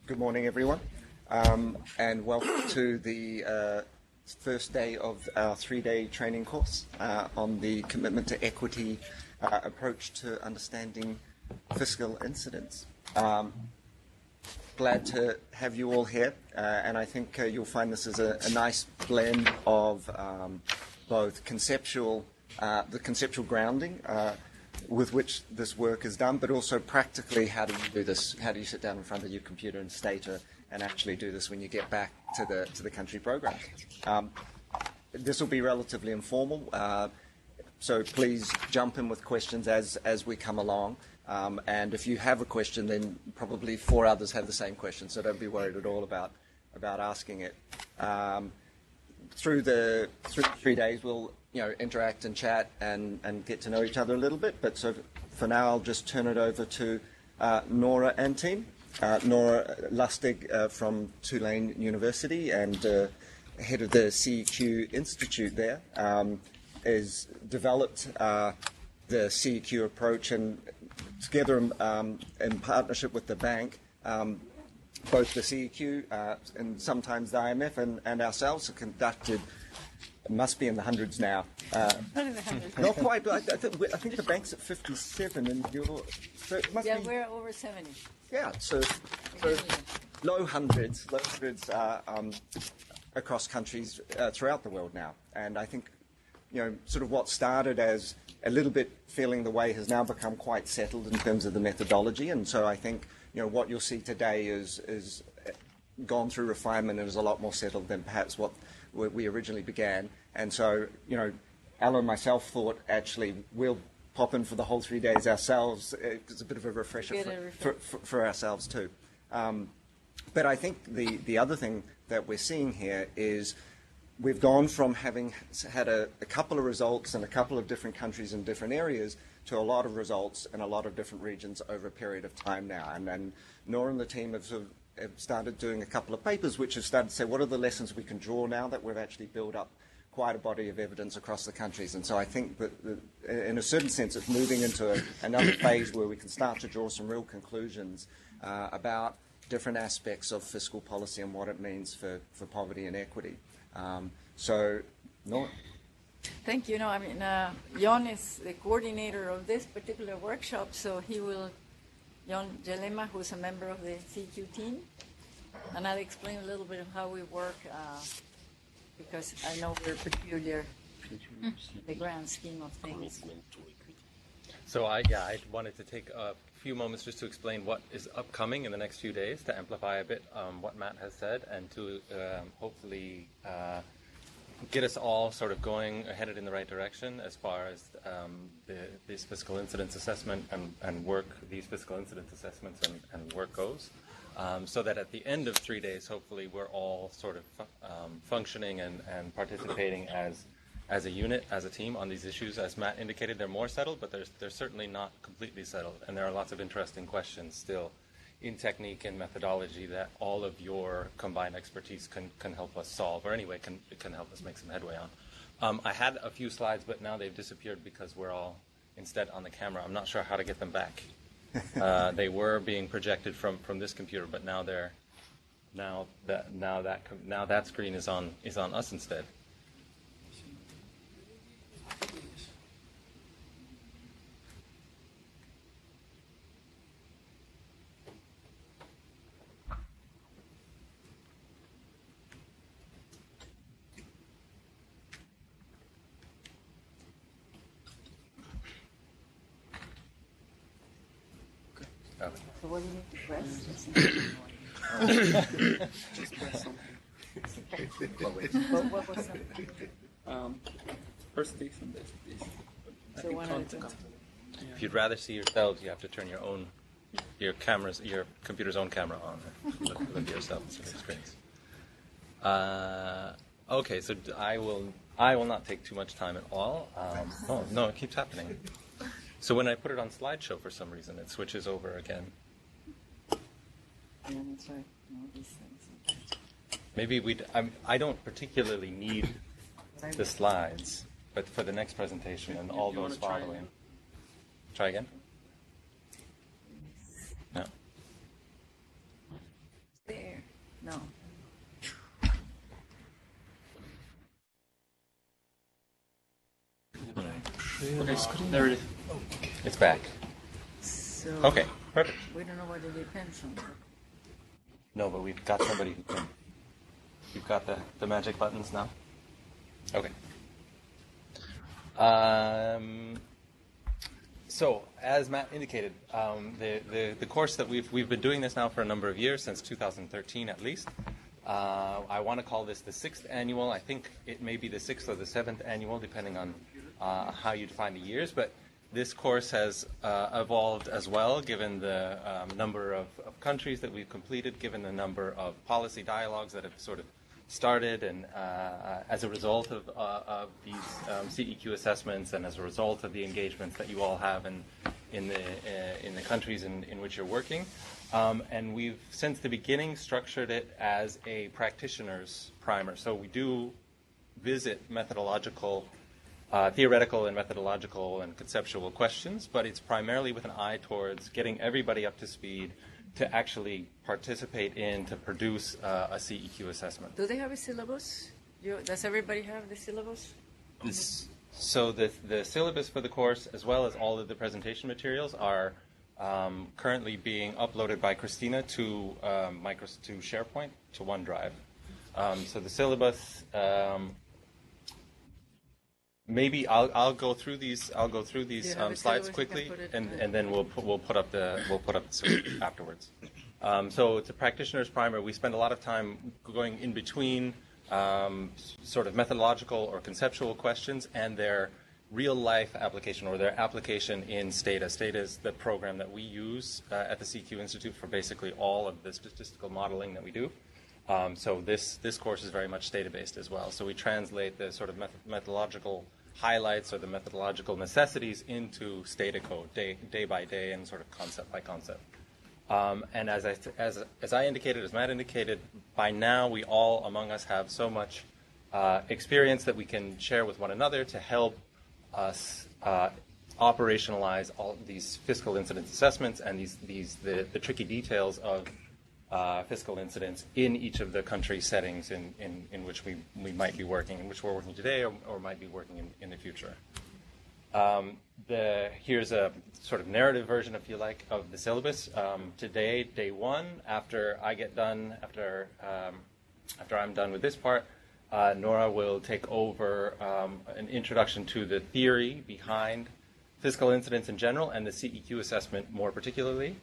Good morning, everyone, and welcome to the first day of our three-day training course on the commitment to equity approach to understanding fiscal incidence. Glad to have you all here, and I think you'll find this is a nice blend of both the conceptual grounding with which this work is done, but also practically how do you do this? How do you sit down in front of your computer and state and actually do this when you get back to the country program? This will be relatively informal, so please jump in with questions as we come along. And if you have a question, then probably four others have the same question, so don't be worried at all about asking it. Through 3 days, we'll interact and chat and get to know each other a little bit. But so for now, I'll just turn it over to Nora and team. Nora Lustig from Tulane University and head of the CEQ Institute there has developed the CEQ approach, and together in partnership with the bank, both the CEQ and sometimes the IMF and ourselves have conducted, it must be in the hundreds now. Not in the hundreds. Not quite, but I think the bank's at 57 and so it must be, we're over 70. Yeah, so low hundreds across countries throughout the world now. And I think, sort of what started as a little bit feeling the way has now become quite settled in terms of the methodology. And so I think, what you'll see today is gone through refinement and is a lot more settled than perhaps what we originally began. And so, Ella and myself thought actually we'll pop in for the whole 3 days ourselves. It's a bit of a refresher for ourselves too. But I think the other thing that we're seeing here is we've gone from having had a couple of results in a couple of different countries in different areas to a lot of results in a lot of different regions over a period of time now. And Nora and the team have started doing a couple of papers which have started to say what are the lessons we can draw now that we've actually built up quite a body of evidence across the countries. And so I think that in a certain sense it's moving into another phase where we can start to draw some real conclusions about different aspects of fiscal policy and what it means for poverty and equity. So, Nora. Thank you. Jon is the coordinator of this particular workshop, so Jon Gelema, who's a member of the CEQ team, and I'll explain a little bit of how we work, because I know we're peculiar in the grand scheme of things. So I wanted to take a few moments just to explain what is upcoming in the next few days, to amplify a bit what Matt has said, and to hopefully get us all sort of headed in the right direction as far as this fiscal incidence assessment and work, these fiscal incidence assessments and work goes, so that at the end of 3 days, hopefully, we're all sort of functioning and participating as a unit, as a team on these issues. As Matt indicated, they're more settled, but they're certainly not completely settled, and there are lots of interesting questions still in technique and methodology that all of your combined expertise can help us solve, or anyway can help us make some headway on. I had a few slides, but now they've disappeared because we're all instead on the camera. I'm not sure how to get them back. They were being projected from this computer, but now that screen is on us instead. So what do you need to press? Just press something. What was something? First this and this. So one at a time. If you'd rather see yourselves, you have to turn your computer's own camera on. Look at yourself instead of screens. Okay, so I will not take too much time at all. Oh no, it keeps happening. So when I put it on slideshow, for some reason, it switches over again. Yeah, that's right. All these things. Maybe I don't particularly need the slides, but for the next presentation and all those following. Try again? No. No. There it is. It's back. So Okay, perfect. we don't know what it depends on. No, but we've got somebody who can. You've got the magic buttons now? Okay. So, as Matt indicated, the course that we've been doing this now for a number of years, since 2013 at least. I want to call this the 6th annual. I think it may be the 6th or the 7th annual, depending on how you define the years. But this course has evolved as well, given the number of countries that we've completed, given the number of policy dialogues that have sort of started, and as a result of these CEQ assessments, and as a result of the engagements that you all have in the countries in which you're working. And we've, since the beginning, structured it as a practitioner's primer. So we do visit methodological, theoretical and methodological and conceptual questions, but it's primarily with an eye towards getting everybody up to speed to actually participate in, to produce a CEQ assessment. Do they have a syllabus? Does everybody have the syllabus? So the syllabus for the course, as well as all of the presentation materials, are currently being uploaded by Christina to SharePoint, to OneDrive. So the syllabus, maybe I'll go through these. I'll go through these slides quickly, and then we'll put up the syllabus afterwards. So it's a practitioner's primer. We spend a lot of time going in between sort of methodological or conceptual questions and their real-life application, or their application in STATA. STATA is the program that we use at the CEQ Institute for basically all of the statistical modeling that we do. So this course is very much STATA-based as well. So we translate the sort of methodological highlights or the methodological necessities into STATA code, day by day, and sort of concept by concept. And as I indicated, as Matt indicated, by now we all among us have so much experience that we can share with one another to help us operationalize all these fiscal incidence assessments and the tricky details of fiscal incidence in each of the country settings in which we might be working, in which we're working today or might be working in the future. Here's a sort of narrative version, if you like, of the syllabus. Today, day one, after I get done, after I'm done with this part, Nora will take over an introduction to the theory behind fiscal incidence in general and the CEQ assessment more particularly,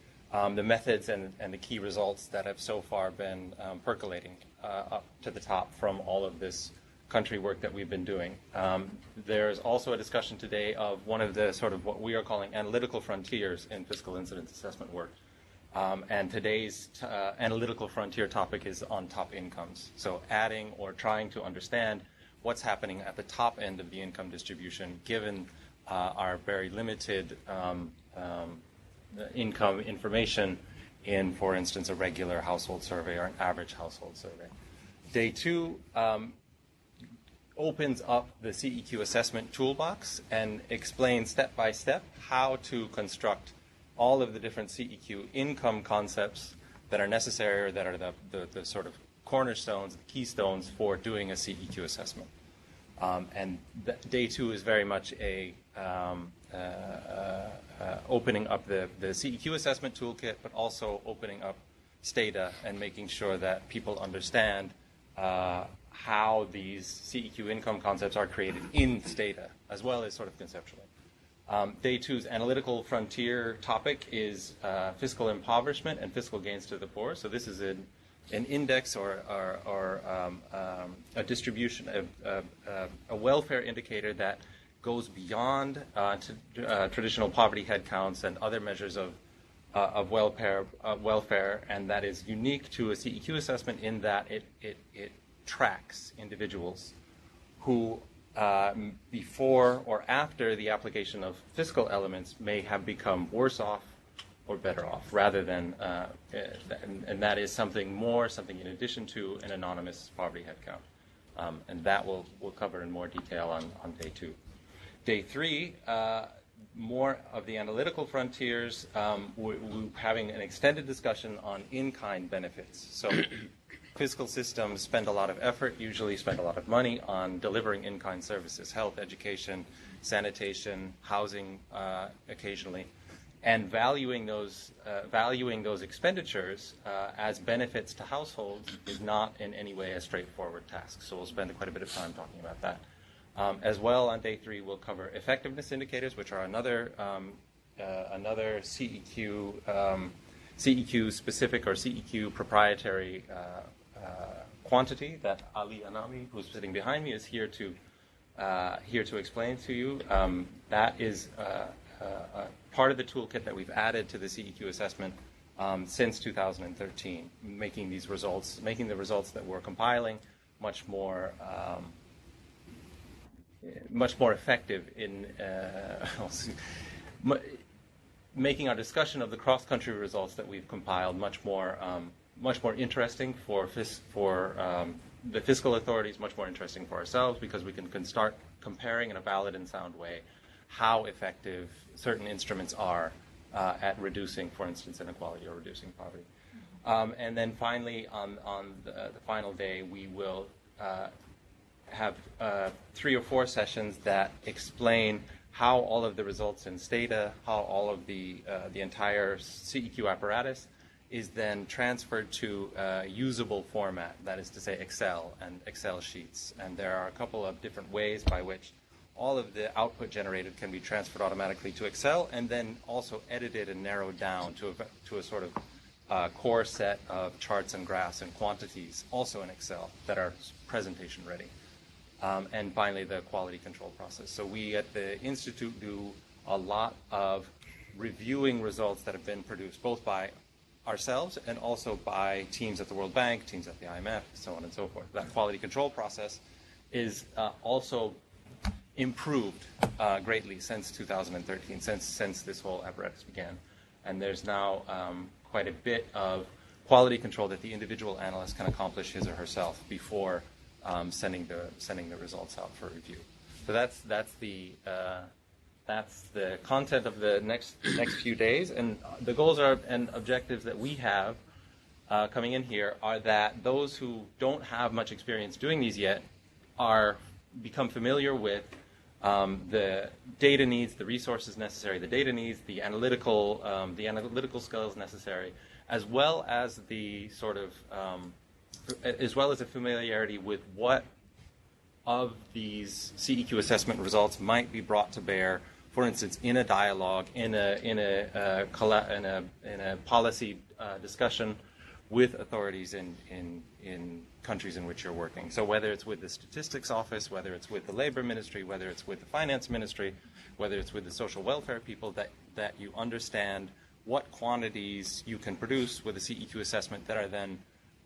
the methods and the key results that have so far been percolating up to the top from all of this country work that we've been doing. There's also a discussion today of one of the sort of what we are calling analytical frontiers in fiscal incidence assessment work. And today's analytical frontier topic is on top incomes. So adding or trying to understand what's happening at the top end of the income distribution, given our very limited income information in, for instance, a regular household survey or an average household survey. Day two opens up the CEQ assessment toolbox and explains step by step how to construct all of the different CEQ income concepts that are necessary, or that are the sort of cornerstones, the keystones for doing a CEQ assessment. And day two is very much a opening up the CEQ assessment toolkit, but also opening up STATA and making sure that people understand how these CEQ income concepts are created in STATA, as well as sort of conceptually. Day two's analytical frontier topic is fiscal impoverishment and fiscal gains to the poor. So this is an index or a distribution, a welfare indicator that goes beyond traditional poverty head counts and other measures of welfare, and that is unique to a CEQ assessment in that it tracks individuals who before or after the application of fiscal elements may have become worse off or better off, rather than, and that is something in addition to an anonymous poverty head count. And that we'll cover in more detail on day two. Day three, more of the analytical frontiers, we're having an extended discussion on in-kind benefits. So fiscal systems spend a lot of effort, usually spend a lot of money on delivering in-kind services, health, education, sanitation, housing occasionally, and valuing those expenditures as benefits to households is not in any way a straightforward task. So we'll spend quite a bit of time talking about that. As well, on day 3, we'll cover effectiveness indicators, which are another CEQ specific or CEQ proprietary quantity that Ali Anami, who's sitting behind me, is here to explain to you. That is part of the toolkit that we've added to the CEQ assessment since 2013, making the results that we're compiling much more effective in making our discussion of the cross-country results that we've compiled much more interesting for the fiscal authorities, much more interesting for ourselves, because we can start comparing in a valid and sound way how effective certain instruments are at reducing, for instance, inequality or reducing poverty. And then finally, on the final day, we will have 3 or 4 sessions that explain how all of the results in Stata, how all of the entire CEQ apparatus is then transferred to a usable format, that is to say Excel and Excel sheets. And there are a couple of different ways by which all of the output generated can be transferred automatically to Excel and then also edited and narrowed down to a sort of core set of charts and graphs and quantities, also in Excel, that are presentation ready. And finally, the quality control process. So we at the Institute do a lot of reviewing results that have been produced both by ourselves and also by teams at the World Bank, teams at the IMF, so on and so forth. That quality control process is also improved greatly since 2013, since this whole apparatus began. And there's now quite a bit of quality control that the individual analyst can accomplish his or herself before sending the results out for review. So that's the content of the next few days, and the goals and objectives that we have coming in here are that those who don't have much experience doing these yet become familiar with the data needs, the resources necessary, the data needs, the analytical skills necessary, as well as the sort of as well as a familiarity with what of these CEQ assessment results might be brought to bear, for instance, in a dialogue, in a policy discussion with authorities in countries in which you're working. So whether it's with the Statistics Office, whether it's with the Labor Ministry, whether it's with the Finance Ministry, whether it's with the social welfare people, that you understand what quantities you can produce with a CEQ assessment that are then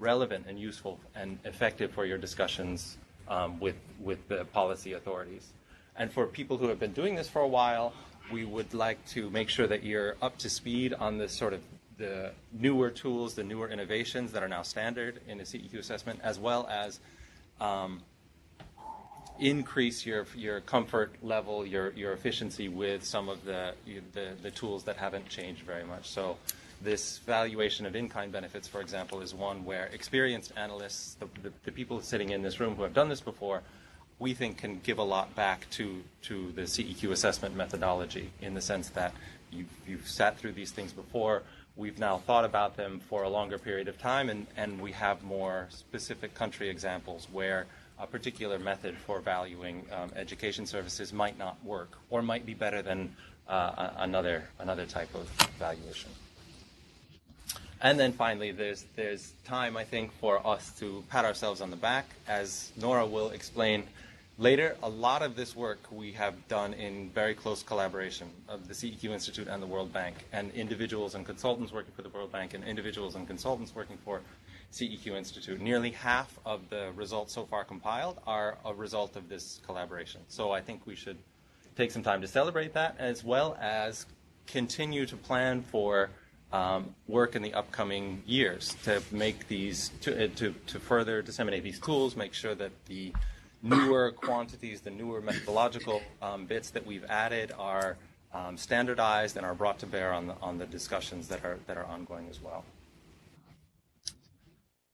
relevant and useful and effective for your discussions with the policy authorities. And for people who have been doing this for a while, we would like to make sure that you're up to speed on the sort of the newer tools, the newer innovations that are now standard in a CEQ assessment, as well as increase your comfort level, your efficiency with some of the tools that haven't changed very much. So this valuation of in-kind benefits, for example, is one where experienced analysts, the people sitting in this room who have done this before, we think can give a lot back to the CEQ assessment methodology, in the sense that you've sat through these things before. We've now thought about them for a longer period of time, and we have more specific country examples where a particular method for valuing education services might not work, or might be better than another type of valuation. And then finally, there's time, I think, for us to pat ourselves on the back. As Nora will explain later, a lot of this work we have done in very close collaboration of the CEQ Institute and the World Bank, and individuals and consultants working for the World Bank and individuals and consultants working for CEQ Institute. Nearly half of the results so far compiled are a result of this collaboration. So I think we should take some time to celebrate that, as well as continue to plan for work in the upcoming years to make these, to further disseminate these tools, make sure that the newer quantities, the newer methodological bits that we've added are standardized and are brought to bear on the discussions that are ongoing as well.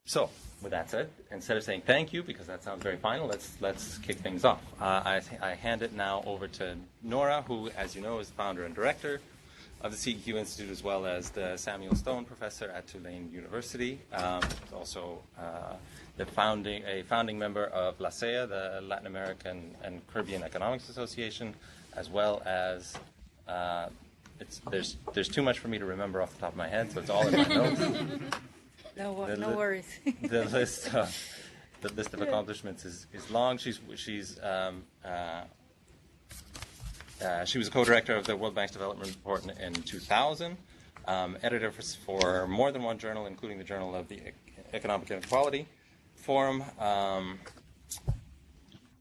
So with that said, instead of saying thank you, because that sounds very final, let's kick things off. I hand it now over to Nora, who, as you know, is founder and director of the CEQ Institute, as well as the Samuel Stone Professor at Tulane University. He's also a founding member of LACEA, the Latin American and Caribbean Economics Association, as well as there's too much for me to remember off the top of my head, so it's all in my notes. No worries. The list of accomplishments is long. She was a co-director of the World Bank's Development Report in 2000, editor for more than one journal, including the Journal of the Economic Inequality Forum,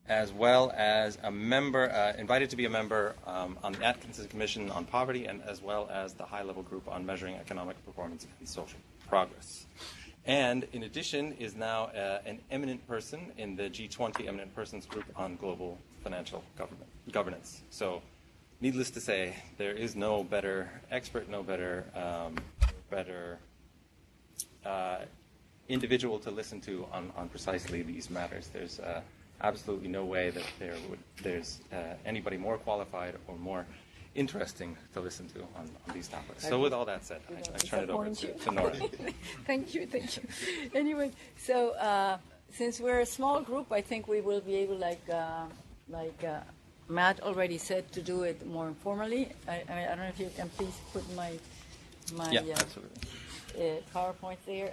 as well as a member, invited to be a member on the Atkinson Commission on Poverty, and as well as the high-level group on measuring economic performance and social progress. And in addition is now an eminent person in the G20 Eminent Persons Group on Global Financial Governance. So needless to say, there is no better expert, no better individual to listen to on precisely these matters. There's absolutely no way that there's anybody more qualified or more interesting to listen to on these topics. So with all that said, I turn it over to Nora. Thank you. Anyway, so since we're a small group, I think we will be able, like Matt already said, to do it more informally. I don't know if you can please put my PowerPoint there.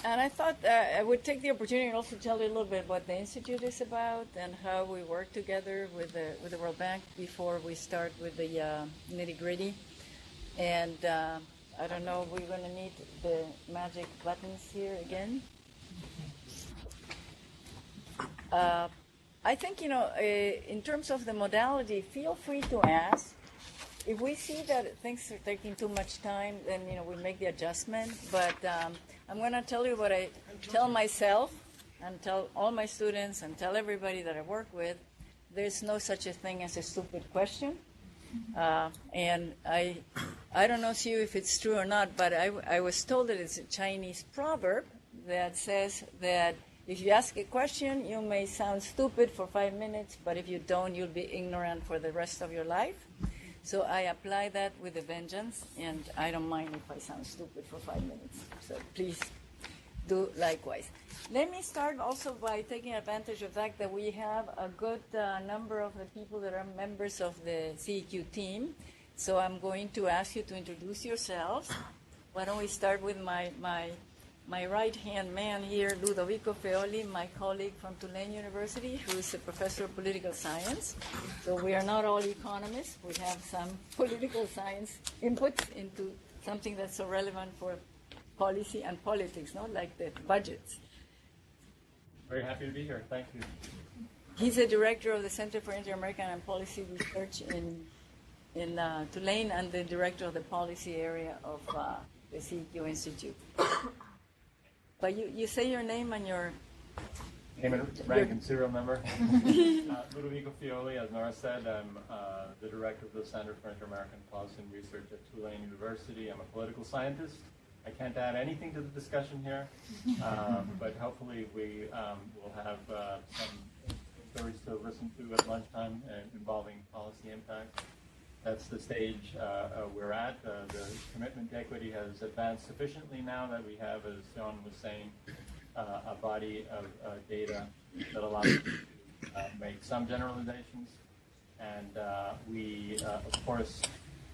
And I thought I would take the opportunity and also tell you a little bit what the Institute is about and how we work together with the World Bank before we start with the nitty-gritty. And I don't know, we're going to need the magic buttons here again. I think, in terms of the modality, feel free to ask. If we see that things are taking too much time, then, we make the adjustment. But I'm going to tell you what I tell myself and tell all my students and tell everybody that I work with. There's no such a thing as a stupid question. And I don't know, Sue, if it's true or not, but I was told that it's a Chinese proverb that says that if you ask a question, you may sound stupid for 5 minutes, but if you don't, you'll be ignorant for the rest of your life. So I apply that with a vengeance, and I don't mind if I sound stupid for 5 minutes. So please do likewise. Let me start also by taking advantage of the fact that we have a good number of the people that are members of the CEQ team. So I'm going to ask you to introduce yourselves. Why don't we start with my right-hand man here, Ludovico Feoli, my colleague from Tulane University, who is a professor of political science. So we are not all economists. We have some political science inputs into something that's so relevant for policy and politics, not like the budgets. Very happy to be here. Thank you. He's the director of the Center for Inter-American and Policy Research in Tulane and the director of the policy area of the CEQ Institute. But you say your name and your... Name and rank and serial number. Ludovico Feoli, as Nora said, I'm the director of the Center for Inter-American Policy and Research at Tulane University. I'm a political scientist. I can't add anything to the discussion here, but hopefully we will have some stories to listen to at lunchtime involving policy impact. That's the stage we're at. The commitment to equity has advanced sufficiently now that we have, as John was saying, a body of data that allows us to make some generalizations. And we, of course,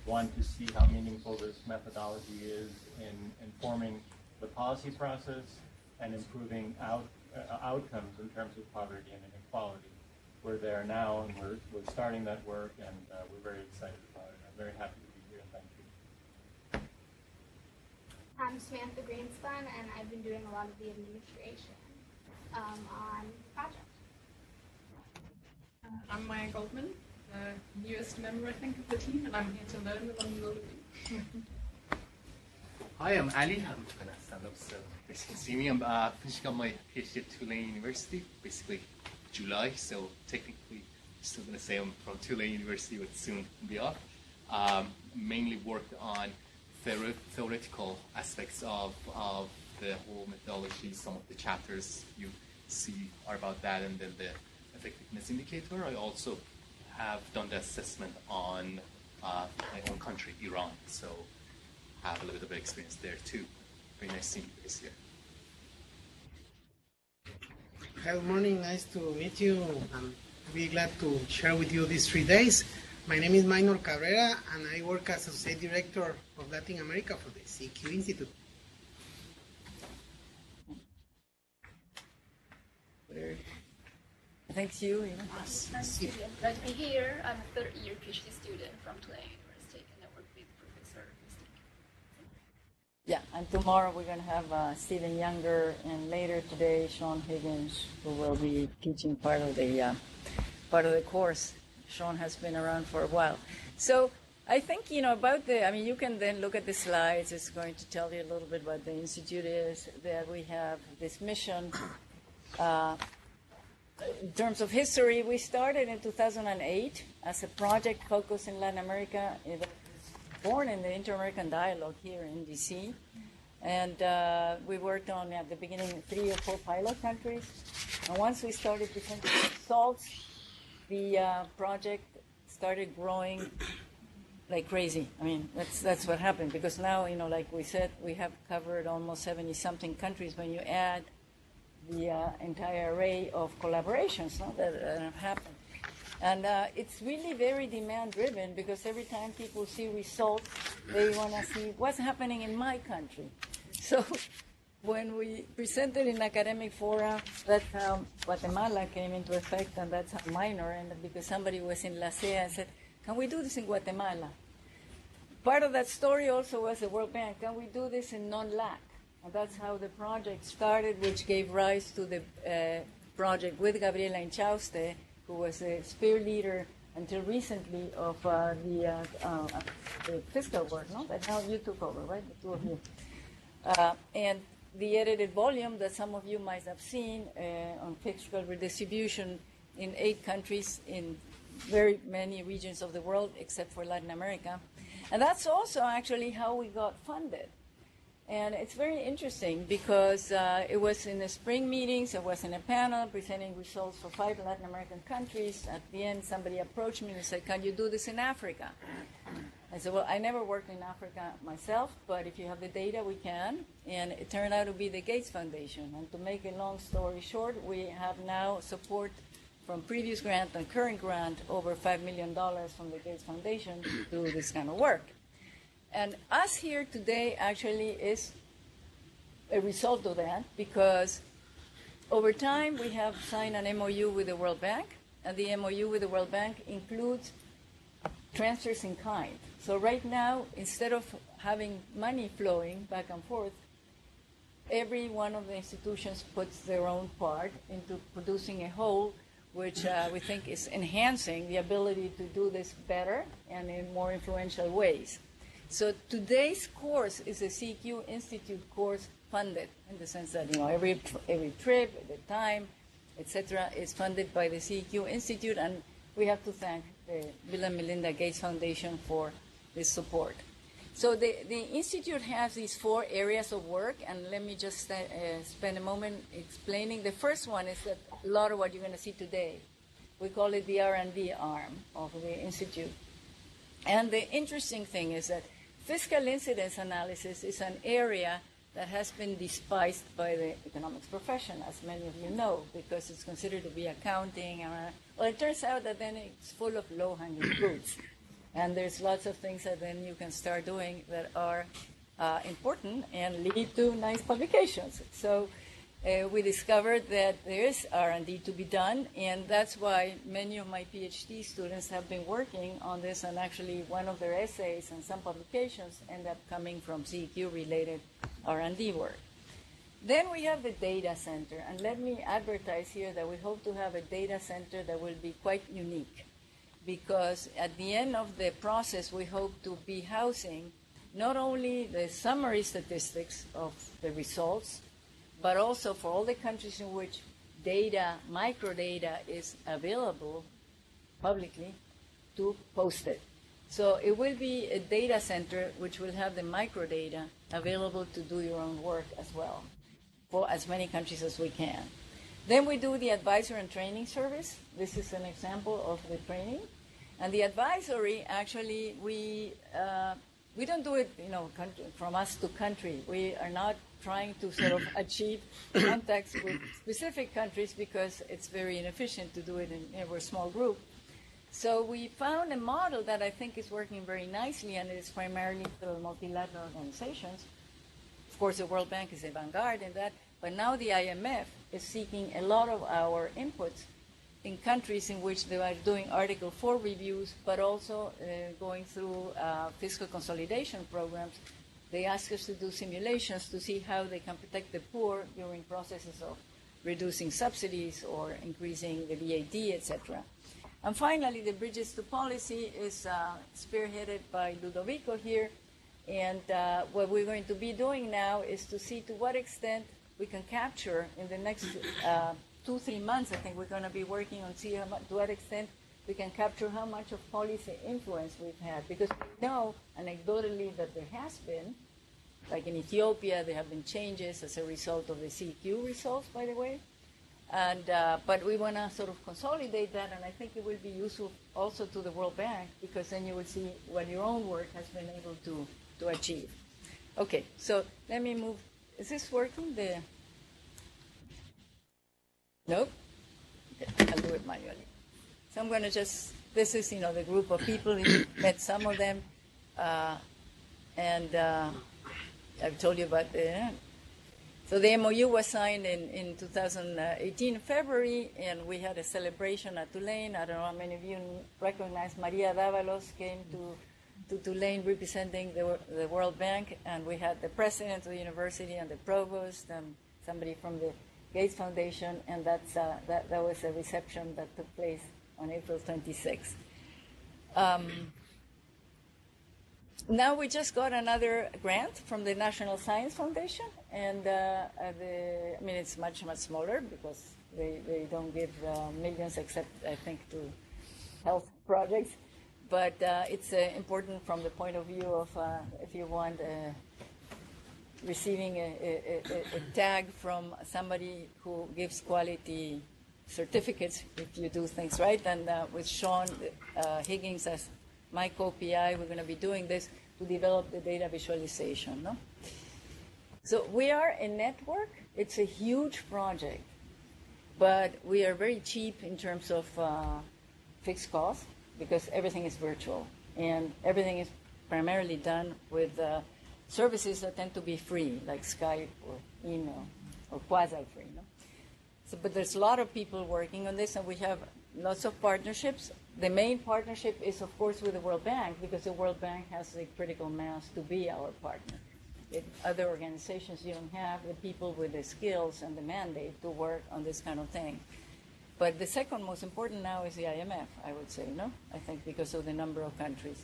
want to see how meaningful this methodology is in informing the policy process and improving outcomes in terms of poverty and inequality. We're there now, and we're starting that work, and we're very excited about it. I'm very happy to be here. Thank you. I'm Samantha Greenspun, and I've been doing a lot of the administration on the project. I'm Maya Goldman, the newest member, I think, of the team, and I'm here to learn along with all of you. Hi, I'm Ali. I'm going to stand up so you can see me. I'm finishing up my PhD at Tulane University, basically July, so technically still going to say I'm from Tulane University, but soon be off. Mainly worked on theoretical aspects of the whole methodology. Some of the chapters you see are about that, and then the effectiveness indicator. I also have done the assessment on my own country, Iran, so I have a little bit of experience there too. Very nice seeing you guys here. Good morning, nice to meet you. I'm really glad to share with you these 3 days. My name is Minor Cabrera, and I work as Associate Director of Latin America for the CEQ Institute. Thanks you. Nice to be here. I'm a third-year PhD student from Tulane University, and I work with Professor Mystique. Yeah, and tomorrow we're going to have Stephen Younger, and later today Sean Higgins, who will be teaching part of the course. Sean has been around for a while. So I think, about you can then look at the slides. It's going to tell you a little bit what the Institute is, that we have this mission. In terms of history, we started in 2008 as a project focused in Latin America. It was born in the Inter-American Dialogue here in DC. And we worked on, at the beginning, 3 or 4 pilot countries. And once we started presenting results, the project started growing like crazy. That's what happened, because now, like we said, we have covered almost 70-something countries when you add the entire array of collaborations that have happened. And it's really very demand-driven, because every time people see results, they want to see what's happening in my country. So when we presented in academic fora, that's how Guatemala came into effect, and that's how Minor, and because somebody was in La CEA and said, can we do this in Guatemala? Part of that story also was the World Bank. Can we do this in non-LAC? And that's how the project started, which gave rise to the project with Gabriela Inchauste, who was a spear leader until recently of the fiscal work, that now you took over, right? The 2 of you. And the edited volume that some of you might have seen on fiscal redistribution in 8 countries in very many regions of the world, except for Latin America. And that's also actually how we got funded. And it's very interesting, because it was in the spring meetings, it was in a panel presenting results for 5 Latin American countries. At the end, somebody approached me and said, can you do this in Africa? I said, well, I never worked in Africa myself, but if you have the data, we can. And it turned out to be the Gates Foundation. And to make a long story short, we have now support from previous grant and current grant, over $5 million from the Gates Foundation to do this kind of work. And us here today actually is a result of that, because over time we have signed an MOU with the World Bank, and the MOU with the World Bank includes transfers in kind. So right now, instead of having money flowing back and forth, every one of the institutions puts their own part into producing a whole, which we think is enhancing the ability to do this better and in more influential ways. So today's course is a CEQ Institute course funded, in the sense that every trip, the time, etc., is funded by the CEQ Institute, and we have to thank the Bill and Melinda Gates Foundation for this support. So the Institute has these 4 areas of work, and let me just spend a moment explaining. The first one is that a lot of what you're going to see today. We call it the R&D arm of the Institute. And the interesting thing is that fiscal incidence analysis is an area that has been despised by the economics profession, as many of you know, because it's considered to be accounting. Well, it turns out that then it's full of low-hanging fruits. And there's lots of things that then you can start doing that are important and lead to nice publications. So we discovered that there is R&D to be done, and that's why many of my PhD students have been working on this, and actually one of their essays and some publications end up coming from CEQ-related R&D work. Then we have the data center, and let me advertise here that we hope to have a data center that will be quite unique, because at the end of the process, we hope to be housing not only the summary statistics of the results, but also for all the countries in which data, microdata, is available publicly, to post it. So it will be a data center which will have the microdata available to do your own work as well for as many countries as we can. Then we do the advisor and training service. This is an example of the training. And the advisory, actually, we don't do it, from us to country. We are not trying to sort of achieve contacts with specific countries because it's very inefficient to do it we're a small group. So we found a model that I think is working very nicely, and it is primarily through multilateral organizations. Of course, the World Bank is a vanguard in that, but now the IMF is seeking a lot of our inputs in countries in which they are doing Article 4 reviews, but also going through fiscal consolidation programs. They ask us to do simulations to see how they can protect the poor during processes of reducing subsidies or increasing the VAT, etc. And finally, the Bridges to Policy is spearheaded by Ludovico here. And what we're going to be doing now is to see to what extent we can capture in the next 2-3 months. I think we're going to be working on see how much, to what extent we can capture how much of policy influence we've had. Because we know anecdotally that there has been, like in Ethiopia, there have been changes as a result of the CEQ results, by the way. And, but we want to sort of consolidate that, and I think it will be useful also to the World Bank, because then you will see what your own work has been able to achieve. Okay, so let me move. Is this working? Nope? Okay, I'll do it manually. So I'm going to just, this is, the group of people. You met some of them. And I've told you about so the MOU was signed in 2018, February, and we had a celebration at Tulane. I don't know how many of you recognize Maria Davalos came to Tulane representing the World Bank, and we had the president of the university and the provost and somebody from the Gates Foundation, and that was a reception that took place on April 26th. Now we just got another grant from the National Science Foundation, and it's much smaller because they don't give millions except, I think, to health projects. But it's important from the point of view of, if you want, receiving a tag from somebody who gives quality certificates if you do things right. And with Sean Higgins as my co-PI, we're going to be doing this to develop the data visualization. No? So we are a network. It's a huge project, but we are very cheap in terms of fixed costs because everything is virtual, and everything is primarily done with services that tend to be free, like Skype or email, or quasi-free. No? So, but there's a lot of people working on this, and we have lots of partnerships. The main partnership is, of course, with the World Bank, because the World Bank has the critical mass to be our partner. Other organizations, you don't have the people with the skills and the mandate to work on this kind of thing. But the second most important now is the IMF, I would say, no? I think because of the number of countries.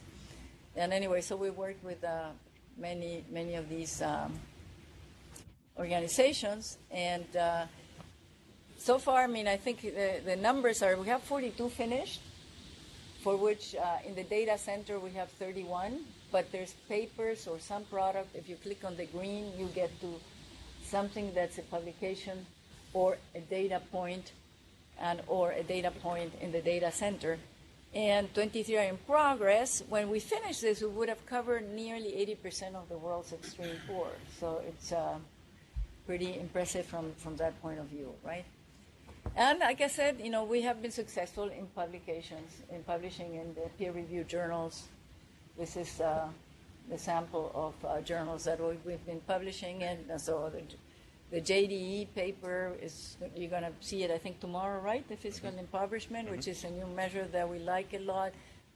And anyway, so we work with many of these organizations, and so far, I think the numbers are, we have 42 finished, for which in the data center we have 31, but there's papers or some product. If you click on the green, you get to something that's a publication or a data point, or a data point in the data center. And 23 are in progress. When we finish this, we would have covered nearly 80% of the world's extreme poor. So it's pretty impressive from that point of view, right? And like I said, we have been successful in publications, in publishing in the peer-reviewed journals. This is the sample of journals that we've been publishing, and so the JDE paper is, you're going to see it, I think, tomorrow, right? The fiscal impoverishment, which is a new measure that we like a lot,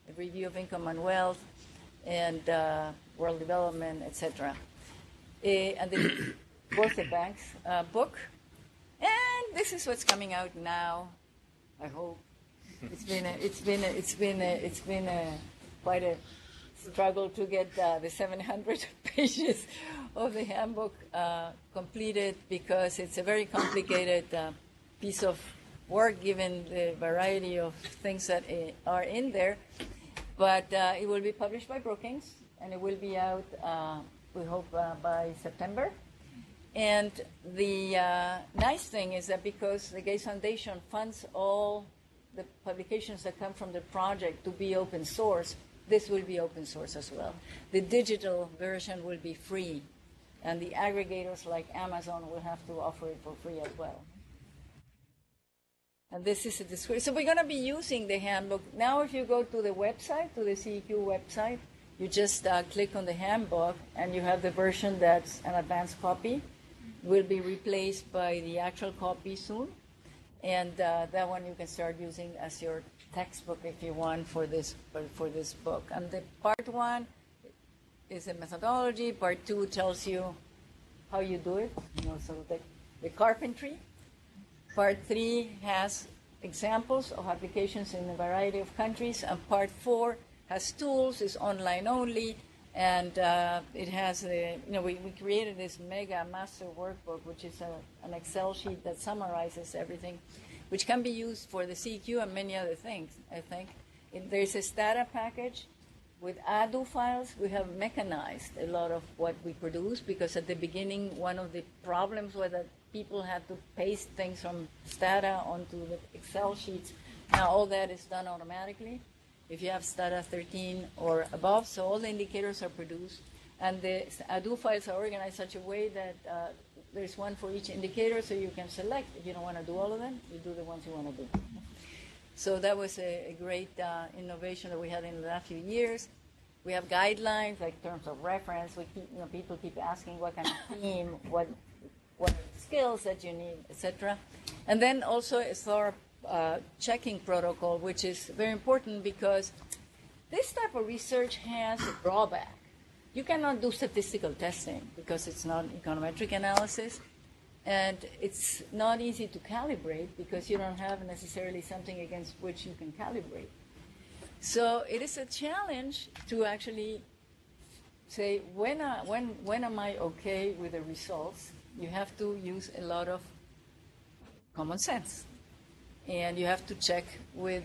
the review of income and wealth, and world development, etc. And the World Bank's book. And this is what's coming out now. I hope it's been quite a struggle to get the 700 pages of the handbook completed, because it's a very complicated piece of work given the variety of things that are in there. But it will be published by Brookings, and it will be out, we hope, by September. And the nice thing is that because the Gates Foundation funds all the publications that come from the project to be open source, this will be open source as well. The digital version will be free, and the aggregators like Amazon will have to offer it for free as well. And this is a description. So we're going to be using the handbook. Now if you go to the website, to the CEQ website, you just click on the handbook, and you have the version that's an advanced copy. Will be replaced by the actual copy soon. And that one you can start using as your textbook if you want for this book. And the part 1 is a methodology. Part 2 tells you how you do it, so the carpentry. Part 3 has examples of applications in a variety of countries, and Part 4 has tools, is online only, and it has we created this mega master workbook, which is an Excel sheet that summarizes everything, which can be used for the CEQ and many other things, I think. There's a Stata package. With ADU files, we have mechanized a lot of what we produce, because at the beginning, one of the problems was that people had to paste things from Stata onto the Excel sheets. Now all that is done automatically if you have Stata 13 or above, so all the indicators are produced. And the ADU files are organized such a way that there's one for each indicator, so you can select. If you don't want to do all of them, you do the ones you want to do. So that was a great innovation that we had in the last few years. We have guidelines, like terms of reference. We keep, people keep asking what kind of theme, what are the skills that you need, etc. And then also a thorough checking protocol, which is very important because this type of research has a drawback. You cannot do statistical testing because it's not econometric analysis. And it's not easy to calibrate because you don't have necessarily something against which you can calibrate. So it is a challenge to actually say, when am I okay with the results? You have to use a lot of common sense. And you have to check with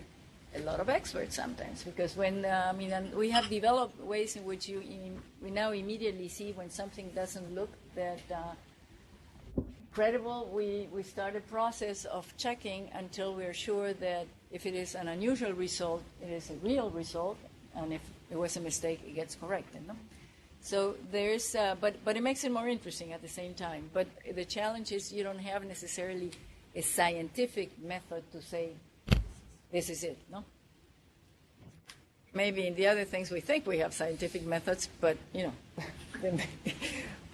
a lot of experts sometimes, because when, and we have developed ways in which we now immediately see when something doesn't look that credible. We start a process of checking until we're sure that if it is an unusual result, it is a real result, and if it was a mistake, it gets corrected. No? So there's, but it makes it more interesting at the same time. But the challenge is you don't have necessarily a scientific method to say, this is it, no? Maybe in the other things we think we have scientific methods, but,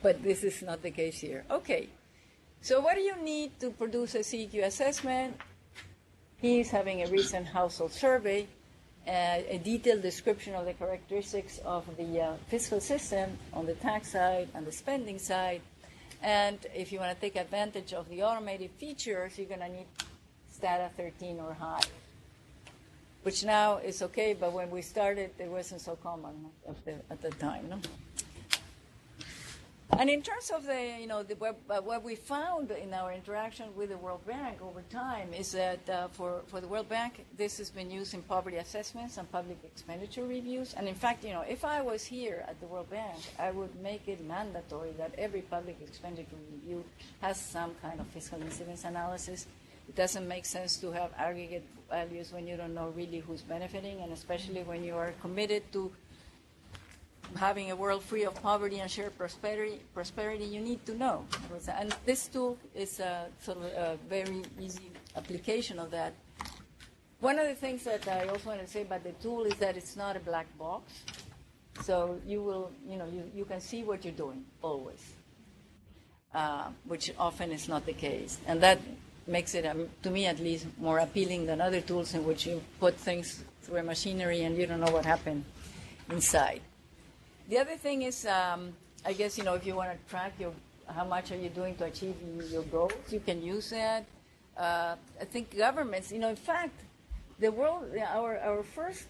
but this is not the case here. Okay. So what do you need to produce a CEQ assessment? He's having a recent household survey, a detailed description of the characteristics of the fiscal system on the tax side and the spending side. And if you want to take advantage of the automated features, you're going to need Stata 13 or higher, which now is okay, but when we started, it wasn't so common at the time. No? And in terms of what we found in our interaction with the World Bank over time is that for the World Bank, this has been used in poverty assessments and public expenditure reviews. And in fact, if I was here at the World Bank, I would make it mandatory that every public expenditure review has some kind of fiscal incidence analysis. It doesn't make sense to have aggregate values when you don't know really who's benefiting, and especially when you are committed to having a world free of poverty and shared prosperity, you need to know. And this tool is sort of a very easy application of that. One of the things that I also want to say about the tool is that it's not a black box. So you will, you can see what you're doing always, which often is not the case. And that makes it, to me at least, more appealing than other tools in which you put things through a machinery and you don't know what happened inside. The other thing is, I guess, if you want to track how much are you doing to achieve your goals, you can use that. I think governments, in fact, the world, our first,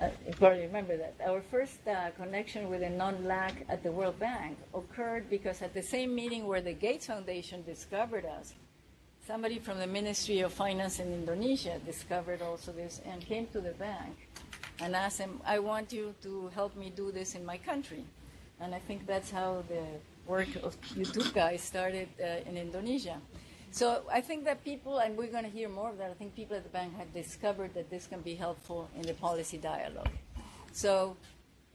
you probably remember that, our first connection with a non-LAC at the World Bank occurred because at the same meeting where the Gates Foundation discovered us, somebody from the Ministry of Finance in Indonesia discovered also this and came to the bank and ask them, I want you to help me do this in my country. And I think that's how the work of you two guys started in Indonesia. So I think that people, and we're going to hear more of that, I think people at the bank have discovered that this can be helpful in the policy dialogue. So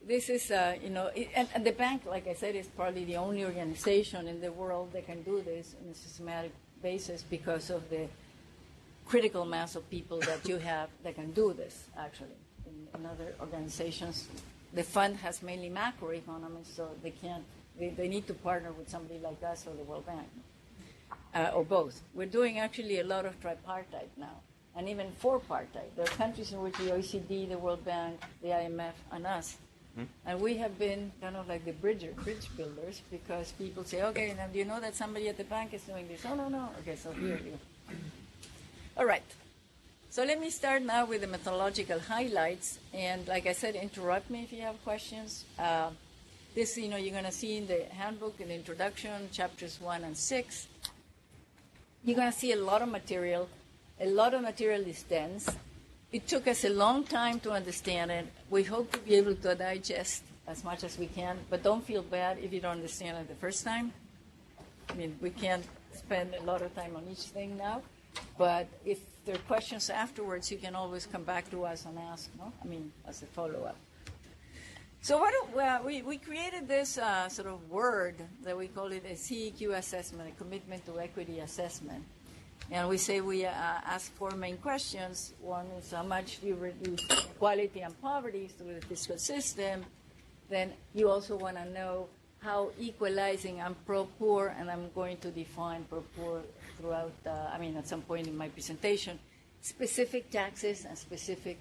this is, and the bank, like I said, is probably the only organization in the world that can do this on a systematic basis because of the critical mass of people that you have that can do this, actually. In other organizations, the fund has mainly macroeconomists, so they need to partner with somebody like us or the World Bank, or both. We're doing actually a lot of tripartite now, and even four-partite. There are countries in which the OECD, the World Bank, the IMF, and us. And we have been kind of like the bridge builders, because people say, okay, now do you know that somebody at the bank is doing this? Oh, no. Okay, so here you go. All right. So let me start now with the methodological highlights. And like I said, interrupt me if you have questions. This, you're going to see in the handbook, in the introduction, chapters 1 and 6. You're going to see a lot of material. A lot of material is dense. It took us a long time to understand it. We hope to be able to digest as much as we can, but don't feel bad if you don't understand it the first time. I mean, we can't spend a lot of time on each thing now, but if there are questions afterwards, you can always come back to us and ask, no? I mean, as a follow-up. So we created this sort of word that we call it a CEQ assessment, a commitment to equity assessment. And we say we ask four main questions. One is how much do you reduce inequality and poverty through the fiscal system. Then you also want to know how equalizing and pro-poor, and I'm going to define pro-poor throughout, at some point in my presentation, specific taxes and specific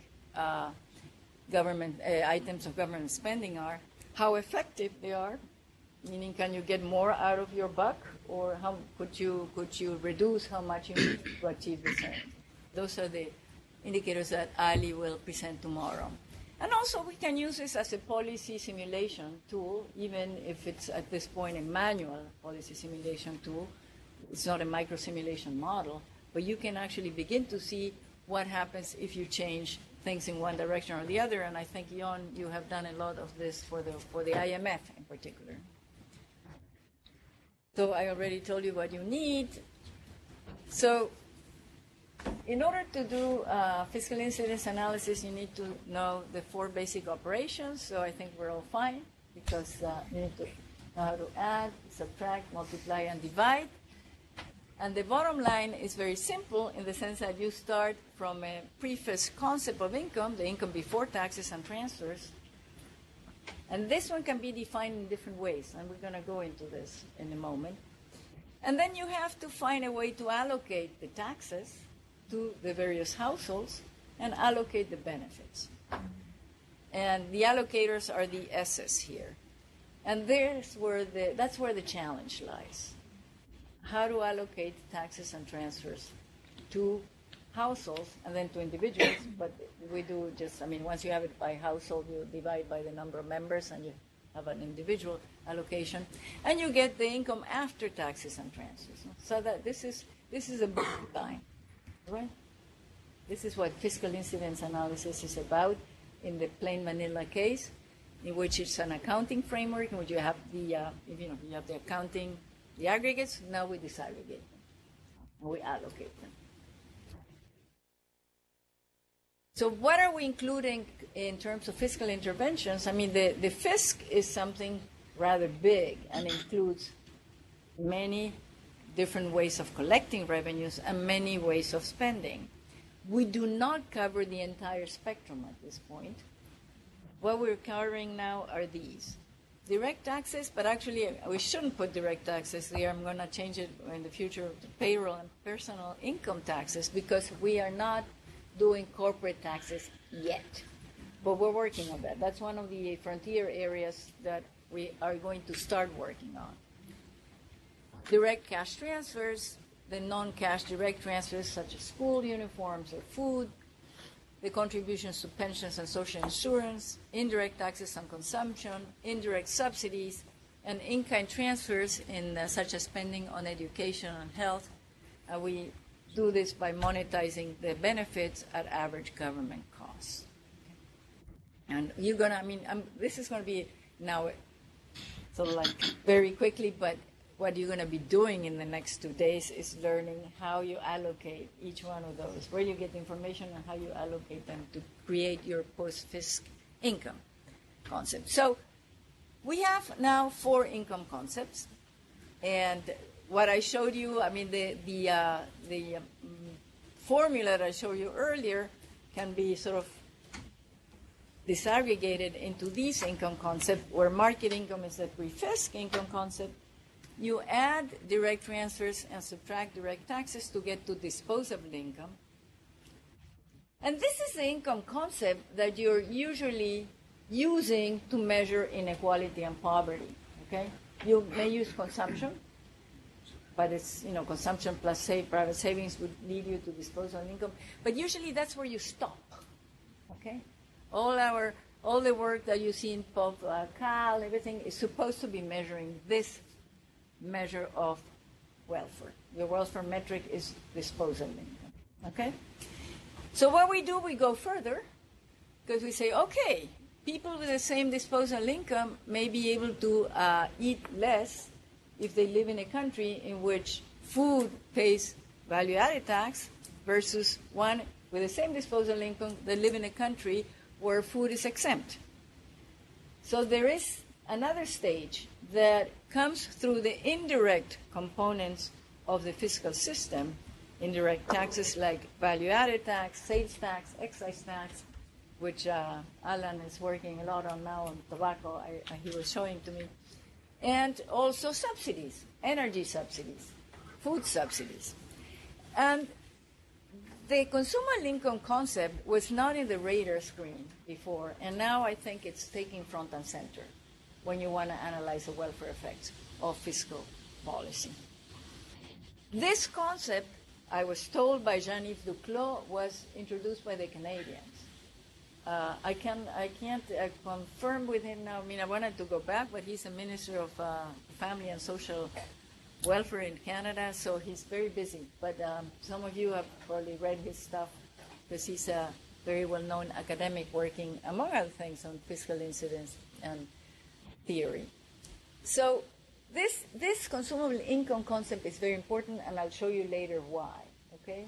government items of government spending are, how effective they are, meaning can you get more out of your buck, or how could you reduce how much you need to achieve the same. Those are the indicators that Ali will present tomorrow. And also we can use this as a policy simulation tool, even if it's at this point a manual policy simulation tool. It's not a micro simulation model, but you can actually begin to see what happens if you change things in one direction or the other. And I think, Jon, you have done a lot of this for the IMF in particular. So I already told you what you need. So in order to do fiscal incidence analysis, you need to know the four basic operations. So I think we're all fine, because you need to know how to add, subtract, multiply, and divide. And the bottom line is very simple in the sense that you start from a preface concept of income, the income before taxes and transfers. And this one can be defined in different ways, and we're going to go into this in a moment. And then you have to find a way to allocate the taxes to the various households and allocate the benefits. And the allocators are the S's here. And that's where the challenge lies. How to allocate taxes and transfers to households and then to individuals, but we do just, once you have it by household, you divide by the number of members and you have an individual allocation, and you get the income after taxes and transfers. So that this is a bottom line, right? This is what fiscal incidence analysis is about in the plain vanilla case, in which it's an accounting framework, in which you have you have the accounting, the aggregates. Now we disaggregate them and we allocate them. So what are we including in terms of fiscal interventions? The fisc is something rather big and includes many different ways of collecting revenues and many ways of spending. We do not cover the entire spectrum at this point. What we're covering now are these. Direct taxes, but actually we shouldn't put direct taxes there. I'm going to change it in the future to payroll and personal income taxes, because we are not doing corporate taxes yet. But we're working on that. That's one of the frontier areas that we are going to start working on. Direct cash transfers, the non-cash direct transfers such as school uniforms or food, the contributions to pensions and social insurance, indirect taxes on consumption, indirect subsidies, and in-kind transfers such as spending on education and health. We do this by monetizing the benefits at average government costs. And you're going to, this is going to be now sort of like very quickly, but what you're going to be doing in the next 2 days is learning how you allocate each one of those, where you get the information and how you allocate them to create your post-fisc income concept. So we have now 4 income concepts. And what I showed you, the formula that I showed you earlier can be sort of disaggregated into these income concepts, where market income is the pre-fisc income concept. You add direct transfers and subtract direct taxes to get to disposable income. And this is the income concept that you're usually using to measure inequality and poverty, okay? You may use consumption, but it's, consumption plus private savings would lead you to disposable income. But usually that's where you stop, okay? All the work that you see in Pop, Cal, everything is supposed to be measuring this measure of welfare. Your welfare metric is disposable income, okay? So what we do, we go further, because we say, okay, people with the same disposable income may be able to eat less if they live in a country in which food pays value-added tax versus one with the same disposable income that live in a country where food is exempt. So there is another stage that comes through the indirect components of the fiscal system, indirect taxes like value-added tax, sales tax, excise tax, which Alan is working a lot on now on tobacco, he was showing to me, and also subsidies, energy subsidies, food subsidies. And the consumer income concept was not in the radar screen before, and now I think it's taking front and center when you want to analyze the welfare effects of fiscal policy. This concept, I was told by Jean-Yves Duclos, was introduced by the Canadians. I can't confirm with him now. I wanted to go back, but he's a Minister of Family and Social Welfare in Canada, so he's very busy. But some of you have probably read his stuff, because he's a very well-known academic working, among other things, on fiscal incidence and theory. So this consumable income concept is very important, and I'll show you later why. Okay.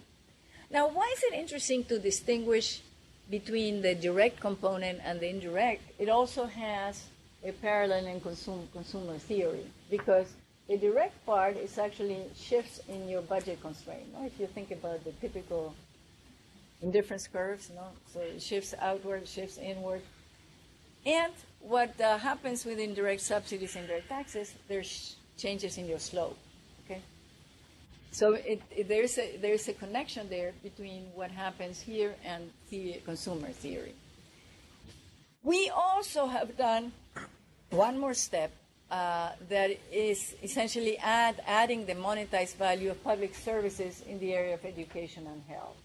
Now, why is it interesting to distinguish between the direct component and the indirect? It also has a parallel in consumer theory, because the direct part is actually shifts in your budget constraint. If you think about the typical indifference curves, so it shifts outward, shifts inward. And what happens with indirect subsidies, indirect taxes, there's changes in your slope. Okay. So there's a connection there between what happens here and the consumer theory. We also have done one more step that is essentially adding the monetized value of public services in the area of education and health,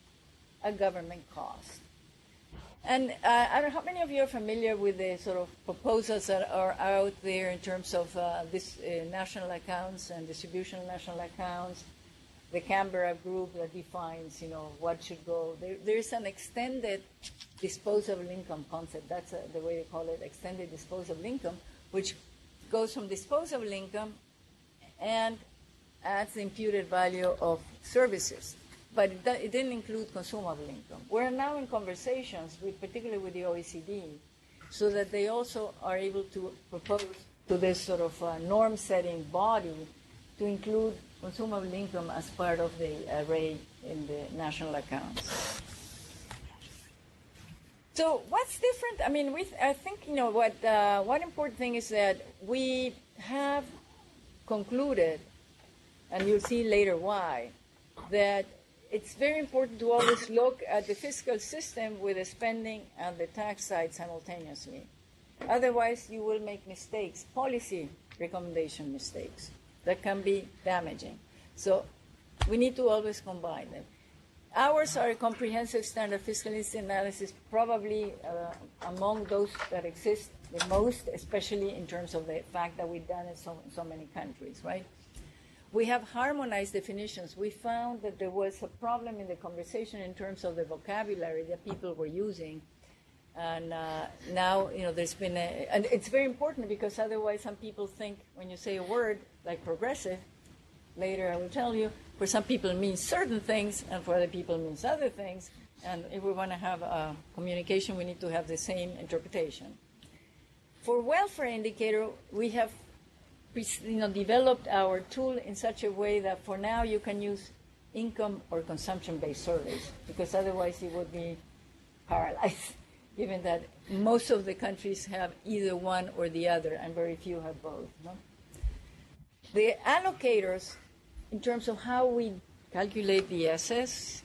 a government cost. And I don't know how many of you are familiar with the sort of proposals that are out there in terms of this national accounts and distribution of national accounts, the Canberra group that defines, what should go. There's an extended disposable income concept. That's the way they call it, extended disposable income, which goes from disposable income and adds the imputed value of services. But it didn't include consumable income. We're now in conversations, particularly with the OECD, so that they also are able to propose to this sort of norm-setting body to include consumable income as part of the array in the national accounts. So what's different? I think one important thing is that we have concluded, and you'll see later why, that it's very important to always look at the fiscal system with the spending and the tax side simultaneously. Otherwise, you will make mistakes, policy recommendation mistakes that can be damaging. So we need to always combine them. Ours are a comprehensive standard fiscal incidence analysis, probably among those that exist the most, especially in terms of the fact that we've done it in so many countries, right? We have harmonized definitions. We found that there was a problem in the conversation in terms of the vocabulary that people were using. And now, there's been and it's very important because otherwise some people think when you say a word like progressive, later I will tell you, for some people it means certain things and for other people it means other things. And if we want to have communication, we need to have the same interpretation. For welfare indicator, we have developed our tool in such a way that for now you can use income or consumption-based surveys because otherwise you would be paralyzed, given that most of the countries have either one or the other and very few have both. No? The allocators, in terms of how we calculate the SS,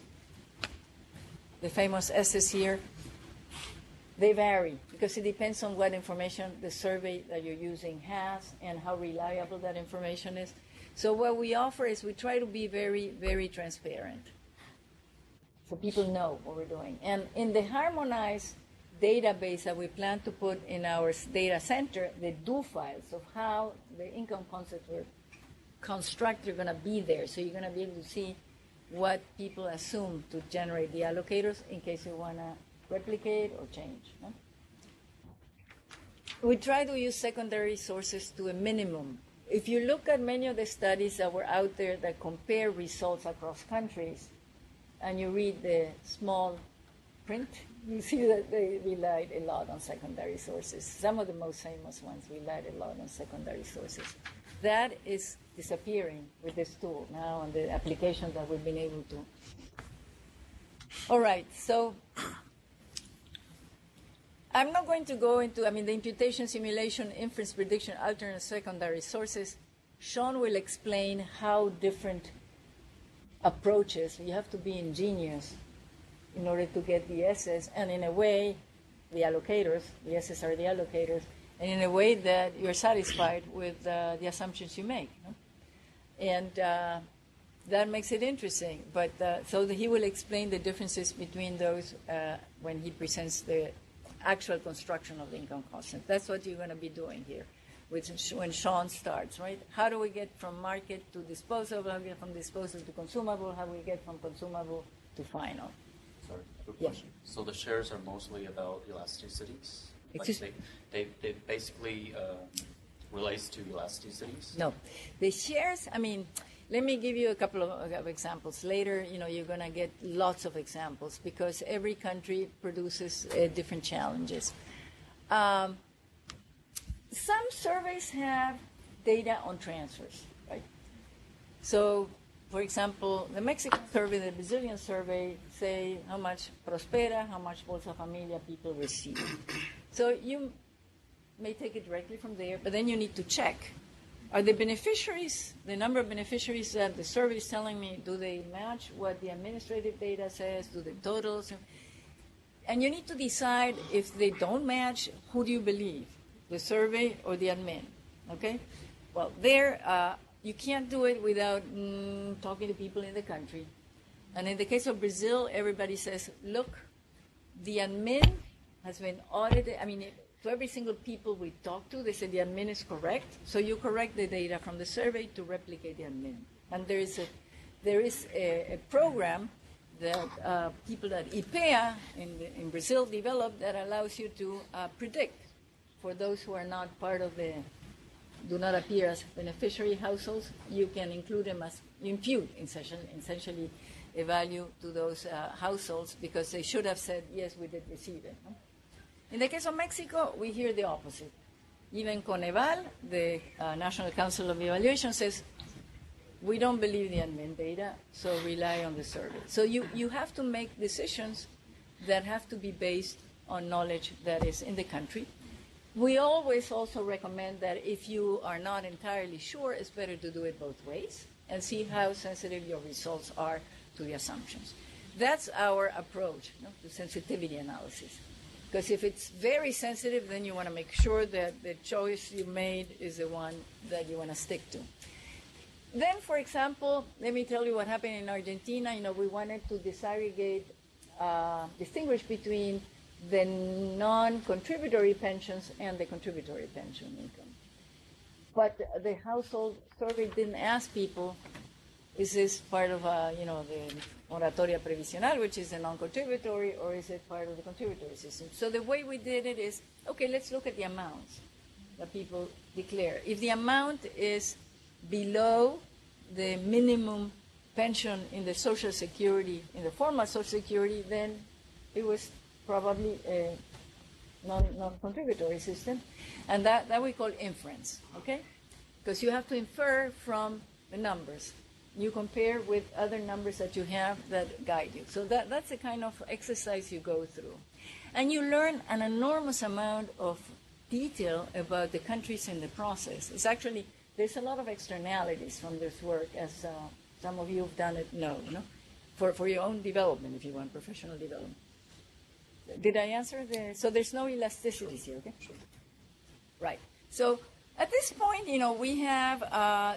the famous SS here, they vary because it depends on what information the survey that you're using has and how reliable that information is. So what we offer is we try to be very, very transparent so people know what we're doing. And in the harmonized database that we plan to put in our data center, the do files of how the income concepts were constructed are going to be there. So you're going to be able to see what people assume to generate the allocators in case you want to replicate or change. No? We try to use secondary sources to a minimum. If you look at many of the studies that were out there that compare results across countries, and you read the small print, you see that they relied a lot on secondary sources. Some of the most famous ones relied a lot on secondary sources. That is disappearing with this tool now and the applications that we've been able to. All right, so I'm not going to go into, the imputation, simulation, inference, prediction, alternate secondary sources. Sean will explain how different approaches, you have to be ingenious in order to get the SS, and in a way, the allocators, the SS are the allocators, and in a way that you're satisfied with the assumptions you make. No? And that makes it interesting. But so he will explain the differences between those when he presents the actual construction of the income constant. That's what you're going to be doing here when Sean starts, right? How do we get from market to disposable? How do we get from disposable to consumable? How do we get from consumable to final? Sorry, quick Yes. question. So the shares are mostly about elasticities? Excuse- Like they basically relates to elasticities? No. The shares, let me give you a couple of examples. Later, you're going to get lots of examples because every country produces different challenges. Some surveys have data on transfers, right? So, for example, the Mexican survey, the Brazilian survey say how much Prospera, how much Bolsa Familia people receive. So you may take it directly from there, but then you need to check. Are the beneficiaries, the number of beneficiaries that the survey is telling me, do they match what the administrative data says? Do the totals? And you need to decide if they don't match, who do you believe, the survey or the admin? Okay? Well, there, you can't do it without talking to people in the country. And in the case of Brazil, everybody says, look, the admin has been audited. To every single people we talk to, they say the admin is correct. So you correct the data from the survey to replicate the admin. And there is a program that people at IPEA in Brazil developed that allows you to predict for those who are not part of do not appear as beneficiary households, you can include them as, impute essentially a value to those households because they should have said, yes, we did receive it. No? In the case of Mexico, we hear the opposite. Even Coneval, the National Council of Evaluation, says, we don't believe the admin data, so rely on the survey. So you have to make decisions that have to be based on knowledge that is in the country. We always also recommend that if you are not entirely sure, it's better to do it both ways and see how sensitive your results are to the assumptions. That's our approach to sensitivity analysis. Because if it's very sensitive, then you want to make sure that the choice you made is the one that you want to stick to. Then, for example, let me tell you what happened in Argentina. We wanted to disaggregate, distinguish between the non-contributory pensions and the contributory pension income. But the household survey didn't ask people Is this part of, the moratoria previsional, which is a non-contributory, or is it part of the contributory system? So the way we did it is, okay, let's look at the amounts that people declare. If the amount is below the minimum pension in the Social Security, in the formal Social Security, then it was probably a non-contributory system. And that we call inference, okay? Because you have to infer from the numbers. You compare with other numbers that you have that guide you. So that's the kind of exercise you go through. And you learn an enormous amount of detail about the countries in the process. It's actually, there's a lot of externalities from this work, as some of you have done it know, for your own development, if you want, professional development. Did I answer so there's no elasticities here, okay? Sure. Right. So at this point, we have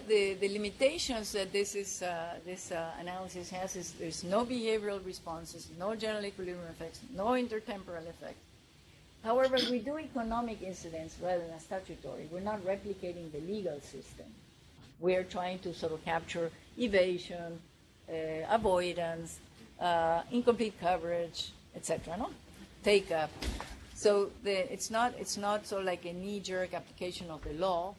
the limitations that this analysis has is there's no behavioral responses, no general equilibrium effects, no intertemporal effect. However, we do economic incidence rather than statutory. We're not replicating the legal system. We're trying to sort of capture evasion, avoidance, incomplete coverage, etc. No? Take up. So it's not sort of like a knee-jerk application of the law.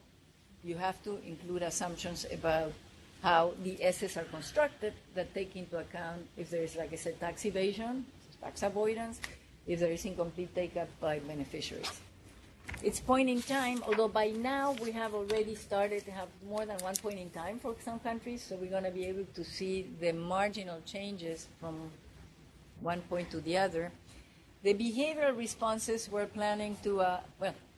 You have to include assumptions about how the S's are constructed that take into account if there is, like I said, tax evasion, tax avoidance, if there is incomplete take-up by beneficiaries. It's point in time, although by now we have already started to have more than one point in time for some countries, so we're going to be able to see the marginal changes from one point to the other. The behavioral responses we're planning to,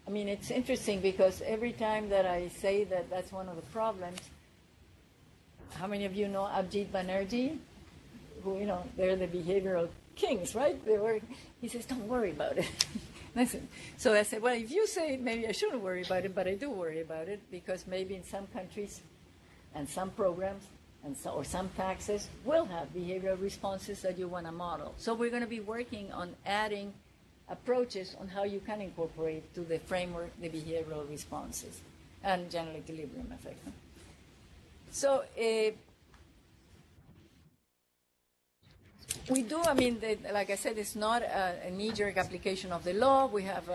it's interesting because every time that I say that that's one of the problems, how many of you know Abhijit Banerjee? Who, they're the behavioral kings, right? He says, don't worry about it. So I said, well, if you say it, maybe I shouldn't worry about it, but I do worry about it because maybe in some countries and some programs or some taxes will have behavioral responses that you want to model. So we're going to be working on adding approaches on how you can incorporate to the framework the behavioral responses and general equilibrium effect. So we do, like I said, it's not a knee-jerk application of the law. We have,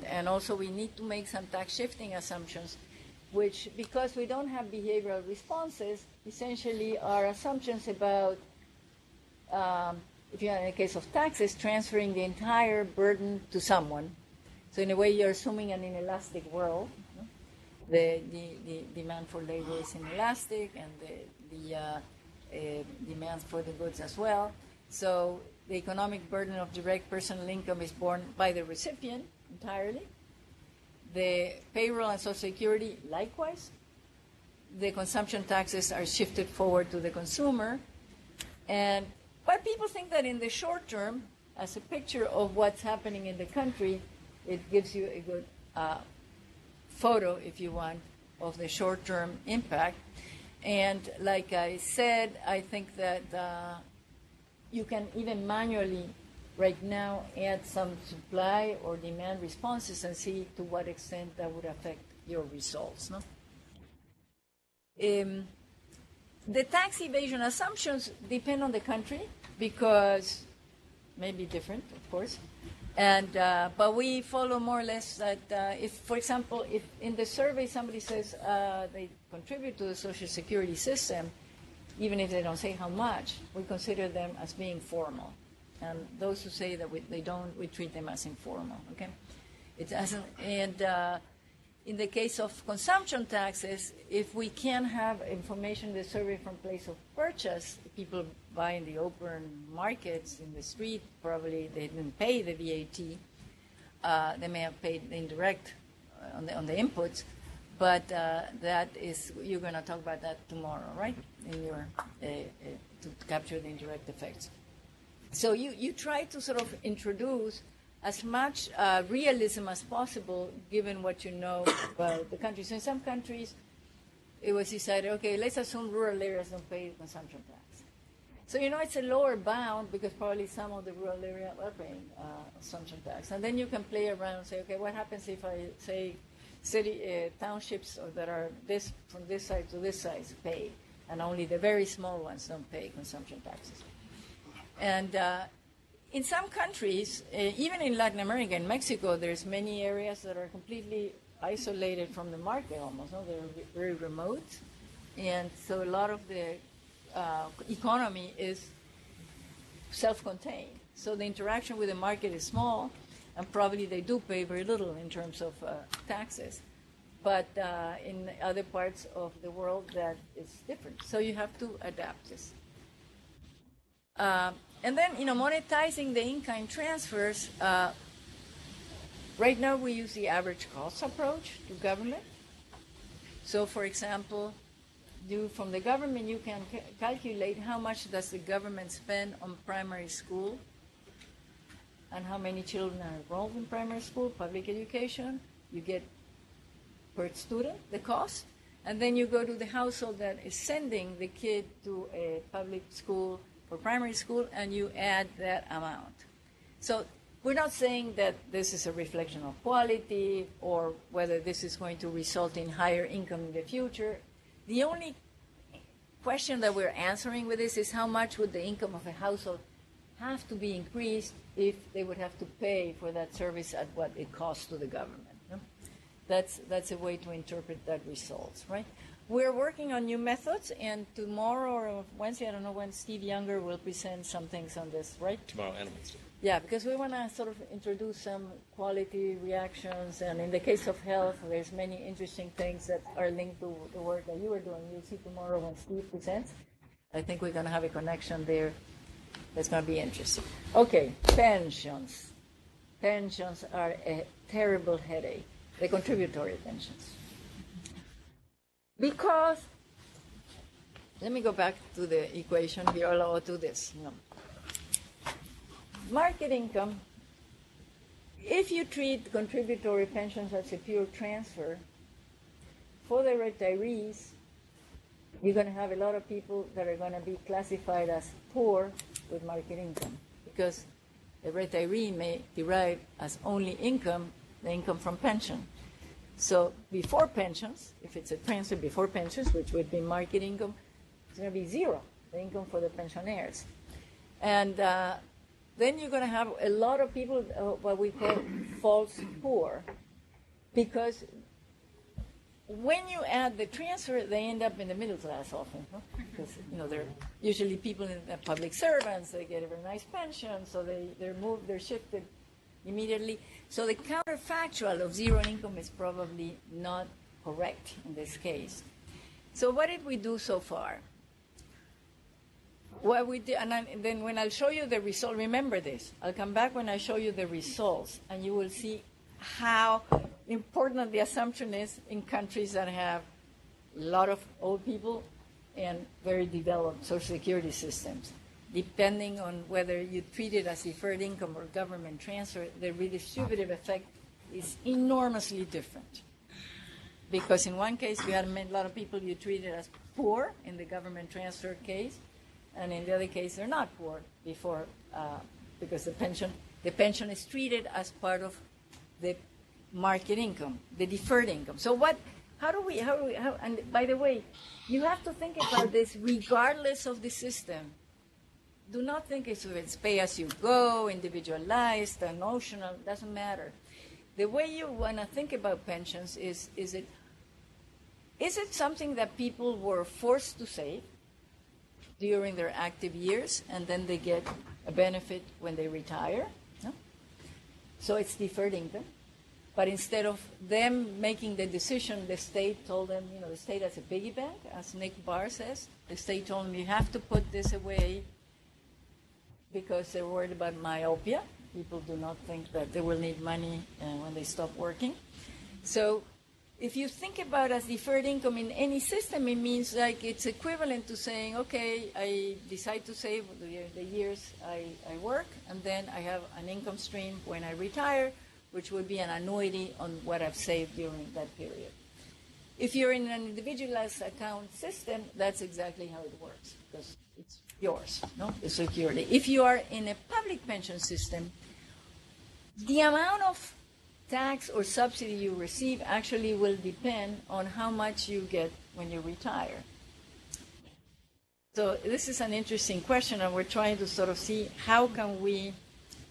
and also we need to make some tax shifting assumptions, which, because we don't have behavioral responses, essentially are assumptions about, if you're in the case of taxes, transferring the entire burden to someone. So in a way, you're assuming an inelastic world. The demand for labor is inelastic, and the demand for the goods as well. So the economic burden of direct personal income is borne by the recipient entirely. The payroll and Social Security, likewise. The consumption taxes are shifted forward to the consumer. But people think that in the short term, as a picture of what's happening in the country, it gives you a good photo, if you want, of the short-term impact. And like I said, I think that you can even manually right now add some supply or demand responses and see to what extent that would affect your results. No? The tax evasion assumptions depend on the country because may be different, of course. But we follow more or less that if, for example, if in the survey somebody says they contribute to the Social Security system, even if they don't say how much, we consider them as being formal. And those who say that they don't, we treat them as informal, okay? It doesn't, and in the case of consumption taxes, if we can have information in the survey from place of purchase, people buy in the open markets, in the street, probably they didn't pay the VAT. They may have paid the indirect on the inputs, but that is, you're going to talk about that tomorrow, right? In your to capture the indirect effects. So you try to sort of introduce as much realism as possible, given what you know about the country. So in some countries, it was decided, okay, let's assume rural areas don't pay the consumption tax. So, it's a lower bound because probably some of the rural areas are paying consumption tax. And then you can play around and say, okay, what happens if I say townships that are from this side to this side pay? and only the very small ones don't pay consumption taxes. And in some countries, even in Latin America and Mexico, there's many areas that are completely isolated from the market almost. No? They're very remote. And so a lot of the economy is self-contained. So the interaction with the market is small, and probably they do pay very little in terms of taxes. But in other parts of the world, that is different. So you have to adapt this. And then, monetizing the in-kind transfers, right now we use the average cost approach to government. So, for example, from the government, you can calculate how much does the government spend on primary school and how many children are enrolled in primary school, public education. You get per student the cost, and then you go to the household that is sending the kid to a public school for primary school, and you add that amount. So we're not saying that this is a reflection of quality or whether this is going to result in higher income in the future. The only question that we're answering with this is how much would the income of a household have to be increased if they would have to pay for that service at what it costs to the government. No? That's a way to interpret that results, right? We're working on new methods, and tomorrow or Wednesday, I don't know when, Steve Younger will present some things on this, right? Tomorrow and Wednesday. Yeah, because we want to sort of introduce some quality reactions, and in the case of health, there's many interesting things that are linked to the work that you are doing. You'll see tomorrow when Steve presents. I think we're going to have a connection there that's going to be interesting. Okay, pensions. Pensions are a terrible headache, the contributory pensions. Because, let me go back to the equation here, or to this. Market income, if you treat contributory pensions as a pure transfer, for the retirees, you're going to have a lot of people that are going to be classified as poor with market income, because a retiree may derive as only income, the income from pension. So before pensions, if it's a transfer before pensions, which would be market income, it's going to be zero, the income for the pensioners. And then you're going to have a lot of people, what we call false poor, because when you add the transfer, they end up in the middle class often, huh? Because they're usually people in the public servants. They get a very nice pension, so they're shifted immediately. So the counterfactual of zero income is probably not correct in this case. So what did we do so far? What we did, and then when I'll show you the result, remember this. I'll come back when I show you the results, and you will see how important the assumption is in countries that have a lot of old people and very developed Social Security systems. Depending on whether you treat it as deferred income or government transfer, the redistributive effect is enormously different. Because in one case, you had a lot of people you treated as poor in the government transfer case, and in the other case, they're not poor before, because the pension is treated as part of the market income, the deferred income. So and by the way, you have to think about this regardless of the system. Do not think it's pay-as-you-go, individualized, notional, doesn't matter. The way you want to think about pensions is it something that people were forced to save during their active years, and then they get a benefit when they retire? No? So it's deferred income. But instead of them making the decision, the state told them, the state has a piggy bank, as Nick Barr says. The state told them, you have to put this away because they're worried about myopia. People do not think that they will need money when they stop working. So if you think about as deferred income in any system, it means like it's equivalent to saying, okay, I decide to save the years I work, and then I have an income stream when I retire, which would be an annuity on what I've saved during that period. If you're in an individualized account system, that's exactly how it works, because it's yours, the security. If you are in a public pension system, the amount of tax or subsidy you receive actually will depend on how much you get when you retire. So this is an interesting question, and we're trying to sort of see how can we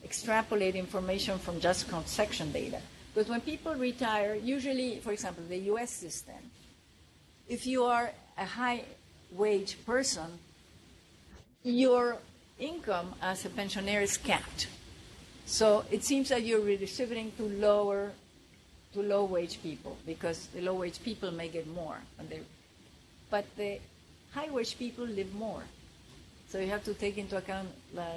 extrapolate information from just cross-section data. Because when people retire, usually, for example, the U.S. system, if you are a high-wage person, your income as a pensioner is capped. So it seems that you're redistributing to low-wage people, because the low-wage people may get more. But the high-wage people live more. So you have to take into account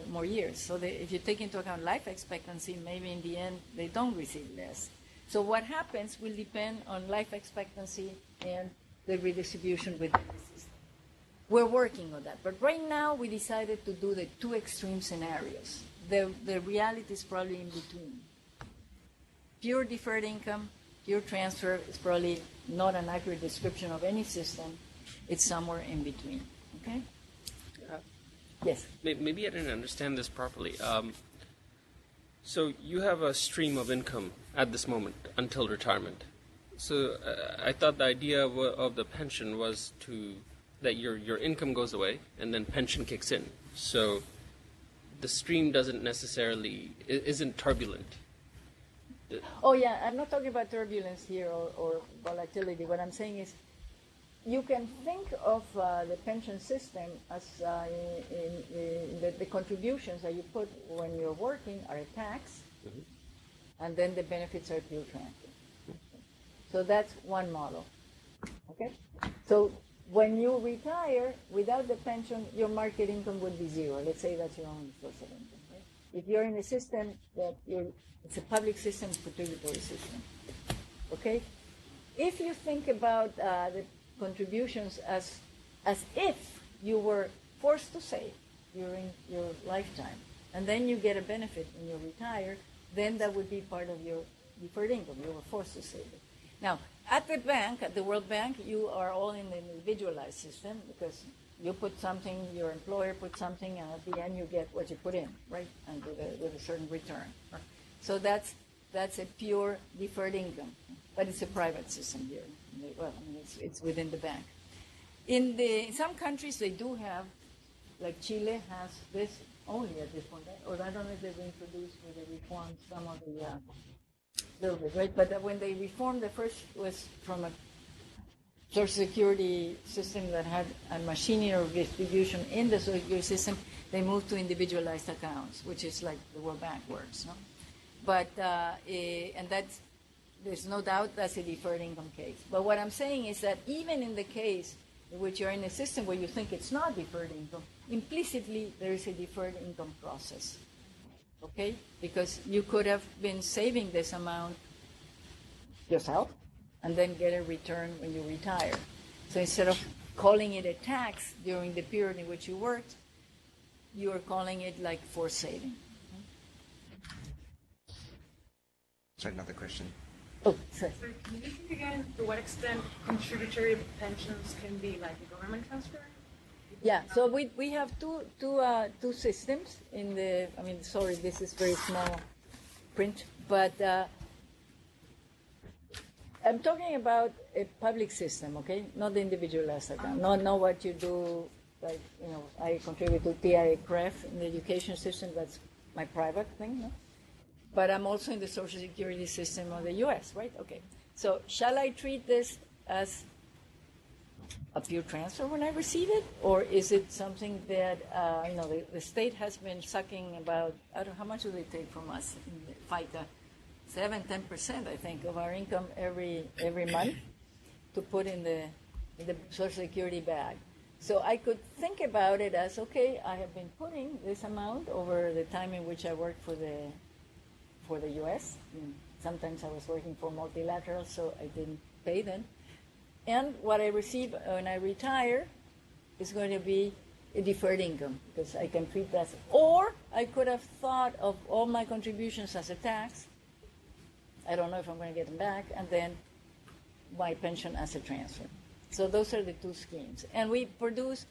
more years. So if you take into account life expectancy, maybe in the end they don't receive less. So what happens will depend on life expectancy and the redistribution within the system. We're working on that. But right now we decided to do the two extreme scenarios. The reality is probably in between. Pure deferred income, pure transfer is probably not an accurate description of any system. It's somewhere in between. Okay? Yes? Maybe I didn't understand this properly. So you have a stream of income at this moment until retirement. So I thought the idea of the pension was that your income goes away and then pension kicks in. So the stream isn't turbulent. Oh yeah, I'm not talking about turbulence here or volatility. What I'm saying is you can think of the pension system as the contributions that you put when you're working are a tax, and then the benefits are pure transfer. So that's one model. Okay? So when you retire, without the pension, your market income would be zero. Let's say that's your only source of income. Right? If you're in a system that it's a public system, contributory system. Okay? If you think about the contributions as if you were forced to save during your lifetime, and then you get a benefit when you retire, then that would be part of your deferred income. You were forced to save it. Now, at the bank, at the World Bank, you are all in the individualized system because you put something, your employer puts something, and at the end you get what you put in, right, and with a certain return. So that's a pure deferred income, but it's a private system here. Well, I mean, it's within the bank. In some countries, they do have, like Chile has this only at this point, or I don't know if they've introduced or they reformed some of the little bit, right? But when they reformed, the first was from a Social Security system that had a machinery of distribution in the Social Security system. They moved to individualized accounts, which is like the World Bank works, no? But and that's. There's no doubt that's a deferred income case. But what I'm saying is that even in the case in which you're in a system where you think it's not deferred income, implicitly there is a deferred income process. Okay? Because you could have been saving this amount yourself and then get a return when you retire. So instead of calling it a tax during the period in which you worked, you are calling it like forced saving. Sorry, another question. Oh, sorry. So can you think again to what extent contributory pensions can be like a government transfer? Yeah, so we have two systems in the, I mean, sorry, this is very small print, but I'm talking about a public system, okay? Not the individualized account, not what you do, like, you know, I contribute to TIA-CREF in the education system, that's my private thing, no? But I'm also in the Social Security system of the U.S., right? Okay. So shall I treat this as a pure transfer when I receive it? Or is it something that, you know, the state has been sucking about, I don't know, how much do they take from us in the FICA? 7-10%, I think, of our income every month to put in the Social Security bag. So I could think about it as, okay, I have been putting this amount over the time in which I worked for the U.S. Sometimes I was working for multilateral, so I didn't pay them. And what I receive when I retire is going to be a deferred income because I can treat that. Or I could have thought of all my contributions as a tax. I don't know if I'm going to get them back, and then my pension as a transfer. So those are the two schemes. And we produce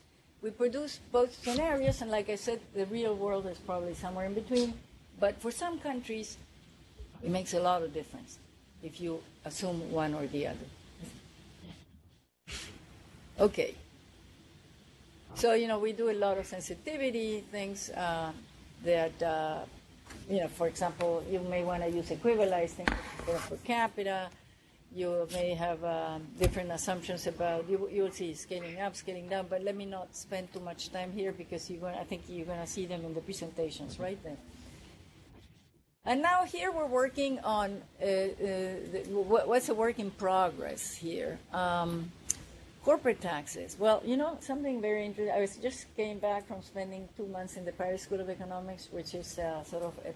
both scenarios, and like I said, the real world is probably somewhere in between. But for some countries, it makes a lot of difference if you assume one or the other. Okay. So, we do a lot of sensitivity things that, for example, you may want to use equivalizing per capita. You may have different assumptions about, you'll see scaling up, scaling down, but let me not spend too much time here because I think you're going to see them in the presentations right then. And now here we're working on, what's a work in progress here? Corporate taxes. Well, something very interesting. I just came back from spending 2 months in the Paris School of Economics, which is sort of a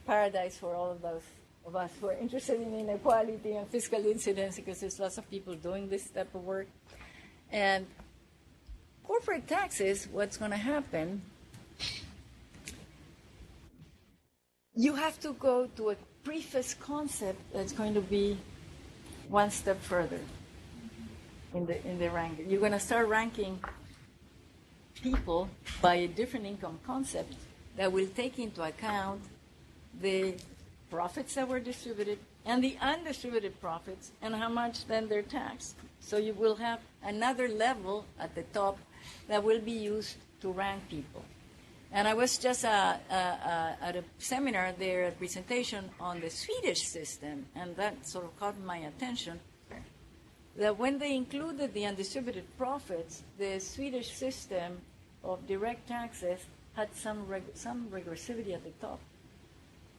paradise for all of those of us who are interested in inequality and fiscal incidence, because there's lots of people doing this type of work. And corporate taxes, what's going to happen, you have to go to a preface concept that's going to be one step further in the ranking. You're going to start ranking people by a different income concept that will take into account the profits that were distributed and the undistributed profits and how much then they're taxed. So you will have another level at the top that will be used to rank people. And I was just at a seminar there, a presentation on the Swedish system, and that sort of caught my attention, that when they included the undistributed profits, the Swedish system of direct taxes had some regressivity at the top,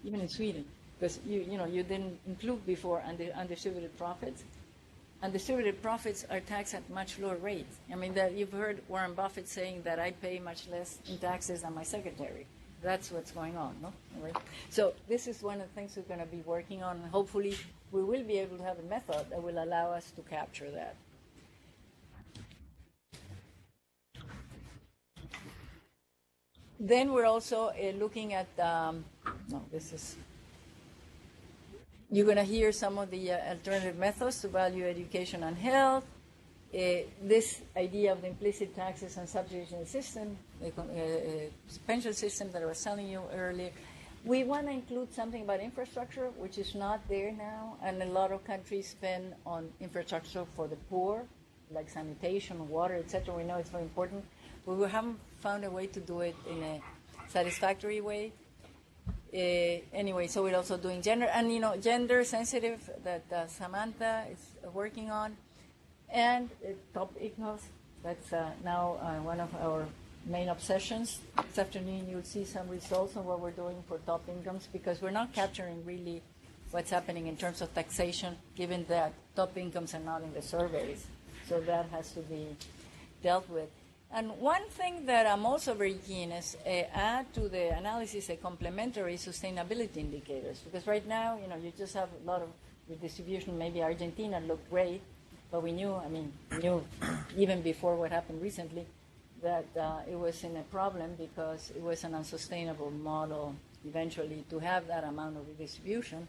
even in Sweden, because you didn't include before undistributed profits. Undistributed profits are taxed at much lower rates. I mean, that you've heard Warren Buffett saying that I pay much less in taxes than my secretary. That's what's going on, no? Right? So this is one of the things we're going to be working on, and hopefully we will be able to have a method that will allow us to capture that. Then we're also looking at, you're going to hear some of the alternative methods to value education and health. This idea of the implicit taxes and subsidization system, the pension system that I was telling you earlier. We want to include something about infrastructure, which is not there now, and a lot of countries spend on infrastructure for the poor, like sanitation, water, etc. We know it's very important, but we haven't found a way to do it in a satisfactory way. Anyway, so we're also doing gender, and gender sensitive that Samantha is working on, and top ICNOS. That's now one of our main obsessions. This afternoon you'll see some results on what we're doing for top incomes, because we're not capturing really what's happening in terms of taxation, given that top incomes are not in the surveys. So that has to be dealt with. And one thing that I'm also very keen is add to the analysis a complementary sustainability indicators, because right now, you just have a lot of redistribution. Maybe Argentina looked great, but we knew even before what happened recently, that it was in a problem because it was an unsustainable model eventually to have that amount of redistribution.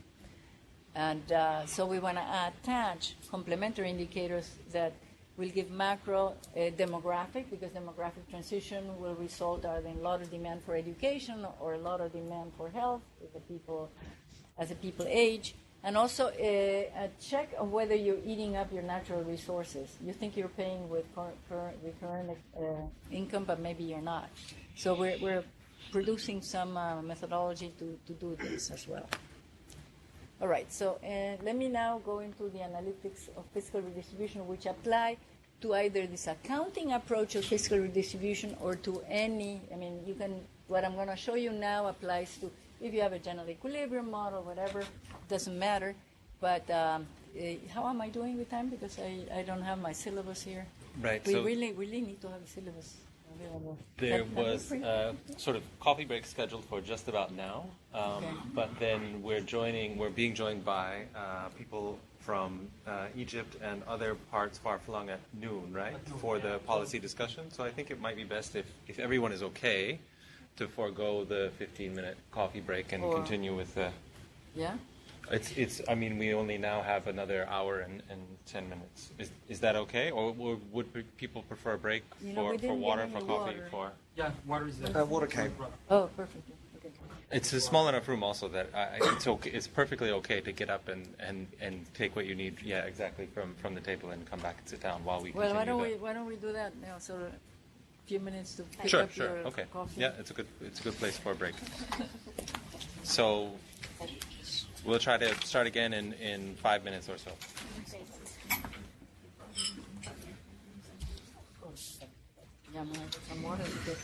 And so we want to attach complementary indicators that will give macro demographic, because demographic transition will result either in a lot of demand for education or a lot of demand for health as the people age. And also a check of whether you're eating up your natural resources. You think you're paying with recurrent income, but maybe you're not. So we're producing some methodology to do this as well. All right, so let me now go into the analytics of fiscal redistribution, which apply to either this accounting approach of fiscal redistribution or to any, what I'm going to show you now applies to if you have a general equilibrium model, whatever, doesn't matter. But how am I doing with time? Because I don't have my syllabus here. Right. We really need to have a syllabus available. There was a sort of coffee break scheduled for just about now, Okay. but then we're being joined by people from Egypt and other parts far-flung at noon, right, for the policy discussion. So I think it might be best if everyone is okay to forego the 15-minute coffee break and continue with the... Yeah? We only now have another hour and 10 minutes. Is that okay? Or would people prefer a break for water, for coffee, for... Yeah, water is there. Water came. Oh, perfect. Okay. It's a small enough room also that it's okay. It's perfectly okay to get up and take what you need, exactly, from the table and come back and sit down while we continue. Well, why don't we do that now? So few minutes to pick Sure, up sure. your Okay. coffee? Yeah, it's a good place for a break. So we'll try to start again in 5 minutes or so. Yeah, I'm gonna get some water because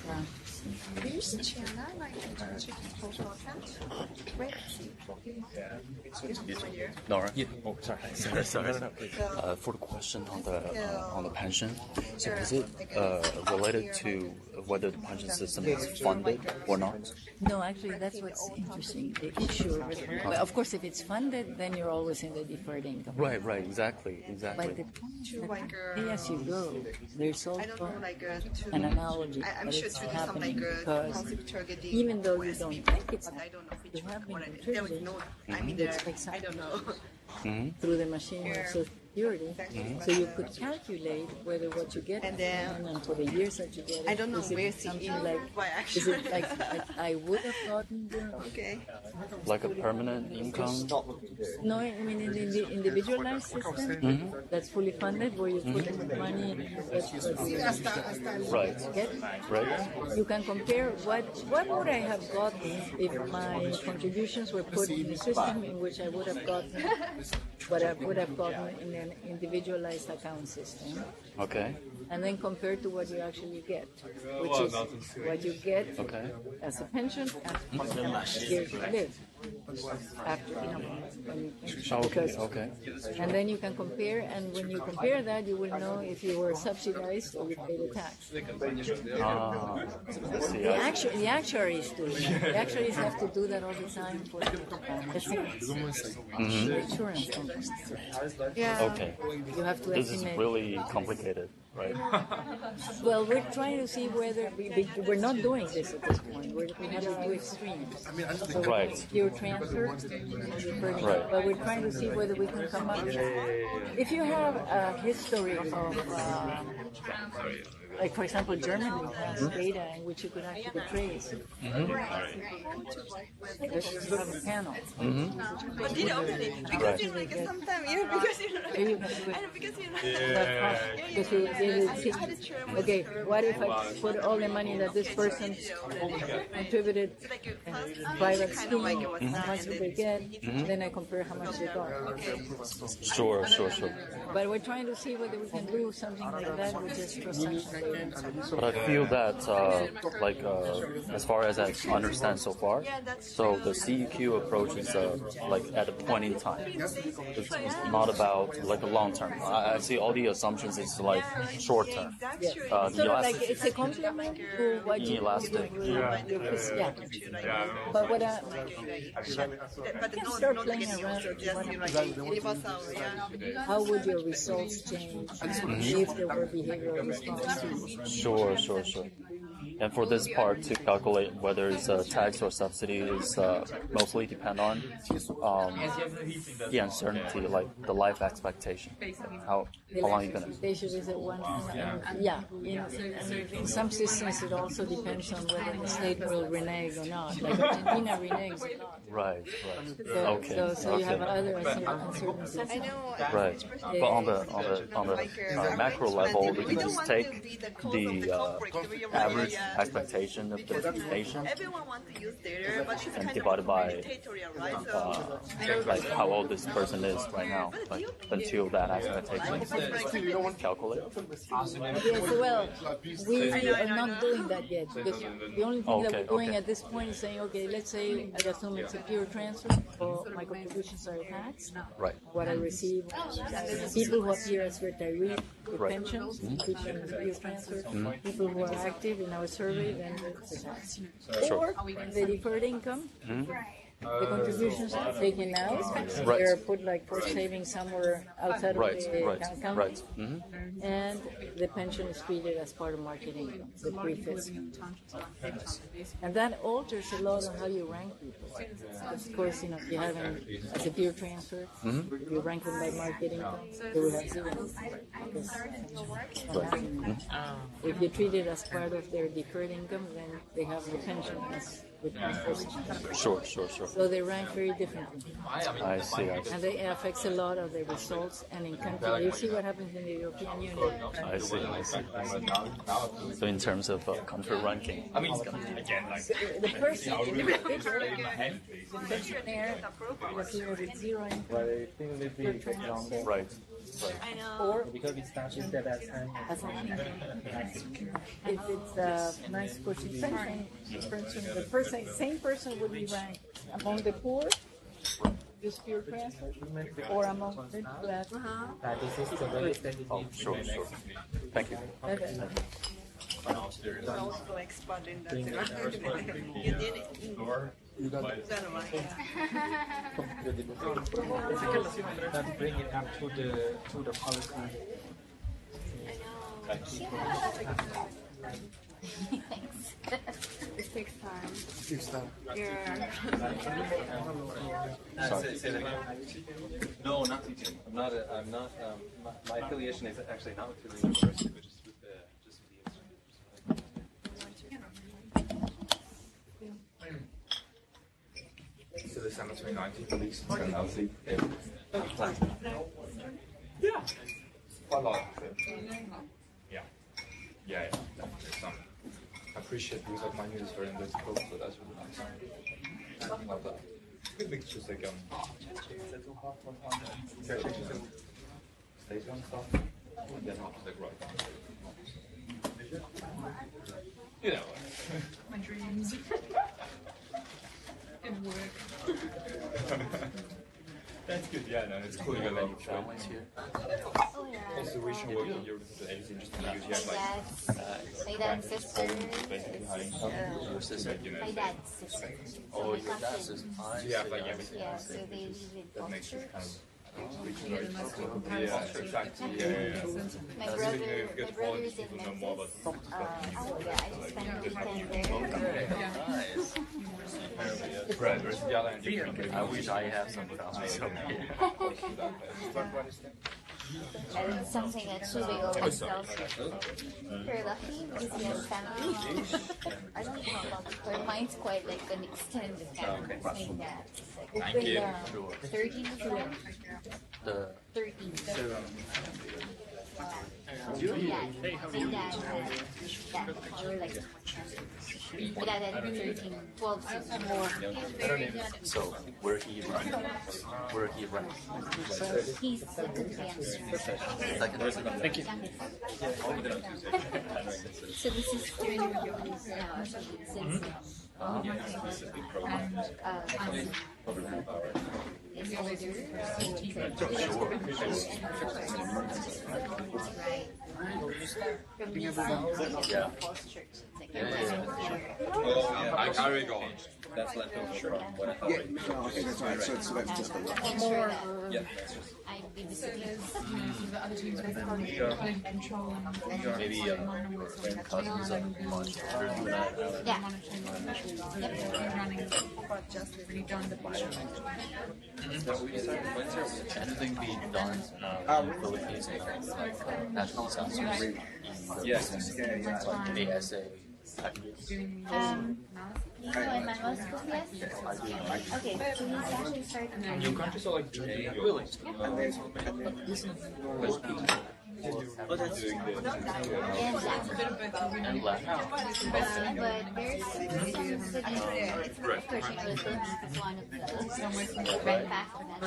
Nora? Yeah. Oh, sorry. Sorry. For the question on the pension, so is it related to whether the pension system is funded or not? no, actually, that's what's interesting. The issue, but of course, if it's funded, then you're always in the deferred income. Right, exactly. But the pay as you go, there's also an analogy that it's happening because even though you don't think it's happening, you have been contributing. You expect something through the machine of Social Security, so you could calculate whether what you get and for the years that you get, is it something like, is it like I would have gotten Like a permanent income? No, I mean in the individualized system, that's fully funded, where you put in money and that's what you get. Right. You can compare what would I have gotten if my contributions were put in a system in which I would have gotten what I would have gotten in an individualized account system. Okay. And then compared to what you actually get, which is what you get as a pension after years you live. After, and then you can compare, and when you compare that, you will know if you were subsidized or you paid a tax. The actuaries do. The actuaries have to do that all the time for insurance companies. Okay. You have to This is estimate. really complicated, right? Well, we're trying to see whether we're not doing this at this point. We have to do extremes. So Right. pure transfer, but we're trying to see whether we can come up. If you have a history of, like for example, Germany has data in which you could actually trace. You have a panel. Okay, what if I put all the money that this person contributed in private scheme, how much did they get, then I compare how much they got. Sure. But we're trying to see whether we can do something like that with just cross-section. But I feel that, as far as I understand so far, so the CEQ approach is like at a point in time. It's not about like a long term. I see all the assumptions is like short term. So like it's a complement to what you do. But what you can start playing around with how would your results change if there were behavioral responses? Sure. And for this part, to calculate whether it's a tax or subsidy is mostly depend on the uncertainty, like the life expectation. How long you're gonna? Expectation is at one. In some systems, it also depends on whether the state will renege or not. Like Argentina reneges or not. Right. So you have other uncertainties. Right. But on the macro level, we can just take the average expectation of the nation and divided by like how old this person is right now, like until that expectation calculate. Yes, well, we are not doing that yet because the only thing that we're doing at this point is saying, okay, let's say I assume it's a pure transfer, so my contributions are taxed. Right. What I receive, people who appear as retirees with pensions, which are pure transfer, people who are active in our survey, then it's a tax. Or the deferred income. The contributions are taken out. They're put like for saving somewhere outside of the account. And the pension is treated as part of market income, the pre-fiscal. And that alters a lot of how you rank people. Of course, if you have them as a pure transfer, you rank them by market income, they will have zero. If you treat it as part of their deferred income, then they have the pension as with rank positions. Sure. So they rank very differently. I see. And it affects a lot of the results. And in countries, you see what happens in the European Union. I see. So in terms of country ranking, The person in the picture there, was here with 0 income. right? Or as if it's a nice position, same person would be ranked among the poor, just pure transfer, or among the class. Oh, sure. Thank you. Okay. Also expanding that. You did it. Bring it up to the policy. Thanks. It takes time. No, not teaching. I'm not. My affiliation is actually not with the university, but just with the institute. So December 2019 release and I'll see. Yeah. Quite a lot. Yeah. I appreciate because like my news is very analytical, so that's really nice. Something like that. Good mix, just like stays on stuff, and then just like right. You know. My dreams. And work. That's good. Yeah, no, it's cool. You got like families here. Oh yeah. Also, we should work with your everything just to use. You have like My dad's sister. basically high income. Your sister? My dad's sister. Oh, your dad's sister. So you have like everything. Yeah, so they live in That makes it kind of. Yeah, Exactly. Yeah. My brother's in Memphis. Oh yeah, I just spent the weekend there. Right, where's the other end? I wish I have some families over here. And it's something that Subio himself very lucky because he has family. I don't know about the but mine's quite like an extended family. Saying that it's like Thank you. 13 is like The 13. My dad had 13, 12 sisters more. so where he ranks. He's second answer. Thank you. So this is since is older, right. From these false church. I will go on. That's left over from what I thought. Yeah, no, I think that's right. So that's just More. Yeah, that's just. I babysitted. the other teams were quality control and Maybe cousins of mine. Yeah. really done the Anything being done in the Philippines, like national census, Yes. ASA. Emmanuel School, yes? Okay, so he's actually started. Your countries are like Really? And Latin. And Latin. But there's some cities, it's not particularly it's one of the right back for that.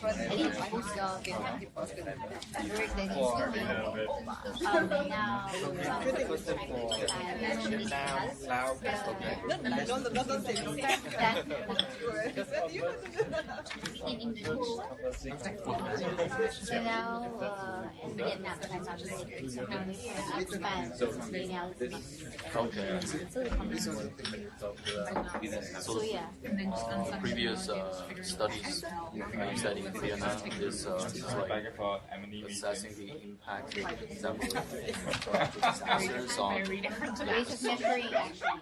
I think it's also the work that he's doing. Now, so now, in Vietnam, I'm not just here, so now we expand. So yeah. Previous studies you studied in Vietnam is like assessing the impact of several disasters on Ways of measuring actually.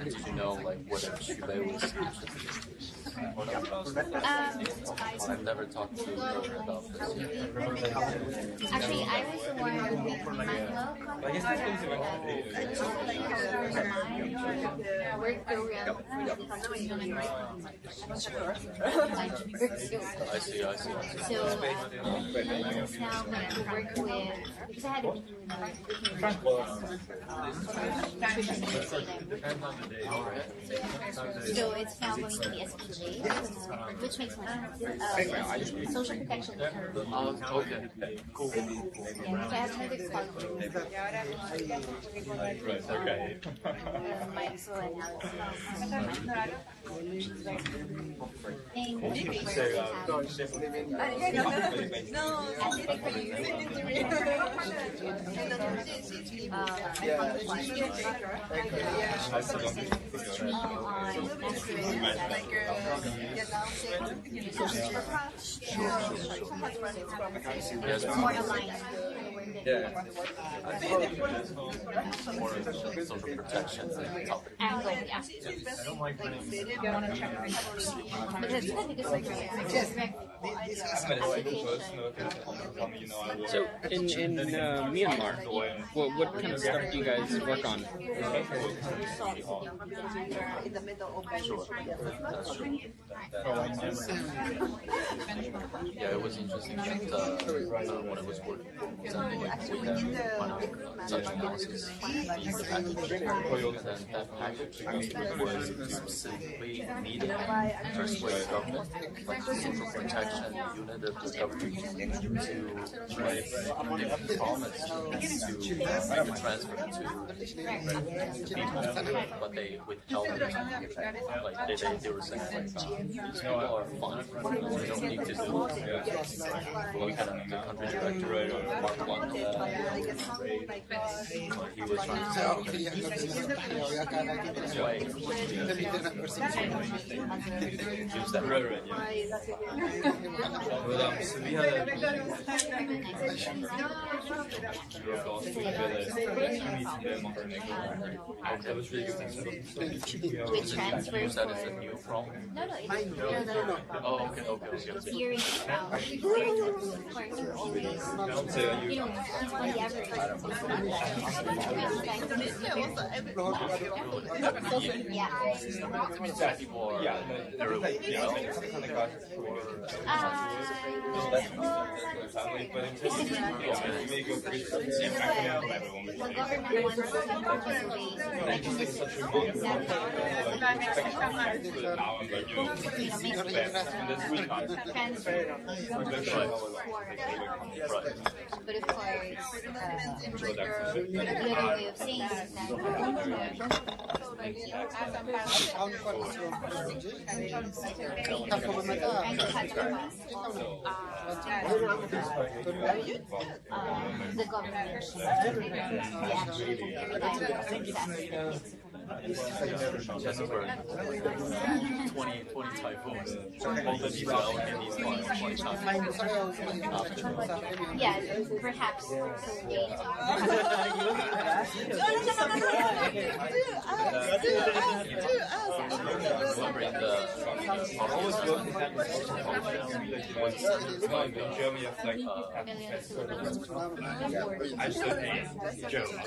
Did you know like what a Chubet was? I've never talked to her about this. Actually, I was the one with Manuel work program. I see. So he's now going to work with, because I had a meeting with so it's now going to be SPJ, which makes more sense. Social protection. Okay. Cool. Yeah, so I have another colleague. Okay. Michael and Alex. Thank you. More aligned. Yeah. I think more social protection topic. Angle, yeah. But it's good because So in Myanmar, what kind of stuff do you guys work on? Yeah, it was interesting that when I was working such analysis, the package, and then that package was specifically needed first for the government, like the social protection unit of the government, to promise to transfer to people, but they withheld it. Like they were saying, like, these people are fine, we don't need to do it. We had a country director, Mark Blunt, he was trying to say, use that rhetoric. So we had a that was really good. Use that as a new problem? No, it's Oh, okay. hearing out. You know, on the average yeah. People are, they're But of course, the other way of saying it is the government, the actual Jasper, 20 typhoons. Both of these are in these 20 typhoons. yeah, perhaps. Remember in the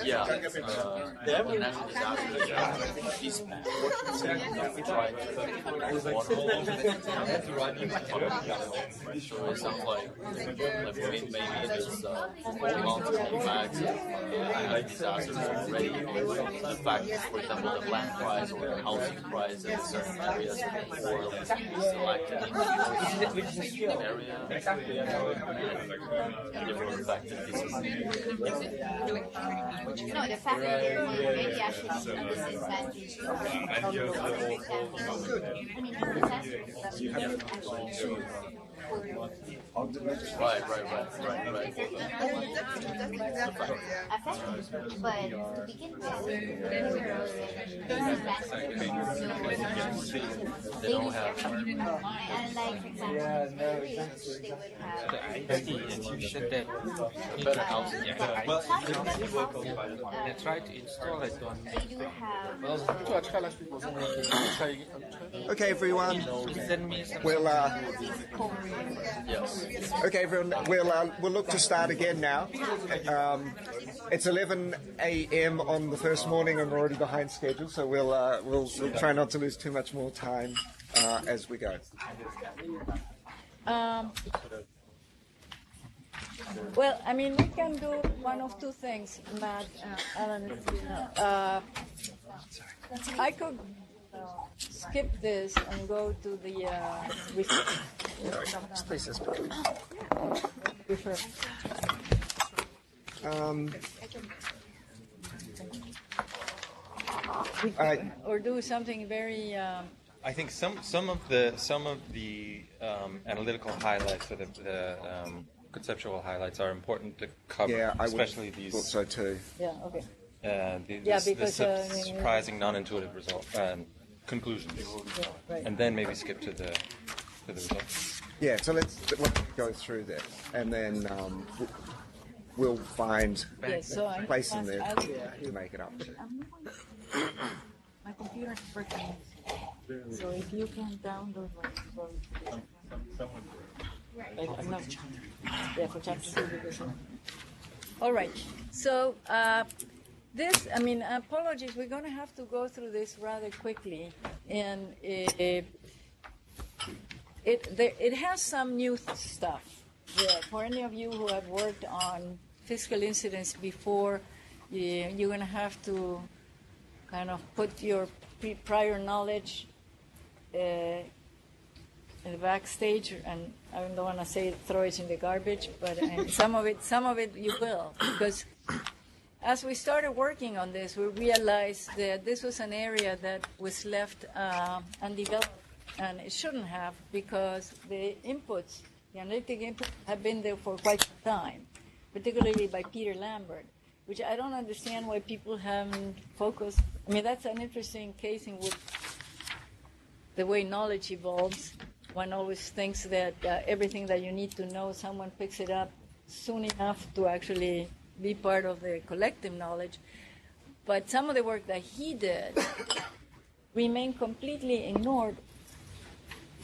yeah, the natural disaster is we tried so it sounds like maybe there's holding on to the bags of disasters already. The fact, for example, the land price or the housing price in certain areas or selected in the area and different affected pieces. No, the fact that they're already actually on the disadvantage of I mean, disaster Right. But to begin with, they don't have. And like, for example, they would have. You said that better house. They try to install it on. They do have. Okay, everyone. We'll okay, everyone. We'll look to start again now. It's 11 a.m. on the first morning, and we're already behind schedule, so we'll try not to lose too much more time as we go. Well, I mean, we can do one of two things, Matt, Alan. I could skip this and go to the This place is refer. Or do something very. I think some of the analytical highlights or the conceptual highlights are important to cover. Yeah, I especially would these. thought so too. Yeah. Okay. This surprising, non-intuitive result conclusions, right. and then maybe skip to the results. Yeah, so let's go through this, and then we'll find a place in there to make it up to. My computer is working, so if you can download all right. So this, I mean, apologies. We're going to have to go through this rather quickly, and it has some new stuff. Yeah, for any of you who have worked on fiscal incidence before, you're going to have to kind of put your prior knowledge in the backstage, and I don't want to say throw it in the garbage, but some of it you will, because as we started working on this, we realized that this was an area that was left undeveloped, and it shouldn't have, because the inputs, the analytic inputs, have been there for quite some time, particularly by Peter Lambert, which I don't understand why people haven't focused. I mean, that's an interesting case in which the way knowledge evolves, one always thinks that everything that you need to know, someone picks it up soon enough to actually be part of the collective knowledge. But some of the work that he did remained completely ignored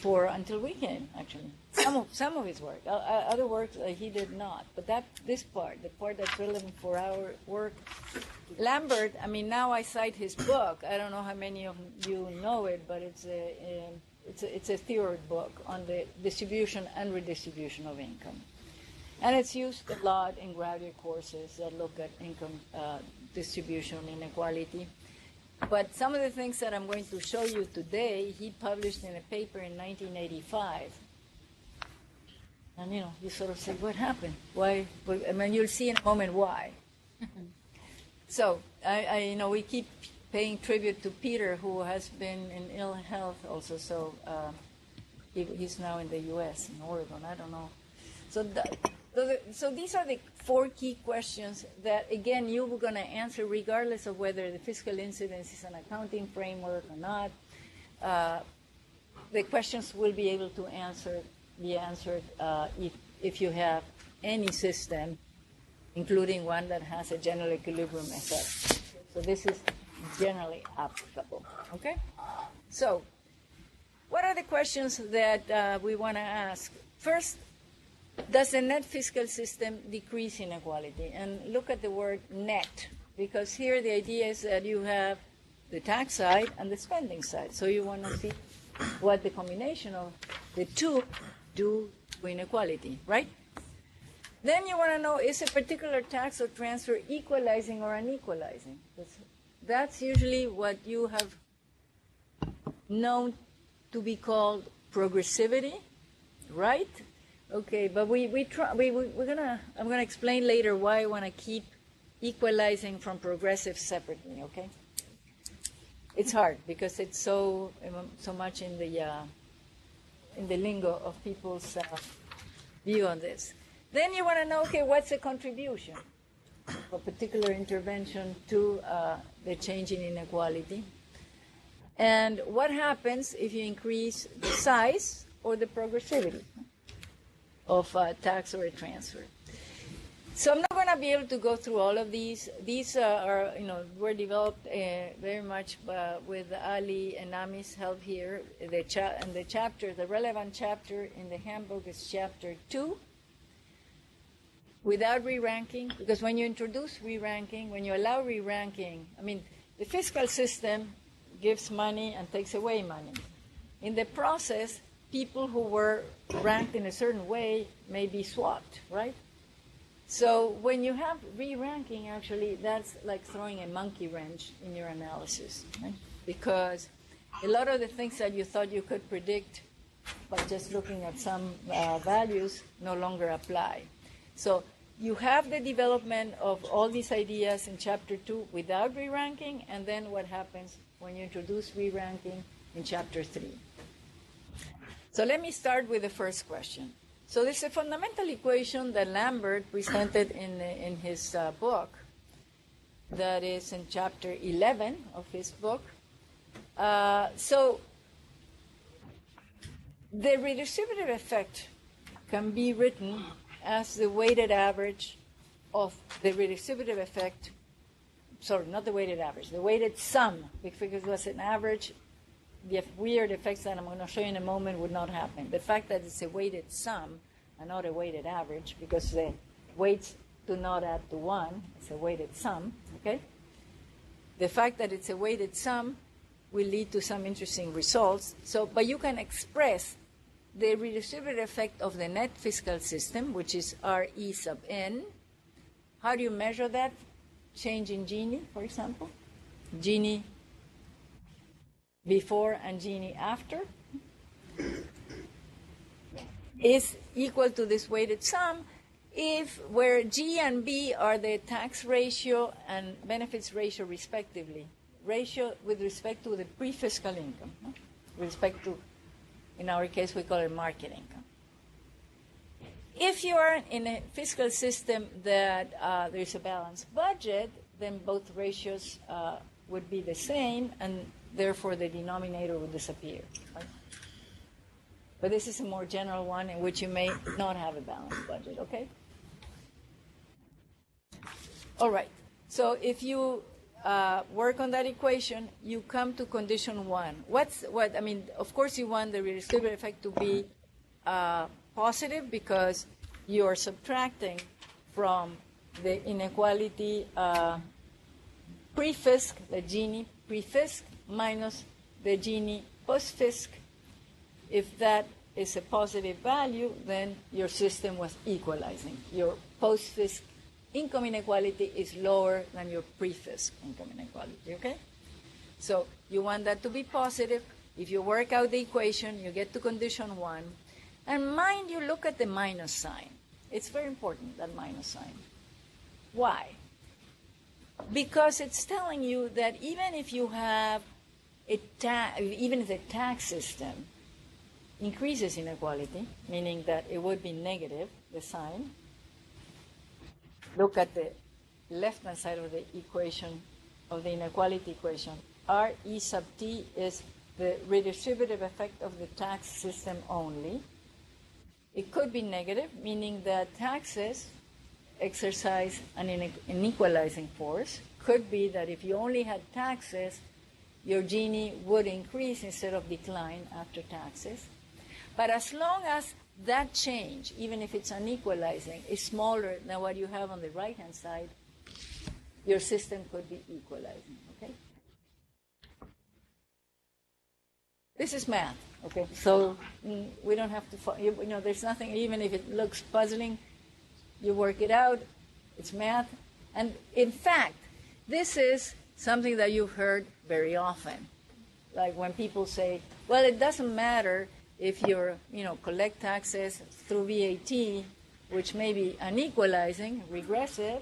until we came, actually. Some of his work. Other work he did not. But the part that's relevant for our work, Lambert, I mean, now I cite his book. I don't know how many of you know it, but it's a theory book on the distribution and redistribution of income. And it's used a lot in graduate courses that look at income distribution inequality. But some of the things that I'm going to show you today, he published in a paper in 1985. And, you sort of say, what happened? Why? I mean, you'll see in a moment why. So, we keep paying tribute to Peter, who has been in ill health also. So, he's now in the U.S., in Oregon. I don't know. So these are the 4 key questions that, again, you were going to answer regardless of whether the fiscal incidence is an accounting framework or not. The questions will be able to be answered if you have any system, including one that has a general equilibrium effect. So this is generally applicable. Okay? So what are the questions that we want to ask? First, does the net fiscal system decrease inequality? And look at the word net, because here the idea is that you have the tax side and the spending side. So you want to see what the combination of the two do to inequality, right? Then you want to know, is a particular tax or transfer equalizing or unequalizing? That's usually what you have known to be called progressivity, right? Okay, but I'm gonna explain later why I want to keep equalizing from progressive separately. Okay, it's hard because it's so much in the lingo of people's view on this. Then you want to know, okay, what's the contribution of a particular intervention to the change in inequality? And what happens if you increase the size or the progressivity of a tax or a transfer? So I'm not going to be able to go through all of these. These were developed very much with Ali and Ami's help here. The relevant chapter in the handbook is chapter 2, without re-ranking, because when you introduce re-ranking, when you allow re-ranking, I mean, the fiscal system gives money and takes away money. In the process, people who were ranked in a certain way may be swapped, right? So when you have re-ranking, actually, that's like throwing a monkey wrench in your analysis, right? Because a lot of the things that you thought you could predict by just looking at some values no longer apply. So you have the development of all these ideas in Chapter 2 without re-ranking, and then what happens when you introduce re-ranking in Chapter 3. So let me start with the first question. So this is a fundamental equation that Lambert presented in his book, that is in Chapter 11 of his book. So the redistributive effect can be written as the weighted average of the redistributive effect, sorry, not the weighted average, the weighted sum, because it was an average, the weird effects that I'm going to show you in a moment would not happen. The fact that it's a weighted sum and not a weighted average, because the weights do not add to 1, it's a weighted sum, okay? The fact that it's a weighted sum will lead to some interesting results. So, but you can express the redistributive effect of the net fiscal system, which is RE sub n. How do you measure that? Change in Gini, for example. Gini before and Gini after is equal to this weighted sum if where G and B are the tax ratio and benefits ratio respectively. Ratio with respect to the pre-fiscal income, with respect to, in our case, we call it market income. If you are in a fiscal system that there's a balanced budget, then both ratios would be the same, and therefore the denominator would disappear. Right? But this is a more general one in which you may not have a balanced budget, okay? All right. So if you work on that equation, you come to condition 1. I mean, of course you want the redistributive effect to be positive because you are subtracting from the inequality pre-fisc, the Gini pre-fisc, minus the Gini post-fisc. If that is a positive value, then your system was equalizing. Your post-fisc income inequality is lower than your pre-fisc income inequality, okay? So you want that to be positive. If you work out the equation, you get to condition 1. And mind you, look at the minus sign. It's very important, that minus sign. Why? Because it's telling you that even if you have even if the tax system increases inequality, meaning that it would be negative, the sign. Look at the left-hand side of the equation, of the inequality equation. RE sub t is the redistributive effect of the tax system only. It could be negative, meaning that taxes exercise an equalizing force. Could be that if you only had taxes, your Gini would increase instead of decline after taxes. But as long as that change, even if it's unequalizing, is smaller than what you have on the right-hand side, your system could be equalizing, okay? This is math, okay? So we don't have to, there's nothing, even if it looks puzzling, you work it out, it's math. And in fact, this is something that you've heard very often. Like when people say, well, it doesn't matter if you collect taxes through VAT, which may be unequalizing, regressive,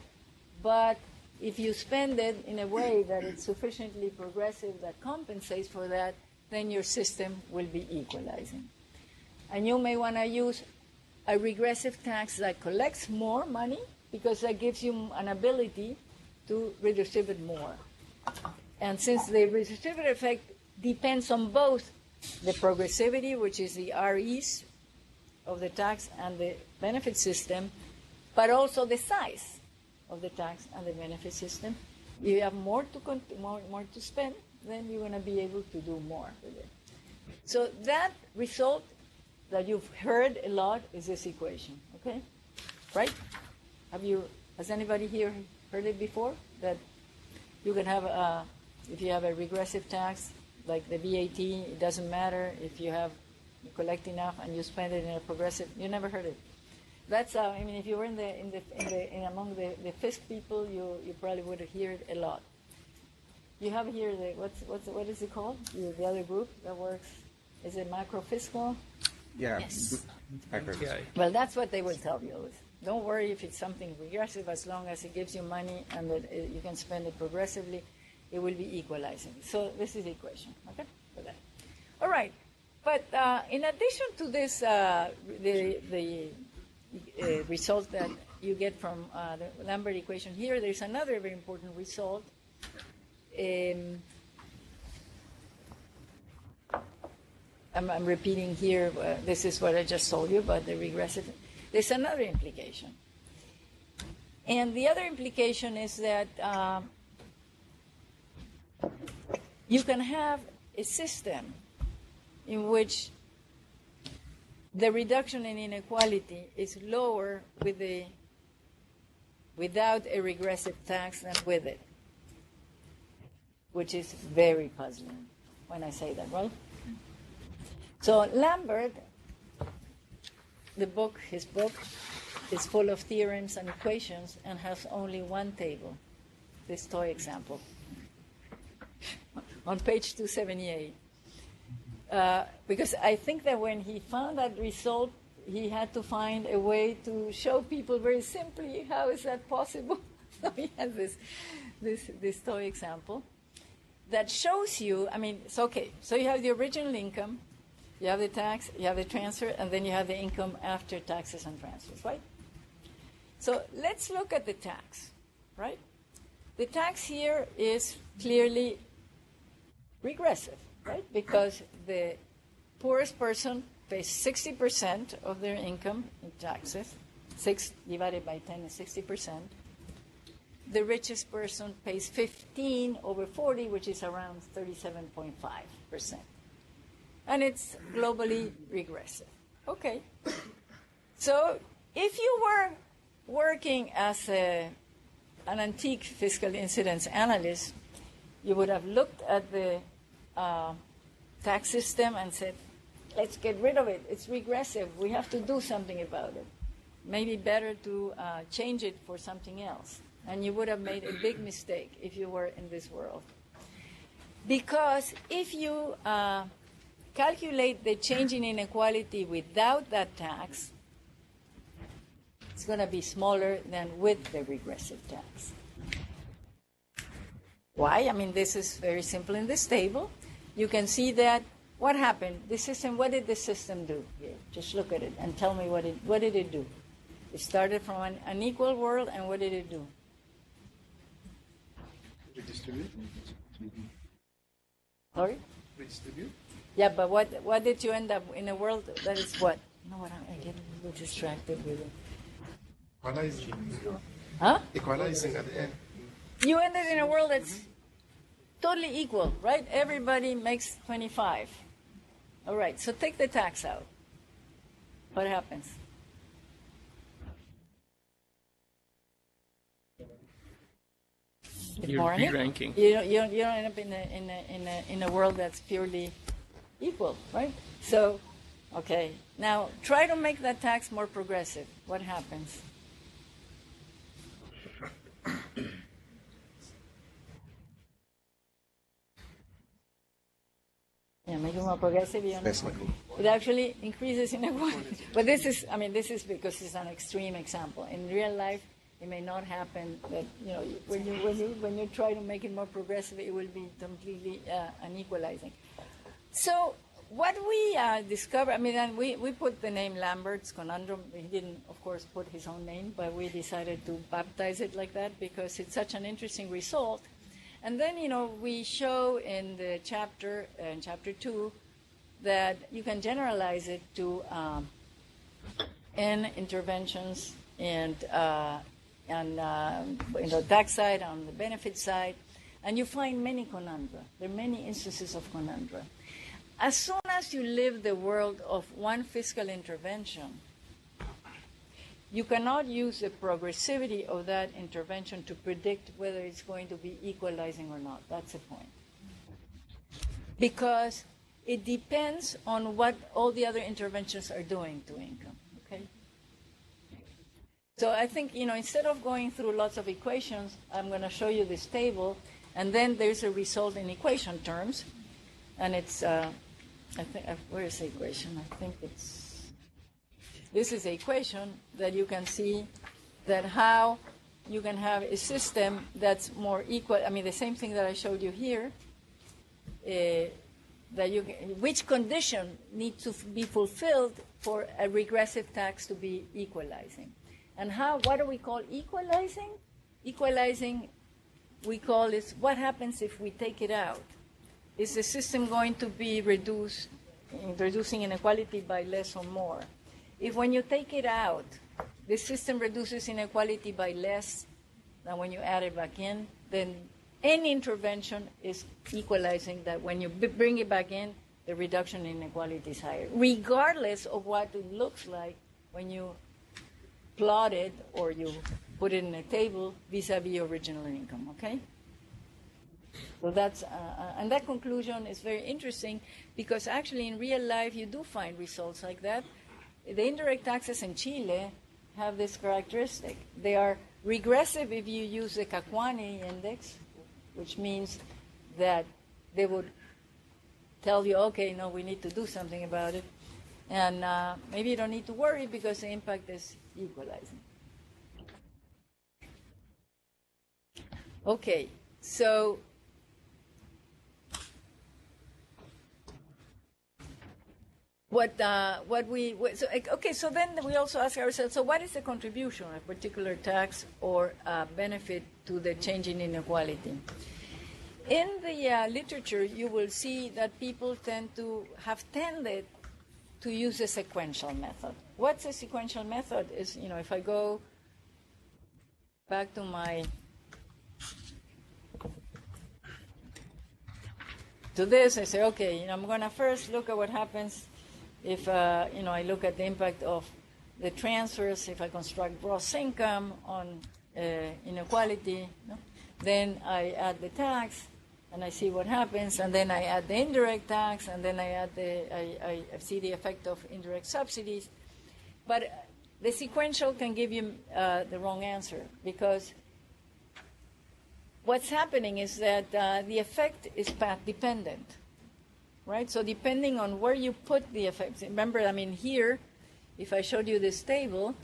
but if you spend it in a way that it's sufficiently progressive that compensates for that, then your system will be equalizing. And you may want to use a regressive tax that collects more money because that gives you an ability to redistribute more. And since the redistributive effect depends on both the progressivity, which is the REs of the tax and the benefit system, but also the size of the tax and the benefit system, you have more to spend, then you're going to be able to do more with it. So that result that you've heard a lot is this equation, okay? Right? Has anybody here heard it before? That you can have if you have a regressive tax, like the VAT, it doesn't matter if you collect enough and you spend it in a progressive. You never heard it. That's I mean, if you were among the FISC people, you probably would hear it a lot. You have here what is it called? The other group that works, is it macro fiscal? Yeah. Yes. Okay. Well, that's what they will tell you. Don't worry if it's something regressive, as long as it gives you money and that you can spend it progressively, it will be equalizing. So this is the equation, okay, for that. All right, but in addition to this, the result that you get from the Lambert equation here, there's another very important result. I'm repeating here, this is what I just told you about the regressive. There's another implication. And the other implication is that you can have a system in which the reduction in inequality is lower without a regressive tax than with it, which is very puzzling when I say that, right? So Lambert, his book is full of theorems and equations and has only one table, this toy example, on page 278. Because I think that when he found that result, he had to find a way to show people very simply how is that possible. So he has this toy example that shows you, I mean, it's okay. So you have the original income, you have the tax, you have the transfer, and then you have the income after taxes and transfers, right? So let's look at the tax, right? The tax here is clearly regressive, right? Because the poorest person pays 60% of their income in taxes. 6 divided by 10 is 60%. The richest person pays 15 over 40, which is around 37.5%. And it's globally regressive. Okay. So if you were working as an antique fiscal incidence analyst, you would have looked at the tax system and said, let's get rid of it. It's regressive. We have to do something about it. Maybe better to change it for something else. And you would have made a big mistake if you were in this world. Because if you calculate the change in inequality without that tax, it's going to be smaller than with the regressive tax. Why? I mean, this is very simple in this table. You can see that what happened. The system. What did the system do here? Just look at it and tell me what did it do. It started from an unequal world, and what did it do? Redistribute. Sorry? Redistribute. Yeah, but what did you end up in a world that is what? You know what? I get a little distracted with it. Equalizing. Huh? Equalizing at the end. You ended in a world that's totally equal, right? Everybody makes 25. All right, so take the tax out. What happens? You're de-ranking. You don't end up in a world that's purely equal, right? So, okay. Now try to make that tax more progressive. What happens? Yeah, make it more progressive. It actually increases inequality. But this is because it's an extreme example. In real life, it may not happen. That when you try to make it more progressive, it will be completely unequalizing. So what we discovered, I mean, and we put the name Lambert's conundrum. He didn't, of course, put his own name, but we decided to baptize it like that because it's such an interesting result. And then, we show in the chapter, in chapter 2, that you can generalize it to N interventions and tax side, on the benefit side, and you find many conundra. There are many instances of conundra. As soon as you live the world of one fiscal intervention, you cannot use the progressivity of that intervention to predict whether it's going to be equalizing or not. That's the point. Because it depends on what all the other interventions are doing to income. Okay? So I think, instead of going through lots of equations, I'm going to show you this table, and then there's a result in equation terms, and it's, where is the equation? I think this is the equation that you can see that how you can have a system that's more equal. I mean, the same thing that I showed you here, which condition needs to be fulfilled for a regressive tax to be equalizing. And what do we call equalizing? Equalizing, we call it what happens if we take it out. Is the system going to be reducing inequality by less or more? If when you take it out, the system reduces inequality by less than when you add it back in, then any intervention is equalizing that when you bring it back in, the reduction in inequality is higher, regardless of what it looks like when you plot it or you put it in a table vis-a-vis original income, okay? So that's, and that conclusion is very interesting because actually in real life you do find results like that. The indirect taxes in Chile have this characteristic. They are regressive if you use the Kakwani index, which means that they would tell you, okay, no, we need to do something about it. And maybe you don't need to worry because the impact is equalizing. Okay, so so then we also ask ourselves, so what is the contribution of a particular tax or benefit to the change in inequality? In the literature, you will see that people have tended to use a sequential method. What's a sequential method? Is, if I go back to this, I say, okay, I'm going to first look at what happens if, I look at the impact of the transfers, if I construct gross income on inequality, then I add the tax, and I see what happens, and then I add the indirect tax, and then I see the effect of indirect subsidies. But the sequential can give you the wrong answer, because what's happening is that the effect is path dependent, right? So depending on where you put the effects, remember, I mean, here, if I showed you this table,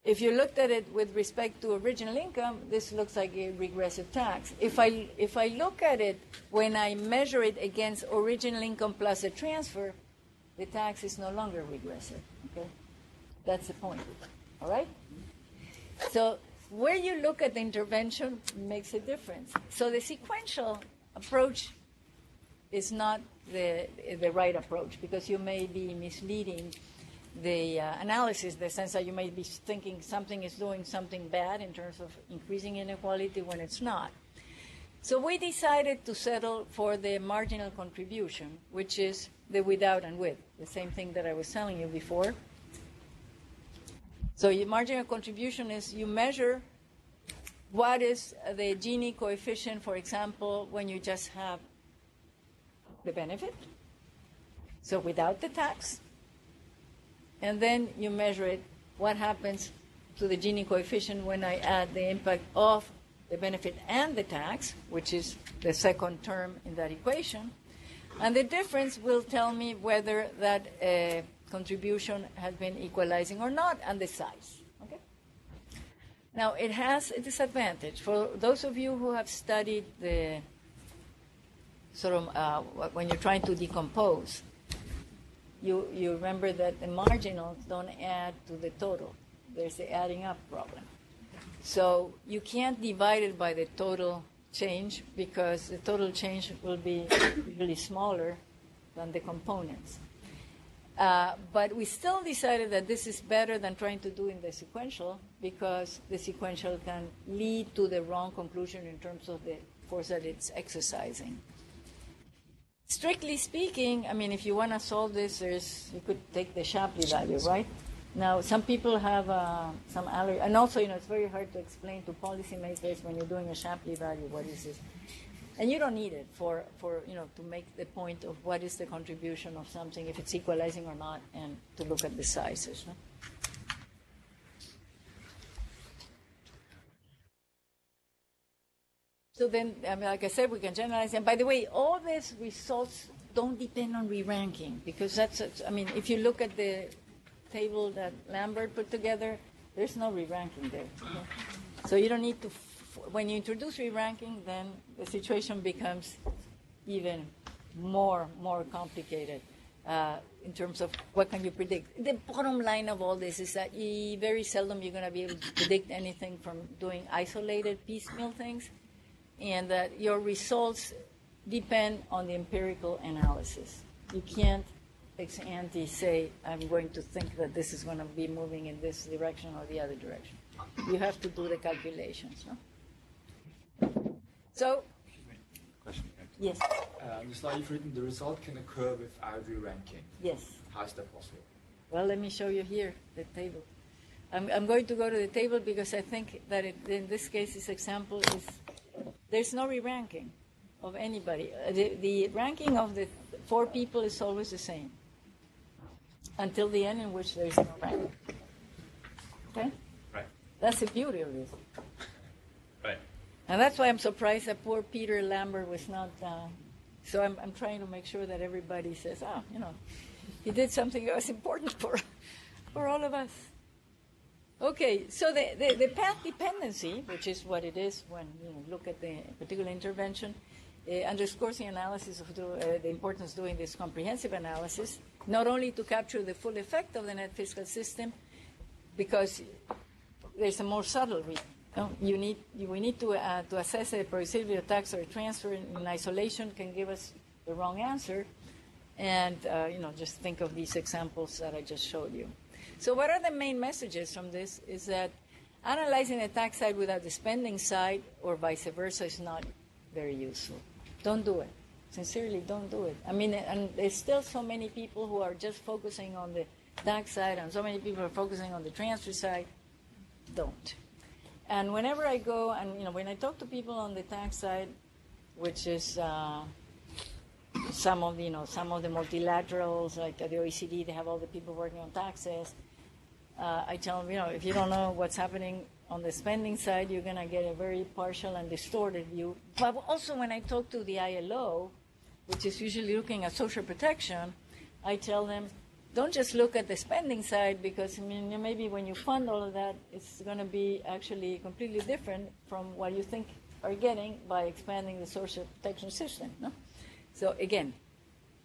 if you looked at it with respect to original income, this looks like a regressive tax. If I look at it when I measure it against original income plus a transfer, the tax is no longer regressive, okay? That's the point, all right? So where you look at the intervention makes a difference. So the sequential approach is not the right approach, because you may be misleading the analysis, the sense that you may be thinking something is doing something bad in terms of increasing inequality when it's not. So we decided to settle for the marginal contribution, which is the without and with, the same thing that I was telling you before. So your marginal contribution is you measure what is the Gini coefficient, for example, when you just have the benefit, so without the tax. And then you measure it, what happens to the Gini coefficient when I add the impact of the benefit and the tax, which is the second term in that equation. And the difference will tell me whether that contribution has been equalizing or not, and the size. Okay? Now, it has a disadvantage. For those of you who have studied the when you're trying to decompose, you remember that the marginals don't add to the total. There's the adding up problem. So you can't divide it by the total change because the total change will be really smaller than the components. But we still decided that this is better than trying to do in the sequential because the sequential can lead to the wrong conclusion in terms of the force that it's exercising. Strictly speaking, I mean, if you want to solve this, you could take the Shapley value, right? Now, some people have some allergy, and also, it's very hard to explain to policymakers when you're doing a Shapley value, what is this? And you don't need it for to make the point of what is the contribution of something, if it's equalizing or not, and to look at the sizes. No? So then, like I said, we can generalize. And by the way, all these results don't depend on re-ranking because if you look at the table that Lambert put together, there's no re-ranking there. Okay? So you don't need to. When you introduce re-ranking, then the situation becomes even more complicated in terms of what can you predict. The bottom line of all this is that very seldom you're going to be able to predict anything from doing isolated piecemeal things, and that your results depend on the empirical analysis. You can't ex ante say, I'm going to think that this is going to be moving in this direction or the other direction. You have to do the calculations. No? So, question. Yes. On the slide you've written, the result can occur without re-ranking. Yes. How is that possible? Well, let me show you here the table. I'm going to go to the table because I think that in this case, this example is there's no re-ranking of anybody. The ranking of the 4 people is always the same until the end in which there's no ranking. Okay? Right. That's the beauty of this. Right. And that's why I'm surprised that poor Peter Lambert was not. So I'm trying to make sure that everybody says, he did something that was important for all of us. Okay, so the path dependency, which is what it is when you look at the particular intervention, underscores the analysis of the importance of doing this comprehensive analysis, not only to capture the full effect of the net fiscal system, because there's a more subtle reason. We need to assess the progressivity of tax or transfer in isolation can give us the wrong answer, and just think of these examples that I just showed you. So what are the main messages from this is that analyzing the tax side without the spending side or vice versa is not very useful. Don't do it. Sincerely, don't do it. And there's still so many people who are just focusing on the tax side and so many people are focusing on the transfer side. Don't. And whenever I go and, when I talk to people on the tax side, which is some of the multilaterals, like the OECD, they have all the people working on taxes. I tell them, if you don't know what's happening on the spending side, you're going to get a very partial and distorted view. But also when I talk to the ILO, which is usually looking at social protection, I tell them, don't just look at the spending side because, maybe when you fund all of that, it's going to be actually completely different from what you think are getting by expanding the social protection system. No? So again,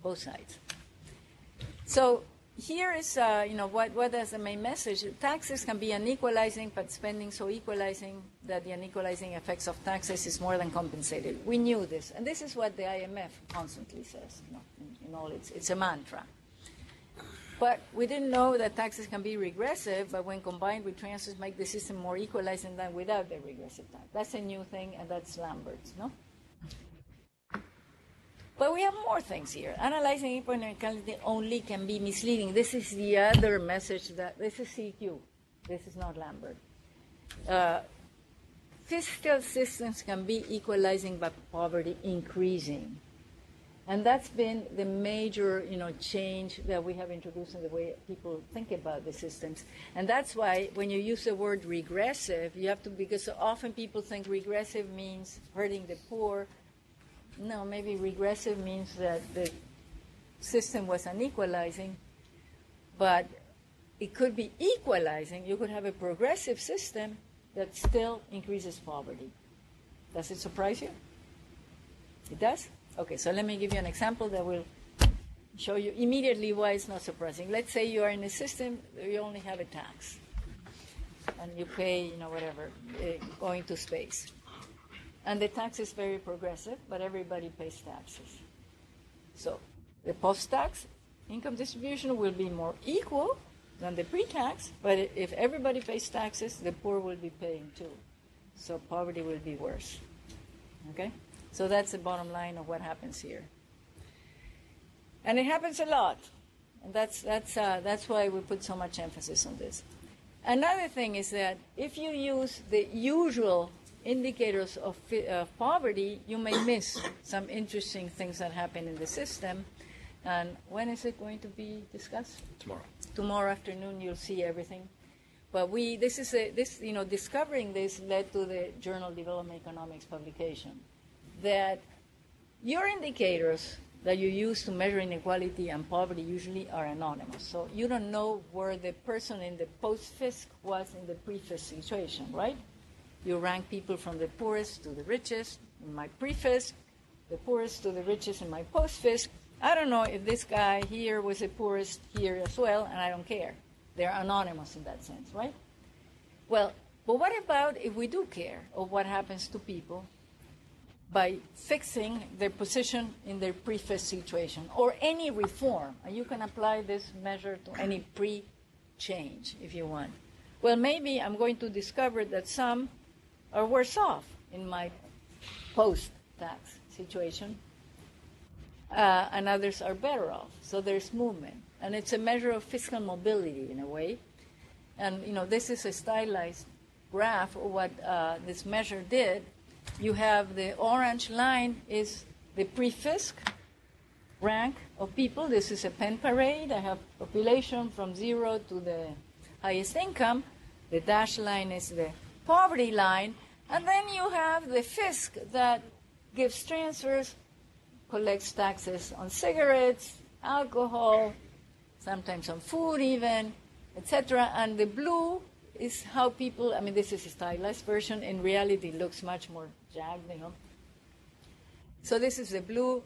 both sides. So here is, what is the main message? Taxes can be unequalizing, but spending so equalizing that the unequalizing effects of taxes is more than compensated. We knew this, and this is what the IMF constantly says. It's a mantra. But we didn't know that taxes can be regressive, but when combined with transfers, make the system more equalizing than without the regressive tax. That's a new thing, and that's Lambert's, no? But we have more things here. Analyzing input inequality only can be misleading. This is the other message this is CEQ. This is not Lambert. Fiscal systems can be equalizing but poverty increasing. And that's been the major, change that we have introduced in the way people think about the systems. And that's why when you use the word regressive, you have to, because often people think regressive means hurting the poor. No, maybe regressive means that the system was unequalizing, but it could be equalizing. You could have a progressive system that still increases poverty. Does it surprise you? It does? Okay, so let me give you an example that will show you immediately why it's not surprising. Let's say you are in a system where you only have a tax, and you pay, whatever, going to space. And the tax is very progressive, but everybody pays taxes. So the post-tax income distribution will be more equal than the pre-tax, but if everybody pays taxes, the poor will be paying too. So poverty will be worse. Okay? So that's the bottom line of what happens here. And it happens a lot. And that's why we put so much emphasis on this. Another thing is that if you use the usual indicators of poverty, you may miss some interesting things that happen in the system. And when is it going to be discussed? Tomorrow. Tomorrow afternoon, you'll see everything. But discovering this led to the Journal Development Economics publication, that your indicators that you use to measure inequality and poverty usually are anonymous. So you don't know where the person in the post-fisc was in the pre-fisc situation, right? You rank people from the poorest to the richest in my pre-fisc, the poorest to the richest in my post-fisc. I don't know if this guy here was the poorest here as well, and I don't care. They're anonymous in that sense, right? Well, but what about if we do care of what happens to people by fixing their position in their pre-fisc situation, or any reform? And you can apply this measure to any pre-change if you want. Well, maybe I'm going to discover that some are worse off in my post-tax situation, and others are better off. So there's movement. And it's a measure of fiscal mobility in a way. And, this is a stylized graph of what this measure did. You have the orange line is the pre-fisc rank of people. This is a pen parade. I have population from 0 to the highest income. The dashed line is the poverty line. And then you have the fisc that gives transfers, collects taxes on cigarettes, alcohol, sometimes on food even, etc. And the blue is how people, this is a stylized version. In reality, it looks much more jagged, So this is the blue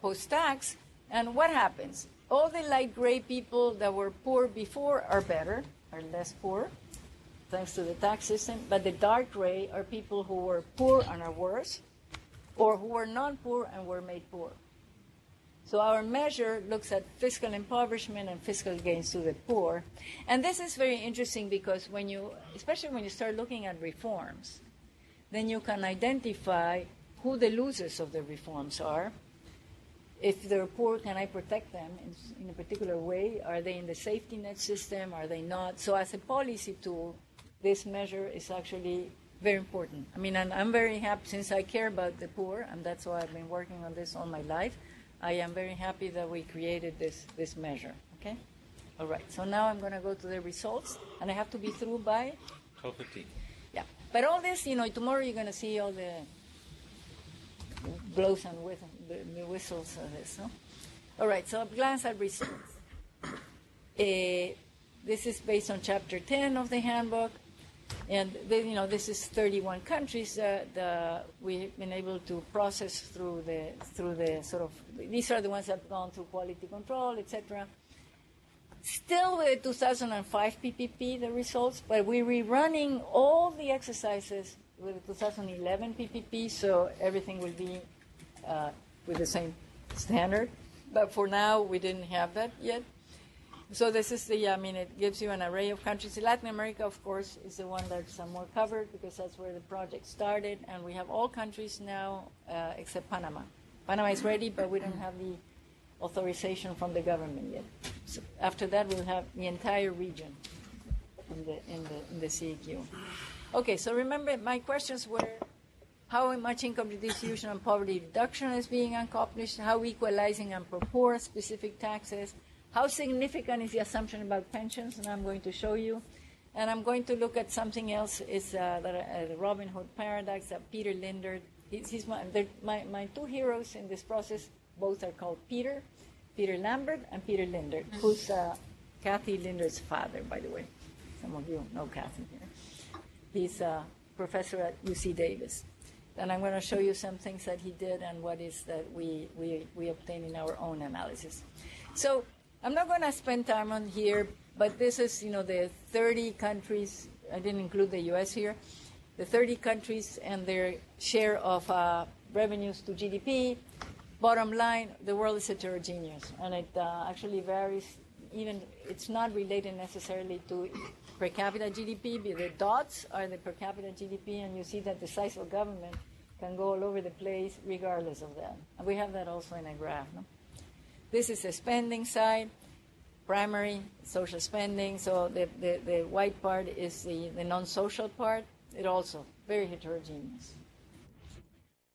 post-tax. And what happens? All the light gray people that were poor before are better, are less poor, thanks to the tax system. But the dark gray are people who were poor and are worse, or who were non-poor and were made poor. So our measure looks at fiscal impoverishment and fiscal gains to the poor. And this is very interesting because especially when you start looking at reforms, then you can identify who the losers of the reforms are. If they're poor, can I protect them in a particular way? Are they in the safety net system? Are they not? So as a policy tool, this measure is actually very important. And I'm very happy, since I care about the poor, and that's why I've been working on this all my life. I am very happy that we created this measure, okay? All right, so now I'm going to go to the results, and I have to be through by? 12:15. Yeah, but all this, tomorrow you're going to see all the blows and the whistles of this, no? All right, so a glance at results. This is based on Chapter 10 of the handbook. And this is 31 countries that we've been able to process through the sort of, these are the ones that have gone through quality control, etc. Still with the 2005 PPP, the results, but we're rerunning all the exercises with the 2011 PPP, so everything will be with the same standard. But for now, we didn't have that yet. So this is it gives you an array of countries. Latin America, of course, is the one that's more covered because that's where the project started. And we have all countries now except Panama. Panama is ready, but we don't have the authorization from the government yet. So after that, we'll have the entire region in the CEQ. Okay, so remember, my questions were how much income distribution and poverty reduction is being accomplished, how equalizing and propose specific taxes, how significant is the assumption about pensions, and I'm going to show you. And I'm going to look at something else, is the Robin Hood paradox that Peter Lindert, my two heroes in this process, both are called Peter Lambert and Peter Lindert, who's Kathy Lindert's father, by the way. Some of you know Kathy here. He's a professor at UC Davis. And I'm going to show you some things that he did and what is that we obtain in our own analysis. So I'm not going to spend time on here, but this is, the 30 countries. I didn't include the U.S. here. The 30 countries and their share of revenues to GDP. Bottom line, the world is heterogeneous, and it actually varies. Even it's not related necessarily to per capita GDP. The dots are the per capita GDP, and you see that the size of government can go all over the place regardless of that. And we have that also in a graph. No? This is the spending side, primary social spending. So the white part is the non-social part. It also very heterogeneous.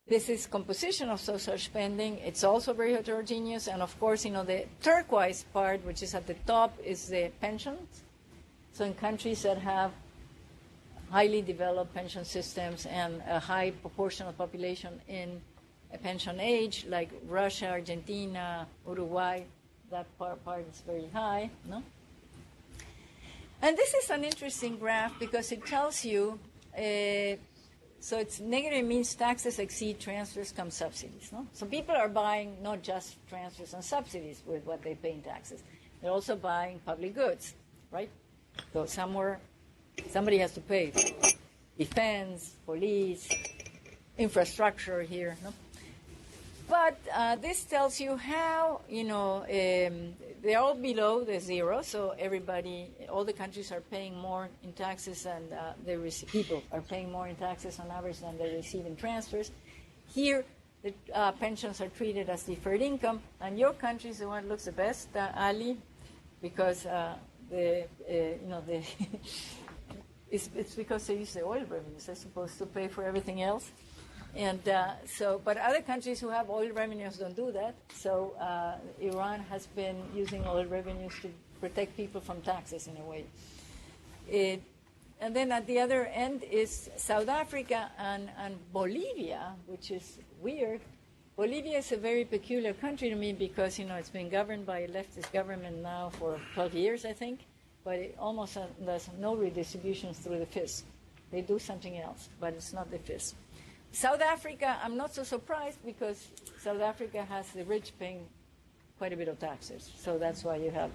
This is composition of social spending. It's also very heterogeneous. And of course, the turquoise part, which is at the top, is the pensions. So in countries that have highly developed pension systems and a high proportion of population in a pension age, like Russia, Argentina, Uruguay, that part is very high. No? And this is an interesting graph because it tells you, so it's negative means taxes exceed transfers come subsidies. No? So people are buying not just transfers and subsidies with what they pay in taxes. They're also buying public goods, right? So somebody has to pay for defense, police, infrastructure here. No? But this tells you how, they're all below the zero, so all the countries are paying more in taxes and people are paying more in taxes on average than they receive in transfers. Here, the pensions are treated as deferred income, and your country is the one that looks the best, Ali, because it's because they use the oil revenues. They're supposed to pay for everything else. And but other countries who have oil revenues don't do that. So Iran has been using oil revenues to protect people from taxes in a way. And then at the other end is South Africa and Bolivia, which is weird. Bolivia is a very peculiar country to me because, it's been governed by a leftist government now for 12 years, I think, but it almost does no redistributions through the FISC. They do something else, but it's not the FISC. South Africa, I'm not so surprised because South Africa has the rich paying quite a bit of taxes. So that's why you have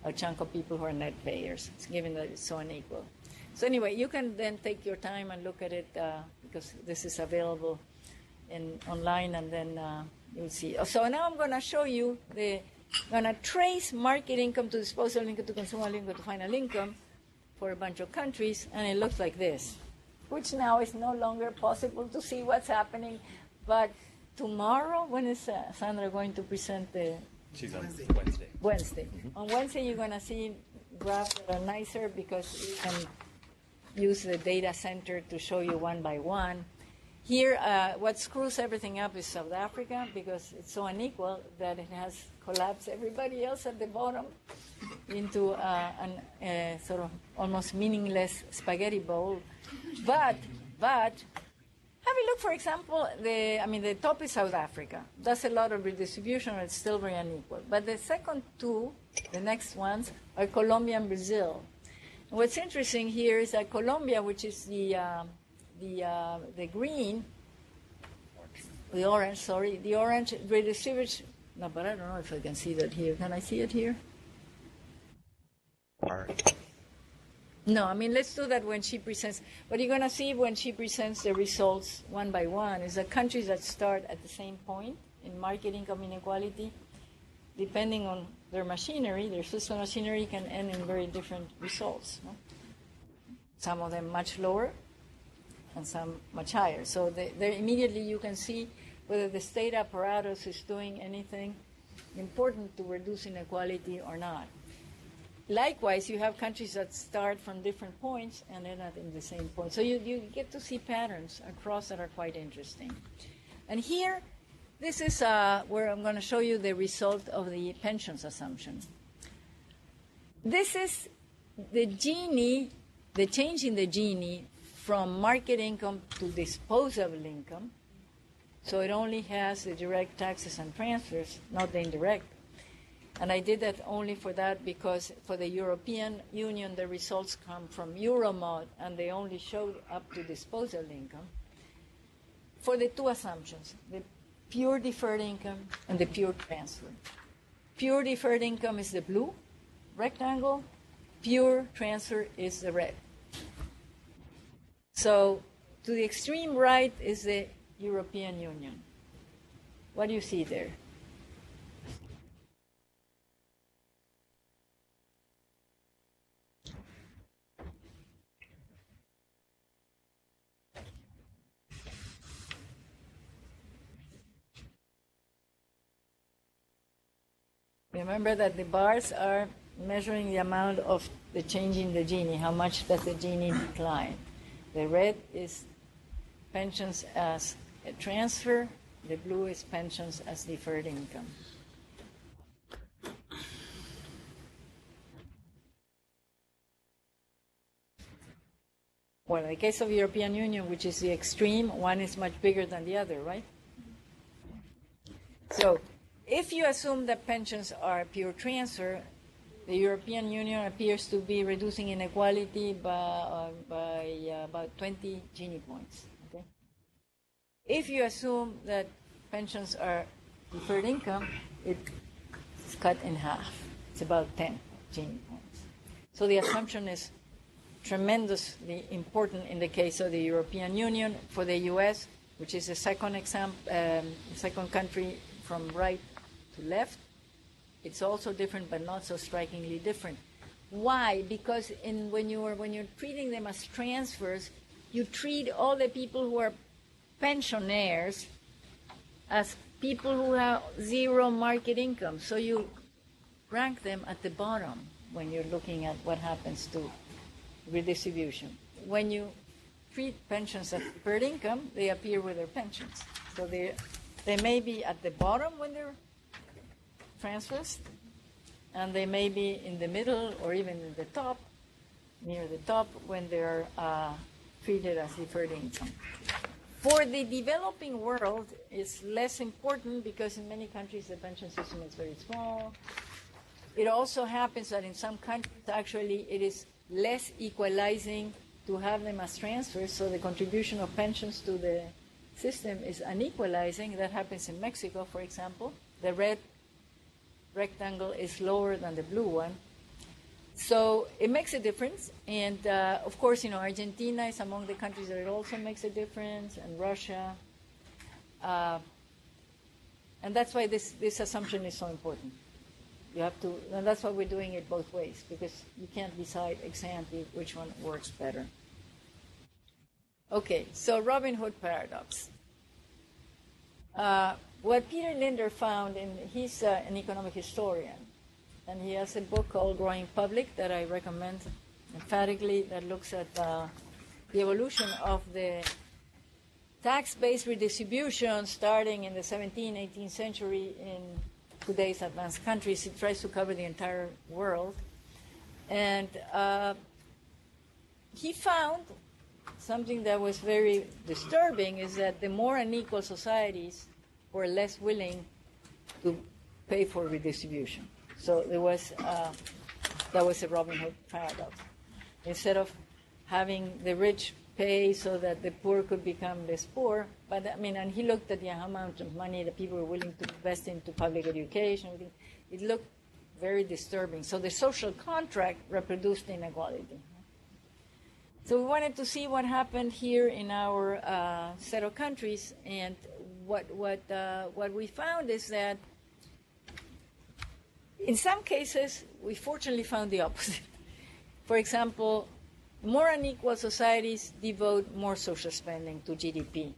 a chunk of people who are net payers, given that it's so unequal. So anyway, you can then take your time and look at it because this is available online, and then you'll see. So now I'm going to show you I'm going to trace market income to disposable income to consumer income to final income for a bunch of countries, and it looks like this, which now is no longer possible to see what's happening. But tomorrow, when is Sandra going to present the... She's on Wednesday. Mm-hmm. On Wednesday, you're going to see graphs that are nicer because you can use the data center to show you one by one. Here, what screws everything up is South Africa because it's so unequal that it has collapsed everybody else at the bottom into a sort of almost meaningless spaghetti bowl. But have a look, for example, the top is South Africa. That's a lot of redistribution, it's still very unequal. But the second two, the next ones, are Colombia and Brazil. And what's interesting here is that Colombia, which is the green, the orange redistributes. No, but I don't know if I can see that here. Can I see it here? No, let's do that when she presents. What you're going to see when she presents the results one by one is that countries that start at the same point in market income inequality, depending on their machinery, their fiscal machinery, can end in very different results. No? Some of them much lower and some much higher. So immediately you can see whether the state apparatus is doing anything important to reduce inequality or not. Likewise, you have countries that start from different points and end up in the same point. So you get to see patterns across that are quite interesting. And here, this is where I'm going to show you the result of the pensions assumption. This is the Gini, the change in the Gini from market income to disposable income. So it only has the direct taxes and transfers, not the indirect. And I did that only for that because for the European Union, the results come from Euromod, and they only showed up to disposable income. for the two assumptions, the pure deferred income and the pure transfer. Pure deferred income is the blue rectangle. Pure transfer is the red. So to the extreme right is the European Union. What do you see there? Remember that the bars are measuring the amount of the change in the Gini, how much does the Gini decline. The red is pensions as a transfer, the blue is pensions as deferred income. Well, in the case of the European Union, which is the extreme, one is much bigger than the other, right? So if you assume that pensions are pure transfer, the European Union appears to be reducing inequality by about 20 Gini points. Okay? If you assume that pensions are deferred income, it's cut in half. It's about 10 Gini points. So the assumption is tremendously important in the case of the European Union. For the U.S., which is the second country from right to left, it's also different, but not so strikingly different. Why? Because when you're treating them as transfers, you treat all the people who are pensioners as people who have zero market income. So you rank them at the bottom when you're looking at what happens to redistribution. When you treat pensions as deferred income, they appear with their pensions. So they may be at the bottom when they're transfers, and they may be in the middle or even in the top, near the top, when they're treated as deferred income. For the developing world, it's less important because in many countries the pension system is very small. It also happens that in some countries, actually, it is less equalizing to have them as transfers, so the contribution of pensions to the system is unequalizing. That happens in Mexico, for example. The red rectangle is lower than the blue one. So it makes a difference. And of course, Argentina is among the countries that it also makes a difference, and Russia. And that's why this assumption is so important. You have to, and that's why we're doing it both ways, because you can't decide ex ante which one works better. Okay, so Robin Hood paradox. What Peter Linder found, he's an economic historian, and he has a book called Growing Public that I recommend emphatically, that looks at the evolution of the tax-based redistribution starting in the 17th, 18th century in today's advanced countries. It tries to cover the entire world. And he found something that was very disturbing, is that the more unequal societies were less willing to pay for redistribution. So there was that was a Robin Hood paradox. Instead of having the rich pay so that the poor could become less poor, and he looked at the amount of money that people were willing to invest into public education. It looked very disturbing. So the social contract reproduced inequality. So we wanted to see what happened here in our set of countries, and what we found is that in some cases we fortunately found the opposite. For example, more unequal societies devote more social spending to GDP,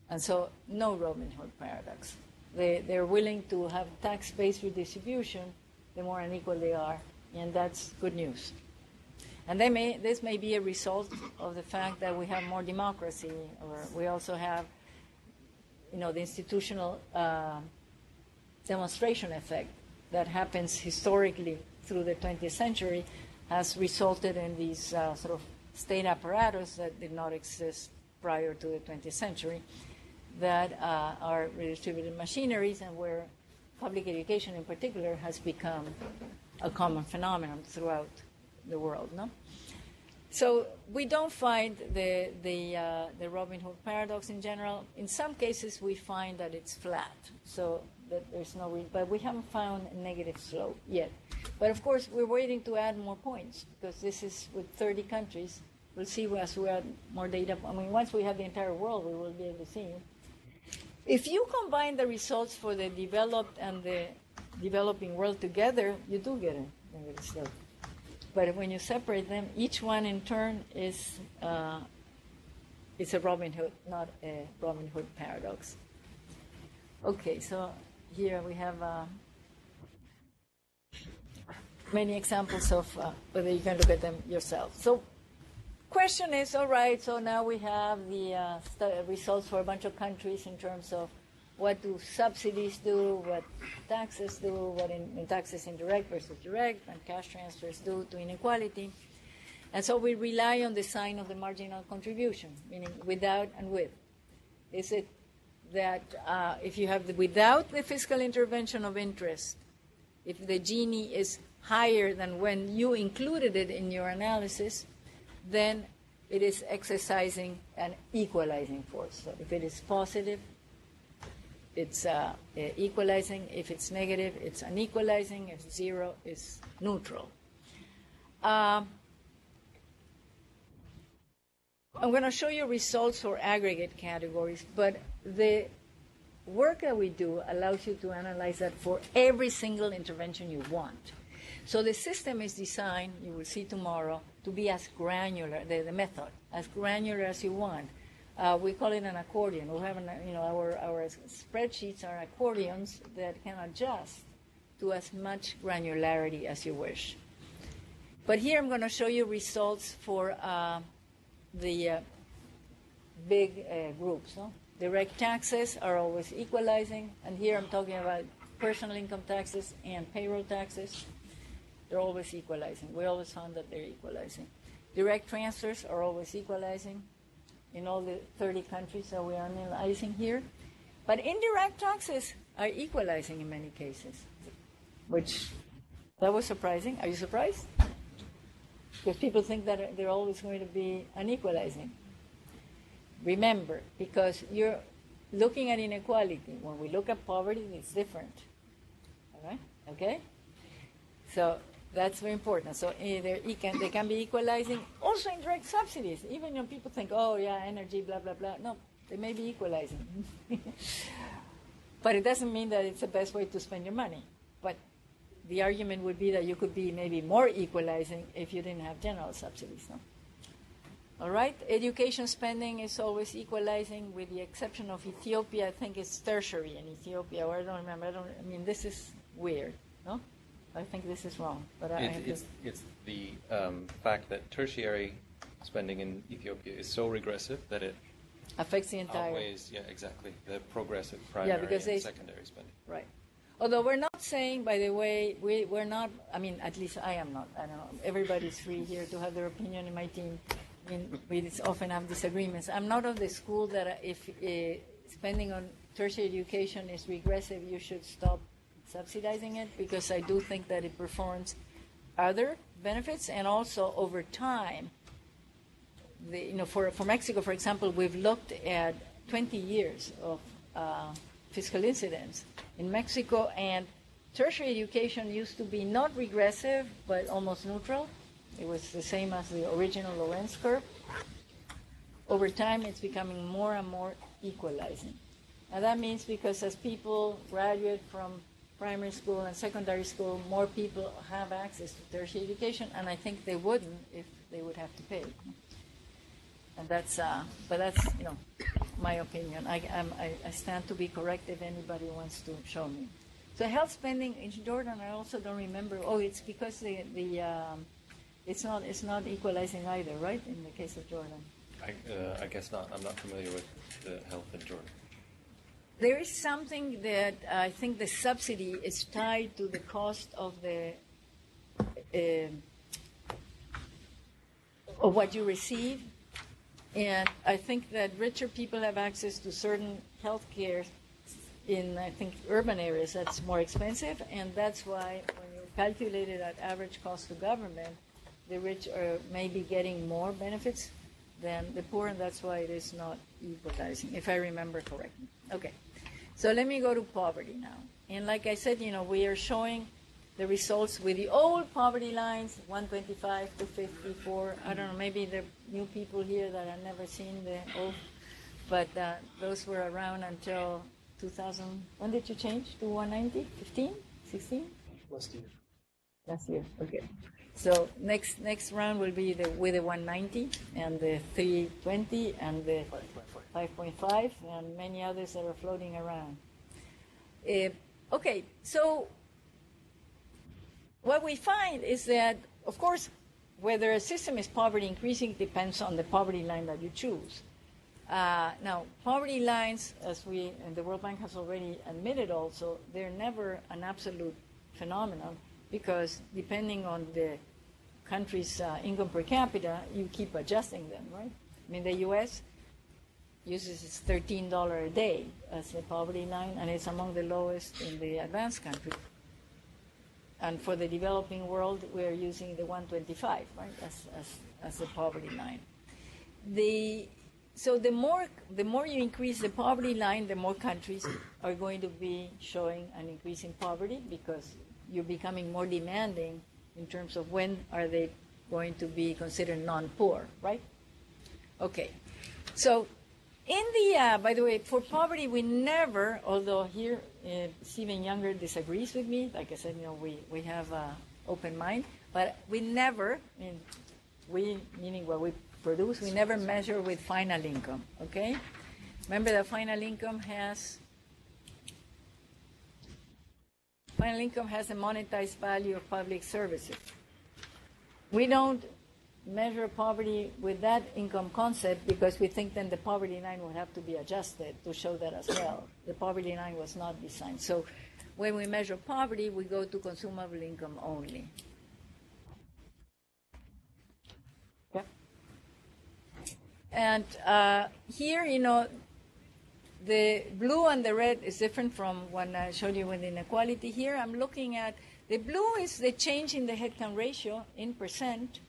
and so no Robin Hood paradox. They're willing to have tax-based redistribution the more unequal they are, and that's good news. And this may be a result of the fact that we have more democracy, or we also have, the institutional demonstration effect that happens historically through the 20th century has resulted in these sort of state apparatus that did not exist prior to the 20th century, that are redistributed machineries, and where public education in particular has become a common phenomenon throughout the world. No? So we don't find the Robin Hood paradox in general. In some cases, we find that it's flat, so that there's no reason. But we haven't found a negative slope yet. But of course, we're waiting to add more points because this is with 30 countries. We'll see as we add more data. I mean, once we have the entire world, we will be able to see. If you combine the results for the developed and the developing world together, you do get a negative slope. But when you separate them, each one in turn is a Robin Hood, not a Robin Hood paradox. Okay, so here we have many examples of whether you can look at them yourself. So question is, all right, so now we have the results for a bunch of countries in terms of what do subsidies do, what taxes do, what in taxes indirect versus direct, and cash transfers do to inequality. And so we rely on the sign of the marginal contribution, meaning without and with. Is it that if you have without the fiscal intervention of interest, if the Gini is higher than when you included it in your analysis, then it is exercising an equalizing force. So if it is positive, it's equalizing. If it's negative, it's unequalizing. If zero, it's neutral. I'm going to show you results for aggregate categories, but the work that we do allows you to analyze that for every single intervention you want. So the system is designed, you will see tomorrow, to be as granular, the method, as granular as you want. We call it an accordion. We have, our spreadsheets are accordions that can adjust to as much granularity as you wish. But here I'm going to show you results for the big groups. No? Direct taxes are always equalizing, and here I'm talking about personal income taxes and payroll taxes. They're always equalizing. We always found that they're equalizing. Direct transfers are always equalizing in all the 30 countries that we are analyzing here. But indirect taxes are equalizing in many cases, which that was surprising. Are you surprised? Because people think that they're always going to be unequalizing. Remember, because you're looking at inequality. When we look at poverty, it's different. All right? Okay? So that's very important. So they can be equalizing. Also indirect subsidies. Even when people think, oh, yeah, energy, blah, blah, blah. No, they may be equalizing. But it doesn't mean that it's the best way to spend your money. But the argument would be that you could be maybe more equalizing if you didn't have general subsidies. No? All right? Education spending is always equalizing, with the exception of Ethiopia. I think it's tertiary in Ethiopia, or I don't remember. I mean, this is weird. No? I think this is wrong. But it's the fact that tertiary spending in Ethiopia is so regressive that it affects the entire. Outweighs, yeah, exactly, the progressive primary and secondary spending. Right. Although we're not saying, by the way, we're not, I mean, at least I am not. I don't know. Everybody's free here to have their opinion in my team. I mean, we often have disagreements. I'm not of the school that if spending on tertiary education is regressive, you should stop subsidizing it, because I do think that it performs other benefits, and also over time. For Mexico, for example, we've looked at 20 years of fiscal incidence in Mexico, and tertiary education used to be not regressive but almost neutral. It was the same as the original Lorenz curve. Over time, it's becoming more and more equalizing. And that means because as people graduate from primary school and secondary school, more people have access to tertiary education, and I think they wouldn't if they would have to pay. And that's, but that's, my opinion. I stand to be correct if anybody wants to show me. So health spending in Jordan, I also don't remember. Oh, it's because it's not equalizing either, right? In the case of Jordan. I guess not. I'm not familiar with the health in Jordan. There is something that I think the subsidy is tied to the cost of of what you receive. And I think that richer people have access to certain health care in, I think, urban areas that's more expensive. And that's why when you calculate it at average cost to government, the rich are maybe getting more benefits than the poor, and that's why it is not equalizing, if I remember correctly. Okay, so let me go to poverty now. And like I said, we are showing the results with the old poverty lines, 125 to 54. I don't know, maybe there are new people here that have never seen the old, but those were around until 2000. When did you change to 190? 15? 16? Last year. Last year, okay. So next round will be with the 190 and the 320 and the 5.5 and many others that are floating around. Okay, so what we find is that, of course, whether a system is poverty increasing depends on the poverty line that you choose. Now, poverty lines, as and the World Bank has already admitted also, they're never an absolute phenomenon because depending on the country's income per capita, you keep adjusting them, right? I mean, the U.S. uses its $13 a day as the poverty line, and it's among the lowest in the advanced countries. And for the developing world, we're using the 125, right, as the poverty line. So the more you increase the poverty line, the more countries are going to be showing an increase in poverty because you're becoming more demanding in terms of when are they going to be considered non-poor, right? Okay. So in the, by the way, for poverty, we never, although here Stephen Younger disagrees with me, like I said, we have an open mind, but we never, meaning what we produce, we never measure with final income, okay? Remember that final income has a monetized value of public services. We don't measure poverty with that income concept because we think then the poverty line would have to be adjusted to show that as well. The poverty line was not designed. So when we measure poverty, we go to consumable income only. Okay. And here, the blue and the red is different from what I showed you with inequality. Here I'm looking at, the blue is the change in the headcount ratio in percent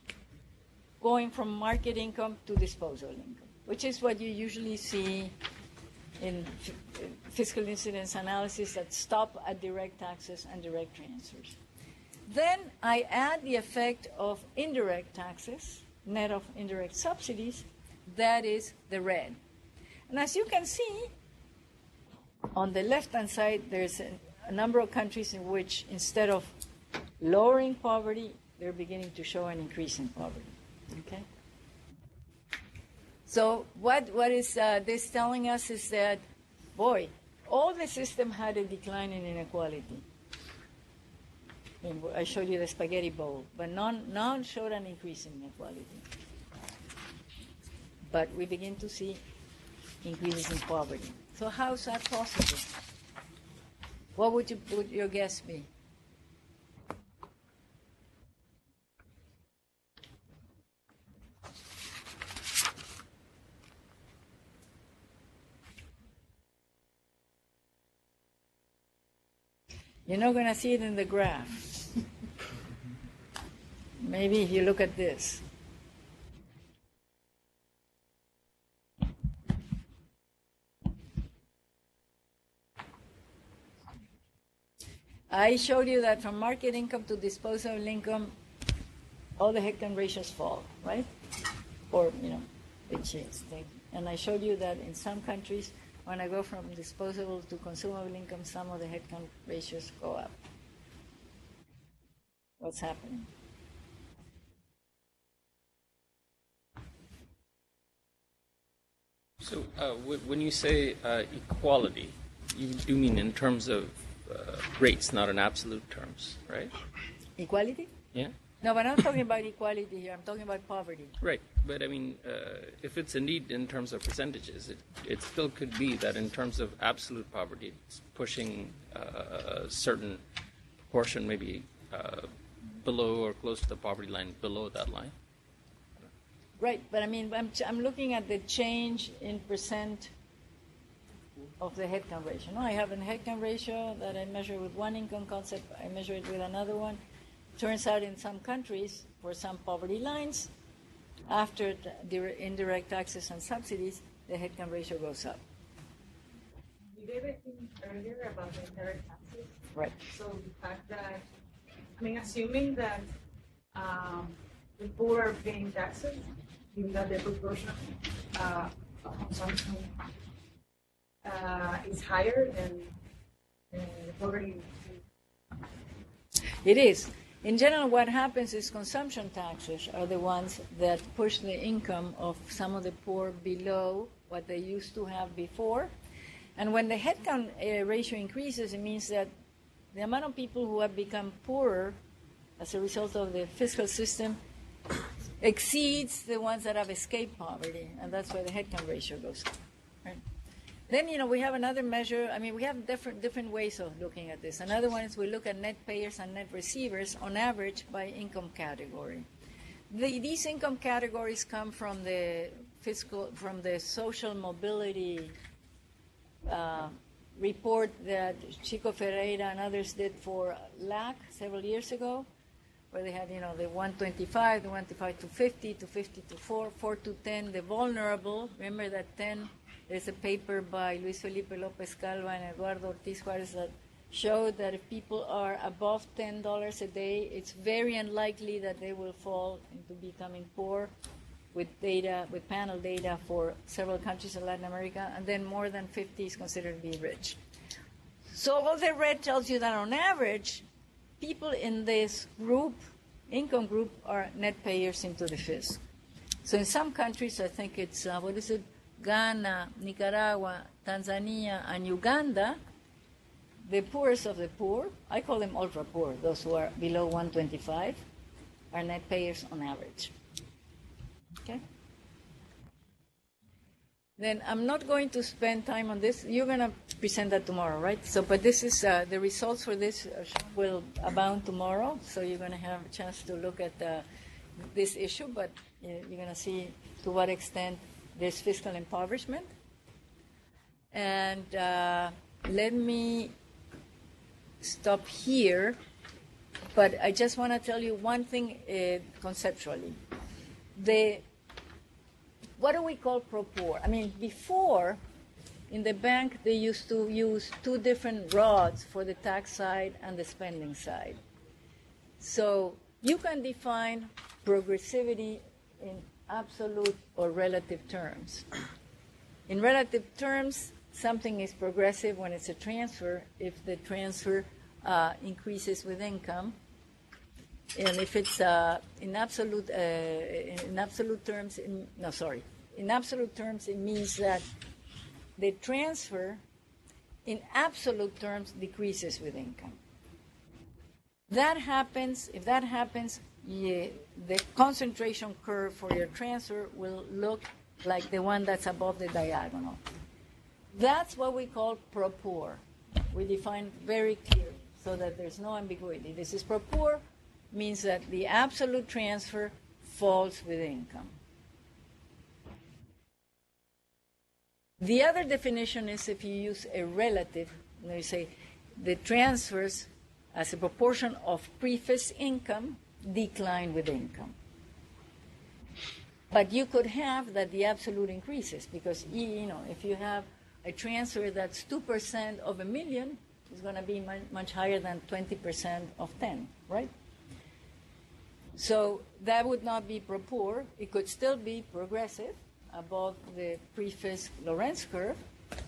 going from market income to disposal income, which is what you usually see in fiscal incidence analysis that stop at direct taxes and direct transfers. Then I add the effect of indirect taxes, net of indirect subsidies, that is the red. And as you can see, on the left-hand side, there's a number of countries in which instead of lowering poverty, they're beginning to show an increase in poverty. Okay. So what is this telling us is that, boy, all the system had a decline in inequality. I showed you the spaghetti bowl, but none showed an increase in inequality. But we begin to see increases in poverty. So how is that possible? What would your guess be? You're not going to see it in the graph. Maybe if you look at this. I showed you that from market income to disposable income, all the headcount ratios fall, right? Or, they change. And I showed you that in some countries, when I go from disposable to consumable income, some of the headcount ratios go up. What's happening? So when you say equality, you do mean in terms of rates, not in absolute terms, right? Equality? Yeah. No, but I'm not talking about equality here. I'm talking about poverty. Right. But I mean, if it's indeed in terms of percentages, it still could be that in terms of absolute poverty, it's pushing a certain portion maybe below or close to the poverty line, below that line. Right. But I mean, I'm looking at the change in percent of the headcount ratio. No, I have a headcount ratio that I measure with one income concept. I measure it with another one. Turns out in some countries, for some poverty lines, after the indirect taxes and subsidies, the headcount ratio goes up. You gave a hint earlier about the indirect taxes. Right. So the fact that, I mean, assuming that the poor are paying taxes, given that the proportion of consumption is higher than the poverty. It is. In general, what happens is consumption taxes are the ones that push the income of some of the poor below what they used to have before. And when the headcount ratio increases, it means that the amount of people who have become poorer as a result of the fiscal system exceeds the ones that have escaped poverty, and that's why the headcount ratio goes up. Right? Then, we have another measure. I mean, we have different ways of looking at this. Another one is we look at net payers and net receivers on average by income category. These income categories come from the social mobility report that Chico Ferreira and others did for LAC several years ago, where they had, the 125, the 125 to 50, to 50 to 4, 4 to 10, the vulnerable. Remember that 10, there's a paper by Luis Felipe López Calva and Eduardo Ortiz Juárez that showed that if people are above $10 a day, it's very unlikely that they will fall into becoming poor, with panel data for several countries in Latin America, and then more than 50 is considered to be rich. So all the red tells you that on average, people in this income group, are net payers into the FIS. So in some countries, I think it's, Ghana, Nicaragua, Tanzania, and Uganda, the poorest of the poor, I call them ultra poor, those who are below 125, are net payers on average. Okay? Then I'm not going to spend time on this. You're going to present that tomorrow, right? So, but this is the results for this will abound tomorrow. So you're going to have a chance to look at this issue, but you're going to see to what extent there's fiscal impoverishment. And let me stop here. But I just want to tell you one thing conceptually. What do we call pro-poor? I mean, before, in the bank, they used to use two different rods for the tax side and the spending side. So you can define progressivity in absolute or relative terms. In relative terms, something is progressive when it's a transfer if the transfer increases with income. And if it's in absolute terms, it means that the transfer in absolute terms decreases with income. If that happens, the concentration curve for your transfer will look like the one that's above the diagonal. That's what we call pro-poor. We define very clearly so that there's no ambiguity. This is pro-poor, means that the absolute transfer falls with income. The other definition is if you use a relative, you say the transfers as a proportion of pre-FIS income decline with income. But you could have that the absolute increases because, if you have a transfer that's 2% of a million, it's going to be much higher than 20% of 10, right? So that would not be pro-poor. It could still be progressive above the pre-FIS Lorenz curve,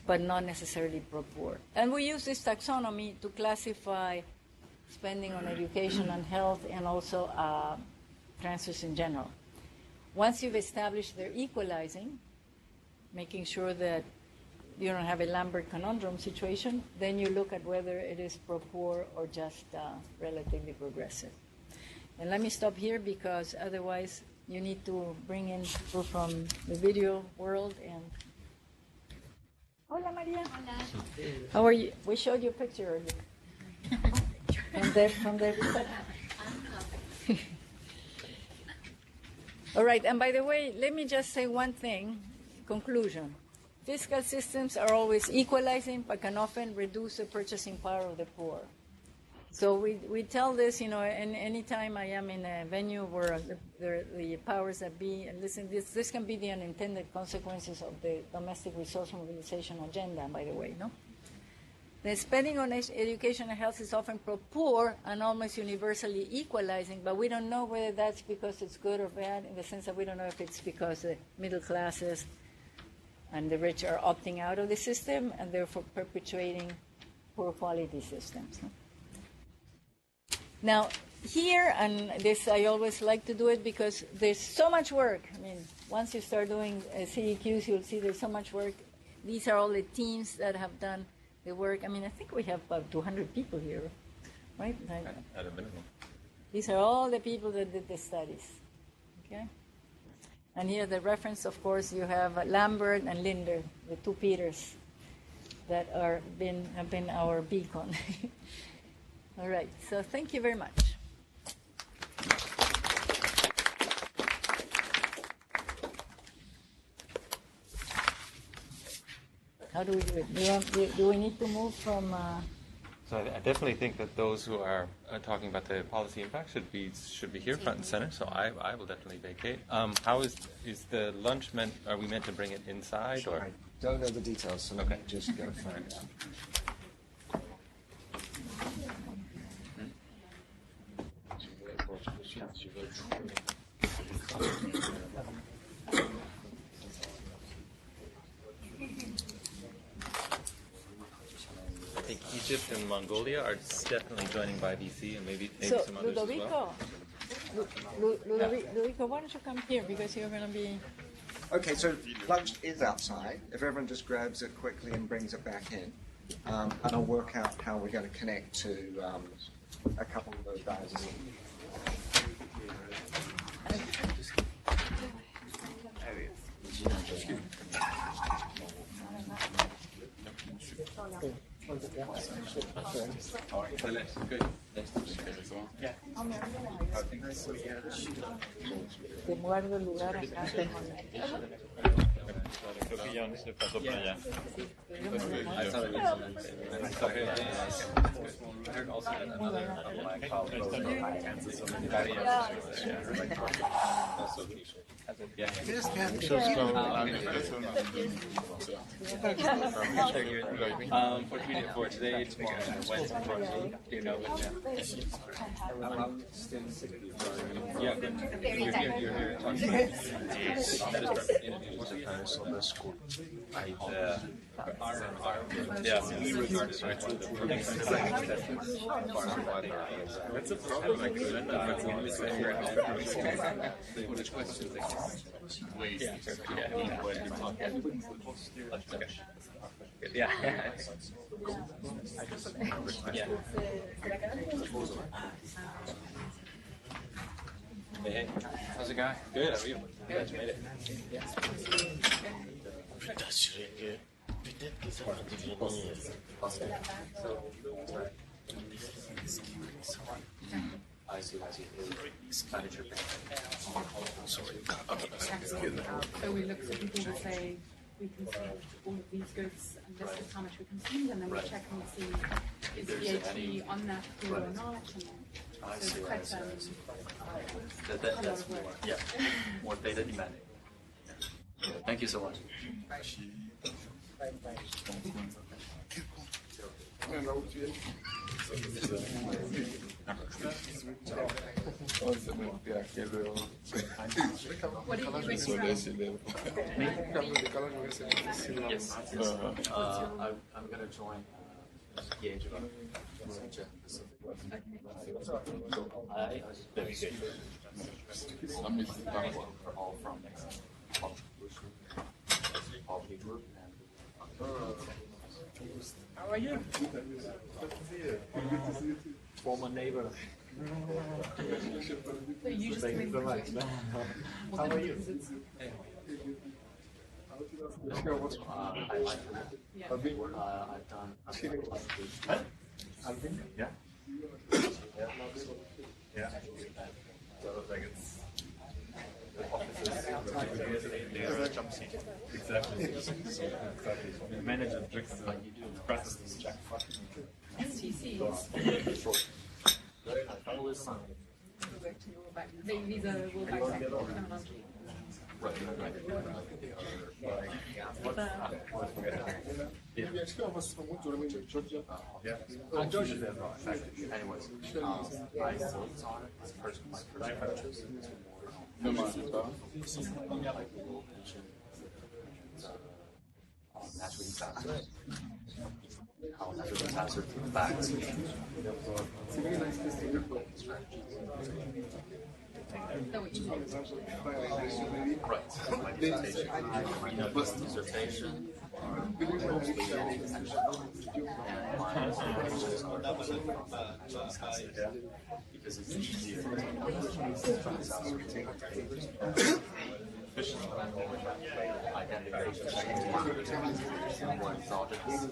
but not necessarily pro-poor. And we use this taxonomy to classify spending on education and health and also transfers in general. Once you've established they're equalizing, making sure that you don't have a Lambert conundrum situation, then you look at whether it is pro-poor or just relatively progressive. And let me stop here because otherwise you need to bring in people from the video world. And hola, Maria. Hola. How are you? We showed you a picture earlier. From there. All right, and by the way, let me just say one thing, conclusion. Fiscal systems are always equalizing, but can often reduce the purchasing power of the poor. So we tell this, and anytime I am in a venue where the powers that be, and listen, this can be the unintended consequences of the domestic resource mobilization agenda, by the way, no? The spending on education and health is often poor and almost universally equalizing, but we don't know whether that's because it's good or bad, in the sense that we don't know if it's because the middle classes and the rich are opting out of the system and therefore perpetuating poor quality systems. No? Now, here, and this I always like to do it because there's so much work. I mean, once you start doing CEQs, you'll see there's so much work. These are all the teams that have done the work. I mean, I think we have about 200 people here, right? At a minimum. These are all the people that did the studies, okay? And here the reference, of course, you have Lambert and Linder, the two Peters that have been our beacon. All right, so thank you very much. How do we do it? Do we need to move from... So I definitely think that those who are talking about the policy impact should be here front and center. So I will definitely vacate. How is the lunch meant? Are we meant to bring it inside or? I don't know the details, so let me just go find it. I think Egypt and Mongolia are definitely joining by VC and maybe So, some others Ludovico, as well. Ludovico, why don't you come here because you're going to be... Okay, so lunch is outside. If everyone just grabs it quickly and brings it back in, and I'll work out how we're going to connect to a couple of those guys. Te guardo el lugar acá. Creo que John se pasó para allá. For today, tomorrow, and Wednesday, do you know which? Yeah, good. You're here talking about that is perfect. School. We regard it right to that's a problem. I couldn't. Which questions they yeah. Hey, how's it going? Good, how are you? Glad you made it. I see. So we look at people who say we consume all of these goods and this is how much we consumed, and then we check and see is VAT on that good or not. And so it's quite That's more data demanding. Thank you so much. What do you think? Yes. I'm going to join EH very good. We're all from Poverty Group. How are you? Former neighbor. So you just Thank you so much. How are you? I've done. Alvin? Yeah. Yeah. Sort of like it's the offices. Exactly. The manager drinks the process. STCs. These are rollback terminology. Right. Yeah. Georgia's there as well. Anyways, I worked on it as my first purchase. Natural disaster. How natural disaster impacts. Right. My dissertation, mostly because it's easier identification more exogenous.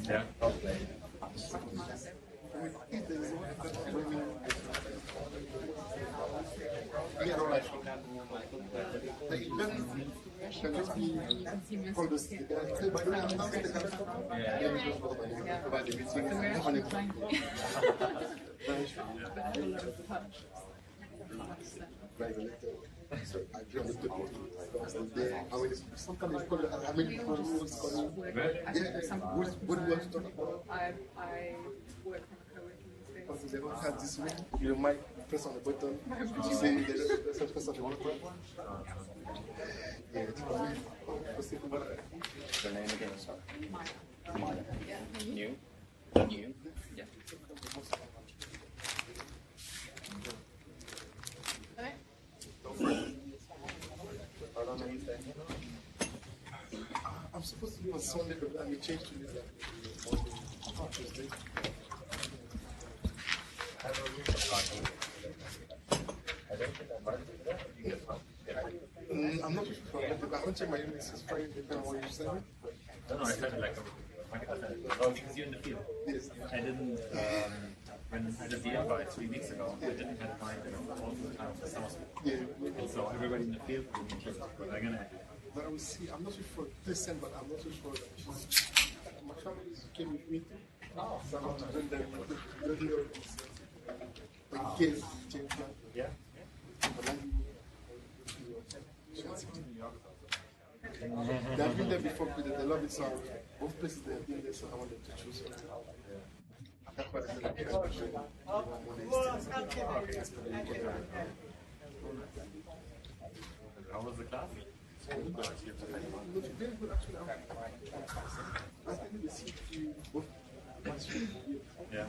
Yeah. You might press on the button. You say there's press on the button. Yeah, it's probably. Your name again, sorry. Maya. New? New? Yeah. I'm supposed to be on Sunday, but I may change to this on Tuesday. I'm not sure. I haven't checked my email since Friday, depending on what you sent me. No, I tried to like because you're in the field. Yes. I didn't, when I did the invite 3 weeks ago, I didn't have time all the time for summer school. Yeah. And so everybody in the field will be teaching. What am I going to do? But I will see. I'm not so sure. Please send, but I'm not so sure that my family came with me too. So I'm to bring them. Yeah. They've been there before, but they love it, so both places they have been there, so I want them to choose. That's why they said How was the class? Very good, actually. I think the CEQ both. Yeah.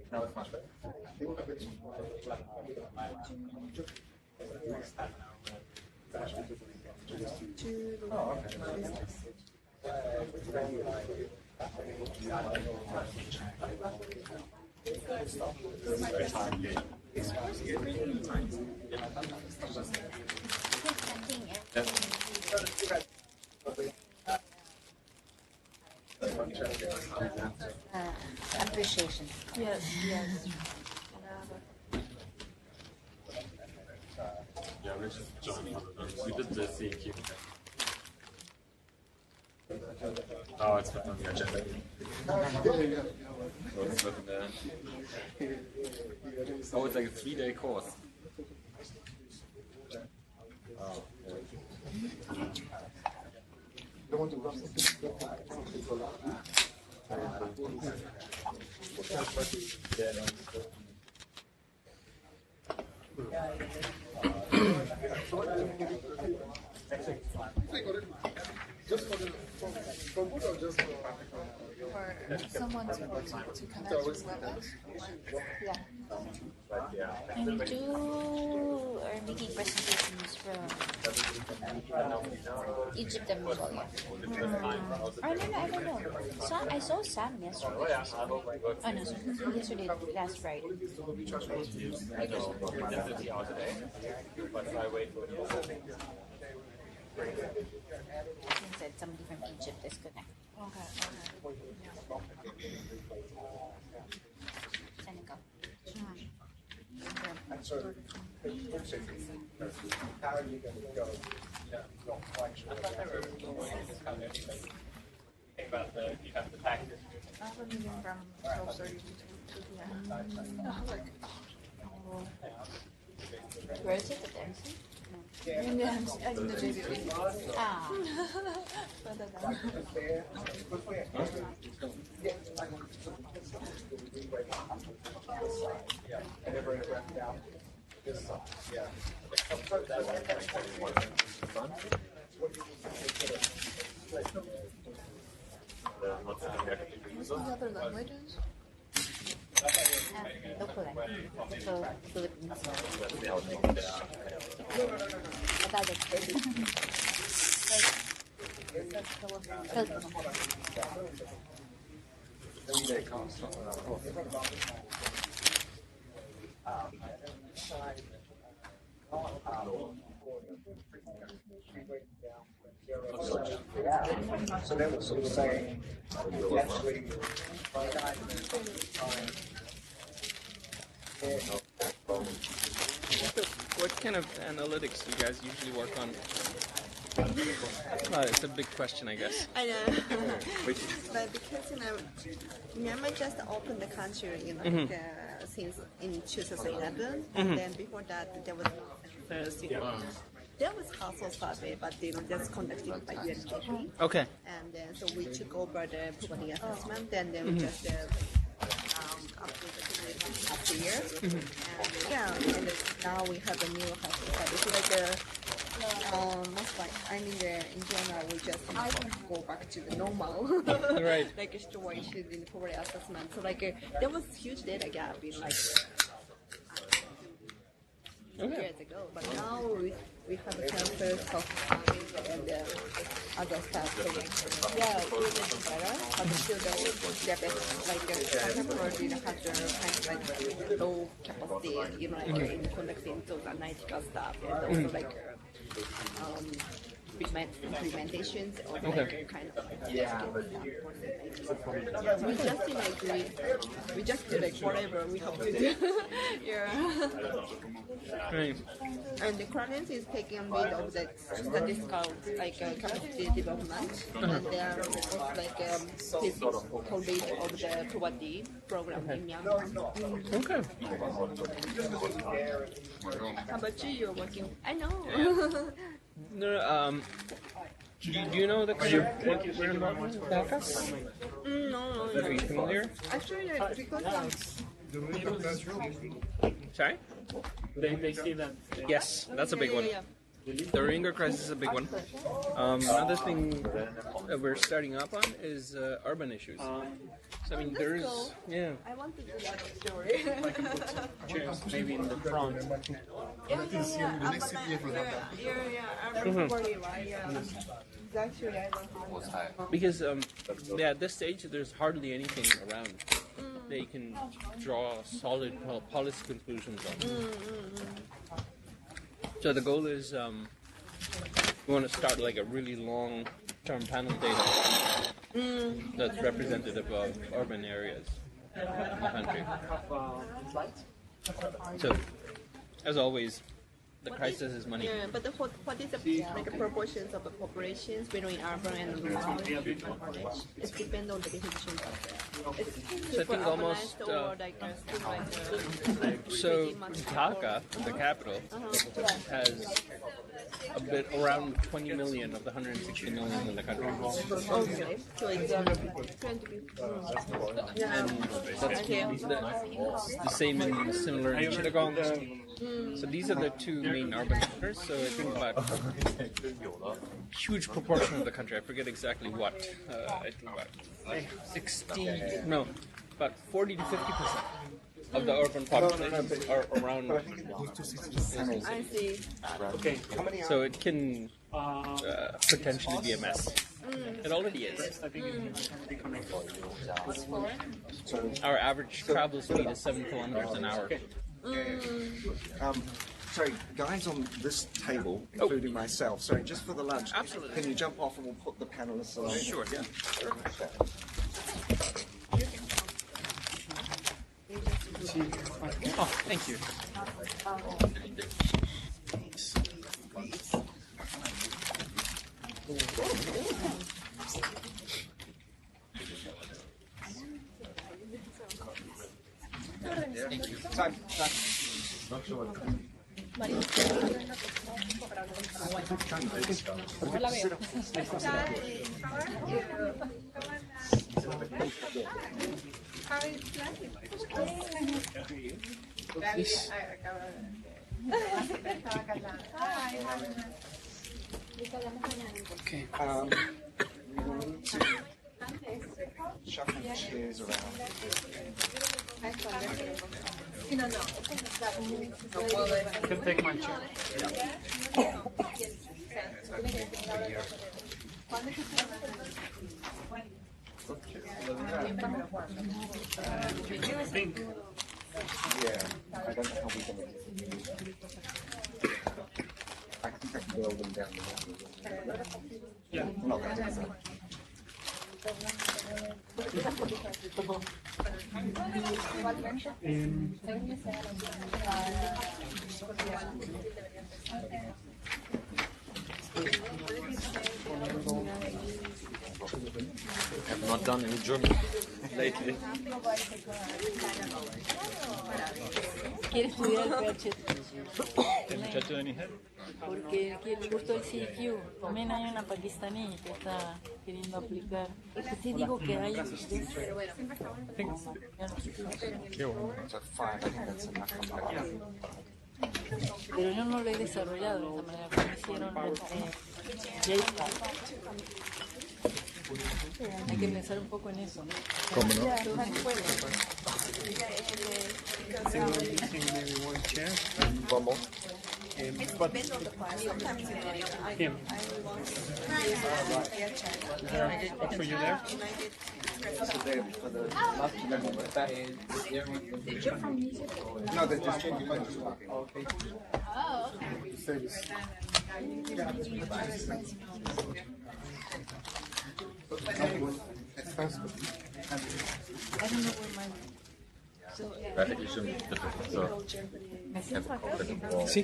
Now it's much better. Oh, Appreciation. Yes, yes. Yeah, we're just joining. We did the CEQ. Oh, it's put on the agenda. Oh, it's not in there. Oh, it's like a 3-day course. Oh, Don't want to rush something. Just for good or just For someone to connect with us? Yeah. And we are making presentations from Egypt and Mongolia. I don't know. I saw Sam yesterday. Oh no, yesterday, last Friday. He said somebody from Egypt is connected. Senegal. How are you going to go? About the, you have the package. I have a meeting from 12:30 to 2 p.m. Where is it? At the MC? In the MC, in the JV. Ah. Further down. What's the other languages? Local language. So, Philippines. So they were sort of saying, actually, What kind of analytics do you guys usually work on? It's a big question, I guess. I know. But because, Myanmar just opened the country, since in 2011, and then before that, there was first, there was household survey, but just conducted by UNDP. Okay. And then so we took over the poverty assessment, and then we just updated it last year. And now we have a new household survey. So most like in general, we just go back to the normal Right. situation in the poverty assessment. So there was huge data gap in 2 years ago, but now we have a census of and other stuff. So yeah, we're getting better, but still they're contemporary has the kind of low capacity, in conducting those analytical stuff, and also implementations or kind of we just do whatever we have to do. Right. And the current is taking a bit of the statistical capacity development, and there are also physical bit of the poverty program in Myanmar. Okay. How about you? You're working. I know. No, do you know the kind of work we're involved with DACA? No. Are you familiar? Actually, because Sorry? They see that. Yes, that's a big one. The Rohingya crisis is a big one. Another thing that we're starting up on is urban issues. So, I mean, there's, I want to do that story. Chairs maybe in the front. because at this stage, there's hardly anything around that you can draw solid policy conclusions on. So the goal is we want to start a really long-term panel data that's representative of urban areas in the country. So, as always, The crisis is money. Yeah, but what is the proportions of the populations between urban and rural? It depends on the definition of that. It's So I think almost. or like So Dhaka, the capital, has a bit around 20 million of the 160 million in the country. Okay, so it's trying to be. And the same in similar in Chittagong. So these are the two main urban centers. So I think about huge proportion of the country. I forget exactly what. I think about 40 to 50% of the urban population are around. I see. Okay. So it can potentially be a mess. It already is. Our average travel speed is 7 kilometers an hour. Sorry, guys on this table, including myself, sorry, just for the lunch, absolutely. Can you jump off and we'll put the panelists along? Sure. Yeah. Oh, thank you. Time. Okay. We will need to shuffle the chairs around. You can take my chair. I think. Yeah, I don't know how we're going to I think I can build them down the line. Yeah. I'm not going to do that. I've not done any German lately. Quiere estudiar el PhD. ¿El muchacho de Niger? Porque le gustó el CEQ. También hay una pakistaní que está queriendo aplicar. Porque sí digo que hay. Pero yo no lo he desarrollado de esa manera, como hicieron JPAC. Hay que pensar un poco en eso. ¿Cómo no? Vamos. But him. For you there? No, they're just changing my talking. Okay. Oh. I don't know where my... Sí.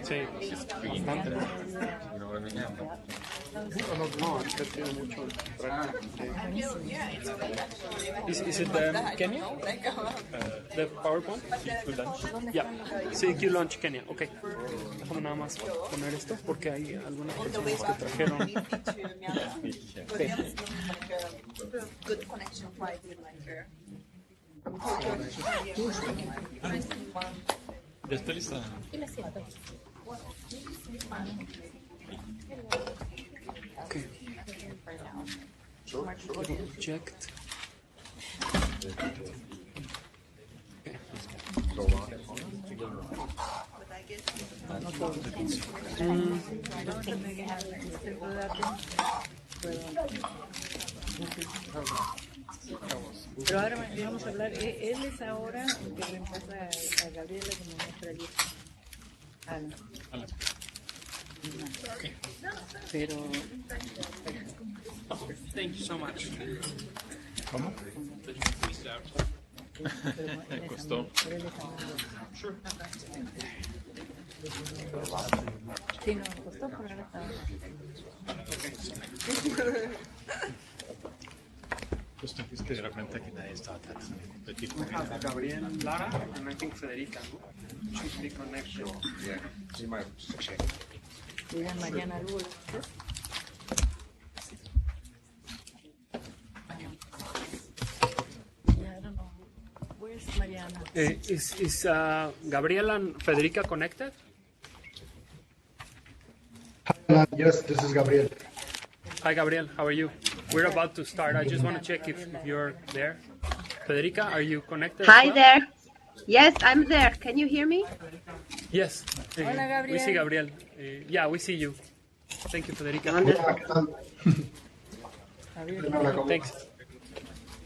Sí. Bastante. Is it Kenya? The PowerPoint? Yeah. CEQ Launch Kenya. Ok. Déjame nada más poner esto porque hay algunas personas que trajeron. Okay. Good connection Friday, like Ya está lista. Okay. Checked. Pero ahora vamos a hablar, él es ahora el que reemplaza a Gabriela como nuestra lista. Okay. Pero thank you so much. ¿Cómo? Me costó. Sure. Sí, nos costó, pero ahora está. Justo viste de repente que nadie estaba tratando de competir We have Gabriel, Lara, and I think Federica, no? Should be connected. Yeah, you might check. Diga Mariana Lula. Yeah, I don't know. Where's Mariana? Is Gabriel and Federica connected? Yes, this is Gabriel. Hi, Gabriel. How are you? We're about to start. I just want to check if you're there. Federica, are you connected? Hi there. Yes, I'm there. Can you hear me? Yes. Hola, Gabriel. We see Gabriel. Yeah, we see you. Thank you, Federica. Thanks.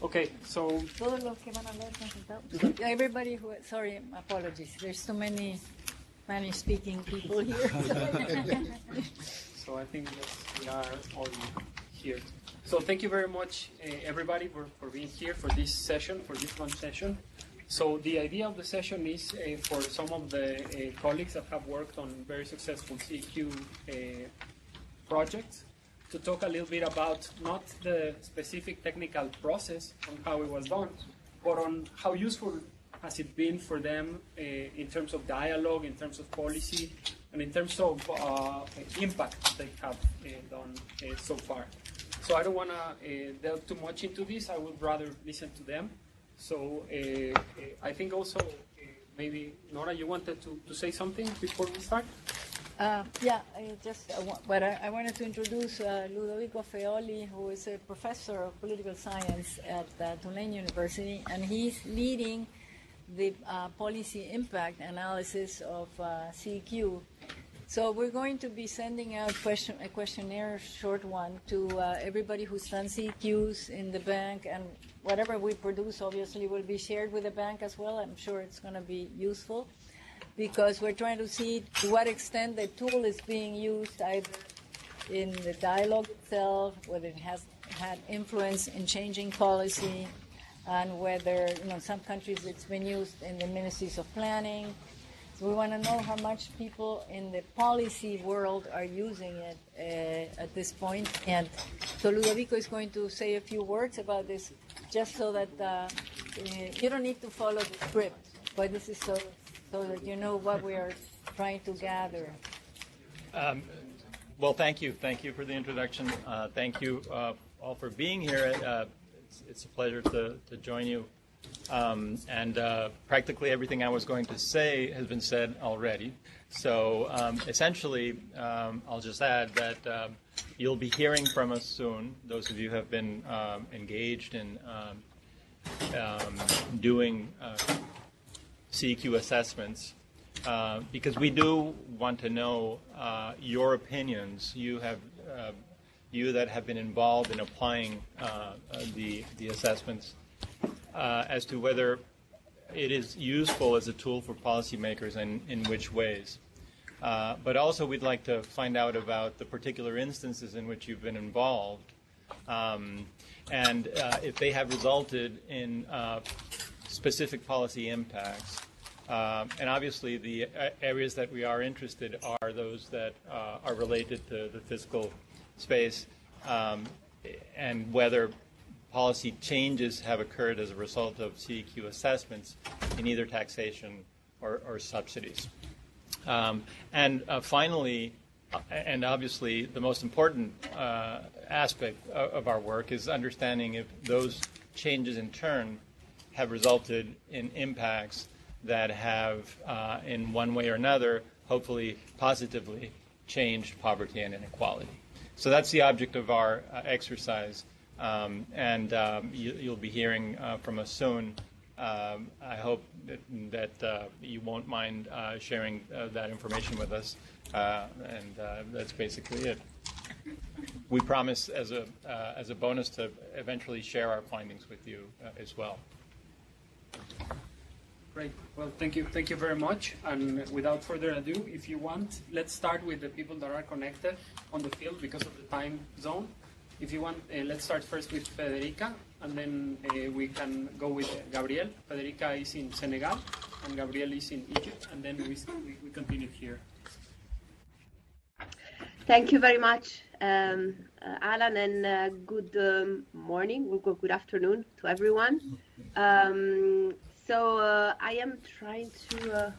Okay, so Todos los que van a hablar son sentados. Everybody who, sorry, apologies. There's too many Spanish-speaking people here. So I think we are all here. So thank you very much, everybody, for being here for this session, for this lunch session. So the idea of the session is for some of the colleagues that have worked on very successful CEQ projects to talk a little bit about not the specific technical process on how it was done, but on how useful has it been for them in terms of dialogue, in terms of policy, and in terms of impact they have done so far. So I don't want to delve too much into this. I would rather listen to them. So I think also maybe, Nora, you wanted to say something before we start? Yeah, I wanted to introduce Ludovico Feoli, who is a professor of political science at Tulane University, and he's leading the policy impact analysis of CEQ. So we're going to be sending out a questionnaire, short one, to everybody who's done CEQs in the bank, and whatever we produce obviously will be shared with the bank as well. I'm sure it's going to be useful because we're trying to see to what extent the tool is being used either in the dialogue itself, whether it has had influence in changing policy, and whether, in some countries it's been used in the ministries of planning. So we want to know how much people in the policy world are using it at this point. And so Ludovico is going to say a few words about this, just so that you don't need to follow the script, but this is so that you know what we are trying to gather. Well, thank you. Thank you for the introduction. Thank you all for being here. It's a pleasure to join you. And practically everything I was going to say has been said already. So essentially, I'll just add that you'll be hearing from us soon, those of you who have been engaged in doing CEQ assessments, because we do want to know your opinions. You that have been involved in applying the assessments as to whether it is useful as a tool for policymakers and in which ways. But also we'd like to find out about the particular instances in which you've been involved and if they have resulted in specific policy impacts. And obviously the areas that we are interested are those that are related to the fiscal space and whether policy changes have occurred as a result of CEQ assessments in either taxation or subsidies. And finally, and obviously the most important aspect of our work is understanding if those changes in turn have resulted in impacts that have, in one way or another, hopefully positively changed poverty and inequality. So that's the object of our exercise. And you'll be hearing from us soon. I hope that you won't mind sharing that information with us, and that's basically it. We promise, as a bonus, to eventually share our findings with you as well. Great. Well, thank you very much. And without further ado, if you want, let's start with the people that are connected on the field because of the time zone. If you want, let's start first with Federica, and then we can go with Gabriel. Federica is in Senegal, and Gabriel is in Egypt, and then we continue here. Thank you very much, Alan, and good morning or good afternoon to everyone. I am trying to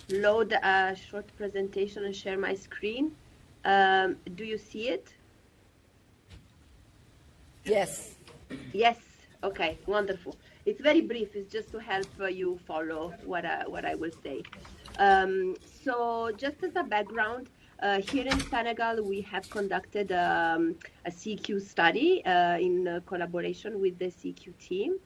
load a short presentation and share my screen. Do you see it? Yes. Yes. Okay. Wonderful. It's very brief. It's just to help you follow what I will say. So just as a background, here in Senegal, we have conducted a CEQ study in collaboration with the CEQ team.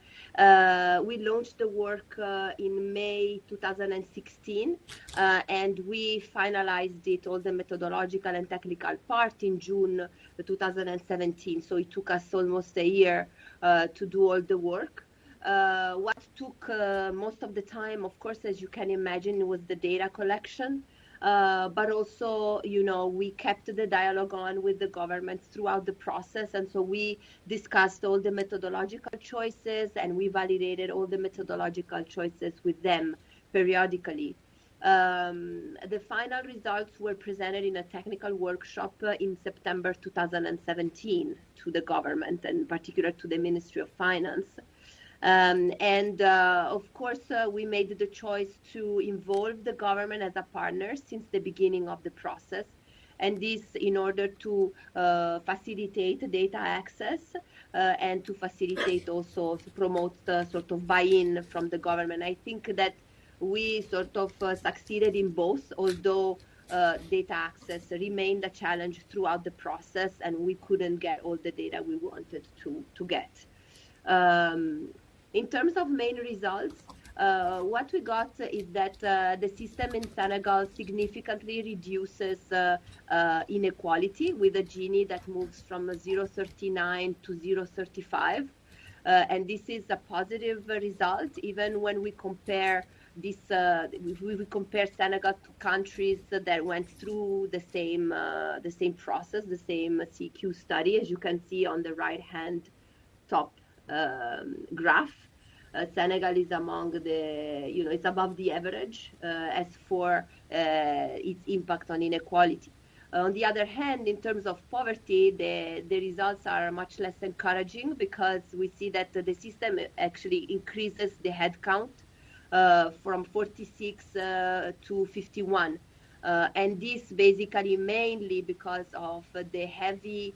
We launched the work in May 2016, and we finalized it, all the methodological and technical part, in June 2017. So it took us almost a year to do all the work. What took most of the time, of course, as you can imagine, was the data collection. But also, we kept the dialogue on with the governments throughout the process. And so we discussed all the methodological choices, and we validated all the methodological choices with them periodically. The final results were presented in a technical workshop in September 2017 to the government, and in particular to the Ministry of Finance. Of course, we made the choice to involve the government as a partner since the beginning of the process, and this in order to facilitate data access and to facilitate also to promote sort of buy-in from the government. I think that we sort of succeeded in both, although data access remained a challenge throughout the process, and we couldn't get all the data we wanted to get. In terms of main results, what we got is that the system in Senegal significantly reduces inequality with a Gini that moves from 0.39 to 0.35. And this is a positive result, even when we compare this, we compare Senegal to countries that went through the same process, the same CEQ study, as you can see on the right-hand top graph. Senegal is among the, it's above the average as for its impact on inequality. On the other hand, in terms of poverty, the results are much less encouraging, because we see that the system actually increases the head count from 46 to 51. And this basically mainly because of the heavy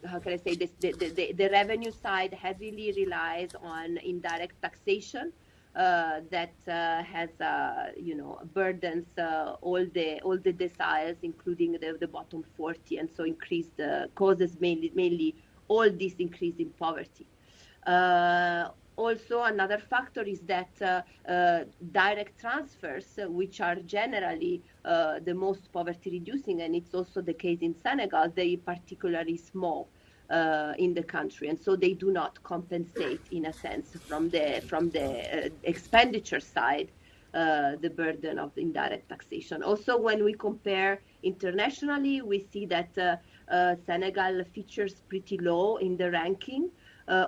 how can I say this? The revenue side heavily relies on indirect taxation that has burdens all the deciles, including the bottom 40, and so causes mainly all this increase in poverty. Also, another factor is that direct transfers, which are generally the most poverty reducing, and it's also the case in Senegal, they particularly small in the country, and so they do not compensate, in a sense, from the expenditure side, the burden of indirect taxation. Also, when we compare internationally, we see that Senegal features pretty low in the ranking,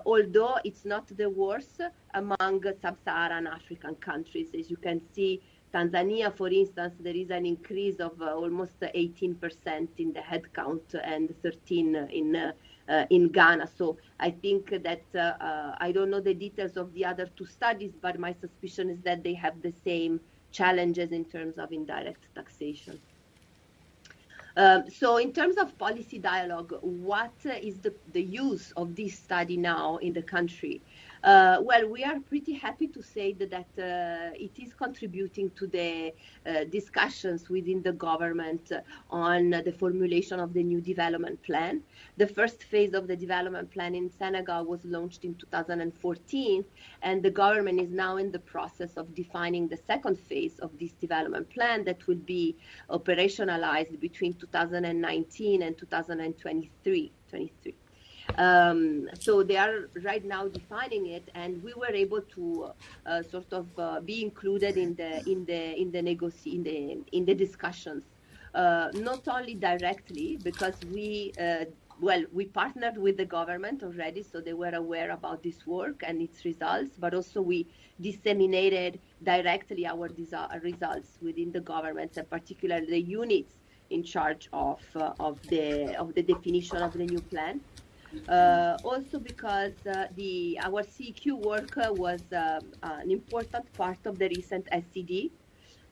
although it's not the worst among sub-Saharan African countries. As you can see, Tanzania, for instance, there is an increase of almost 18% in the headcount and 13% in Ghana. So I think that I don't know the details of the other two studies, but my suspicion is that they have the same challenges in terms of indirect taxation. So in terms of policy dialogue, what is the use of this study now in the country? Well, we are pretty happy to say that it is contributing to the discussions within the government on the formulation of the new development plan. The first phase of the development plan in Senegal was launched in 2014, and the government is now in the process of defining the second phase of this development plan that will be operationalized between 2019 and 2023. So they are right now defining it, and we were able to sort of be included in the discussions, not only directly because we well, we partnered with the government already, so they were aware about this work and its results, but also we disseminated directly our results within the governments, and particularly the units in charge of the definition of the new plan. Also because our CEQ work was an important part of the recent SCD,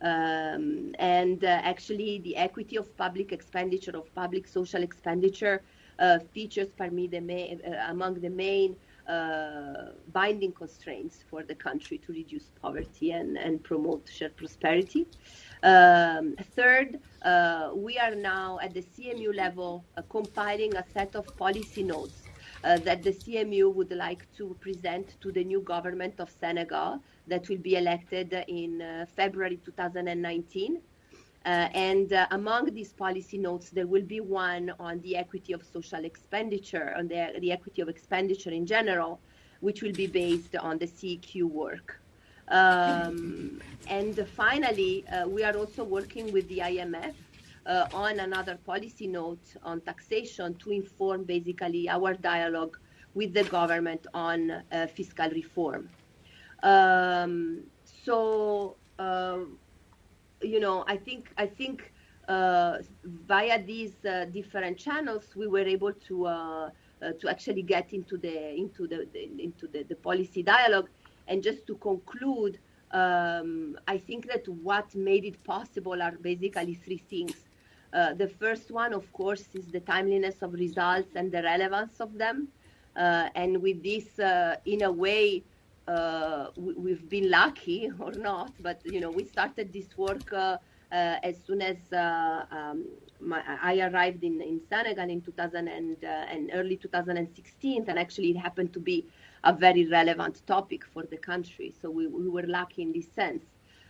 and actually the equity of public expenditure, of public social expenditure, features among the main binding constraints for the country to reduce poverty and promote shared prosperity. Third, we are now at the CMU level compiling a set of policy notes that the CMU would like to present to the new government of Senegal that will be elected in February 2019. And among these policy notes, there will be one on the equity of social expenditure, on the equity of expenditure in general, which will be based on the CEQ work. And finally, we are also working with the IMF on another policy note on taxation to inform basically our dialogue with the government on fiscal reform. I think via these different channels, we were able to actually get into the policy dialogue. And just to conclude, I think that what made it possible are basically three things. The first one, of course, is the timeliness of results and the relevance of them. And with this, in a way, we've been lucky or not, but we started this work as soon as I arrived in Senegal in 2000 and early 2016, and actually it happened to be a very relevant topic for the country. So we were lucky in this sense.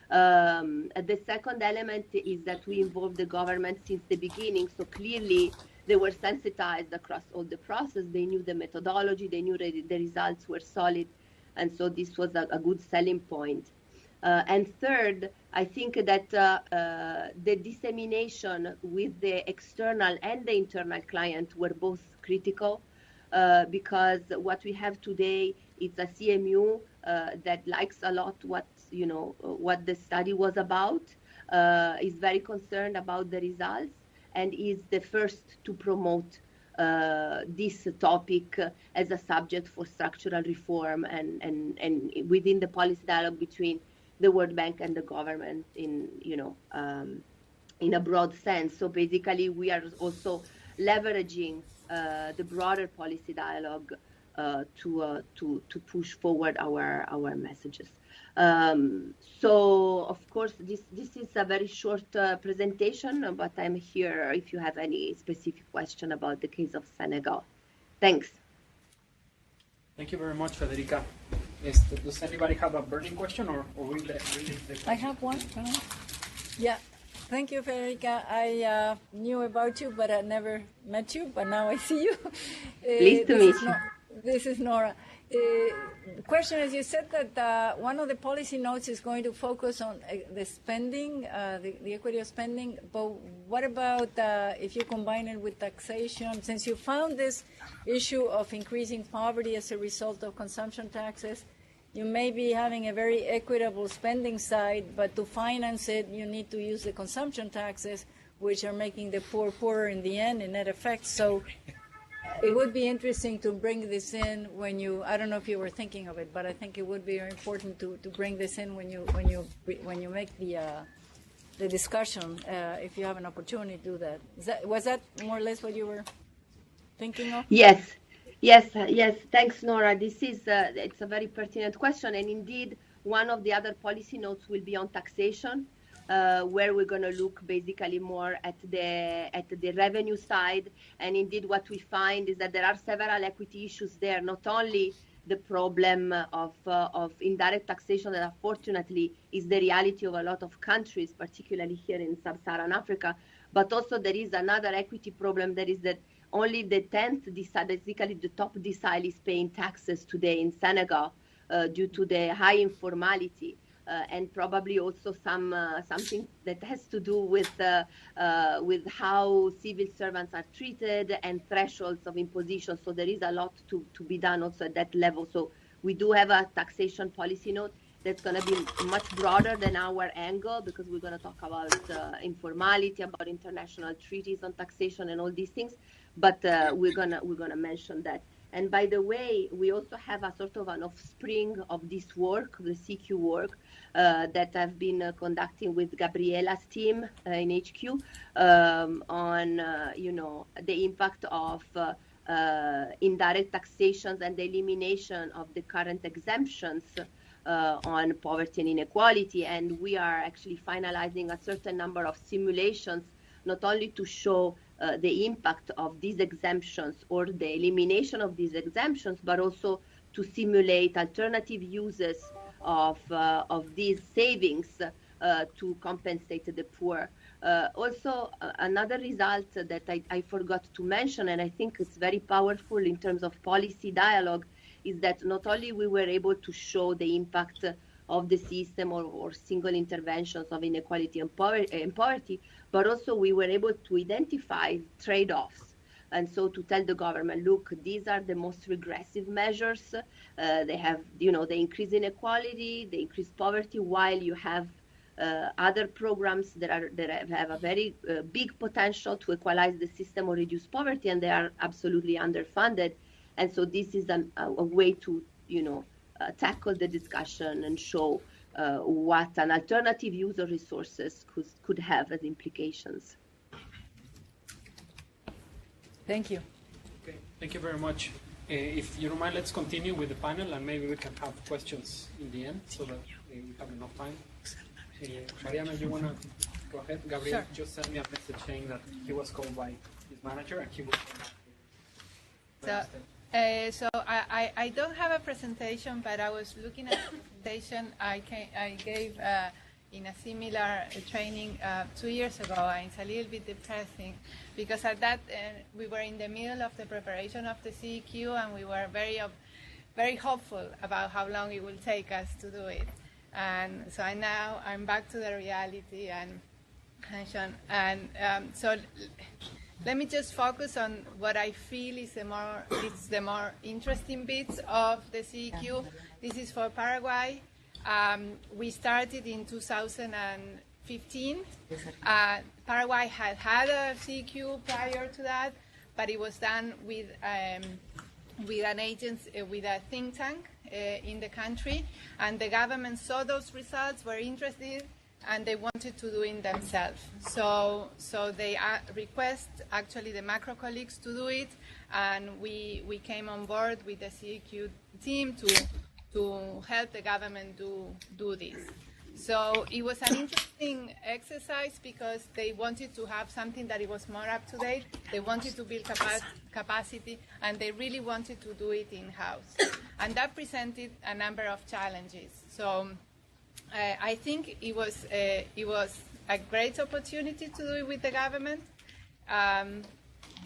The second element is that we involved the government since the beginning, so clearly they were sensitized across all the process. They knew the methodology, they knew the results were solid, and so this was a good selling point. And third, I think that the dissemination with the external and the internal client were both critical, because what we have today is a CMU that likes a lot what the study was about, is very concerned about the results, and is the first to promote this topic as a subject for structural reform and within the policy dialogue between the World Bank and the government in a broad sense. So basically, we are also leveraging the broader policy dialogue to push forward our messages. So of course, this is a very short presentation, but I'm here if you have any specific question about the case of Senegal. Thanks. Thank you very much, Federica. Does anybody have a burning question, or we leave the... I have one. Yeah. Thank you, Federica. I knew about you, but I never met you, but now I see you. Pleased to meet you. This is Nora. The question is, you said that one of the policy notes is going to focus on the spending, the equity of spending, but what about if you combine it with taxation? Since you found this issue of increasing poverty as a result of consumption taxes, you may be having a very equitable spending side, but to finance it, you need to use the consumption taxes, which are making the poor poorer in the end, in net effect. So it would be interesting to bring this in when you, I don't know if you were thinking of it, but I think it would be very important to bring this in when you make the discussion, if you have an opportunity to do that. Was that more or less what you were thinking of? Yes, thanks, Nora. This is it's a very pertinent question, and indeed one of the other policy notes will be on taxation, where we're going to look basically more at the revenue side. And indeed what we find is that there are several equity issues there, not only the problem of indirect taxation that unfortunately is the reality of a lot of countries, particularly here in sub-Saharan Africa, but also there is another equity problem, that is that only the 10th decile, basically the top decile, is paying taxes today in Senegal due to the high informality. and probably also something that has to do with how civil servants are treated and thresholds of imposition. So there is a lot to be done also at that level. So we do have a taxation policy note that's going to be much broader than our angle, because we're going to talk about informality, about international treaties on taxation and all these things. But we're gonna mention that. And by the way, we also have a sort of an offspring of this work, the CEQ work, that I've been conducting with Gabriela's team in HQ on, the impact of indirect taxations and the elimination of the current exemptions on poverty and inequality. And we are actually finalizing a certain number of simulations, not only to show the impact of these exemptions or the elimination of these exemptions, but also to simulate alternative uses of these savings to compensate the poor. Also, another result that I forgot to mention, and I think it's very powerful in terms of policy dialogue, is that not only we were able to show the impact of the system or single interventions of inequality and poverty, but also we were able to identify trade-offs. And so to tell the government, look, these are the most regressive measures. They have, they increase inequality, they increase poverty, while you have other programs that have a very big potential to equalize the system or reduce poverty, and they are absolutely underfunded. And so this is a way to, tackle the discussion and show what an alternative use of resources could have as implications. Thank you. Okay, thank you very much. If you don't mind, let's continue with the panel, and maybe we can have questions in the end so that we have enough time. Mariana, you want to go ahead? Gabriel just sent me a message saying that he was called by his manager and he will come back. So I don't have a presentation, but I was looking at the presentation I gave in a similar training 2 years ago, and it's a little bit depressing because at that we were in the middle of the preparation of the CEQ, and we were very hopeful about how long it will take us to do it. And so now I'm back to the reality, and so let me just focus on what I feel is the more interesting bits of the CEQ. This is for Paraguay. We started in 2015. Paraguay had a CEQ prior to that, but it was done with an agency, with a think tank in the country, and the government saw those results, were interested, and they wanted to do it themselves. So they request actually the macro colleagues to do it, and we came on board with the CEQ team to help the government do this. So it was an interesting exercise because they wanted to have something that it was more up to date. They wanted to build capacity, and they really wanted to do it in-house. And that presented a number of challenges. So I think it was a great opportunity to do it with the government,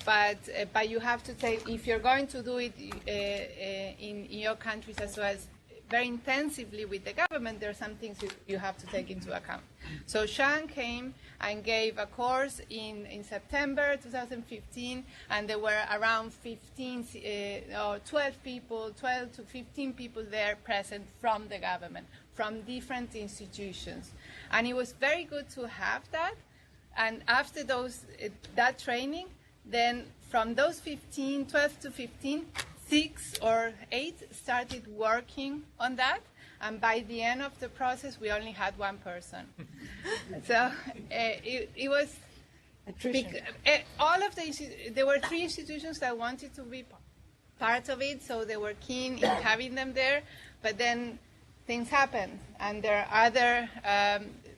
but you have to take, if you're going to do it in your countries as well as very intensively with the government, there are some things you have to take into account. So Sean came and gave a course in September 2015, and there were around 12 to 15 people there present from the government, from different institutions. And it was very good to have that. And after that training, then from those 12 to 15, 6 or 8 started working on that, and by the end of the process, we only had one person. So it was there were 3 institutions that wanted to be part of it, so they were keen in having them there, but then things happen, and there are other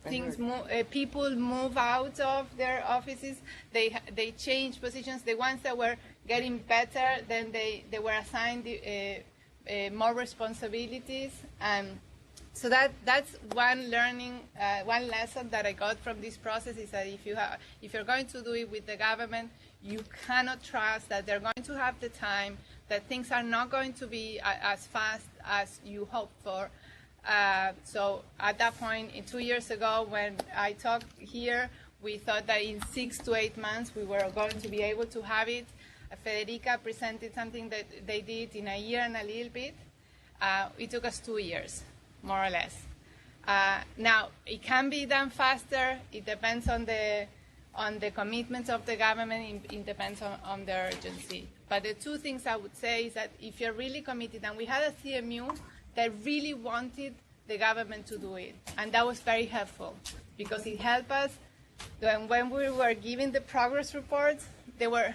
things. People move out of their offices. They change positions. The ones that were getting better, then they were assigned more responsibilities. So that's one learning, one lesson that I got from this process is that if you're going to do it with the government, you cannot trust that they're going to have the time, that things are not going to be as fast as you hope for. So at that point, 2 years ago, when I talked here, we thought that in 6 to 8 months we were going to be able to have it. Federica presented something that they did in a year and a little bit. It took us 2 years, more or less. Now, it can be done faster. It depends on the commitments of the government. It depends on the urgency. But the two things I would say is that if you're really committed, and we had a CMU that really wanted the government to do it, and that was very helpful because it helped us. When we were giving the progress reports, they were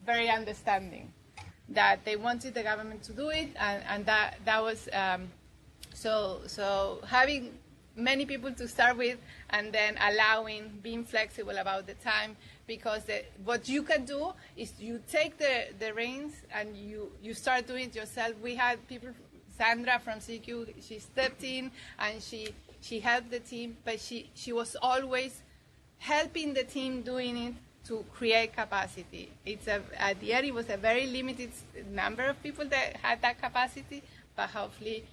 very understanding that they wanted the government to do it, and that was so having many people to start with, and then being flexible about the time, because what you can do is you take the reins and you start doing it yourself. We had people, Sandra from CEQ, she stepped in and she helped the team, but she was always helping the team doing it to create capacity. At the end, it was a very limited number of people that had that capacity, but hopefully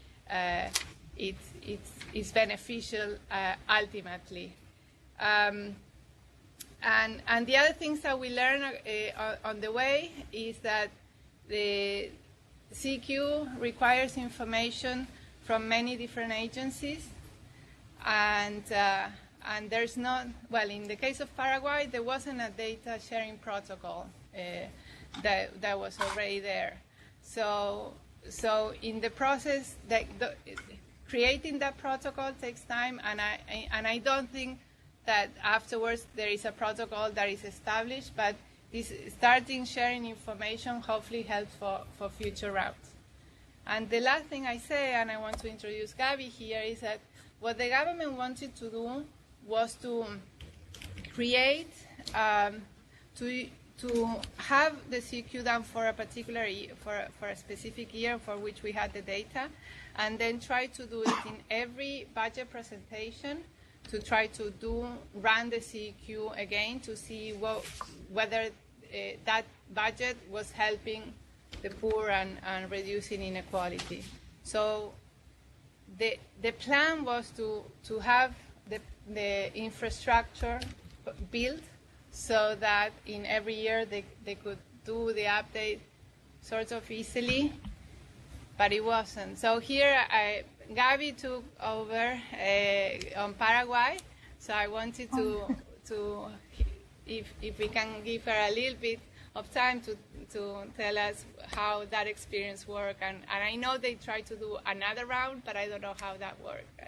it's beneficial ultimately. And the other things that we learned on the way is that the CEQ requires information from many different agencies, and there's not, well, in the case of Paraguay, there wasn't a data sharing protocol that was already there. So in the process, creating that protocol takes time, and I don't think that afterwards there is a protocol that is established, but this starting sharing information hopefully helps for future routes. And the last thing I say, and I want to introduce Gabby here, is that what the government wanted to do was to create, to have the CEQ done for a particular year, for a specific year for which we had the data, and then try to do it in every budget presentation, to try to run the CEQ again to see whether that budget was helping the poor and reducing inequality. So the plan was to have the infrastructure built so that in every year they could do the update sort of easily, but it wasn't. So here Gabby took over on Paraguay, so I wanted to if we can give her a little bit of time to tell us how that experience worked. And I know they tried to do another round, but I don't know how that worked.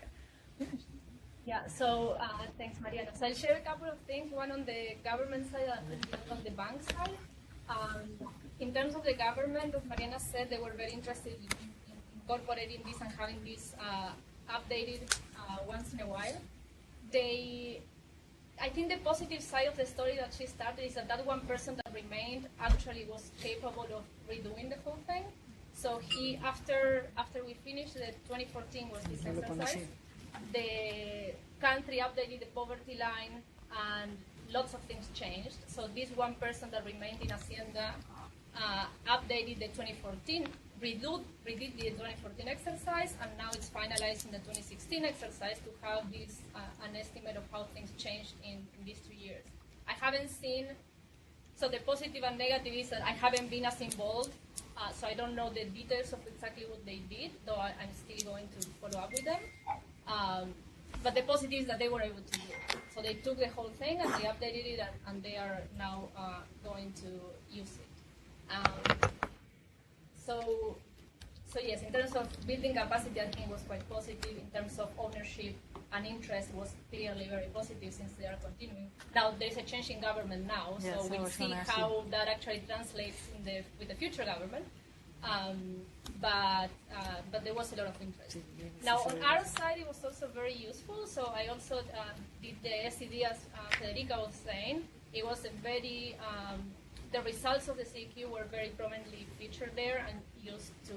Yeah, so thanks, Mariana. So I'll share a couple of things, one on the government side and on the bank side. In terms of the government, as Mariana said, they were very interested in incorporating this and having this updated once in a while. I think the positive side of the story that she started is that one person that remained actually was capable of redoing the whole thing. So he, after we finished, the 2014 was his exercise. The country updated the poverty line, and lots of things changed. So this one person that remained in Hacienda updated the 2014, redid the 2014 exercise, and now it's finalizing the 2016 exercise to have this an estimate of how things changed in these 2 years. I haven't seen, so the positive and negative is that I haven't been as involved, so I don't know the details of exactly what they did, though I'm still going to follow up with them. But the positive is that they were able to do it. So they took the whole thing and they updated it, and they are now going to use it. So yes, in terms of building capacity, I think it was quite positive. In terms of ownership and interest, was clearly very positive since they are continuing. Now there's a change in government now, so we'll see how that actually translates with the future government. But there was a lot of interest. Now on our side, it was also very useful. So I also did the SED, as Federica was saying. It was a very the results of the CEQ were very prominently featured there and used to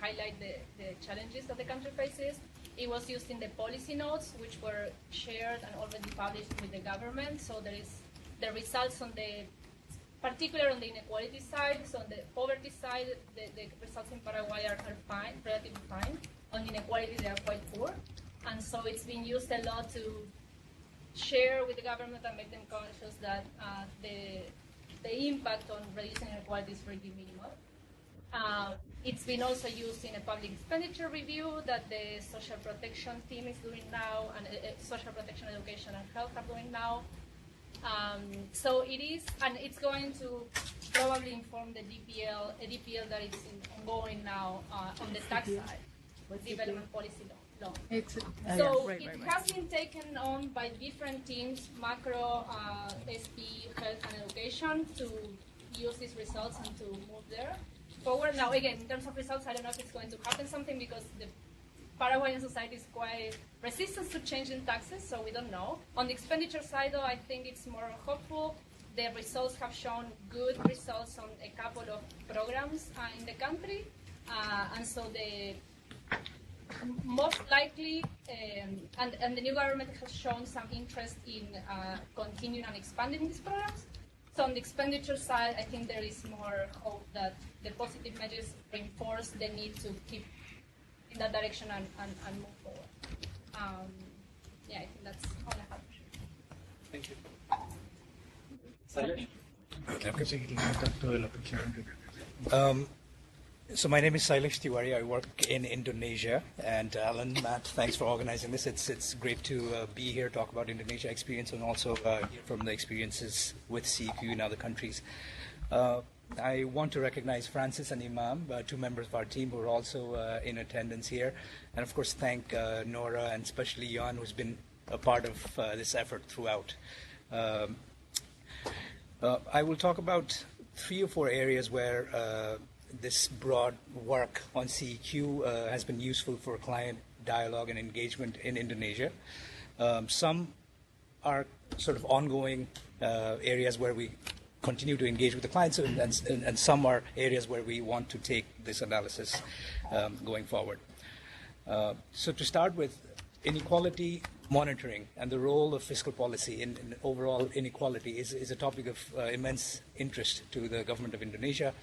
highlight the challenges that the country faces. It was used in the policy notes, which were shared and already published with the government. So there is the results on particularly on the inequality side. So on the poverty side, the results in Paraguay are fine, relatively fine. on inequality, they are quite poor. And so it's been used a lot to share with the government and make them conscious that the impact on reducing inequality is really minimal. It's been also used in a public expenditure review that the social protection team is doing now, and social protection, education, and health are doing now. So it is, and it's going to probably inform the DPL, a DPL that is ongoing now on the tax side, development policy law. So it has been taken on by different teams, macro, SP, health, and education, to use these results and to move there forward. Now, again, in terms of results, I don't know if it's going to happen something because the Paraguayan society is quite resistant to changing taxes, so we don't know. On the expenditure side, though, I think it's more hopeful. The results have shown good results on a couple of programs in the country, and so the most likely, and the new government has shown some interest in continuing and expanding these programs. So on the expenditure side, I think there is more hope that the positive measures reinforce the need to keep in that direction and move forward. Yeah, I think that's all I have. Thank you. So my name is Sailesh Tiwari. I work in Indonesia. And Alan, Matt, thanks for organizing this. It's great to be here, talk about Indonesia experience, and also hear from the experiences with CEQ in other countries. I want to recognize Francis and Imam, two members of our team who are also in attendance here. And of course, thank Nora and especially Jan, who's been a part of this effort throughout. I will talk about 3 or 4 areas where this broad work on CEQ has been useful for client dialogue and engagement in Indonesia. Some are sort of ongoing areas where we continue to engage with the clients, and some are areas where we want to take this analysis going forward. So to start with, inequality monitoring and the role of fiscal policy in overall inequality is a topic of immense interest to the government of Indonesia.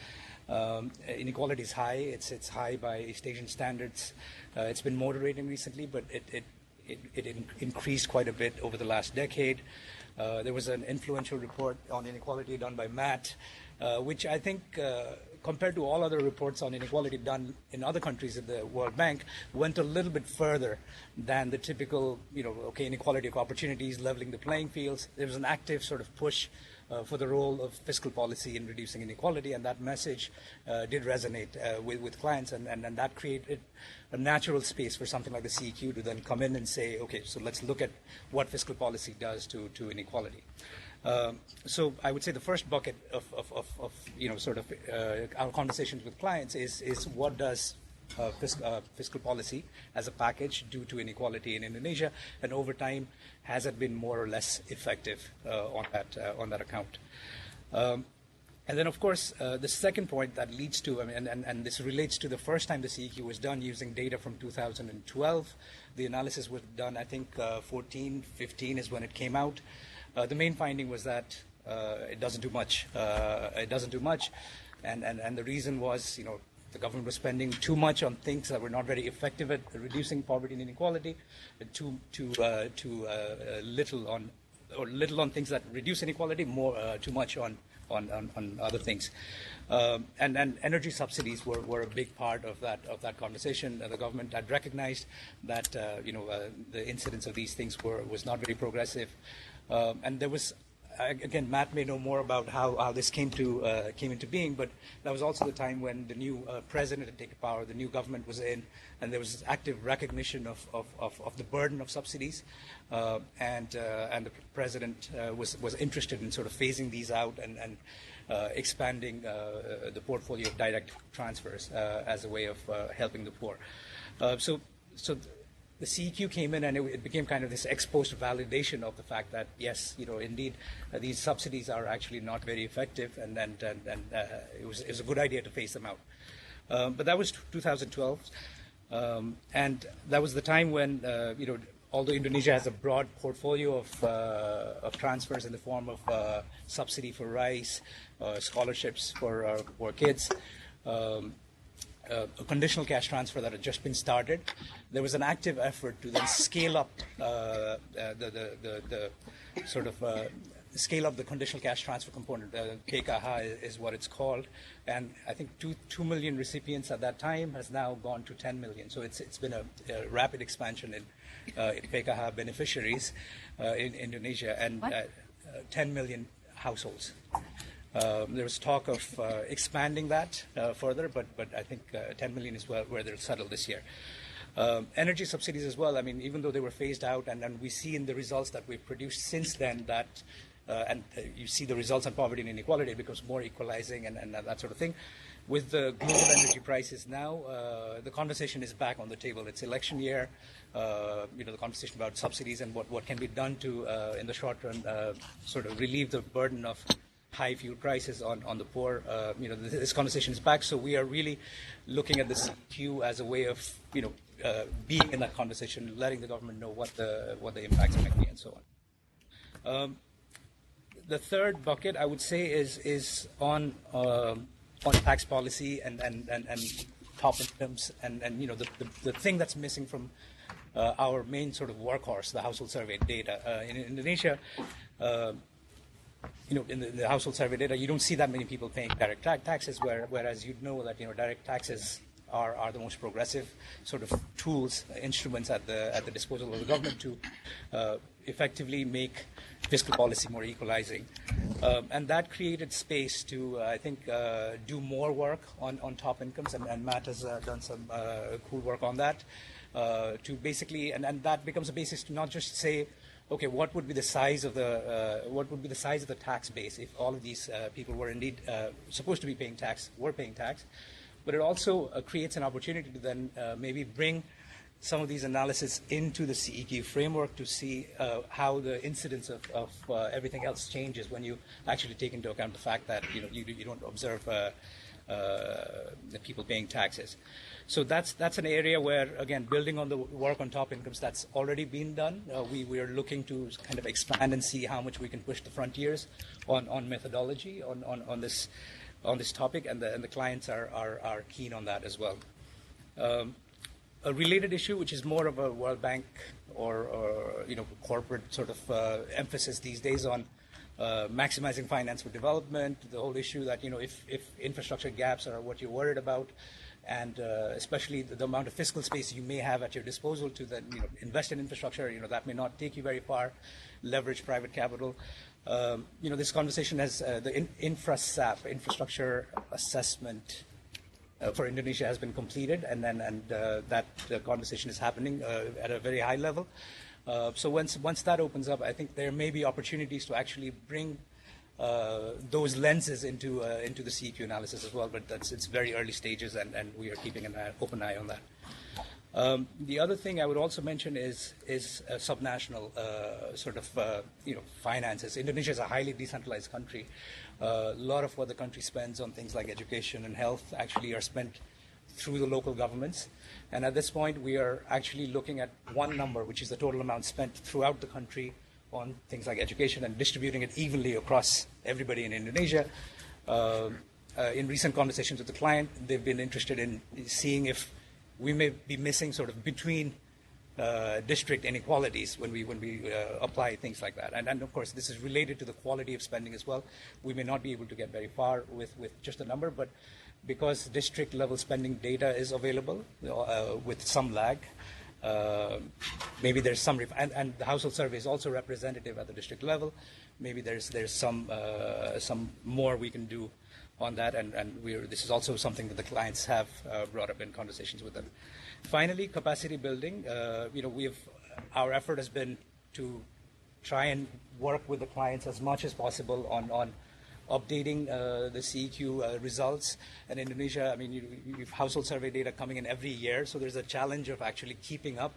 Inequality is high. It's high by East Asian standards. It's been moderating recently, but it increased quite a bit over the last decade. There was an influential report on inequality done by Matt, which I think, compared to all other reports on inequality done in other countries at the World Bank, went a little bit further than the typical, inequality of opportunities, leveling the playing fields. There was an active sort of push for the role of fiscal policy in reducing inequality, and that message did resonate with clients, and that created a natural space for something like the CEQ to then come in and say, okay, so let's look at what fiscal policy does to inequality. So I would say the first bucket of our conversations with clients is what does fiscal policy as a package do to inequality in Indonesia, and over time, has it been more or less effective on that account? And then, of course, the second point that leads to, and this relates to the first time the CEQ was done using data from 2012. The analysis was done, I think, 14, 15 is when it came out. The main finding was that it doesn't do much. And the reason was, the government was spending too much on things that were not very effective at reducing poverty and inequality, and too little on things that reduce inequality, too much on other things. And energy subsidies were a big part of that conversation. The government had recognized that the incidence of these things was not very progressive, and there was. Again, Matt may know more about how this came into being, but that was also the time when the new president had taken power, the new government was in, and there was active recognition of the burden of subsidies, and the president was interested in sort of phasing these out and expanding the portfolio of direct transfers as a way of helping the poor. So the CEQ came in, and it became kind of this ex post validation of the fact that, yes, indeed, these subsidies are actually not very effective, and it was a good idea to phase them out. But that was 2012, and that was the time when, although Indonesia has a broad portfolio of transfers in the form of subsidy for rice, scholarships for kids, a conditional cash transfer that had just been started. There was an active effort to then scale up the sort of scale up the conditional cash transfer component. PKH is what it's called, and I think 2 million recipients at that time has now gone to 10 million. So it's been a rapid expansion in PKH beneficiaries in Indonesia, and 10 million households. There was talk of expanding that further, but I think 10 million is where they'll settle this year. Energy subsidies as well. I mean, even though they were phased out, and we see in the results that we've produced since then that, you see the results on poverty and inequality, it becomes more equalizing and that sort of thing. With the global energy prices now, the conversation is back on the table. It's election year. The conversation about subsidies and what can be done to, in the short run, sort of relieve the burden of high fuel prices on the poor. This conversation is back, so we are really looking at the CEQ as a way of, being in that conversation, letting the government know what the impacts might be, and so on. The third bucket, I would say, is on tax policy and top incomes, and the thing that's missing from our main sort of workhorse, the household survey data in Indonesia. In the household survey data, you don't see that many people paying direct taxes, whereas you know that direct taxes are the most progressive sort of tools, instruments at the disposal of the government to effectively make fiscal policy more equalizing. And that created space to, I think, do more work on top incomes, and Matt has done some cool work on that, to basically, and that becomes a basis to not just say, okay, what would be the size of the tax base if all of these people were indeed supposed to be paying tax, were paying tax, but it also creates an opportunity to then maybe bring some of these analysis into the CEQ framework to see how the incidence of everything else changes when you actually take into account the fact that you don't observe the people paying taxes. So that's an area where, again, building on the work on top incomes that's already been done, we are looking to kind of expand and see how much we can push the frontiers on methodology on this topic, and the clients are keen on that as well. A related issue, which is more of a World Bank or corporate sort of emphasis these days on maximizing finance for development, the whole issue that if infrastructure gaps are what you're worried about, and especially the amount of fiscal space you may have at your disposal to then invest in infrastructure, that may not take you very far. Leverage private capital. This conversation has the InfraSAP, infrastructure assessment for Indonesia, has been completed, and that conversation is happening at a very high level. So once that opens up, I think there may be opportunities to actually bring those lenses into the CEQ analysis as well, but it's very early stages, and we are keeping an open eye on that. The other thing I would also mention is subnational sort of finances. Indonesia is a highly decentralized country. A lot of what the country spends on things like education and health actually are spent through the local governments. And at this point, we are actually looking at one number, which is the total amount spent throughout the country on things like education, and distributing it evenly across everybody in Indonesia. In recent conversations with the client, they've been interested in seeing if we may be missing sort of between district inequalities when we apply things like that. And of course, this is related to the quality of spending as well. We may not be able to get very far with just a number, but because district level spending data is available with some lag, maybe there's some, and the household survey is also representative at the district level. Maybe there's some more we can do on that, and this is also something that the clients have brought up in conversations with them. Finally, capacity building. Our effort has been to try and work with the clients as much as possible on updating the CEQ results. And Indonesia, I mean, you have household survey data coming in every year, so there's a challenge of actually keeping up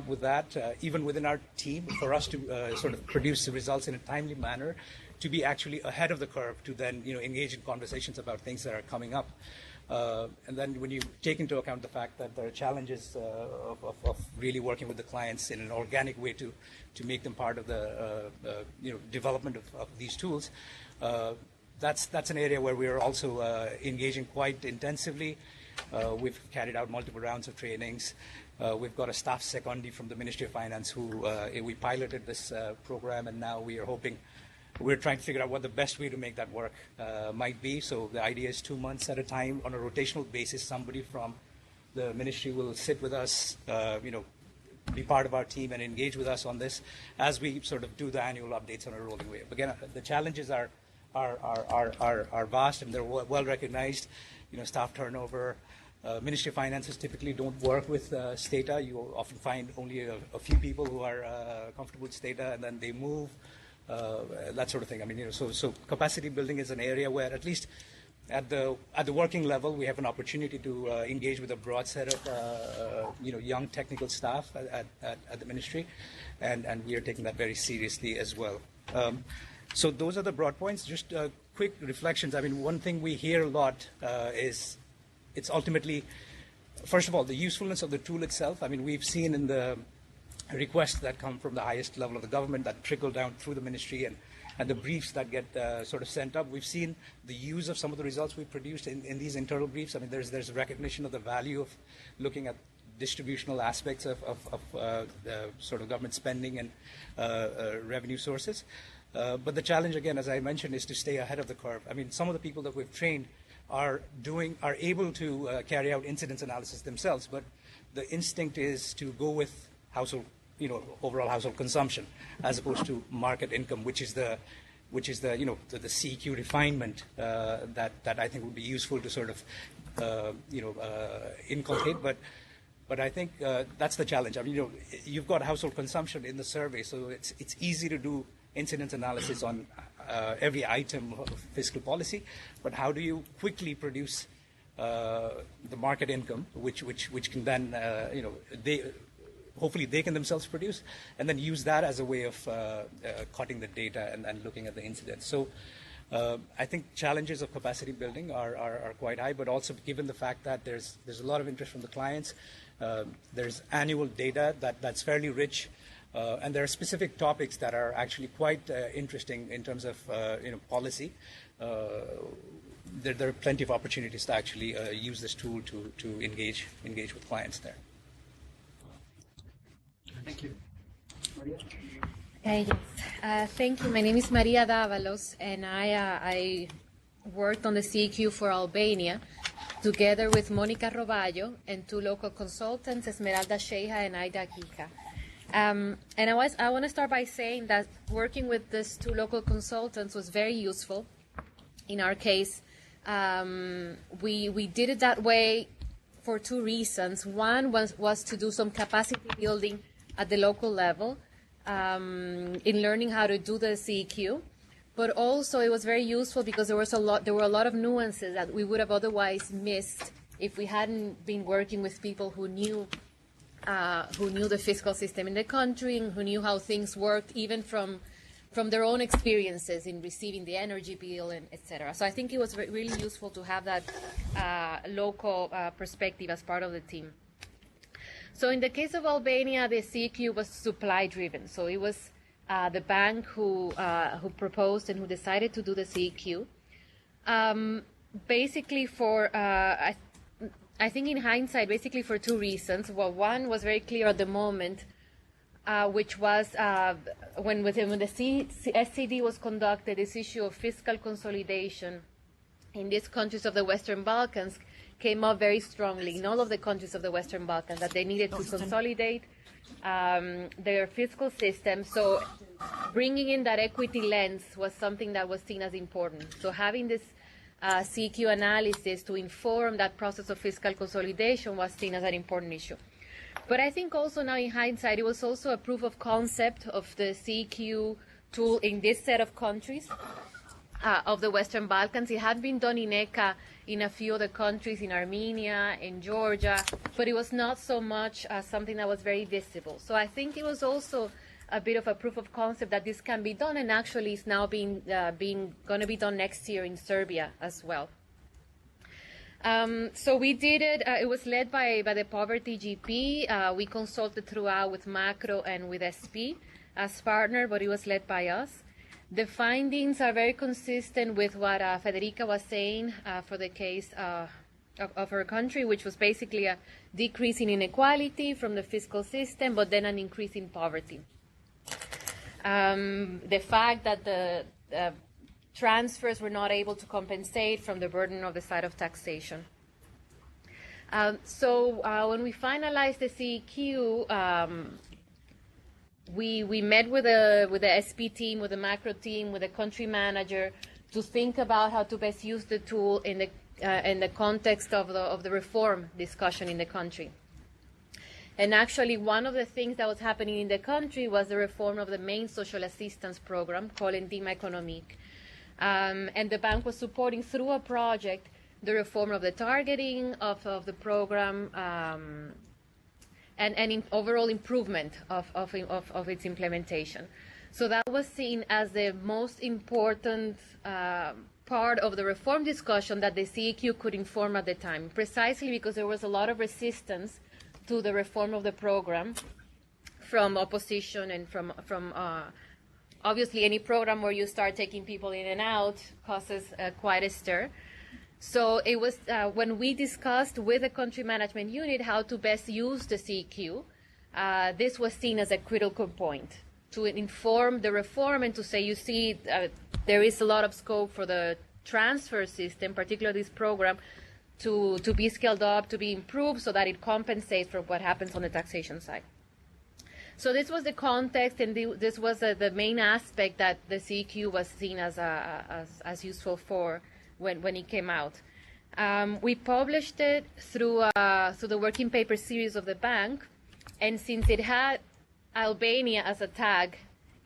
with that, even within our team, for us to sort of produce the results in a timely manner, to be actually ahead of the curve, to then engage in conversations about things that are coming up. And then when you take into account the fact that there are challenges of really working with the clients in an organic way to make them part of the development of these tools, that's an area where we are also engaging quite intensively. We've carried out multiple rounds of trainings. We've got a staff secondee from the Ministry of Finance who we piloted this program, and now we're trying to figure out what the best way to make that work might be. So the idea is 2 months at a time on a rotational basis. Somebody from the ministry will sit with us, be part of our team and engage with us on this as we sort of do the annual updates on a rolling way. Again, the challenges are vast and they're well recognized. Staff turnover. Ministry of Finances typically don't work with Stata. You will often find only a few people who are comfortable with Stata, and then they move. That sort of thing. I mean, so capacity building is an area where, at least at the working level, we have an opportunity to engage with a broad set of young technical staff at the ministry, and we are taking that very seriously as well. So those are the broad points. Just quick reflections. I mean, one thing we hear a lot is it's ultimately, first of all, the usefulness of the tool itself. I mean, we've seen in the requests that come from the highest level of the government that trickle down through the ministry and the briefs that get sort of sent up. We've seen the use of some of the results we've produced in these internal briefs. I mean, there's a recognition of the value of looking at distributional aspects of the sort of government spending and revenue sources. But the challenge, again, as I mentioned, is to stay ahead of the curve. I mean, some of the people that we've trained are able to carry out incidence analysis themselves, but the instinct is to go with overall household consumption as opposed to market income, which is the CEQ refinement that I think would be useful to sort of inculcate. But I think that's the challenge. I mean, you've got household consumption in the survey, so it's easy to do incidence analysis on every item of fiscal policy, but how do you quickly produce the market income, which can then hopefully they can themselves produce, and then use that as a way of cutting the data and looking at the incidence. So I think challenges of capacity building are quite high, but also given the fact that there's a lot of interest from the clients, there's annual data that's fairly rich, and there are specific topics that are actually quite interesting in terms of policy. There are plenty of opportunities to actually use this tool to engage with clients there. Thank you. Yes. Thank you. My name is Maria Davalos, and I worked on the CEQ for Albania together with Monica Roballo and two local consultants, Esmeralda Sheha and Aida Kika. And I want to start by saying that working with these two local consultants was very useful. In our case, we did it that way for two reasons. One was to do some capacity building at the local level in learning how to do the CEQ, but also it was very useful because there were a lot of nuances that we would have otherwise missed if we hadn't been working with people who knew the fiscal system in the country and who knew how things worked, even from their own experiences in receiving the energy bill and etc. So I think it was really useful to have that local perspective as part of the team. So in the case of Albania, the CEQ was supply-driven. So it was the bank who proposed and who decided to do the CEQ. Basically for, I think in hindsight, basically for two reasons. Well, one was very clear at the moment, which was when the SCD was conducted, this issue of fiscal consolidation in these countries of the Western Balkans came up very strongly in all of the countries of the Western Balkans, that they needed to consolidate their fiscal system. So bringing in that equity lens was something that was seen as important. So having this CEQ analysis to inform that process of fiscal consolidation was seen as an important issue. But I think also now in hindsight, it was also a proof of concept of the CEQ tool in this set of countries of the Western Balkans. It had been done in ECA in a few other countries, in Armenia, in Georgia, but it was not so much something that was very visible. So I think it was also a bit of a proof of concept that this can be done, and actually is now going to be done next year in Serbia as well. So we did it. It was led by the Poverty GP. We consulted throughout with Macro and with SP as partner, but it was led by us. The findings are very consistent with what Federica was saying for the case of our country, which was basically a decrease in inequality from the fiscal system, but then an increase in poverty. The fact that the transfers were not able to compensate from the burden of the side of taxation. So when we finalized the CEQ, we met with the SP team, with the macro team, with the country manager to think about how to best use the tool in the context of the reform discussion in the country. And actually, one of the things that was happening in the country was the reform of the main social assistance program called Endima Economique. And the bank was supporting through a project the reform of the targeting of the program and in overall improvement of its implementation. So that was seen as the most important part of the reform discussion that the CEQ could inform at the time, precisely because there was a lot of resistance to the reform of the program from opposition and from obviously any program where you start taking people in and out causes quite a stir. So it was when we discussed with the country management unit how to best use the CEQ, this was seen as a critical point to inform the reform and to say, you see, there is a lot of scope for the transfer system, particularly this program, to be scaled up, to be improved so that it compensates for what happens on the taxation side. So this was the context, and this was the main aspect that the CEQ was seen as useful for when it came out. We published it through the working paper series of the bank, and since it had Albania as a tag,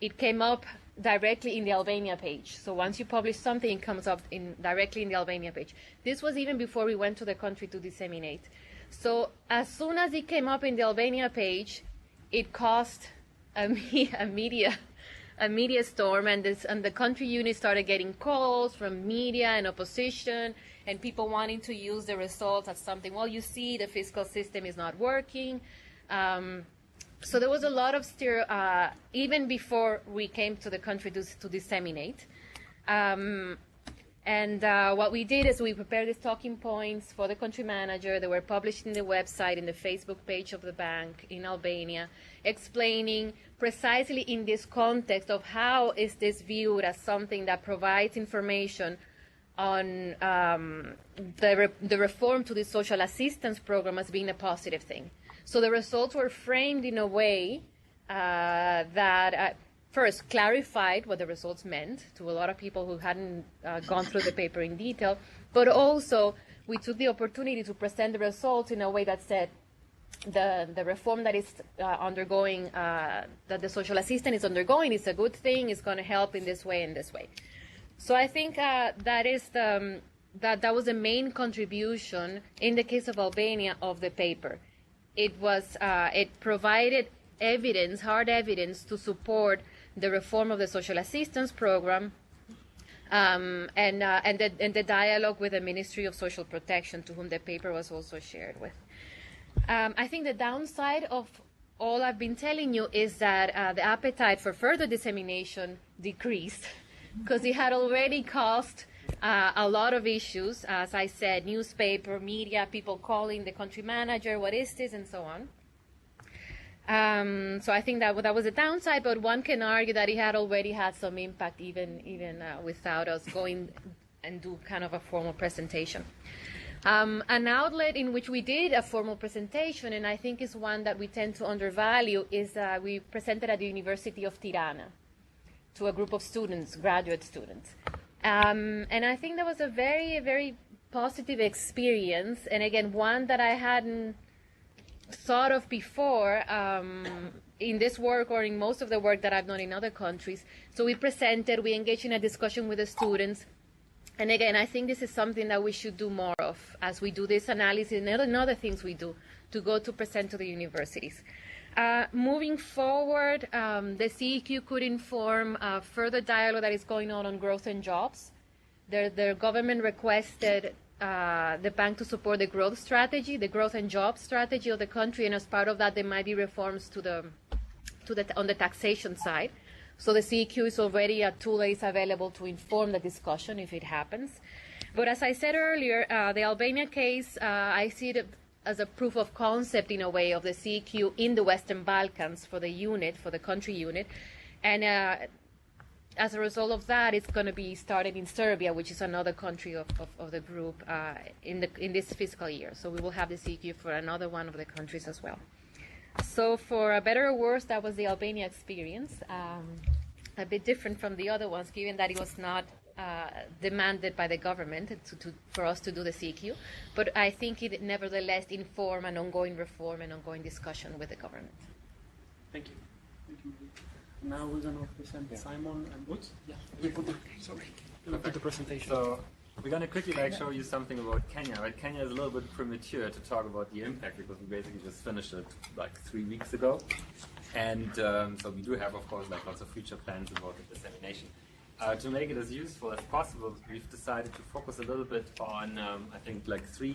it came up directly in the Albania page. So once you publish something, it comes up directly in the Albania page. This was even before we went to the country to disseminate. So as soon as it came up in the Albania page, it caused a media storm, and the country unit started getting calls from media and opposition, and people wanting to use the results as something. Well, you see, the fiscal system is not working. So there was a lot of stir even before we came to the country to disseminate. And what we did is we prepared these talking points for the country manager. They were published in the website, in the Facebook page of the bank in Albania, explaining precisely in this context of how is this viewed as something that provides information on the reform to the social assistance program as being a positive thing. So the results were framed in a way that first clarified what the results meant to a lot of people who hadn't gone through the paper in detail, but also we took the opportunity to present the results in a way that said the reform that is undergoing, that the social assistant is undergoing, is a good thing, it's going to help in this way and this way. So I think that is that was the main contribution in the case of Albania of the paper. It was it provided evidence, hard evidence, to support the reform of the social assistance program and the dialogue with the Ministry of Social Protection, to whom the paper was also shared with. I think the downside of all I've been telling you is that the appetite for further dissemination decreased, because it had already caused a lot of issues. As I said, newspaper, media, people calling the country manager, what is this, and so on. So I think that was a downside, but one can argue that it had already had some impact even without us going and do kind of a formal presentation. An outlet in which we did a formal presentation, and I think is one that we tend to undervalue, is we presented at the University of Tirana to a group of students, graduate students. And I think that was a very, very positive experience, and again, one that I hadn't thought of before in this work or in most of the work that I've done in other countries. So we presented, we engaged in a discussion with the students. And again, I think this is something that we should do more of as we do this analysis and other things we do to go to present to the universities. Moving forward, the CEQ could inform further dialogue that is going on growth and jobs. The government requested the bank to support the growth strategy, the growth and job strategy of the country, and as part of that, there might be reforms on the taxation side. So the CEQ is already a tool that is available to inform the discussion if it happens. But as I said earlier, the Albania case, I see it as a proof of concept in a way of the CEQ in the Western Balkans for the unit, for the country unit. And as a result of that, it's going to be started in Serbia, which is another country of the group in this fiscal year. So we will have the CEQ for another one of the countries as well. So for better or worse, that was the Albania experience. A bit different from the other ones, given that it was not demanded by the government for us to do the CEQ. But I think it nevertheless informed an ongoing reform and ongoing discussion with the government. Thank you. Thank you. Now we're going to present Simon and Woods. Yeah, we put the presentation. So we're going to quickly show you something about Kenya. Right? Kenya is a little bit premature to talk about the impact because we basically just finished it 3 weeks ago. And so we do have, of course, lots of future plans about the dissemination. To make it as useful as possible, we've decided to focus a little bit on, I think, 3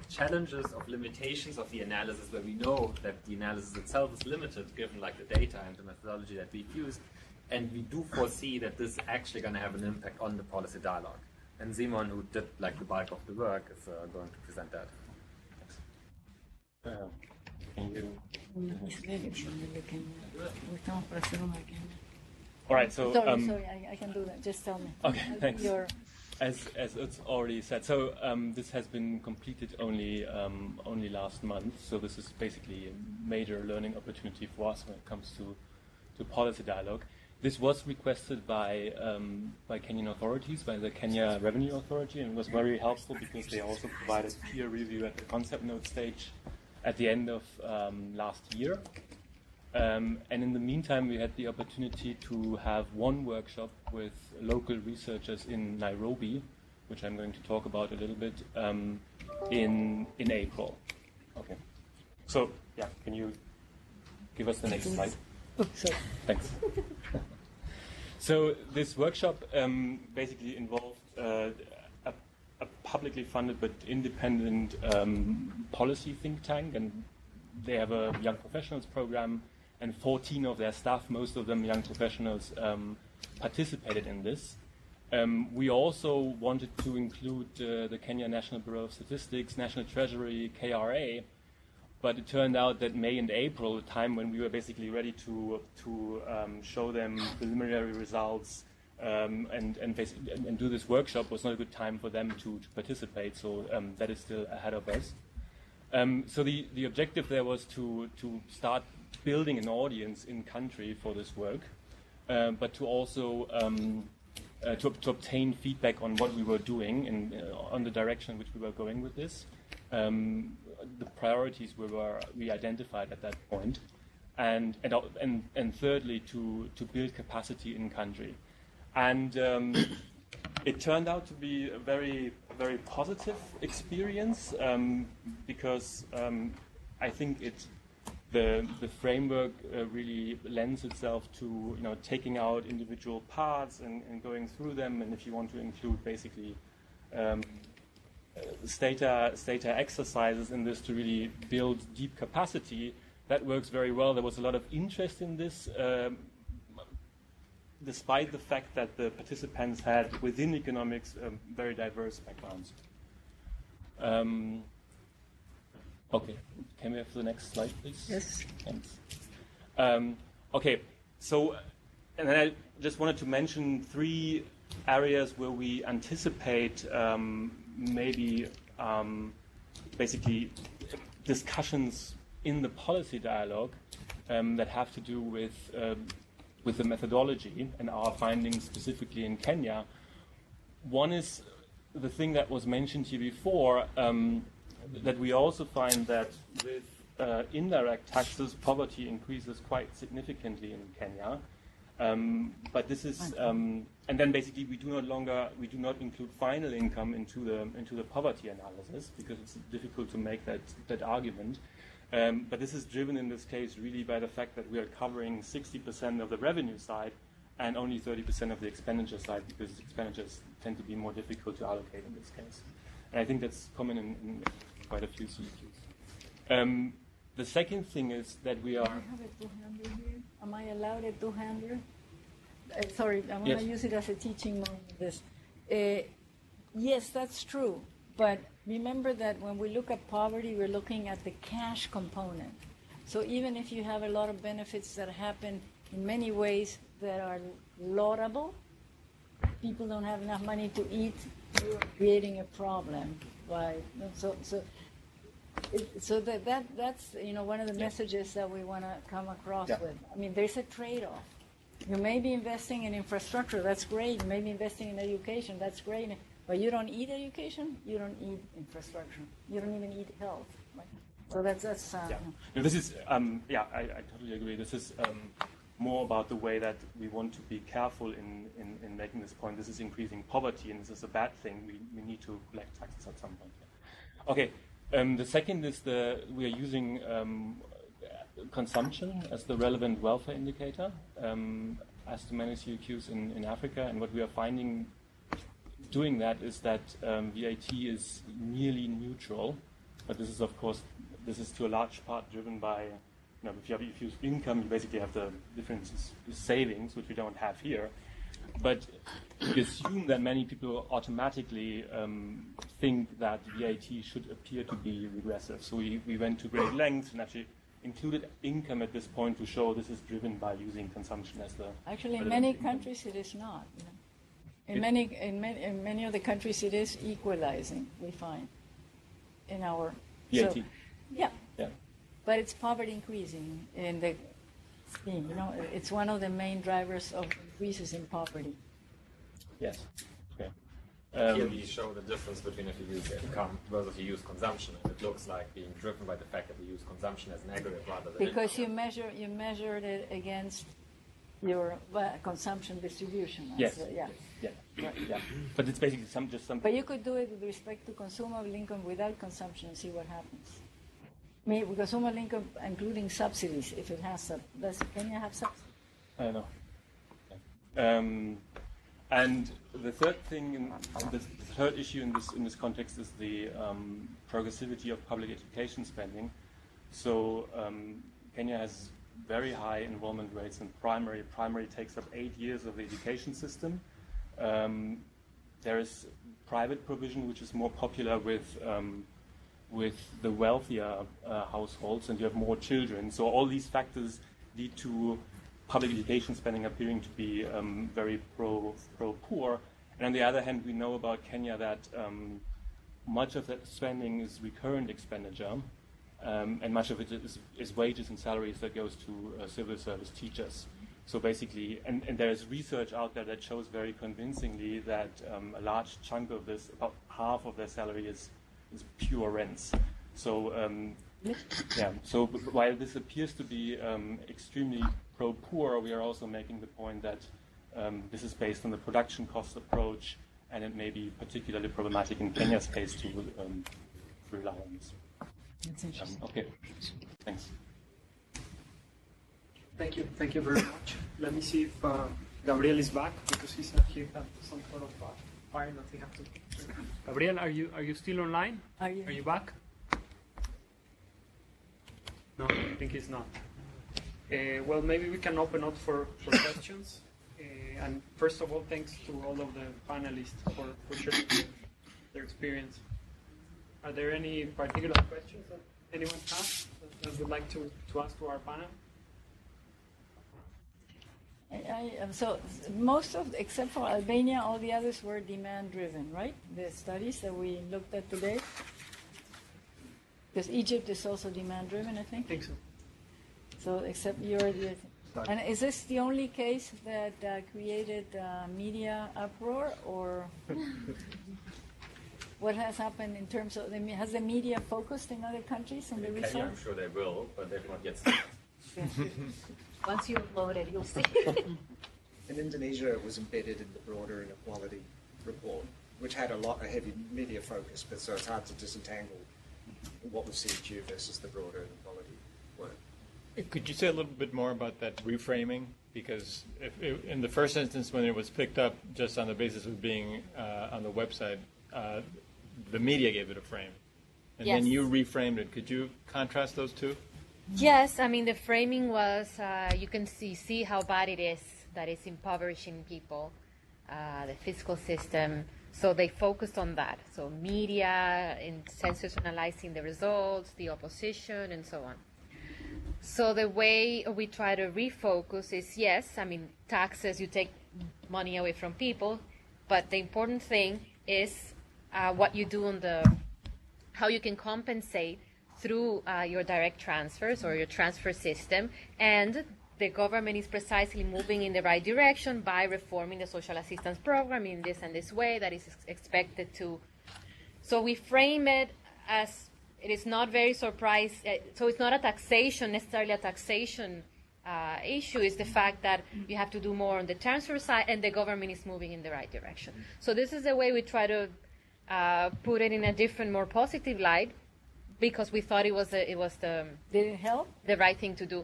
challenges of limitations of the analysis where we know that the analysis itself is limited given the data and the methodology that we've used. And we do foresee that this is actually going to have an impact on the policy dialogue. And Simon, who did the bulk of the work, is going to present that. All right, so sorry, I can do that. Just tell me. Okay, thanks. As it's already said, so this has been completed only last month. So this is basically a major learning opportunity for us when it comes to policy dialogue. This was requested by Kenyan authorities, by the Kenya Revenue Authority, and was very helpful because they also provided peer review at the concept note stage at the end of last year. And in the meantime, we had the opportunity to have one workshop with local researchers in Nairobi, which I'm going to talk about a little bit, in April. Okay. So, yeah, can you give us the next slide? Sorry. Thanks. So this workshop basically involved a publicly funded but independent policy think tank, and they have a young professionals program, and 14 of their staff, most of them young professionals, participated in this. We also wanted to include the Kenya National Bureau of Statistics, National Treasury, KRA, but it turned out that May and April, the time when we were basically ready to show them preliminary results and do this workshop, was not a good time for them to participate. So that is still ahead of us. So the objective there was to start building an audience in country for this work, but to also to obtain feedback on what we were doing and on the direction in which we were going with this. The priorities we identified at that point, and thirdly to build capacity in country, and it turned out to be a very positive experience because I think the framework really lends itself to taking out individual parts and going through them, and if you want to include basically Stata exercises in this to really build deep capacity, that works very well. There was a lot of interest in this, despite the fact that the participants had, within economics, very diverse backgrounds. Okay, can we have the next slide, please? Yes. Thanks. Okay, so, and then I just wanted to mention 3 areas where we anticipate maybe basically discussions in the policy dialogue that have to do with the methodology and our findings specifically in Kenya. One is the thing that was mentioned here before, that we also find that with indirect taxes, poverty increases quite significantly in Kenya. But this is, and then basically we do not include final income into the poverty analysis because it's difficult to make that argument. But this is driven in this case really by the fact that we are covering 60% of the revenue side and only 30% of the expenditure side, because expenditures tend to be more difficult to allocate in this case. And I think that's common in quite a few CEQs. The second thing is that we are... I have a two-hander here. Am I allowed a two-hander? Sorry, I want to use it as a teaching moment. Yes, that's true. But remember that when we look at poverty, we're looking at the cash component. So even if you have a lot of benefits that happen in many ways that are laudable, people don't have enough money to eat, you're creating a problem. Right? So that's one of the messages that we want to come across with. I mean, there's a trade-off. You may be investing in infrastructure, that's great. You may be investing in education, that's great. But you don't need education, you don't need infrastructure. You don't even need health. Right? So that's No, this is, I totally agree. This is more about the way that we want to be careful in making this point. This is increasing poverty, and this is a bad thing. We need to collect taxes at some point. Okay. The second is we are using consumption as the relevant welfare indicator as to many CEQs in Africa. And what we are finding doing that is that VAT is nearly neutral. But this is, of course, to a large part driven by, if you use income, you basically have the differences, savings, which we don't have here. But we assume that many people automatically think that VAT should appear to be regressive. So we went to great lengths and actually included income at this point to show this is driven by using consumption as the... Actually, in many countries it is not. In many of the countries it is equalizing, we find, in our... VAT? So, yeah. But it's poverty increasing in the scheme. It's one of the main drivers of increases in poverty. Yes. Okay. Here we show the difference between if you use income versus you use consumption. And it looks like being driven by the fact that we use consumption as an aggregate rather than because income. you measured it against your consumption distribution. Yes. Yeah. Right. Yeah. But it's basically just something. But you could do it with respect to consumable income without consumption and see what happens. I mean, consumable income, including subsidies, if it has some. Does Kenya have subsidies? I don't know. And the third thing, the third issue in this context is the progressivity of public education spending. So Kenya has very high enrollment rates in primary. Primary takes up 8 years of the education system. There is private provision, which is more popular with the wealthier households, and you have more children. So all these factors lead to public education spending appearing to be very pro-poor. And on the other hand, we know about Kenya that much of that spending is recurrent expenditure, and much of it is wages and salaries that goes to civil service teachers. So basically, and there's research out there that shows very convincingly that a large chunk of this, about half of their salary is pure rents. So so while this appears to be extremely pro-poor, we are also making the point that this is based on the production cost approach, and it may be particularly problematic in Kenya's case to rely on this. That's interesting. Okay, thanks. Thank you very much. Let me see if Gabriel is back, because he had some sort of fire that he had to. Gabriel, are you still online? Are you back? No, I think he's not. Well, maybe we can open up for questions. And first of all, thanks to all of the panelists for sharing their experience. Are there any particular questions that anyone has that would like to ask to our panel? So most of, except for Albania, all the others were demand-driven, right? The studies that we looked at today. Because Egypt is also demand-driven, I think. I think so. So except and is this the only case that created media uproar, or what has happened in terms of has the media focused in other countries in the Kenya, research? I'm sure they will, but they've not yet started. Once you upload it, you'll see. In Indonesia, it was embedded in the broader inequality report, which had a heavy media focus, but so it's hard to disentangle what was CEQ versus the broader inequality work. Could you say a little bit more about that reframing? Because in the first instance, when it was picked up just on the basis of being on the website, the media gave it a frame. And Yes. then you reframed it. Could you contrast those two? Yes, I mean, the framing was, you can see how bad it is, that it's impoverishing people. the fiscal system. So they focused on that. So media, in census analyzing the results, the opposition, and so on. So the way we try to refocus is, yes, I mean, taxes, you take money away from people, but the important thing is what you do on how you can compensate through your direct transfers or your transfer system, and the government is precisely moving in the right direction by reforming the social assistance program in this and this way that is expected to. So we frame it as it is not very surprised. So it's not necessarily a taxation issue. It's the fact that you have to do more on the transfer side, and the government is moving in the right direction. So this is the way we try to put it in a different, more positive light, because we thought it was the Did it help? The right thing to do.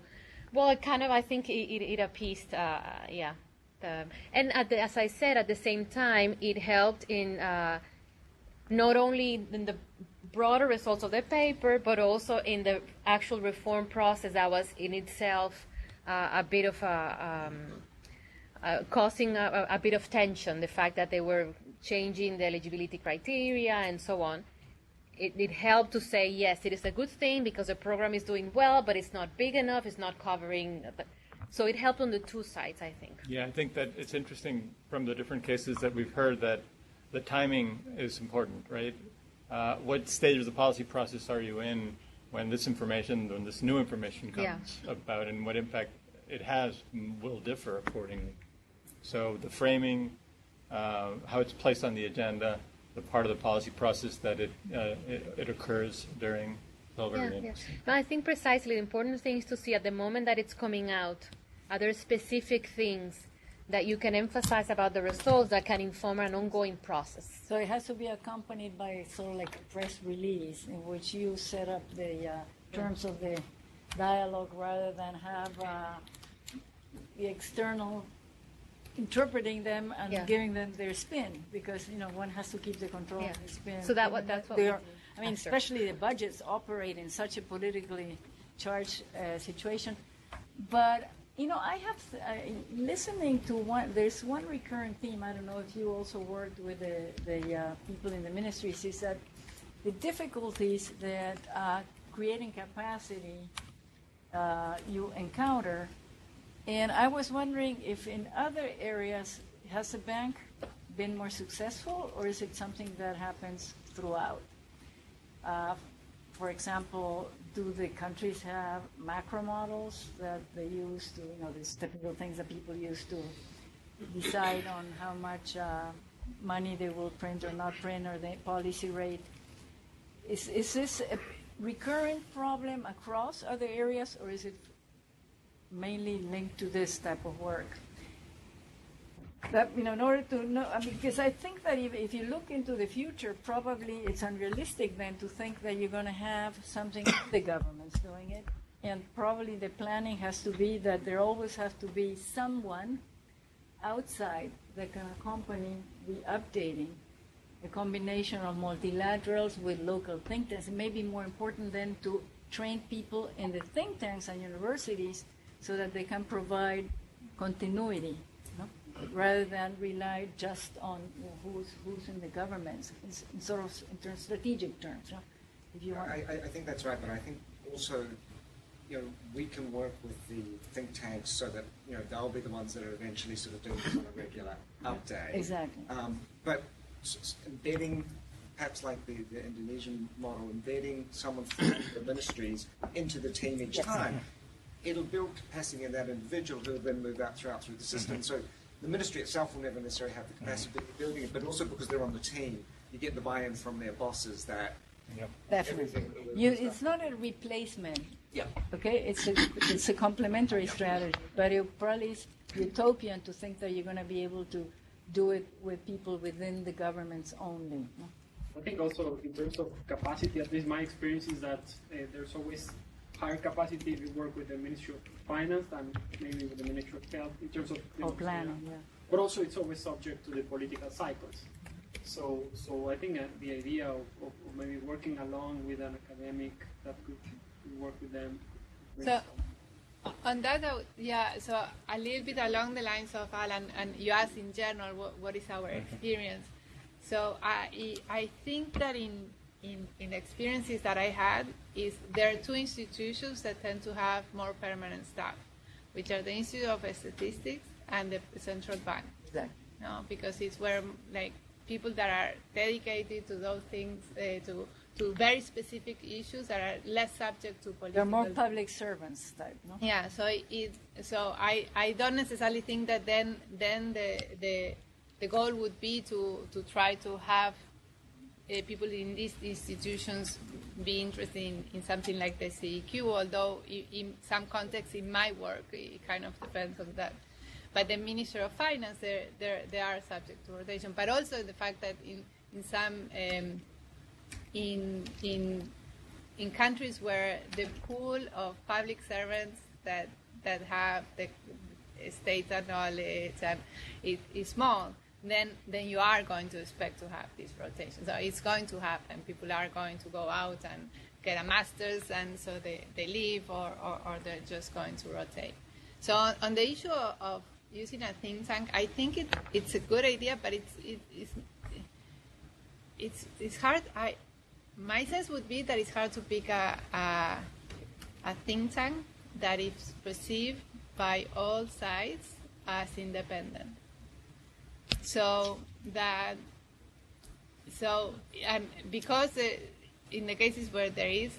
Well, it kind of, I think it appeased, yeah. And as I said, at the same time, it helped in not only in the broader results of the paper, but also in the actual reform process that was in itself a bit of causing a bit of tension, the fact that they were changing the eligibility criteria and so on. It helped to say, yes, it is a good thing because the program is doing well, but it's not big enough, it's not covering. So it helped on the two sides, I think. Yeah, I think that it's interesting from the different cases that we've heard that the timing is important, right? What stage of the policy process are you in when this new information comes about, and what impact it has will differ accordingly. So the framing, how it's placed on the agenda, the part of the policy process that it occurs during. But I think precisely the important thing is to see at the moment that it's coming out, are there specific things that you can emphasize about the results that can inform an ongoing process. So it has to be accompanied by sort of like a press release in which you set up the terms of the dialogue rather than have the external interpreting them and giving them their spin, because one has to keep the control of the spin. So that's what we do. I mean, especially the budgets operate in such a politically charged situation. But I have listening to there's one recurrent theme. I don't know if you also worked with the people in the ministries. Is that the difficulties that creating capacity you encounter. And I was wondering if in other areas, has the bank been more successful, or is it something that happens throughout? For example, do the countries have macro models that they use to, these typical things that people use to decide on how much money they will print or not print, or the policy rate? Is this a recurrent problem across other areas, or is it mainly linked to this type of work? That, in order to know, because I think that if you look into the future, probably it's unrealistic then to think that you're going to have something, the government's doing it, and probably the planning has to be that there always has to be someone outside that can accompany the updating, a combination of multilaterals with local think tanks. It may be more important then to train people in the think tanks and universities so that they can provide continuity, rather than rely just on who's in the government, in sort of in strategic terms. If you want. I think that's right, but I think also, we can work with the think tanks so that they'll be the ones that are eventually sort of doing this on a regular update. Exactly. But embedding, perhaps like the Indonesian model, embedding someone from the ministries into the team each time, it'll build capacity in that individual who will then move out through the system. So the ministry itself will never necessarily have the capacity of building it, but also because they're on the team, you get the buy-in from their bosses that definitely. It's not a replacement. Yeah. Okay, it's a complementary strategy, but it probably is utopian to think that you're going to be able to do it with people within the governments only. I think also in terms of capacity, at least my experience is that there's always higher capacity if you work with the Ministry of Finance than maybe with the Ministry of Health in terms of planning. Yeah. But also it's always subject to the political cycles. So I think the idea of maybe working along with an academic that could work with them. So On that, so a little bit along the lines of Alan, and you asked in general what is our experience. So I think that in experiences that I had, is there are two institutions that tend to have more permanent staff, which are the Institute of Statistics and the Central Bank. Exactly. No, because it's where like people that are dedicated to those things, to very specific issues that are less subject to political. They're more public servants type, no? Yeah, so I don't necessarily think that then the goal would be to try to have people in these institutions be interested in something like the CEQ, although in some contexts in my work it kind of depends on that. But the Minister of Finance, they are subject to rotation, but also the fact that in some in countries where the pool of public servants that have the state knowledge and it is small, then you are going to expect to have this rotation. So it's going to happen. People are going to go out and get a master's, and so they leave, or they're just going to rotate. So on the issue of using a think tank, I think it's a good idea, but it's hard. My sense would be that it's hard to pick a think tank that is perceived by all sides as independent. And because in the cases where there is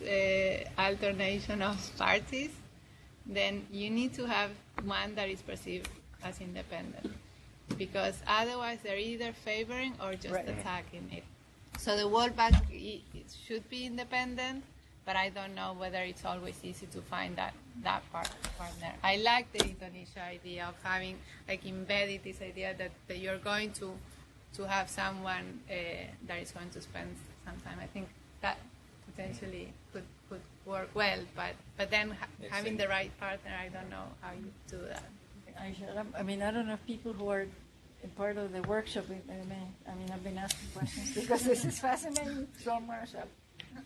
alternation of parties, then you need to have one that is perceived as independent, because otherwise they're either favoring or just attacking it. So the World Bank it should be independent, but I don't know whether it's always easy to find that partner. I like the Indonesia idea of having embedded this idea that you're going to have someone that is going to spend some time. I think that potentially could work well, but then having the right partner, I don't know how you do that. I mean, I don't know if people who are part of the workshop, I've been asking questions because this is fascinating. John Marshall.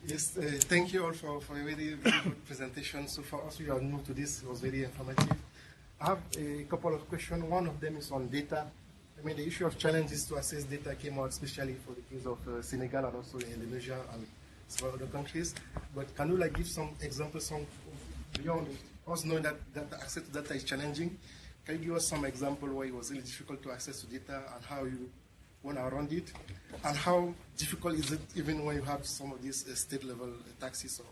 Yes, thank you all for a very good presentation. So for us who are new to this, it was very informative. I have a couple of questions. One of them is on data. I mean, the issue of challenges to assess data came out especially for the case of Senegal and also Indonesia and several other countries. But can you give some examples beyond us knowing that access to data is challenging? Can you give us some example where it was really difficult to access to data and how you want around it? And how difficult is it even when you have some of these state-level taxes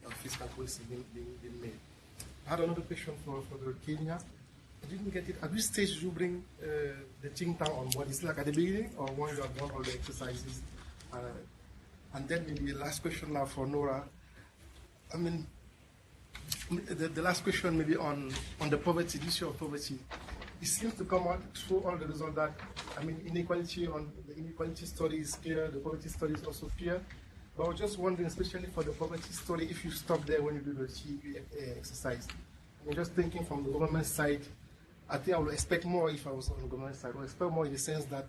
or fiscal policy being made? I had another question for the Kenya. I didn't get it. At which stage did you bring the think tank on board? Is it at the beginning or when you have done all the exercises? And then maybe the last question now for Nora. I mean, the last question maybe on the poverty, the issue of poverty. It seems to come out through all the results that, inequality on the inequality story is clear, the poverty story is also clear. But I was just wondering, especially for the poverty story, if you stop there when you do the CEQ exercise. I'm just thinking from the government side, I think I would expect more if I was on the government side. I would expect more in the sense that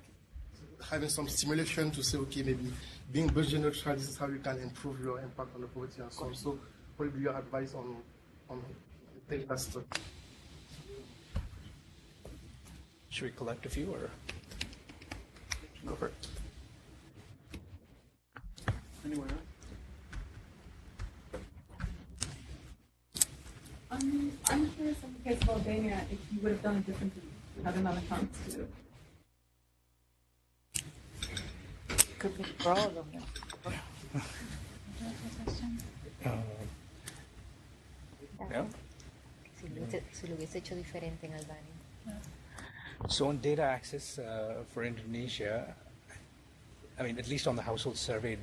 having some stimulation to say, okay, maybe being budget neutral, this is how you can improve your impact on the poverty and so on. So what would be your advice on that story? Should we collect a few or go for it? Anyone else? I'm curious in the case of Albania if you would have done it differently had another chance to do it. Could be for all of them. Yeah. Si lo hubiese hecho diferente en Albania. So on data access for Indonesia, at least on the household survey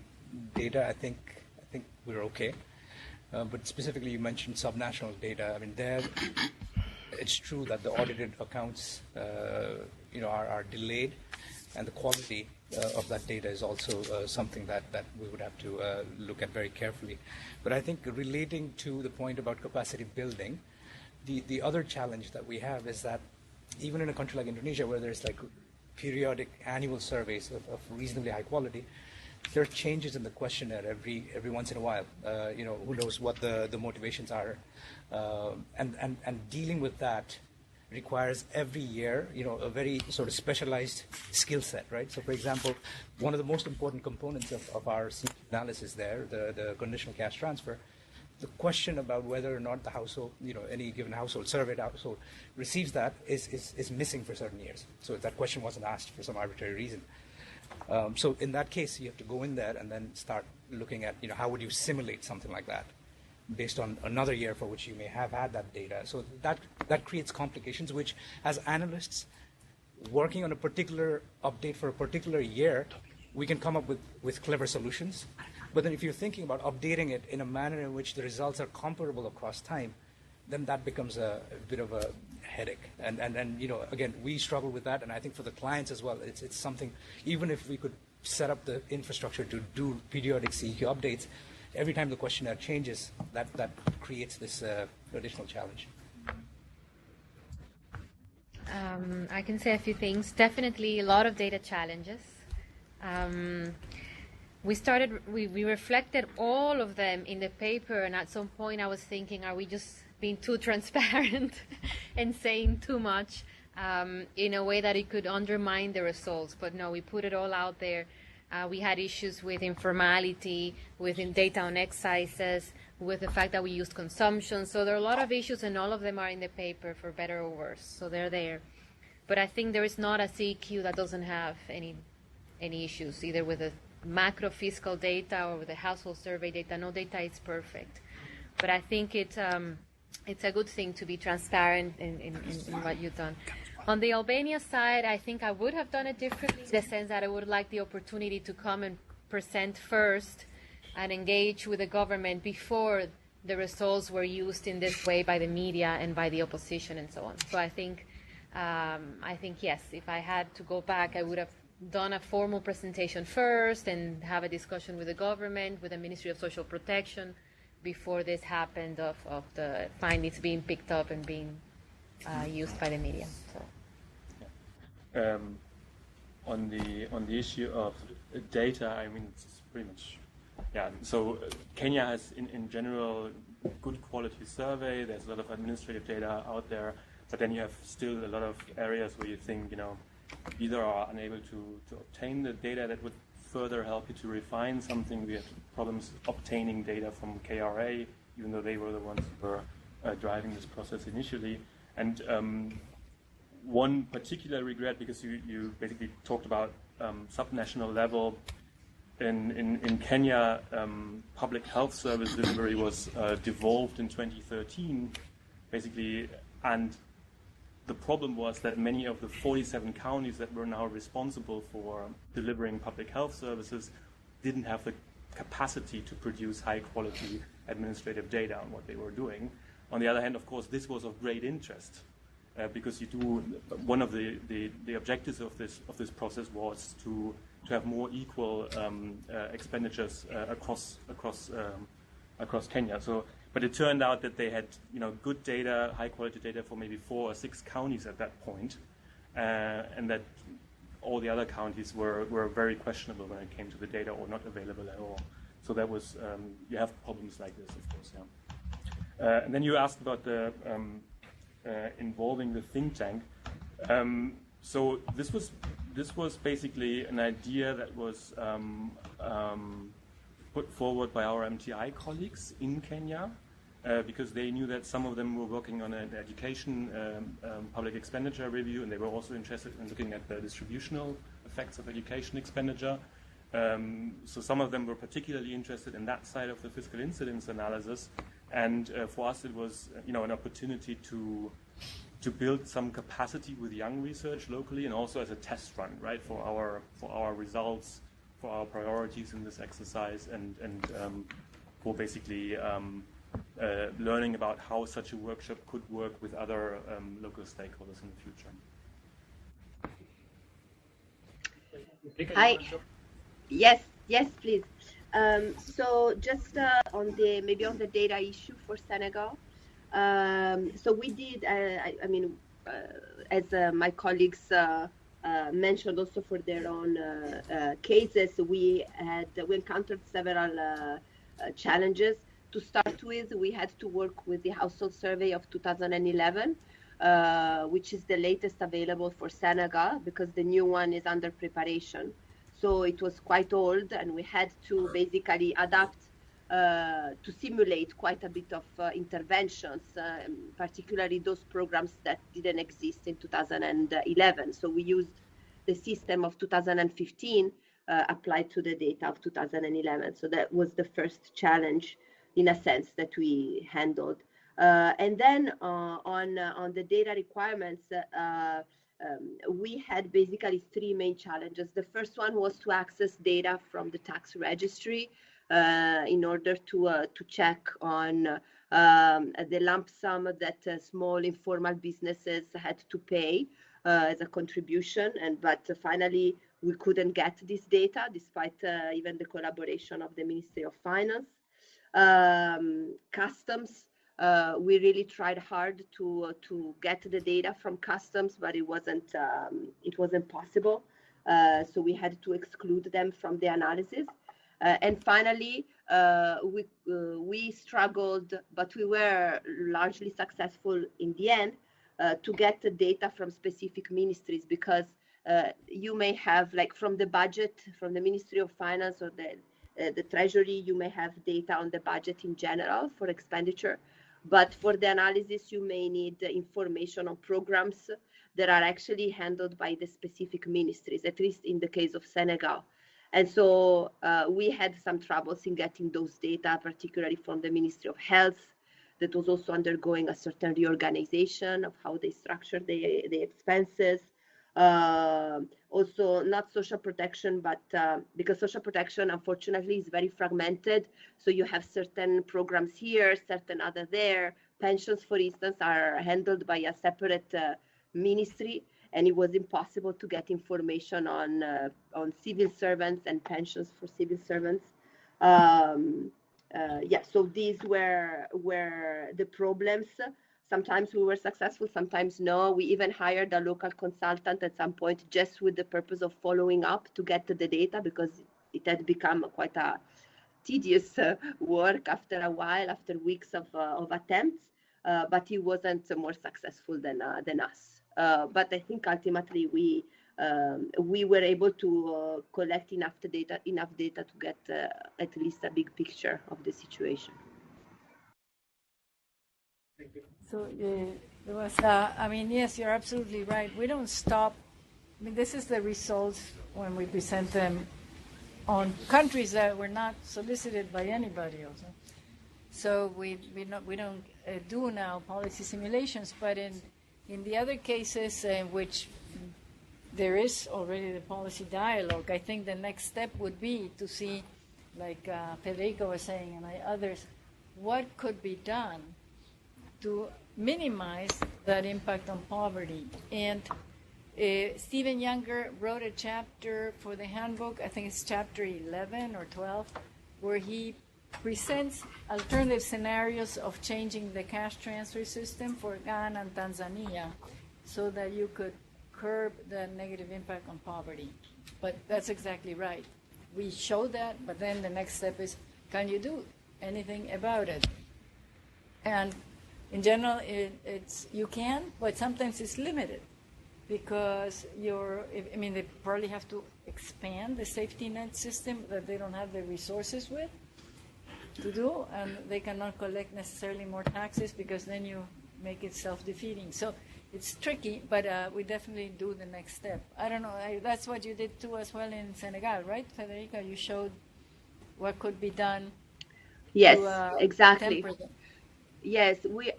data, I think we're okay. But specifically, you mentioned subnational data. There, it's true that the audited accounts, are delayed, and the quality of that data is also something that we would have to look at very carefully. But I think relating to the point about capacity building, the other challenge that we have is that even in a country like Indonesia, where there's periodic annual surveys of reasonably high quality, there are changes in the questionnaire every once in a while. Who knows what the motivations are, and dealing with that requires every year, a very sort of specialized skill set, right? So, for example, one of the most important components of our CEQ analysis there, the conditional cash transfer, the question about whether or not the household, any given household, surveyed household, receives that is missing for certain years. So that question wasn't asked for some arbitrary reason. So in that case, you have to go in there and then start looking at, how would you simulate something like that based on another year for which you may have had that data. So that creates complications, which as analysts working on a particular update for a particular year, we can come up with clever solutions. But then if you're thinking about updating it in a manner in which the results are comparable across time, then that becomes a bit of a headache. And again, we struggle with that, and I think for the clients as well, it's something, even if we could set up the infrastructure to do periodic CEQ updates, every time the questionnaire changes, that creates this additional challenge. I can say a few things. Definitely a lot of data challenges. We reflected all of them in the paper, and at some point I was thinking, are we just being too transparent and saying too much in a way that it could undermine the results? But no, we put it all out there. We had issues with informality, with data on excises, with the fact that we used consumption. So there are a lot of issues, and all of them are in the paper, for better or worse. So they're there. But I think there is not a CEQ that doesn't have any issues, either with the macro fiscal data or with the household survey data. No data is perfect. But I think it's a good thing to be transparent in what you've done. On the Albania side, I think I would have done it differently, in the sense that I would like the opportunity to come and present first and engage with the government before the results were used in this way by the media and by the opposition and so on. So I think yes, if I had to go back, I would have done a formal presentation first and have a discussion with the government, with the Ministry of Social Protection, before this happened of the findings being picked up and being used by the media. So. On the issue of data, I mean, it's pretty much, yeah. So Kenya has, in general, good quality survey. There's a lot of administrative data out there, but then you have still a lot of areas where you think, either are unable to obtain the data that would further help you to refine something. We have problems obtaining data from KRA, even though they were the ones who were driving this process initially. And one particular regret, because you basically talked about subnational level, in Kenya, public health service delivery was devolved in 2013, basically, and the problem was that many of the 47 counties that were now responsible for delivering public health services didn't have the capacity to produce high-quality administrative data on what they were doing. On the other hand, of course, this was of great interest because one of the objectives of this process was to have more equal expenditures across Kenya. But it turned out that they had, good data, high-quality data for maybe 4 or 6 counties at that point, and that all the other counties were very questionable when it came to the data, or not available at all. So that was, you have problems like this, of course, yeah. And then you asked about the involving the think tank. So this was basically an idea that was put forward by our MTI colleagues in Kenya, because they knew that some of them were working on an education public expenditure review, and they were also interested in looking at the distributional effects of education expenditure. So some of them were particularly interested in that side of the fiscal incidence analysis, and for us it was an opportunity to build some capacity with young research locally, and also as a test run, right, for our results, for our priorities in this exercise, and for basically learning about how such a workshop could work with other local stakeholders in the future. Hi. Yes, please. So just on the data issue for Senegal. So we did, as my colleagues mentioned also for their own cases, we encountered several challenges. To start with, we had to work with the household survey of 2011, which is the latest available for Senegal, because the new one is under preparation. So it was quite old, and we had to basically adapt to simulate quite a bit of interventions, particularly those programs that didn't exist in 2011. So we used the system of 2015 applied to the data of 2011. So that was the first challenge, in a sense, that we handled. And then on the data requirements, we had basically three main challenges. The first one was to access data from the tax registry in order to check on the lump sum that small informal businesses had to pay as a contribution. But finally, we couldn't get this data despite even the collaboration of the Ministry of Finance. Customs, we really tried hard to get the data from customs, but it wasn't possible. So we had to exclude them from the analysis. And finally, we struggled, but we were largely successful in the end to get the data from specific ministries, because you may have, like, from the budget, from the Ministry of Finance or the Treasury, you may have data on the budget in general for expenditure. But for the analysis, you may need information on programs that are actually handled by the specific ministries, at least in the case of Senegal. And so we had some troubles in getting those data, particularly from the Ministry of Health, that was also undergoing a certain reorganization of how they structure the expenses. Also, not social protection, but because social protection, unfortunately, is very fragmented. So you have certain programs here, certain other there. Pensions, for instance, are handled by a separate ministry, and it was impossible to get information on civil servants and pensions for civil servants. So these were the problems. Sometimes we were successful, sometimes no. We even hired a local consultant at some point just with the purpose of following up to get the data, because it had become quite a tedious work after a while, after weeks of attempts, but he wasn't more successful than us. But I think ultimately we were able to collect enough data to get at least a big picture of the situation. Thank you. So there was, yes, you're absolutely right. We don't stop. I mean, this is the results when we present them on countries that were not solicited by anybody also. So we don't do now policy simulations, but in the other cases in which there is already the policy dialogue, I think the next step would be to see, like Federico was saying and others, what could be done to minimize that impact on poverty. And Stephen Younger wrote a chapter for the handbook, I think it's chapter 11 or 12, where he presents alternative scenarios of changing the cash transfer system for Ghana and Tanzania so that you could curb the negative impact on poverty. But that's exactly right. We show that, but then the next step is, can you do anything about it? And in general, you can, but sometimes it's limited because they probably have to expand the safety net system that they don't have the resources with to do, and they cannot collect necessarily more taxes because then you make it self-defeating. So it's tricky, but we definitely do the next step. I don't know, that's what you did too as well in Senegal, right, Federica? You showed what could be done. Yes, to, exactly. Yes, we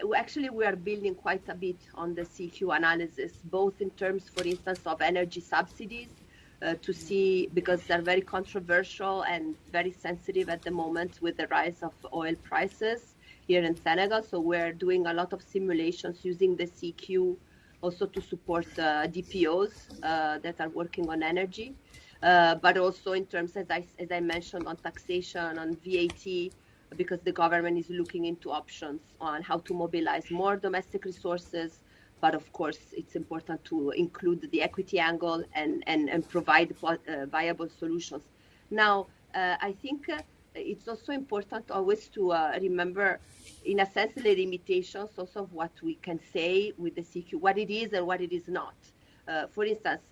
are building quite a bit on the CEQ analysis, both in terms, for instance, of energy subsidies, to see, because they're very controversial and very sensitive at the moment with the rise of oil prices here in Senegal. So we're doing a lot of simulations using the CEQ also to support DPOs that are working on energy, but also in terms, as I mentioned, on taxation, on VAT, because the government is looking into options on how to mobilize more domestic resources, but of course it's important to include the equity angle and provide viable solutions. Now, I think it's also important always to remember, in a sense, the limitations also of what we can say with the CEQ, what it is and what it is not. For instance,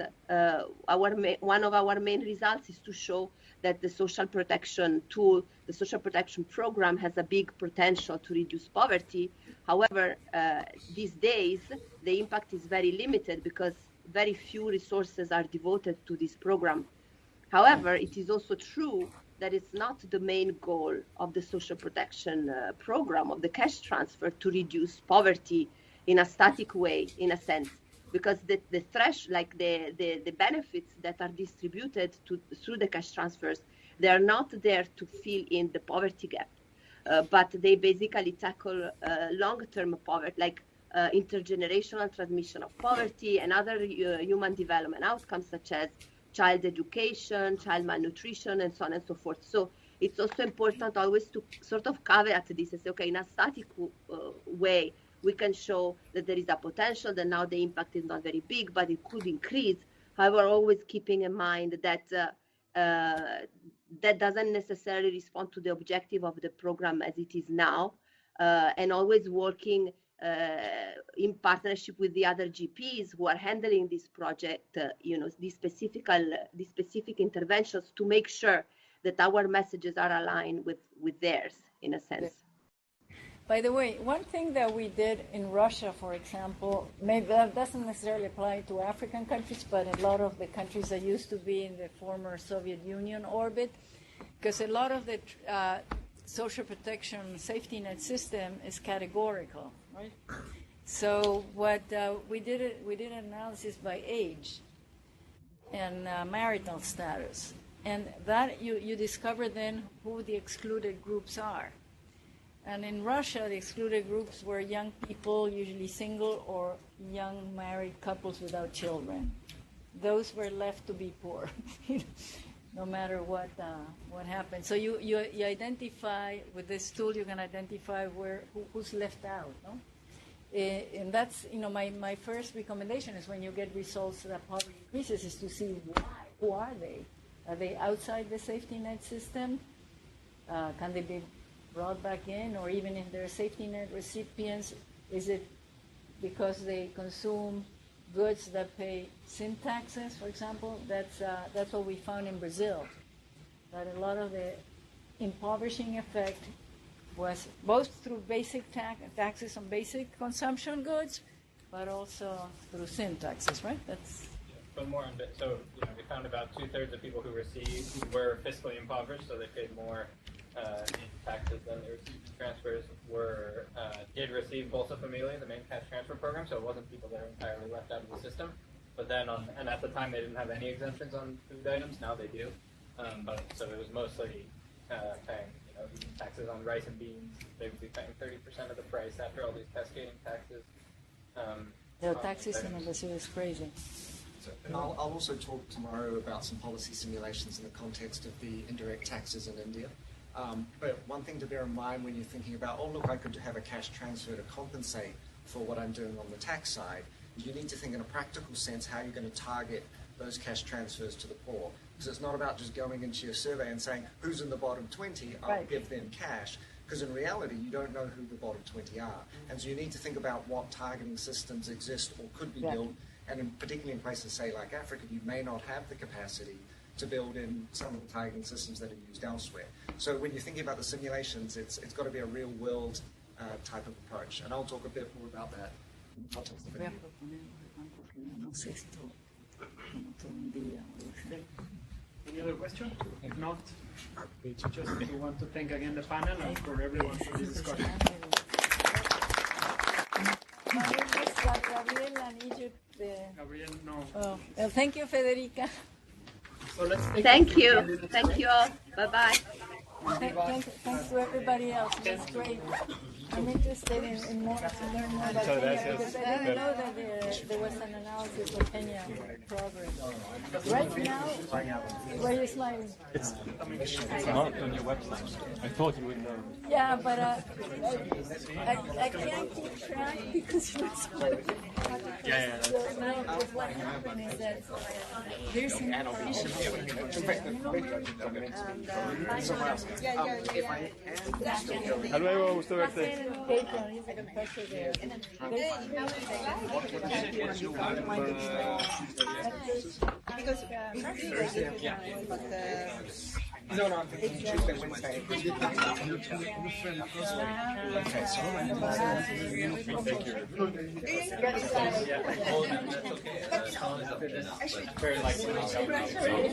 one of our main results is to show that the social protection tool, the social protection program, has a big potential to reduce poverty. However, these days, the impact is very limited because very few resources are devoted to this program. However, it is also true that it's not the main goal of the social protection program, of the cash transfer, to reduce poverty in a static way, in a sense, because the benefits that are distributed through the cash transfers, they are not there to fill in the poverty gap, but they basically tackle long-term poverty, like intergenerational transmission of poverty and other human development outcomes, such as child education, child malnutrition, and so on and so forth. So it's also important always to sort of caveat this and say, okay, in a static way, we can show that there is a potential, that now the impact is not very big, but it could increase. However, always keeping in mind that that doesn't necessarily respond to the objective of the program as it is now, and always working in partnership with the other GPs who are handling this project, these specific interventions, to make sure that our messages are aligned with theirs, in a sense. By the way, one thing that we did in Russia, for example, maybe that doesn't necessarily apply to African countries, but a lot of the countries that used to be in the former Soviet Union orbit, because a lot of the social protection safety net system is categorical, right? So what we did an analysis by age and marital status, and that you discover then who the excluded groups are. And in Russia, the excluded groups were young people, usually single, or young married couples without children. Those were left to be poor, no matter what happened. So you identify, with this tool, you can identify who's left out, no? And that's, my first recommendation is, when you get results that poverty increases, is to see why. Who are they? Are they outside the safety net system? Can they be brought back in? Or even if they're safety net recipients, is it because they consume goods that pay sin taxes, for example? That's what we found in Brazil, that a lot of the impoverishing effect was both through basic taxes on basic consumption goods, but also through sin taxes, right? But more on it. So we found about 2/3 of people who were fiscally impoverished, so they paid more in taxes than they received in transfers, did receive Bolsa Familia, the main cash transfer program, so it wasn't people that are entirely left out of the system. But then, and at the time they didn't have any exemptions on food items, now they do. So it was mostly paying taxes on rice and beans. They would be paying 30% of the price after all these cascading taxes. The taxes in Brazil is crazy. And I'll also talk tomorrow about some policy simulations in the context of the indirect taxes in India. But one thing to bear in mind when you're thinking about, look, I could have a cash transfer to compensate for what I'm doing on the tax side, you need to think in a practical sense how you're going to target those cash transfers to the poor. Because it's not about just going into your survey and saying, who's in the bottom 20, I'll give them cash. Because in reality, you don't know who the bottom 20 are. And so you need to think about what targeting systems exist or could be built. And particularly in places, say, like Africa, you may not have the capacity to build in some of the targeting systems that are used elsewhere. So when you're thinking about the simulations, it's got to be a real-world type of approach. And I'll talk a bit more about that. Any other question? If not, we want to thank again the panel and for everyone for this discussion. Gabriel and Egypt. Gabriel, no. Oh. Well, thank you, Federica. So let's take Thank you all. Bye-bye. Thanks to everybody else. That's great. I'm interested in more to learn more about Kenya because I didn't know that there was an analysis of Kenya progress. Right now, why are you smiling? It's not on your website. I thought you would know. Yeah, but I can't keep track because you're smiling. Yeah. So now what happened is that there's some information Hasta luego, gusto verte. No, it's Tuesday, Wednesday. Do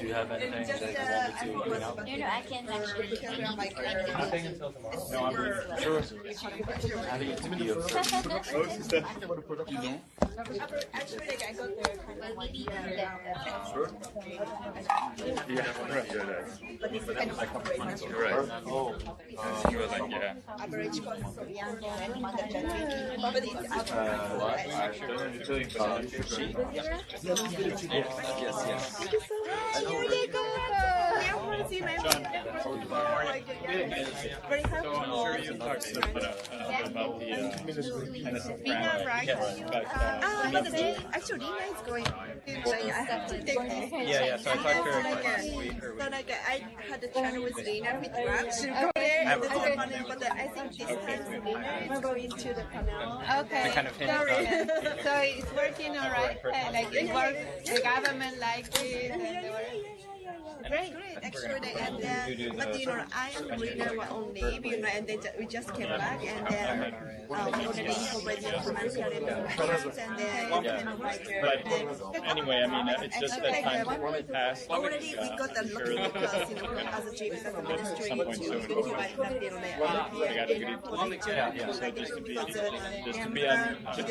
you have anything that you wanted to bring out? I can't actually. Nothing until tomorrow. No, I'm sure. Having a video. Actually, I got the but it's kind of Right. Oh, you were like, yeah. Average cost of young and mandatory. But it's Yes. Here they go. Very happy. So I'm sure you talked a little bit about the Innocent Crown. But actually, Dina is going. I have to take. Yeah. So I talked to her last week. So like I had a chat with Dina with Raj to go there and the panel, but I think this time Dina is going to the panel. Okay. I kind of hinted Sorry. on it. So it's working all right. Like it works. The government likes it. And they were... Great. Actually, and but I am reader only, and then we just came back, and then already incorporated commercial implementations, and then kind of like. But anyway, I mean, it's just that time passed. Already we got a lot of class, as a chief, as a ministry, to verify that So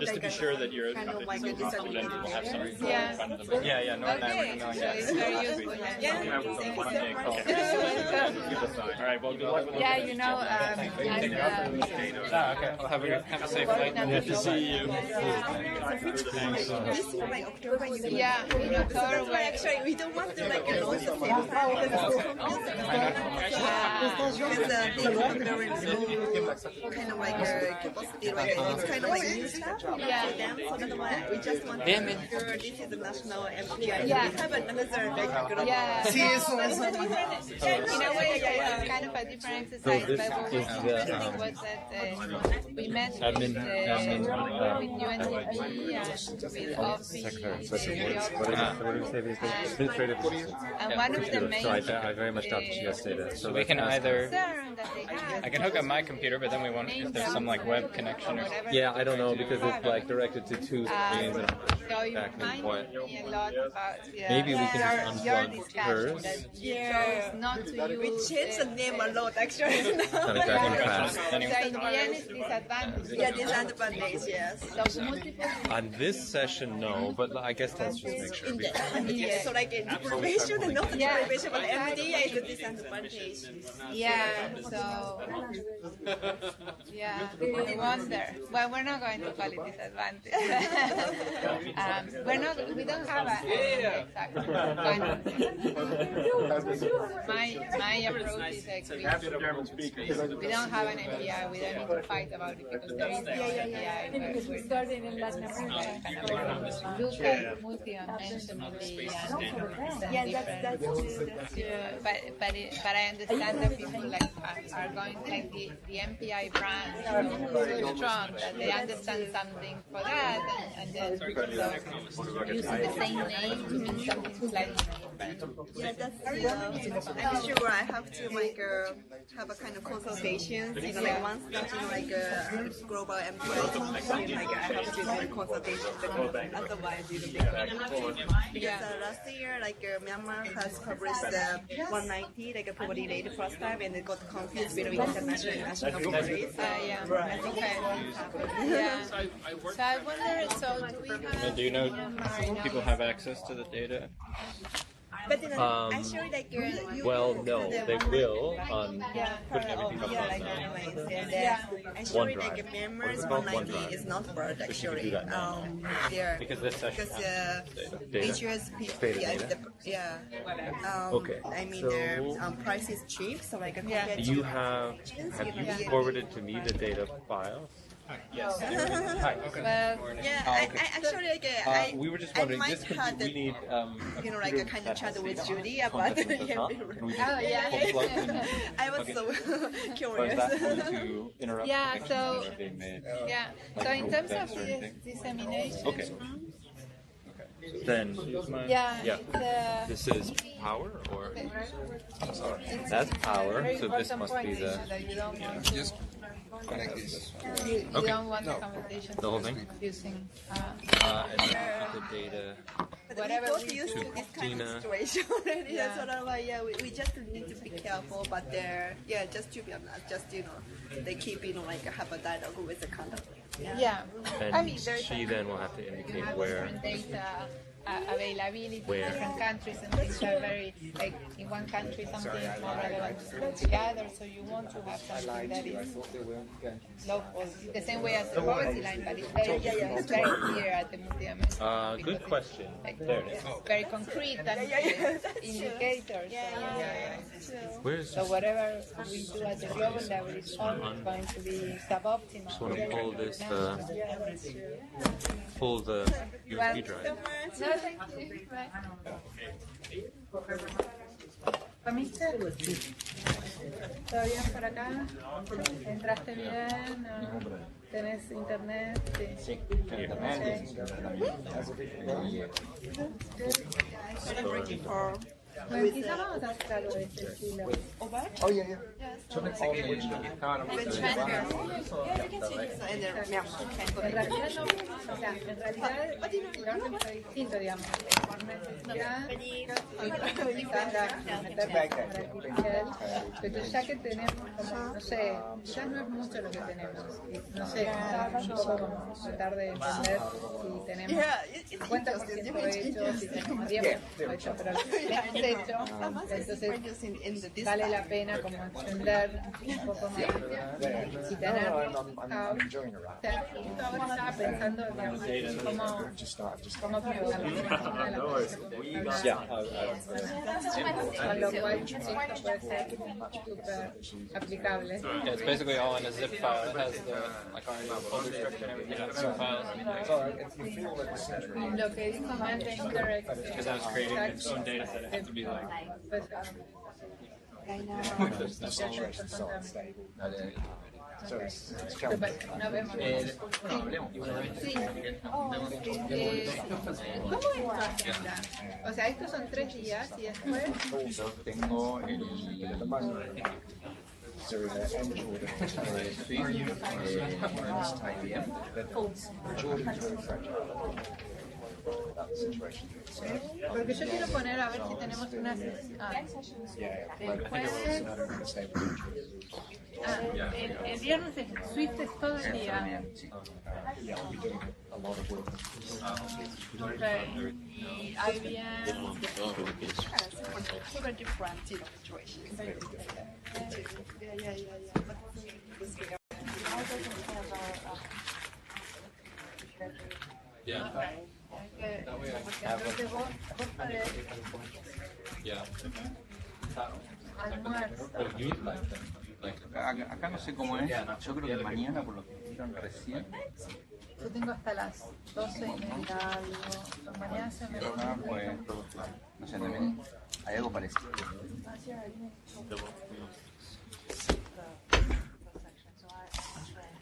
just to be sure that you're student will have something in front of them. Yeah. No, and I were emailing that. All right. Well, good luck with yeah, I'm, okay. Well, have a safe flight. Good to see you. Thanks. Yeah, in October. Actually, we don't want to like launch the same time because it's kind of like capacity, like it's kind of like new stuff for them. So that's why we just want to make sure this is the national MPI. We have another like group. In a way, it's kind of a different exercise, but what was interesting was that we met with UNDP and with and one of the main I very much doubt you guys say that. So we can either I can hook up my computer, but then we want if there's some like web connection or yeah, I don't know because it's like directed to two screens. So you might be a lot about maybe we can just unplug hers. Yeah, not to use. We changed the name a lot actually. Not exactly fast. So in the end, it's disadvantage. Yeah, disadvantage, yes. On this session, no, but I guess let's just make sure. So like deprivation and not deprivation, but MDA is a disadvantage. Yeah, so yeah, we wonder. Well, we're not going to call it disadvantage. We don't have an exact one. My approach is like we don't have an NPI, we don't need to fight about it because there is no NPI. Because we started in Latin America. Look at multi-dimensionally and different. But I understand that people like are going like the MPI brand is so strong that they understand something for that and then using the same name to mean something slightly different. Yeah, that's I'm sure I have to like have a kind of consultations, like once that like global MPI function, like I have to do the consultations, otherwise it'll be because last year like Myanmar has published 190 like probably late first time and it got confused between international and national boundaries. So I wonder, so do we have... Do you know people have access to the data? But actually, like you. Well, no, they will on putting everything up on Actually, OneDrive. like members online is not Word actually. They're Because this session because HSP, Okay. I mean, So their price is cheap, so like compared you to have you forwarded to me the data files? Yes. Hi. Okay. Yeah, I actually like we were just I wondering. might This could had we need like a kind of chat with Judy about context with us, huh? Can we just plug in? I was so Or is curious. that going to interrupt Yeah, connections so- that are being made? Yeah. Like So in terms events of or anything? dissemination. Okay. Then Yeah. This is power, or I'm sorry, that's power. So this must be the Just connect this. You Okay. don't want the conversation The whole thing? confusing. and then the data. Whatever we used to this kind of Tina. situation already. Yeah. That's what I'm like, we just need to be careful, but just to be honest, just they keep like have a dialogue with the contact. Yeah. And I mean, there's she then will have to indicate have where. different data availability in Where? different countries, and things are very, like in one country something is more relevant to the other, so you want to have something that is local, the same way as the poverty line, but it's very clear at the multi-dimensional. Good question. There it is. Very concrete and indicators. Where's So whatever we do at the global level is always going to be suboptimal. Just want to pull this, pull the USB drive. No, thank you. Right. ¿Comiste? ¿Todo bien por acá? ¿Entraste bien? ¿Tenés internet? Sí. Bueno, quizá vamos a hacer algo de este estilo. Oh, yeah, yeah. En realidad no, o sea, en realidad el orden fue distinto, digamos, por necesidad, quizás meternos artificial, pero ya que tenemos, como, no sé, ya no es mucho lo que tenemos, y, no sé, un poco como tratar de entender si tenemos 50% hecho, si tenemos 10% hecho, pero hemos hecho, entonces vale la pena como extender un poco más y tener ahora estaba pensando cómo con lo cual esto puede ser súper aplicable. Yeah, it's basically all in a zip file. It has the like our folder structure and everything in zip files. Lo que dijo Matt de indirect, Because I was creating its own data set, it has to be like. Nos vemos. Sí. ¿Cómo es tu agenda? O sea, estos son 3 días y después. Yo tengo el Porque yo quiero poner a ver si tenemos una sesión. El jueves. El viernes es Swift es todo el día. Y IBM. Super different situations. Yeah. That way I can have Yeah. Acá no sé cómo es, yo creo que mañana por lo que dijeron recién. Yo tengo hasta las 12:30 algo. Mañana se me Pues, no sé, también hay algo parecido.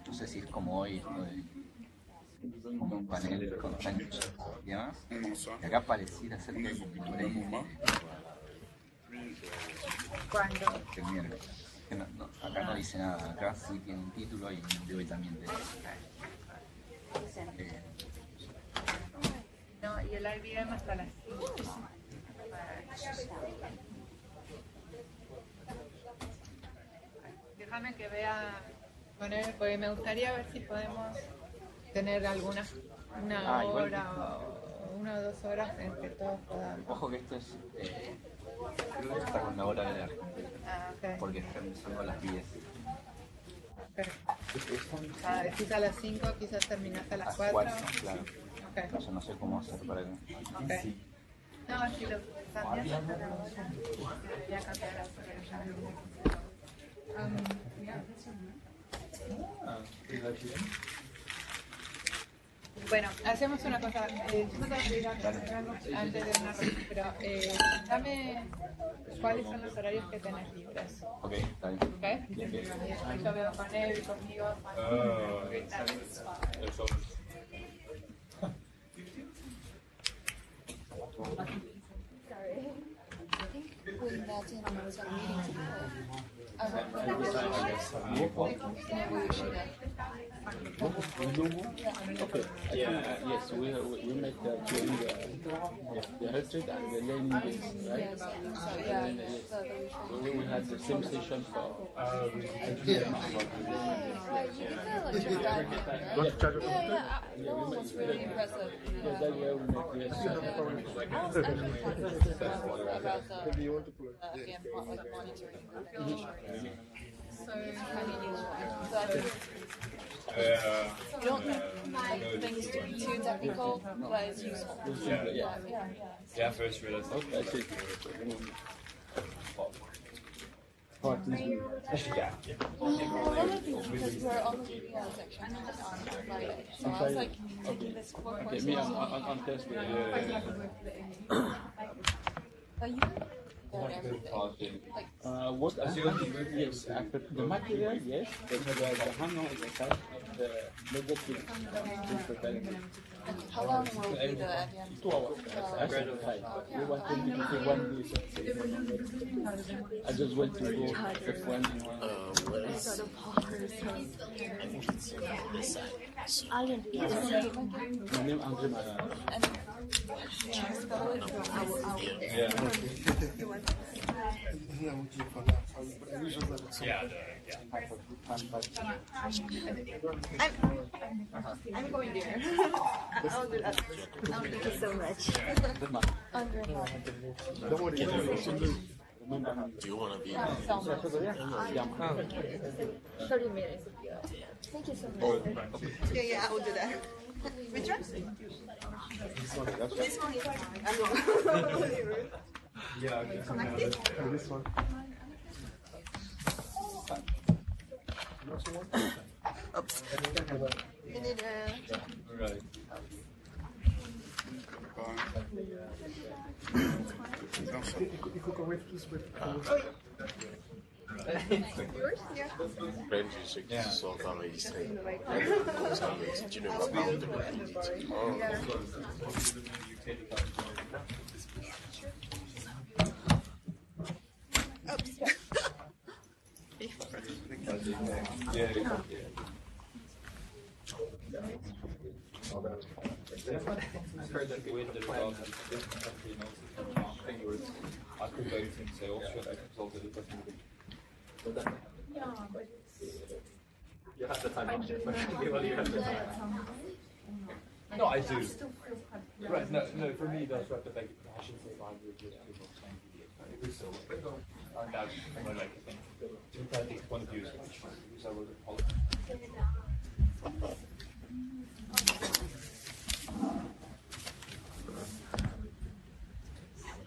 No sé si es como hoy, como un panel con chanchos y demás. Y acá pareciera ser que hay por ahí. ¿Cuándo? El miércoles. Que acá no dice nada, acá sí tiene un título y de hoy también tiene. No, y el IBM hasta las 5. Déjame que vea, porque me gustaría ver si podemos tener una hora o 1 o 2 horas en que todos podamos. Ojo que esto es, creo que está con la hora de la Ok. porque está empezando a las 10. Quizás a las 5, quizás terminas a las 4. 4, claro. Ok. Entonces no sé cómo hacer para que... Ok. Sí. No, si lo cambias, debería cambiar. Bueno, hacemos una cosa. Yo me tengo que ir a comer antes de una reunión, pero dame cuáles son los horarios que tenés libres. Ok, está bien. ¿Ok? Yo veo con él y conmigo. Yes, we make during the retreat and the learning days, right? And then, we had the same session for. It's really impressive. Yeah, that's where we make the About the monitoring. So, you don't like things to be too technical, but it's useful. Yeah, first realized. Okay. One of the things, because we're on the video section on Friday, so I was like, this core course. Me on Thursday. Are you learn everything? Like, What? Yes, after the material, yes, but the handout is aside, the negative is preparing. how long will be the AVM? 2 hours. I said 5. We want to do 1 day. I just went to go with one. My name is Andre Mara. I'm going there. I'll do that. Thank you so much. Don't worry. Do you want to be? 30 minutes. Thank you so much. Yeah, I'll do that. Which one? This one. Yeah, Connected? This one. Oops. You need Right. Il faut qu'on réfléchisse. yours? Yeah. Benji só fala isso aí. Sabe, de novo, I've heard that the way that it was different country notes the thing was I could vote and say Austria I consulted it you have the time you have the time. No, I do. Right, no, for me that's right, but like I shouldn't say 5 years people saying it was still and that's from my like I think one of you is because I was a politics.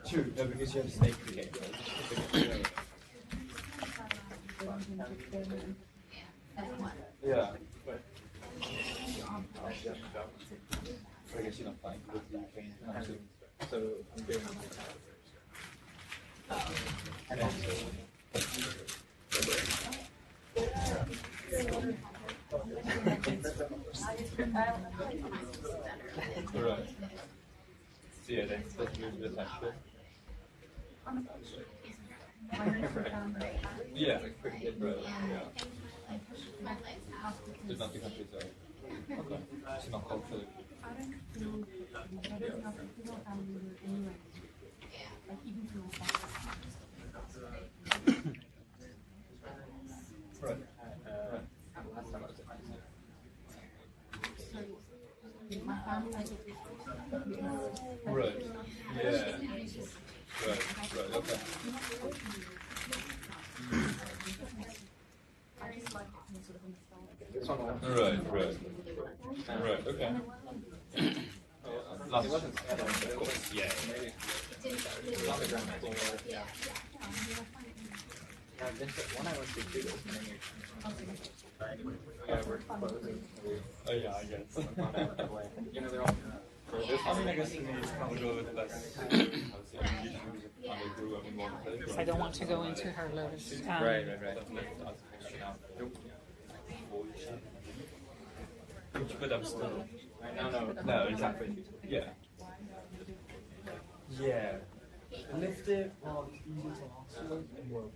True, no, because you have to stake the game, right? Yeah, but I guess you're not playing with that game. So I'm doing right. So yeah, that's really the time. Yeah, like pretty good, right? Yeah. There's not the countries though. Okay. It's not culturally. Right. Last time I was at Okay. Right. Okay. It wasn't scattered, but of course, yeah. On the ground floor. Yeah. Yeah, Vincent, one I went to too, was yeah, we're closing. Oh yeah, I guess. You know, they're all I mean, I guess it needs probably a little bit less. I don't want to go into her lotus. Right. But I'm still. No, exactly. Yeah. Yeah. Lift it while it's easy to answer, and we'll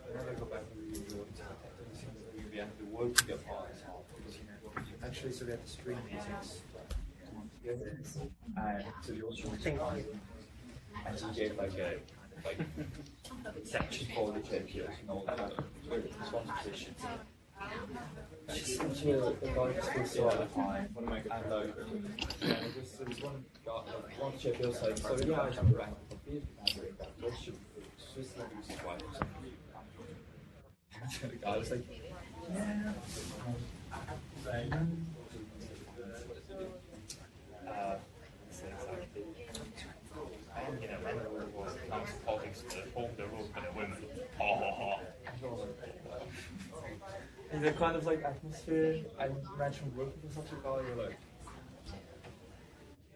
whenever I go back and read the we have to work together. Actually, so we have the stream meetings together, and so we also and so we gave like a section for the champions and all that. This one position. Just such a guy still at the time. One of my and so this one champion said, so yeah, I can back for beer. What should Switzerland use why? The guy was like, yeah. Comes politics to hold the rule for the women. And the kind of like atmosphere I mentioned working with such a guy, you're like,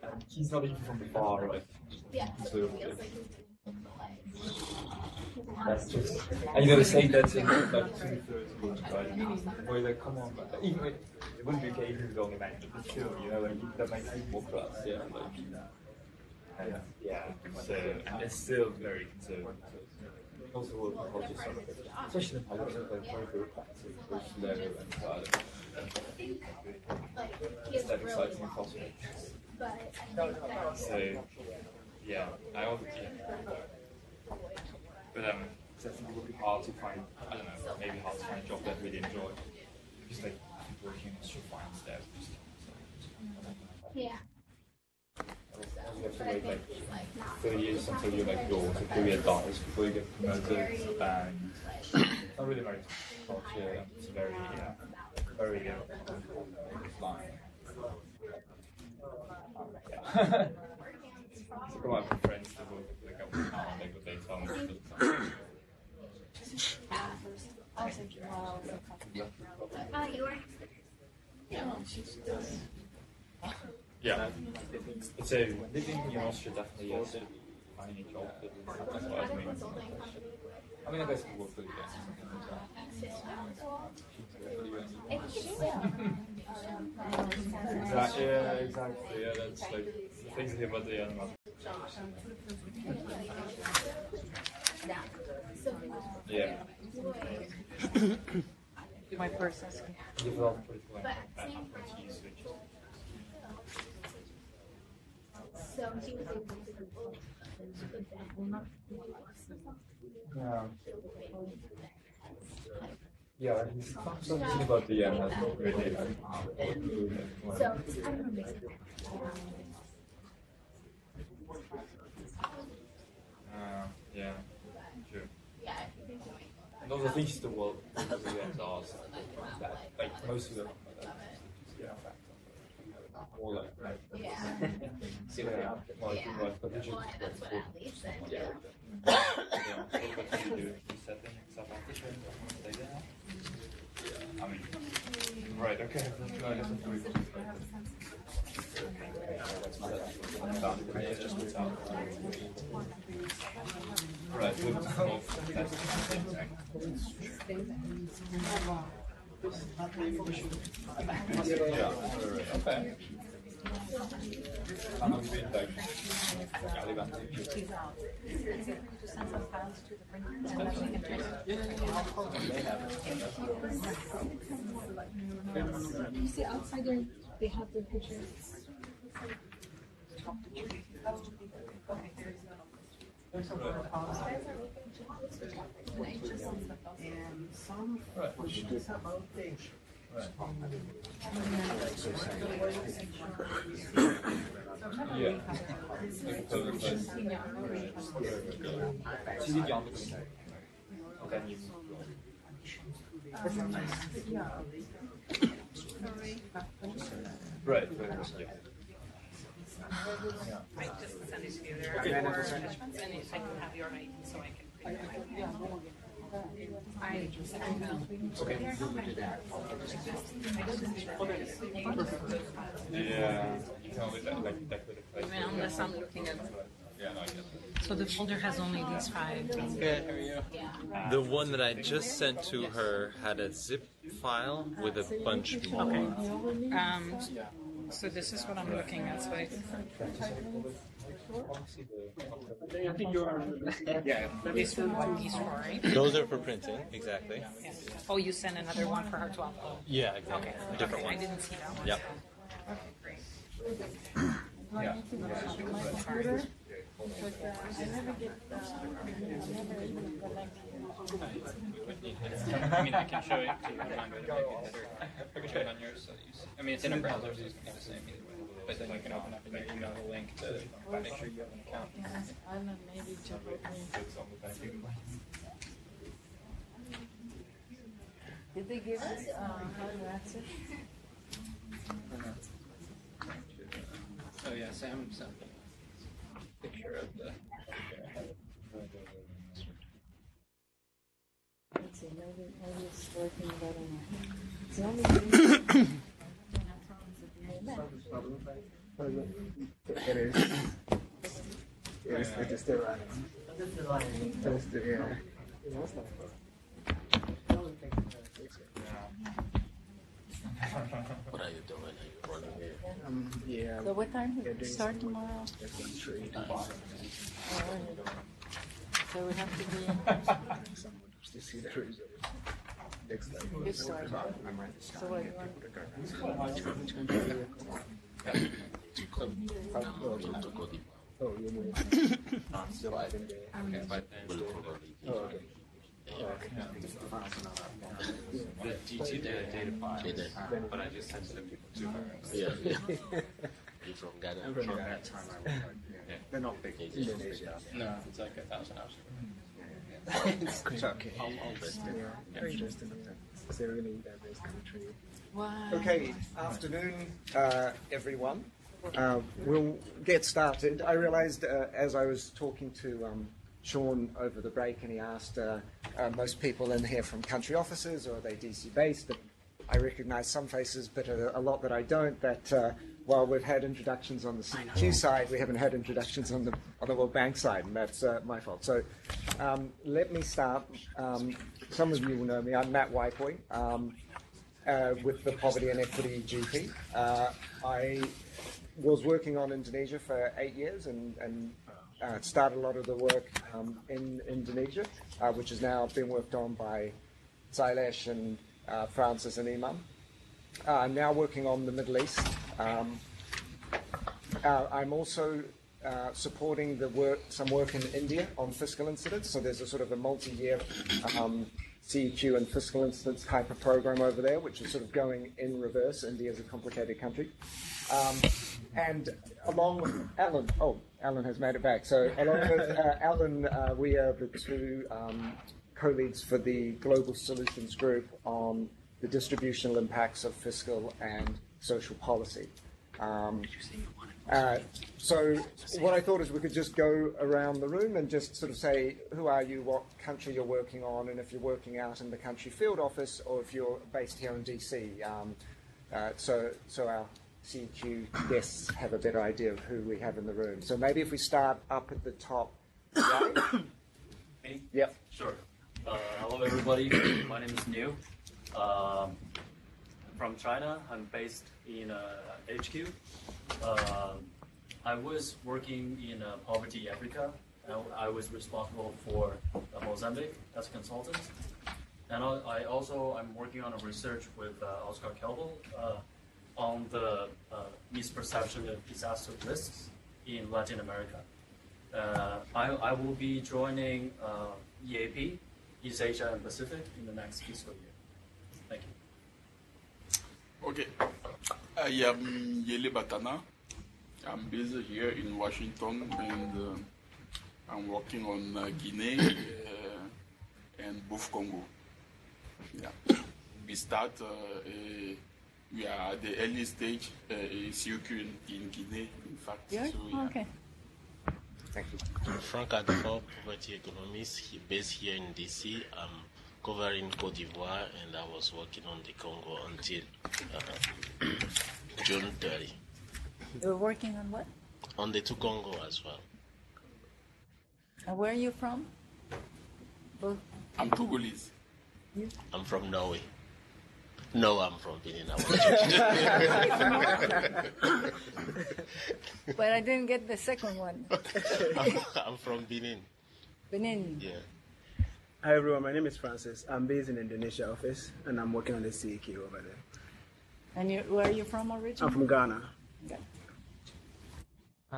and he's not even from the bar, right? Conservative. That's just, and you gotta say that in like 2/3 of the right? Where you're like, come on, man. Even it wouldn't be okay if he was only man, but still, you know, like that makes it more class, yeah. Like, so and it's still very conservative. Also, work with culture, especially in Paris, they're very practical, very slow and silent. It's that exciting and possible. So, yeah, I always, but I think it would be hard to find, I don't know, maybe hard to find a job that I really enjoy. Just like working in finance there. Yeah. You have to wait like 30 years until you're like your career dies before you get promoted, and it's not really very culture. It's very very line. So go out with friends to work like up and down, like what they tell me. Yeah, it's a living in Austria definitely is finding a job that satisfies me. I mean, I guess it will work for you guys. Exactly. Yeah, exactly. Yeah, that's like the things here about the animal. Yeah. My purse is Give it all pretty cool. Yeah, he's something about the really yeah, sure. And those are things the world does that, like most of them, more like but they just I mean, right, okay. No, that's not really right, okay. How long have you been back? You see outside there, they have the pictures. And some Okay. Right. I just send it to you there for attachments, and I can have your ID so I can print it. Unless I'm looking at. So the folder has only these 5. The one that I just sent to her had a zip file with a bunch more. Okay. So this is what I'm looking at. So I think you are. This one, these 4, right? Those are for printing, exactly. Yeah. Oh, you sent another one for her to upload. Yeah, exactly. Okay. Different I one. didn't see that one. Yep. Okay, great. I never get. I mean, I can show it to you on mine, but it might be better. I can show it on yours so you see. I mean, it's in a browser, so it's going to be the same either way. But then you can open up in your email the link to make sure you have an account. I'm maybe Did they give us how to access? Oh yeah, Sam sent a picture of the. Let's see, maybe it's working better now. It's the only It is still running. What are you doing? Are you running here? Yeah. So what time do we start tomorrow? So we have to be. To see the result. Next time. Good start. I'm ready. So what do you want? Oh, you mean? Still I didn't get it. Okay, but Will probably be. Oh, okay. The G2 data file, but I just sent it to her. Yeah. You from Ghana? I'm from From Ghana. that time I was like, They're not big. Indonesia. No, it's like 1,000 hours. It's okay. Very interesting. It's a really diverse country. Wow. Okay, afternoon, everyone. We'll get started. I realized as I was talking to Sean over the break, and he asked most people in here from country offices, or are they DC based? I recognize some faces, but a lot that I don't. That while we've had introductions on the CEQ side, we haven't had introductions on the World Bank side, and that's my fault. So let me start. Some of you will know me. I'm Matt Waipoy with the Poverty and Equity GP. I was working on Indonesia for 8 years and started a lot of the work in Indonesia, which has now been worked on by Sailesh and Francis and Imam. I'm now working on the Middle East. I'm also supporting some work in India on fiscal incidence. So there's a sort of a multi-year CEQ and fiscal incidence type of program over there, which is sort of going in reverse. India is a complicated country. And along with Alan, Alan has made it back. So along with Alan, we are the two co-leads for the Global Solutions Group on the distributional impacts of fiscal and social policy. So what I thought is we could just go around the room and just sort of say, who are you, what country you're working on, and if you're working out in the country field office, or if you're based here in DC. So our CEQ guests have a better idea of who we have in the room. So maybe if we start up at the top. Right? Me? Yep. Sure. Hello, everybody. My name is Niu. From China. I'm based in HQ. I was working in Poverty Africa. I was responsible for Mozambique as a consultant. And I'm working on a research with Oscar Kelbel on the misperception of disaster risks in Latin America. I will be joining EAP, East Asia and Pacific, in the next fiscal year. Thank you. Okay, I am Yele Batana. I'm based here in Washington, and I'm working on Guinea and both Congo. Yeah. We start, we are at the early stage, CEQ in Guinea, in fact. Yeah? So, yeah. Okay. Thank you. I'm Frank Adefort, poverty economist, based here in DC. I'm covering Cote d'Ivoire, and I was working on the Congo until June 30. You're working on what? On the two Congo as well. And where are you from? Both. I'm Togolese. You? I'm from Norway. No, I'm from Benin. But I didn't get the second one. I'm from Benin. Benin. Yeah. Hi everyone, my name is Francis. I'm based in Indonesia office and I'm working on the CEQ over there. And where are you from originally? I'm from Ghana. Okay.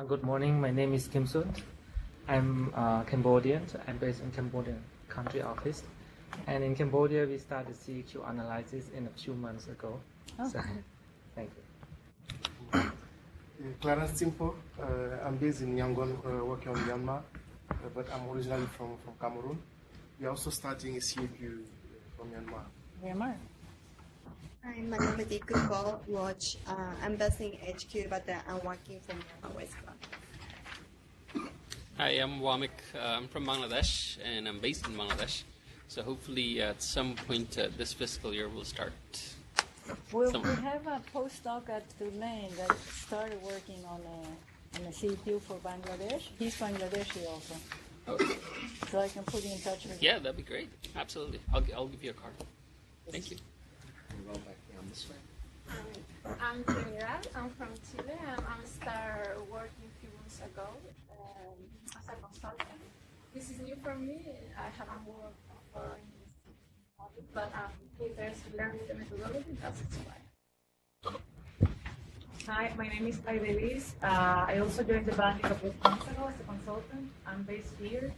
Good morning, my name is Kim Sun. I'm Cambodian. I'm based in Cambodian country office. And in Cambodia, we started CEQ analysis in a few months ago. Oh. So, thank you. Clarence Simpo. I'm based in Yangon, working on Myanmar, but I'm originally from Cameroon. We're also starting a CEQ from Myanmar. Myanmar. Hi, my name is Ikuko Watch. I'm based in HQ, but I'm working from West Bank. Hi, I'm Wamik. I'm from Bangladesh, and I'm based in Bangladesh. So hopefully at some point this fiscal year we'll start. Well, we have a postdoc at Tulane that started working on a CEQ for Bangladesh. He's Bangladeshi also. Okay. So I can put you in touch with him. Yeah, that'd be great. Absolutely. I'll give you a card. Thank you. I'm Trinidad. I'm from Chile. I started working a few months ago as a consultant. This is new for me. I haven't worked before in this model, but if there's learning the methodology, that's why. Hi, my name is Aidelis. I also joined the bank a couple of months ago as a consultant. I'm based here.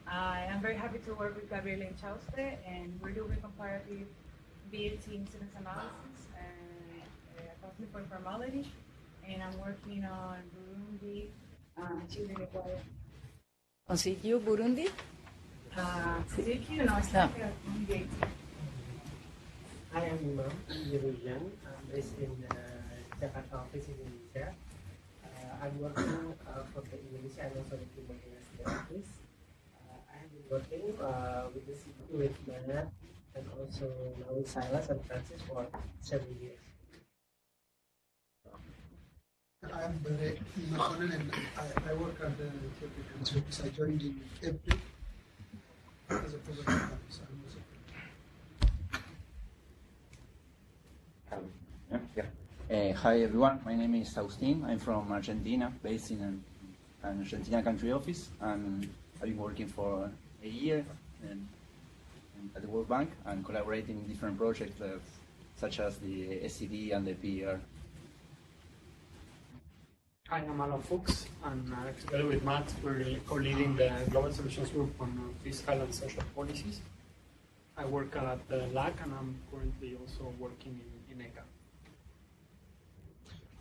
I am very happy to work with Gabriel in Chauste, and we're doing comparative VAT incidence analysis and accounting for informality. And I'm working on Burundi, Chile, and Ecuador. On CEQ, Burundi? CEQ, no, it's No. not VAT. Hi, I'm Imam Yerujan. I'm based in Jakarta office in Indonesia. I'm working for the Indonesia and also working as the office. I have been working with the CEQ with Matt and also now with Silas and Francis for several years. I'm Barek Makonnen and I work at the Ethiopian service. I joined in April as a program officer. Hi everyone, my name is Agustin. I'm from Argentina, based in an Argentina country office, and I've been working for a year at the World Bank and collaborating in different projects such as the SCD and the PER. Hi, I'm Alan Fuchs, and together with Matt, we're co-leading the Global Solutions Group on fiscal and social policies. I work at the LAC, and I'm currently also working in ECA.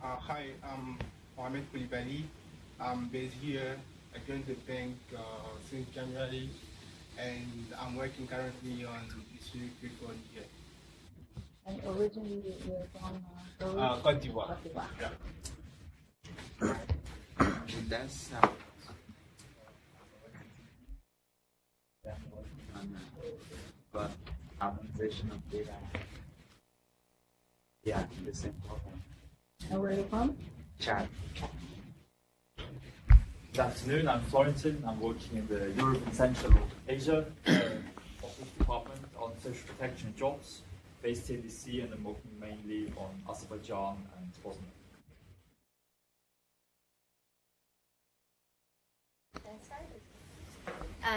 Hi, I'm Mohamed Koulibaly. I'm based here. I joined the bank since January, and I'm working currently on the CEQ for here. And originally you're from Cote d'Ivoire. Cote d'Ivoire. Yeah. That's but harmonization of data. Yeah, the same problem. And where are you from? Chad. Good afternoon, I'm Florentin. I'm working in the Europe and Central Asia Office Department on social protection jobs, based in DC, and I'm working mainly on Azerbaijan and Bosnia.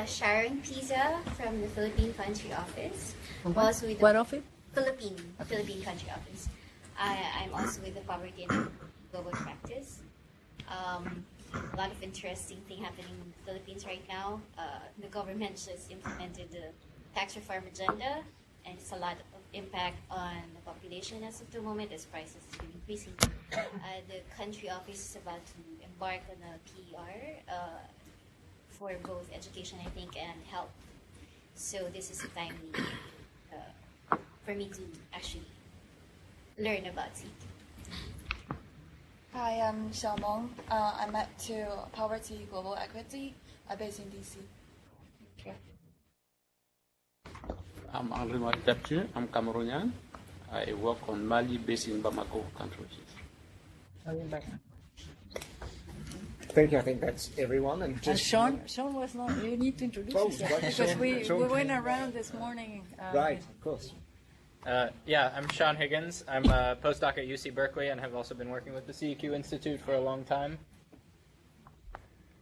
Sharon Pisa from the Philippine Country Office. Also with What office? Philippine Country Office. I'm also with the Poverty and Global Practice. A lot of interesting thing happening in the Philippines right now. The government just implemented the tax reform agenda, and it's a lot of impact on the population as of the moment as prices have been increasing. The country office is about to embark on a PER for both education, I think, and health. So this is a timely for me to actually learn about CEQ. Hi, I'm Xiaomeng. I'm at to Poverty Global Equity. I'm based in DC. Okay. I'm Henri Daptu. I'm Cameroonian. I work on Mali, based in Bamako, country. Thank you. I think that's everyone. And just Sean was not. You need to introduce yourself because we went around this morning. Right, of course. Yeah, I'm Sean Higgins. I'm a postdoc at UC Berkeley and have also been working with the CEQ Institute for a long time.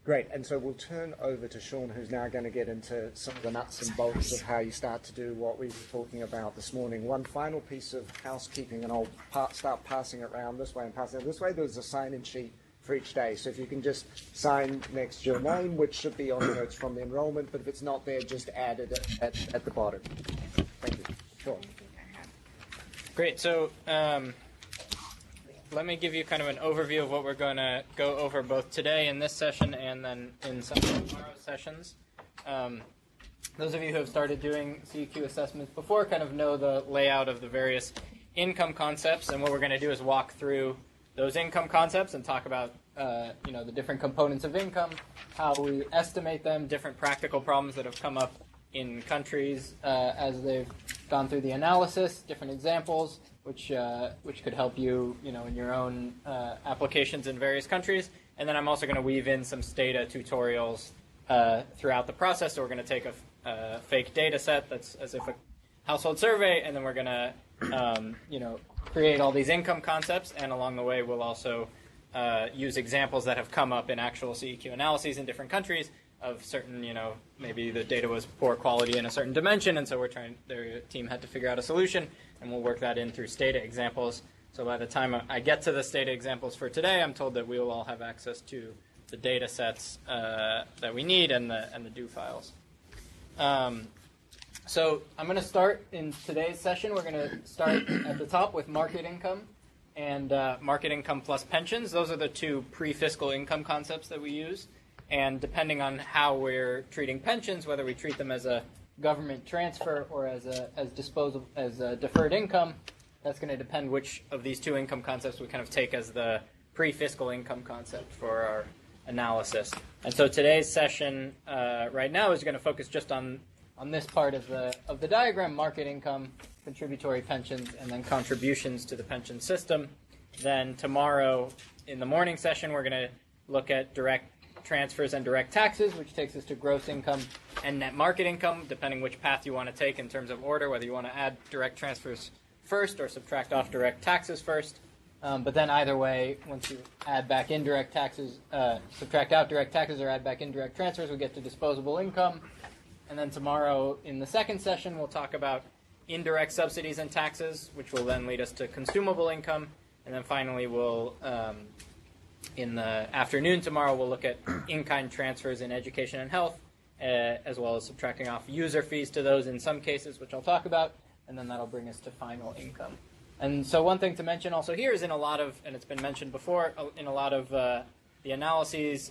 Great, and so we'll turn over to Sean, who's now going to get into some of the nuts and bolts of how you start to do what we were talking about this morning. One final piece of housekeeping, and I'll start passing it around this way and passing it this way. There's a sign-in sheet for each day, so if you can just sign next to your name, which should be on the notes from the enrollment, but if it's not there, just add it at the bottom. Thank you. Sean. Great. So let me give you kind of an overview of what we're going to go over both today in this session and then in some of tomorrow's sessions. Those of you who have started doing CEQ assessments before kind of know the layout of the various income concepts, and what we're going to do is walk through those income concepts and talk about the different components of income, how we estimate them, different practical problems that have come up in countries as they've gone through the analysis, different examples, which could help you, in your own applications in various countries. And then I'm also going to weave in some Stata tutorials throughout the process. So we're going to take a fake data set that's as if a household survey, and then we're going to, create all these income concepts. And along the way, we'll also use examples that have come up in actual CEQ analyses in different countries of certain, maybe the data was poor quality in a certain dimension, and so their team had to figure out a solution, and we'll work that in through Stata examples. So by the time I get to the Stata examples for today, I'm told that we will all have access to the data sets that we need and the do files. So I'm going to start in today's session. We're going to start at the top with market income and market income plus pensions. Those are the two pre-fiscal income concepts that we use. And depending on how we're treating pensions, whether we treat them as a government transfer or as deferred income, that's going to depend which of these two income concepts we kind of take as the pre-fiscal income concept for our analysis. And so today's session right now is going to focus just on this part of the diagram: market income, contributory pensions, and then contributions to the pension system. Then tomorrow in the morning session, we're going to look at direct transfers and direct taxes, which takes us to gross income and net market income, depending which path you want to take in terms of order, whether you want to add direct transfers first or subtract off direct taxes first. But then either way, once you add back indirect taxes, subtract out direct taxes or add back indirect transfers, we get to disposable income. And then tomorrow in the second session, we'll talk about indirect subsidies and taxes, which will then lead us to consumable income. And then finally, we'll in the afternoon tomorrow, we'll look at in-kind transfers in education and health, as well as subtracting off user fees to those in some cases, which I'll talk about, and then that'll bring us to final income. And so one thing to mention also here is in a lot of, and it's been mentioned before, in a lot of the analyses,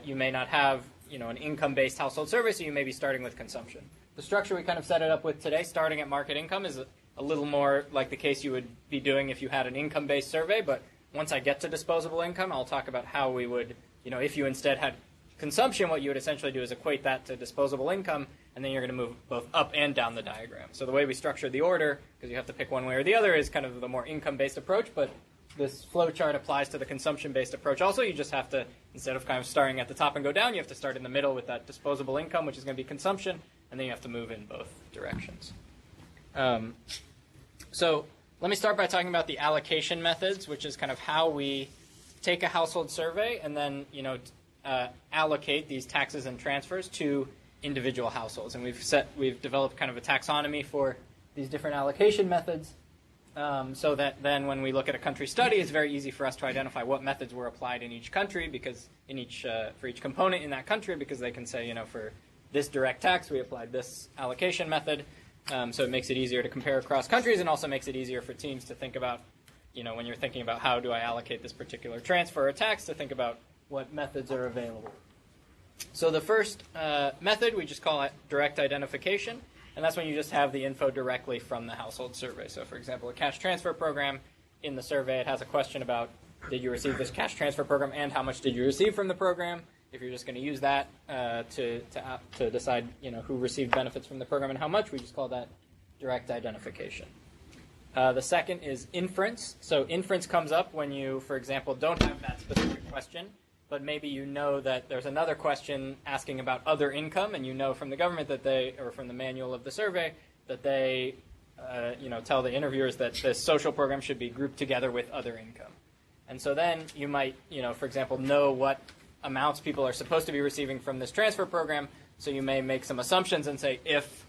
you may not have an income-based household survey, so you may be starting with consumption. The structure we kind of set it up with today, starting at market income, is a little more like the case you would be doing if you had an income-based survey, but once I get to disposable income, I'll talk about how we would, if you instead had consumption, what you would essentially do is equate that to disposable income, and then you're going to move both up and down the diagram. So the way we structure the order, because you have to pick one way or the other, is kind of the more income-based approach, but this flow chart applies to the consumption-based approach also. You just have to, instead of kind of starting at the top and go down, you have to start in the middle with that disposable income, which is going to be consumption, and then you have to move in both directions. So let me start by talking about the allocation methods, which is kind of how we take a household survey and then, allocate these taxes and transfers to individual households. And we've developed kind of a taxonomy for these different allocation methods, so that then when we look at a country study, it's very easy for us to identify what methods were applied in each country, because for each component in that country, because they can say, for this direct tax, we applied this allocation method. So it makes it easier to compare across countries, and also makes it easier for teams to think about, when you're thinking about how do I allocate this particular transfer or tax, to think about what methods are available. So the first method, we just call it direct identification, and that's when you just have the info directly from the household survey. So for example, a cash transfer program, in the survey it has a question about did you receive this cash transfer program and how much did you receive from the program. If you're just going to use that to decide who received benefits from the program and how much, we just call that direct identification. The second is inference. So inference comes up when you, for example, don't have that specific question, but maybe you know that there's another question asking about other income, and you know from the government that they, or from the manual of the survey, that they tell the interviewers that this social program should be grouped together with other income. And so then you might, for example, know what amounts people are supposed to be receiving from this transfer program, so you may make some assumptions and say, if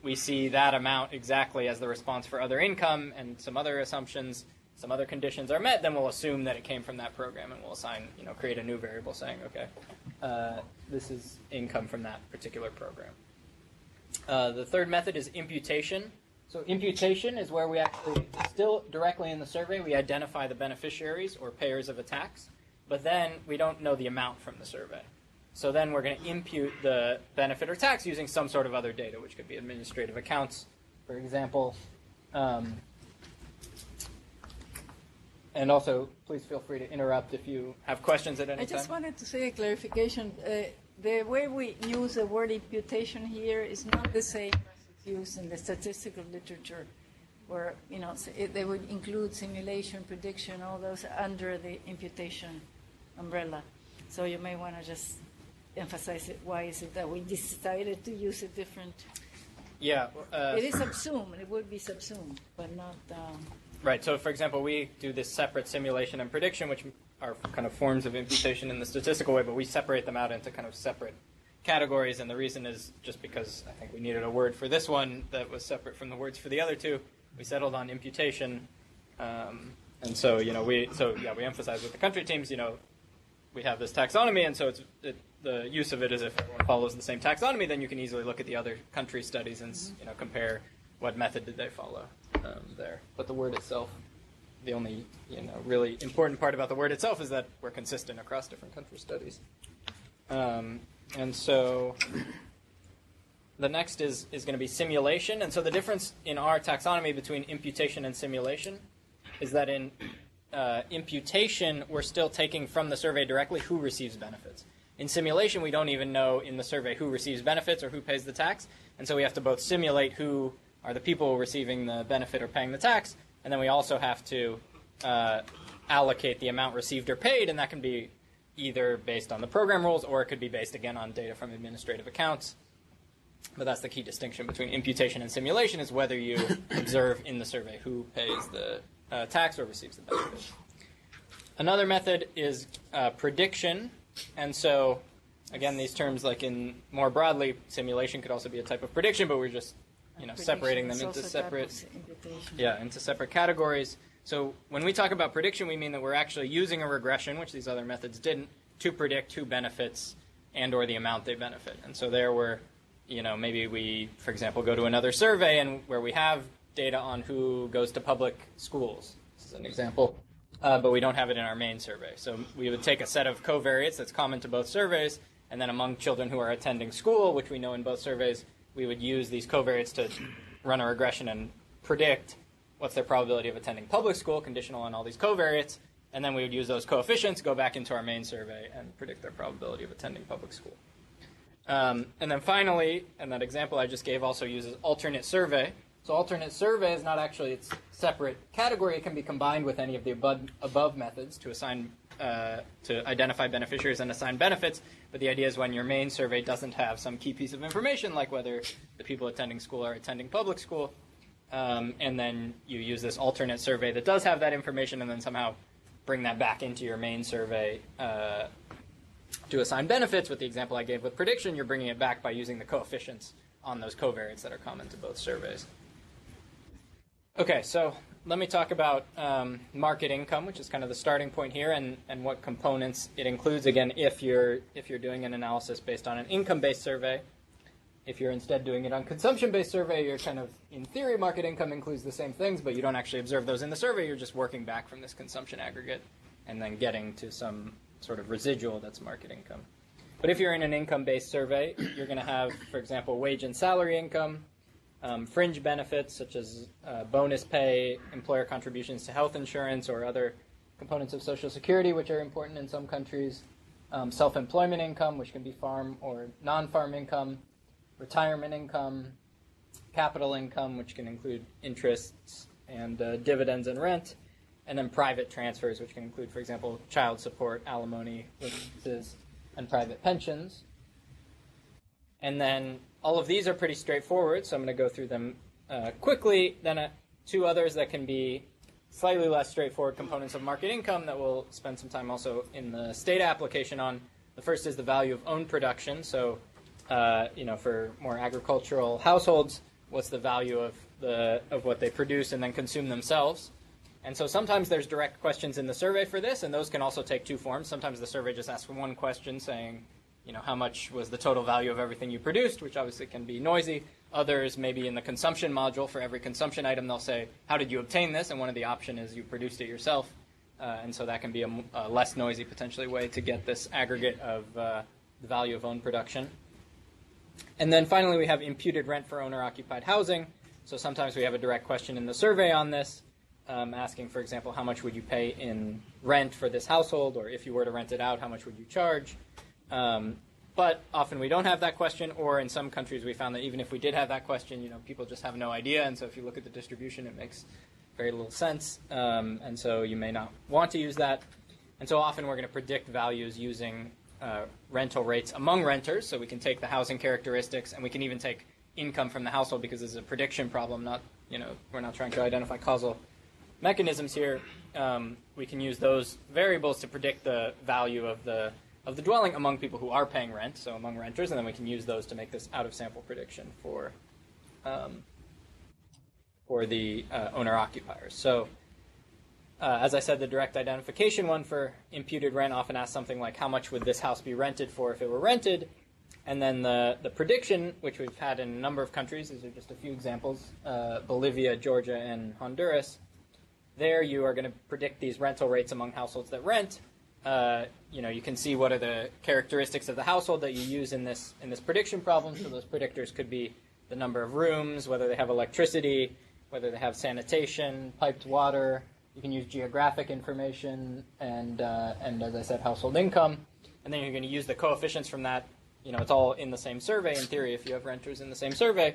we see that amount exactly as the response for other income and some other assumptions, some other conditions are met, then we'll assume that it came from that program, and we'll assign, create a new variable saying, okay, this is income from that particular program. The third method is imputation. So imputation is where we actually, still directly in the survey, we identify the beneficiaries or payers of a tax, but then we don't know the amount from the survey. So then we're going to impute the benefit or tax using some sort of other data, which could be administrative accounts, for example. And also, please feel free to interrupt if you have questions at any time. I just wanted to say a clarification. The way we use the word imputation here is not the same as it's used in the statistical literature, where they would include simulation, prediction, all those under the imputation umbrella. So you may want to just emphasize it. Why is it that we decided to use a different? Yeah, it is subsumed. It would be subsumed, but not. Right. So, for example, we do this separate simulation and prediction, which are kind of forms of imputation in the statistical way, but we separate them out into kind of separate categories. And the reason is just because I think we needed a word for this one that was separate from the words for the other two. We settled on imputation, and so we emphasize with the country teams. We have this taxonomy, and so the use of it is if everyone follows the same taxonomy, then you can easily look at the other country studies and compare what method did they follow there. But the word itself, the only really important part about the word itself is that we're consistent across different country studies. And so the next is going to be simulation. And so the difference in our taxonomy between imputation and simulation is that in imputation, we're still taking from the survey directly who receives benefits. In simulation, we don't even know in the survey who receives benefits or who pays the tax, and so we have to both simulate who are the people receiving the benefit or paying the tax, and then we also have to allocate the amount received or paid, and that can be either based on the program rules or it could be based, again, on data from administrative accounts. But that's the key distinction between imputation and simulation, is whether you observe in the survey who pays the tax or receives the benefit. Another method is prediction. And so, again, these terms, like in more broadly, simulation could also be a type of prediction, but we're just separating them into separate categories. So when we talk about prediction, we mean that we're actually using a regression, which these other methods didn't, to predict who benefits and or the amount they benefit. And so there we're, maybe we, for example, go to another survey and where we have data on who goes to public schools. This is an example. But we don't have it in our main survey. So we would take a set of covariates that's common to both surveys, and then among children who are attending school, which we know in both surveys, we would use these covariates to run a regression and predict what's their probability of attending public school, conditional on all these covariates, and then we would use those coefficients, go back into our main survey, and predict their probability of attending public school. And then finally, and that example I just gave also uses alternate survey. So alternate survey is not actually its separate category. It can be combined with any of the above methods to assign, to identify beneficiaries and assign benefits. But the idea is when your main survey doesn't have some key piece of information, like whether the people attending school are attending public school, and then you use this alternate survey that does have that information, and then somehow bring that back into your main survey to assign benefits. With the example I gave with prediction, you're bringing it back by using the coefficients on those covariates that are common to both surveys. Okay, so let me talk about market income, which is kind of the starting point here, and what components it includes. Again, if you're doing an analysis based on an income-based survey, if you're instead doing it on consumption-based survey, you're kind of, in theory, market income includes the same things, but you don't actually observe those in the survey. You're just working back from this consumption aggregate and then getting to some sort of residual that's market income. But if you're in an income-based survey, you're going to have, for example, wage and salary income, fringe benefits such as bonus pay, employer contributions to health insurance or other components of Social Security, which are important in some countries, self-employment income, which can be farm or non-farm income, retirement income, capital income, which can include interests and dividends and rent, and then private transfers, which can include, for example, child support, alimony, remittances, and private pensions. And then all of these are pretty straightforward, so I'm going to go through them quickly. Then two others that can be slightly less straightforward components of market income that we'll spend some time also in the state application on. The first is the value of own production. So, for more agricultural households, what's the value of what they produce and then consume themselves? And so sometimes there's direct questions in the survey for this, and those can also take two forms. Sometimes the survey just asks one question saying, how much was the total value of everything you produced, which obviously can be noisy. Others, maybe in the consumption module, for every consumption item, they'll say, how did you obtain this? And one of the options is you produced it yourself. And so that can be a less noisy, potentially, way to get this aggregate of the value of own production. And then finally, we have imputed rent for owner-occupied housing. So sometimes we have a direct question in the survey on this, asking, for example, how much would you pay in rent for this household? Or if you were to rent it out, how much would you charge? But often we don't have that question, or in some countries we found that even if we did have that question, people just have no idea, and so if you look at the distribution, it makes very little sense, and so you may not want to use that. And so often we're going to predict values using rental rates among renters, so we can take the housing characteristics, and we can even take income from the household, because this is a prediction problem, not, we're not trying to identify causal mechanisms here. We can use those variables to predict the value of the dwelling among people who are paying rent, so among renters, and then we can use those to make this out-of-sample prediction for the owner-occupiers. So, as I said, the direct identification one for imputed rent often asks something like, how much would this house be rented for if it were rented? And then the prediction, which we've had in a number of countries, these are just a few examples, Bolivia, Georgia, and Honduras. There you are going to predict these rental rates among households that rent. You can see what are the characteristics of the household that you use in this prediction problem. So those predictors could be the number of rooms, whether they have electricity, whether they have sanitation, piped water. You can use geographic information and as I said, household income. And then you're going to use the coefficients from that. It's all in the same survey. In theory, if you have renters in the same survey,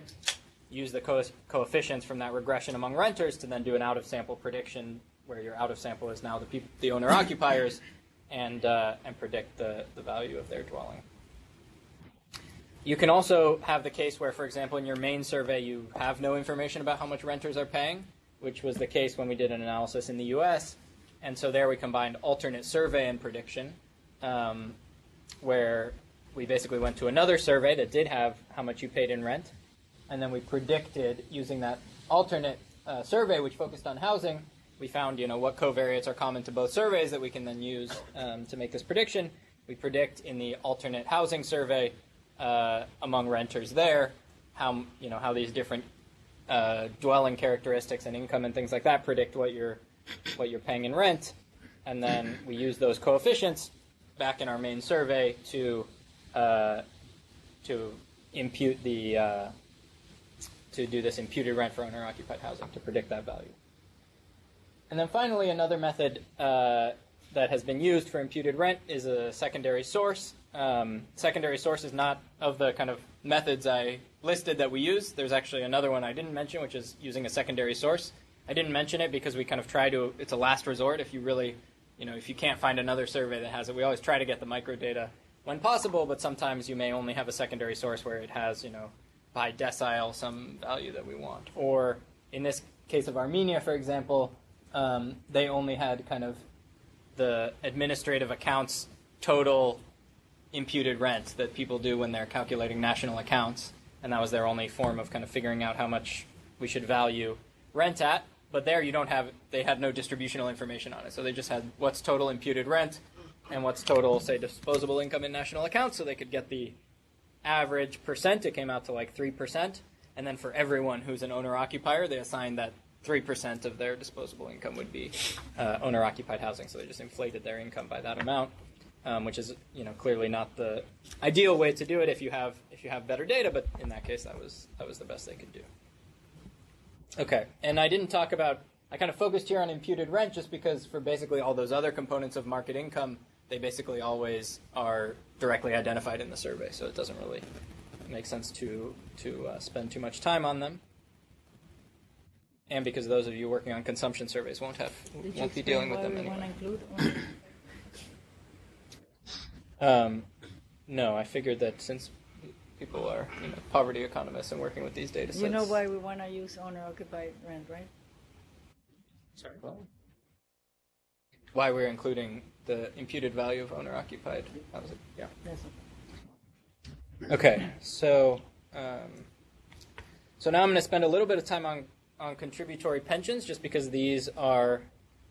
use the coefficients from that regression among renters to then do an out-of-sample prediction, where your out-of-sample is now the owner-occupiers, and predict the value of their dwelling. You can also have the case where, for example, in your main survey, you have no information about how much renters are paying, which was the case when we did an analysis in the U.S. And so there we combined alternate survey and prediction, where we basically went to another survey that did have how much you paid in rent, and then we predicted using that alternate survey, which focused on housing. We found, what covariates are common to both surveys that we can then use to make this prediction. We predict in the alternate housing survey among renters there how these different dwelling characteristics and income and things like that predict what you're paying in rent, and then we use those coefficients back in our main survey to impute to do this imputed rent for owner-occupied housing to predict that value. And then finally, another method that has been used for imputed rent is a secondary source. Secondary source is not of the kind of methods I listed that we use. There's actually another one I didn't mention, which is using a secondary source. I didn't mention it because we kind of try to, it's a last resort. If you really, if you can't find another survey that has it, we always try to get the microdata when possible, but sometimes you may only have a secondary source where it has, by decile some value that we want. Or in this case of Armenia, for example, they only had kind of the administrative accounts total imputed rent that people do when they're calculating national accounts, and that was their only form of kind of figuring out how much we should value rent at. But there they had no distributional information on it, so they just had what's total imputed rent and what's total, say, disposable income in national accounts, so they could get the average percent. It came out to like 3%, and then for everyone who's an owner-occupier, they assigned that 3% of their disposable income would be owner-occupied housing, so they just inflated their income by that amount. which is clearly not the ideal way to do it if you have better data. But in that case, that was the best they could do. Okay, and I didn't talk about. I kind of focused here on imputed rent just because for basically all those other components of market income, they basically always are directly identified in the survey, so it doesn't really make sense to spend too much time on them. And because those of you working on consumption surveys won't be dealing with them anyway. No, I figured that since people are poverty economists and working with these data sets. You know why we want to use owner-occupied rent, right? Sorry, why we're including the imputed value of owner-occupied housing? Yeah. Yes. Okay, so now I'm going to spend a little bit of time on contributory pensions, just because these are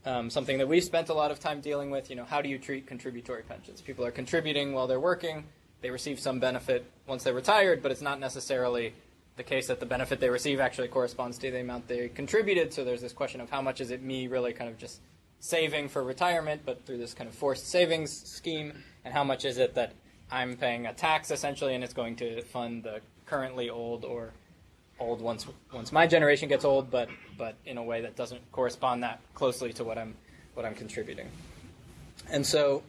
something that we've spent a lot of time dealing with. How do you treat contributory pensions? People are contributing while they're working. They receive some benefit once they're retired, but it's not necessarily the case that the benefit they receive actually corresponds to the amount they contributed. So there's this question of how much is it me really kind of just saving for retirement, but through this kind of forced savings scheme, and how much is it that I'm paying a tax essentially, and it's going to fund the currently old or old once my generation gets old, but in a way that doesn't correspond that closely to what I'm contributing. And so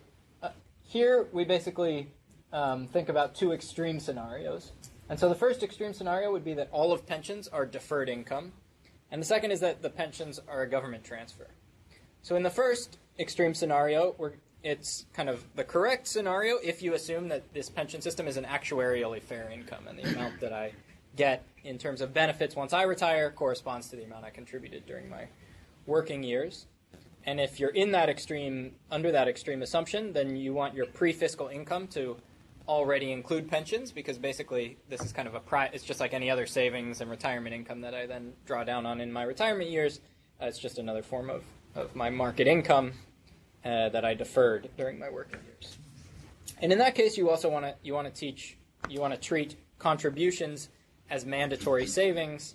here we basically think about two extreme scenarios. And so the first extreme scenario would be that all of pensions are deferred income, and the second is that the pensions are a government transfer. So in the first extreme scenario, it's kind of the correct scenario if you assume that this pension system is an actuarially fair income, and the amount that I get in terms of benefits once I retire corresponds to the amount I contributed during my working years. And if you're in that extreme, under that extreme assumption, then you want your pre-fiscal income to already include pensions, because basically this is kind of it's just like any other savings and retirement income that I then draw down on in my retirement years. It's just another form of my market income that I deferred during my working years. And in that case, you also want to treat contributions as mandatory savings,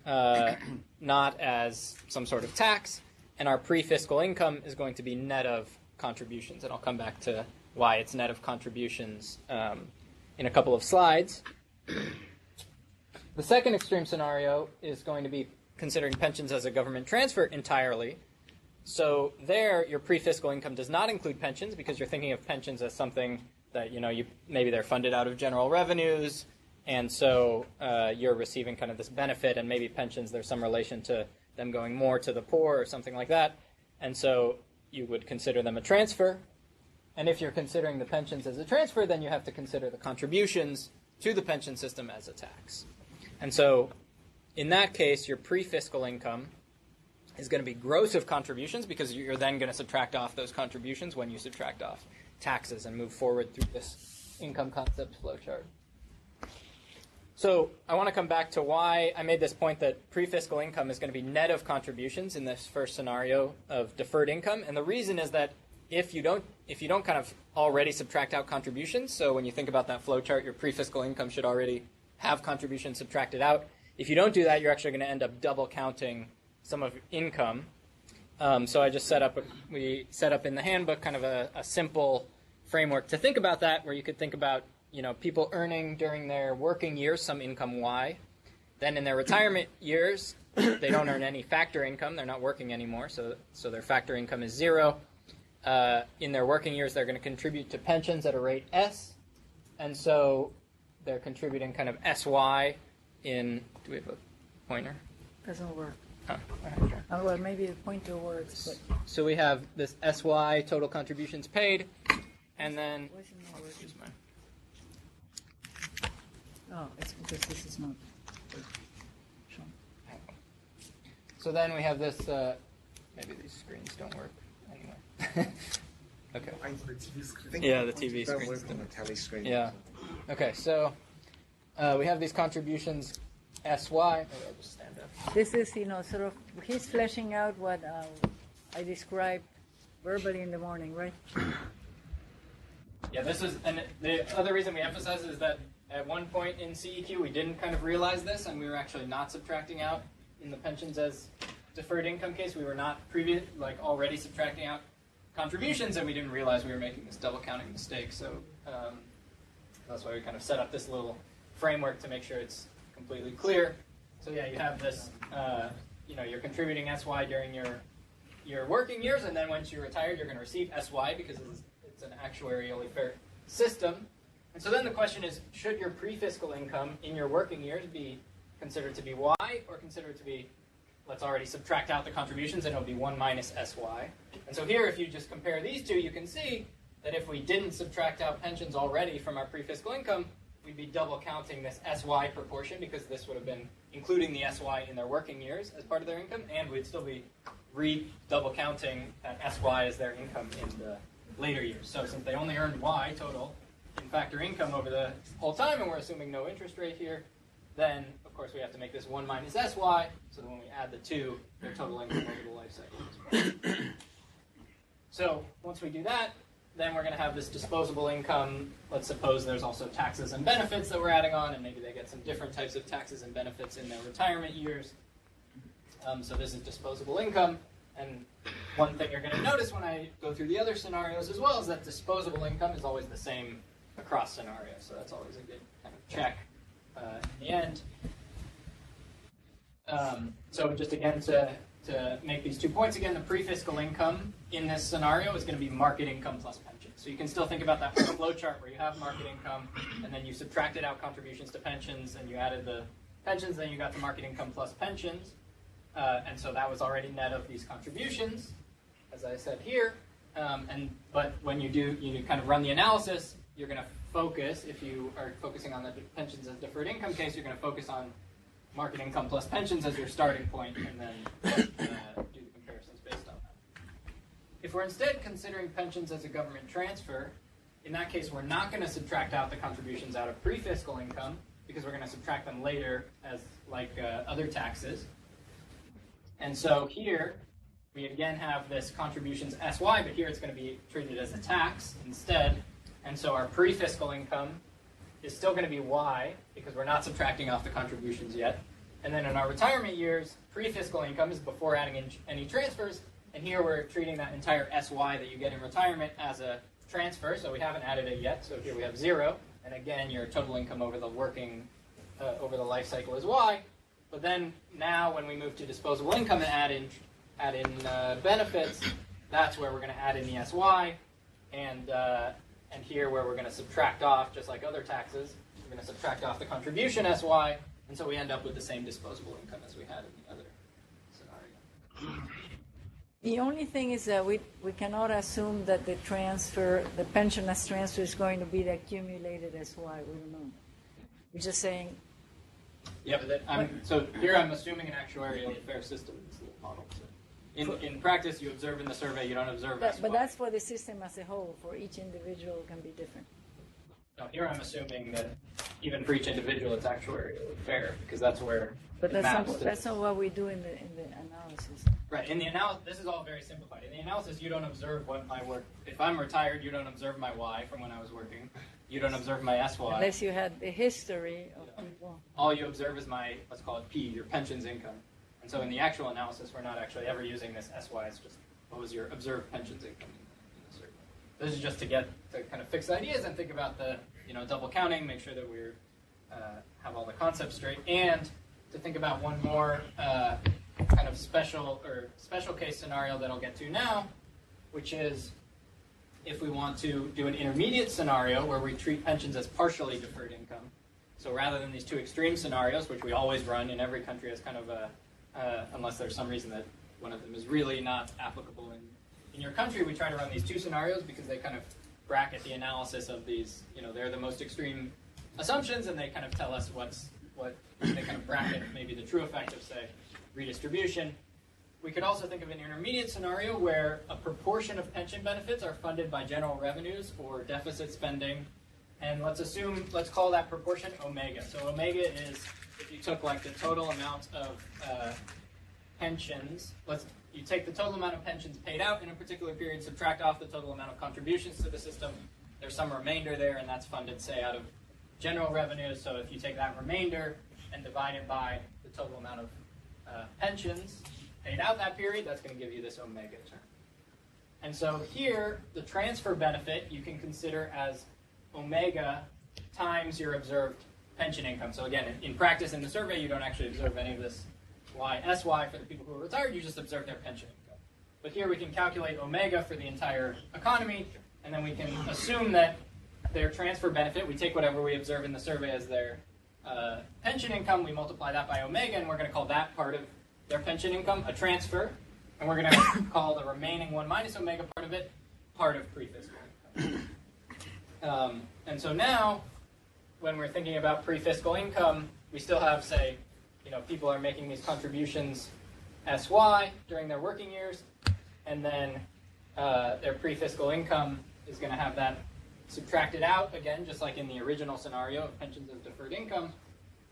not as some sort of tax. And our pre-fiscal income is going to be net of contributions, and I'll come back to why it's net of contributions in a couple of slides. The second extreme scenario is going to be considering pensions as a government transfer entirely. So there, your pre-fiscal income does not include pensions, because you're thinking of pensions as something that, maybe they're funded out of general revenues, and so you're receiving kind of this benefit, and maybe pensions, there's some relation to them going more to the poor or something like that. And so you would consider them a transfer. And if you're considering the pensions as a transfer, then you have to consider the contributions to the pension system as a tax. And so in that case, your pre-fiscal income is going to be gross of contributions, because you're then going to subtract off those contributions when you subtract off taxes and move forward through this income concept flowchart. So I want to come back to why I made this point that pre-fiscal income is going to be net of contributions in this first scenario of deferred income. And the reason is that if you don't kind of already subtract out contributions, so when you think about that flowchart, your pre-fiscal income should already have contributions subtracted out. If you don't do that, you're actually going to end up double counting some of income. So I just we set up in the handbook kind of a simple framework to think about that, where you could think about people earning during their working years some income Y. Then in their retirement years, they don't earn any factor income. They're not working anymore, so their factor income is 0. In their working years, they're going to contribute to pensions at a rate S, and so they're contributing kind of SY in. Do we have a pointer? Doesn't work. Oh, well, maybe the pointer works. But so we have this SY, total contributions paid, and then. Oh, it's because this is not shown. So then we have this. Maybe these screens don't work anyway. Okay. Yeah, the TV screens. The tele screen. Yeah. Okay, so we have these contributions SY. Maybe I'll just stand up. This is, sort of, he's fleshing out what I described verbally in the morning, right? Yeah, this is, and the other reason we emphasize is that at one point in CEQ we didn't kind of realize this, and we were actually not subtracting out in the pensions as deferred income case. We were not already subtracting out contributions, and we didn't realize we were making this double counting mistake. So that's why we kind of set up this little framework to make sure it's completely clear. So yeah, you have this, you're contributing SY during your working years, and then once you're retired, you're going to receive SY because it's an actuarially fair system. And so then the question is, should your pre-fiscal income in your working years be considered to be Y, or considered to be, let's already subtract out the contributions, and it'll be 1 minus SY. And so here, if you just compare these two, you can see that if we didn't subtract out pensions already from our pre-fiscal income, we'd be double counting this SY proportion, because this would have been including the SY in their working years as part of their income, and we'd still be double counting that SY as their income in the later years. So since they only earned Y total in factor income over the whole time, and we're assuming no interest rate here, then of course we have to make this 1 minus SY, so that when we add the two, their total income over the life cycle. So once we do that, then we're going to have this disposable income. Let's suppose there's also taxes and benefits that we're adding on, and maybe they get some different types of taxes and benefits in their retirement years. So this is disposable income. And one thing you're going to notice when I go through the other scenarios as well is that disposable income is always the same across scenarios. So that's always a good kind of check in the end. So just again to make these 2 points again, the pre-fiscal income in this scenario is going to be market income plus pension. So you can still think about that flow chart where you have market income, and then you subtracted out contributions to pensions, and you added the pensions, then you got the market income plus pensions. And so that was already net of these contributions, as I said here. But when you kind of run the analysis, you're going to focus, if you are focusing on the pensions as deferred income case, you're going to focus on market income plus pensions as your starting point, and then do the comparisons based on that. If we're instead considering pensions as a government transfer, in that case, we're not going to subtract out the contributions out of pre-fiscal income, because we're going to subtract them later as like other taxes. And so here, we again have this contributions SY, but here it's going to be treated as a tax instead. And so our pre-fiscal income is still going to be Y, because we're not subtracting off the contributions yet. And then in our retirement years, pre-fiscal income is before adding in any transfers. And here we're treating that entire SY that you get in retirement as a transfer, so we haven't added it yet. So here we have 0. And again, your total income over the over the life cycle is Y. But then now when we move to disposable income and add in benefits, that's where we're going to add in the SY. And here where we're going to subtract off, just like other taxes, we're going to subtract off the contribution SY, and so we end up with the same disposable income as we had in the other scenario. The only thing is that we cannot assume that the pension as transfer is going to be the accumulated SY. We don't know. We're just saying. Yeah, but so here I'm assuming an actuarially fair system is the model. So in practice, you observe in the survey, you don't observe SY. But that's for the system as a whole. For each individual, it can be different. No, here I'm assuming that even for each individual, it's actuarially fair, because that's where. But that's not what we do in the analysis. Right. In the analysis, this is all very simplified. In the analysis, you don't observe what my work. If I'm retired, you don't observe my Y from when I was working. You don't observe my SY. Unless you had the history of people. All you observe is my, let's call it P, your pensions income. And so in the actual analysis, we're not actually ever using this SY. It's just what was your observed pensions income in the survey. This is just to kind of fix ideas and think about the double counting, make sure that we're have all the concepts straight, and to think about one more kind of special case scenario that I'll get to now, which is if we want to do an intermediate scenario where we treat pensions as partially deferred income. So rather than these two extreme scenarios, which we always run in every country as kind of unless there's some reason that one of them is really not applicable in your country, we try to run these two scenarios because they kind of bracket the analysis of these, they're the most extreme assumptions, and they kind of tell us they kind of bracket maybe the true effect of, say, redistribution. We could also think of an intermediate scenario where a proportion of pension benefits are funded by general revenues or deficit spending. And let's call that proportion omega. So omega is, if you took like the total amount of pensions, you take the total amount of pensions paid out in a particular period, subtract off the total amount of contributions to the system, there's some remainder there, and that's funded, say, out of general revenues. So if you take that remainder and divide it by the total amount of pensions paid out that period, that's going to give you this omega term. And so here, the transfer benefit you can consider as omega times your observed pension income. So again, in practice in the survey, you don't actually observe any of this SY for the people who are retired, you just observe their pension income. But here we can calculate omega for the entire economy, and then we can assume that their transfer benefit, we take whatever we observe in the survey as their pension income, we multiply that by omega, and we're going to call that part of their pension income a transfer, and we're going to call the remaining 1 minus omega part of it part of pre-fiscal income. And so now, when we're thinking about pre-fiscal income, we still have, say, people are making these contributions SY during their working years, and then their pre-fiscal income is going to have that subtracted out again, just like in the original scenario of pensions as deferred income.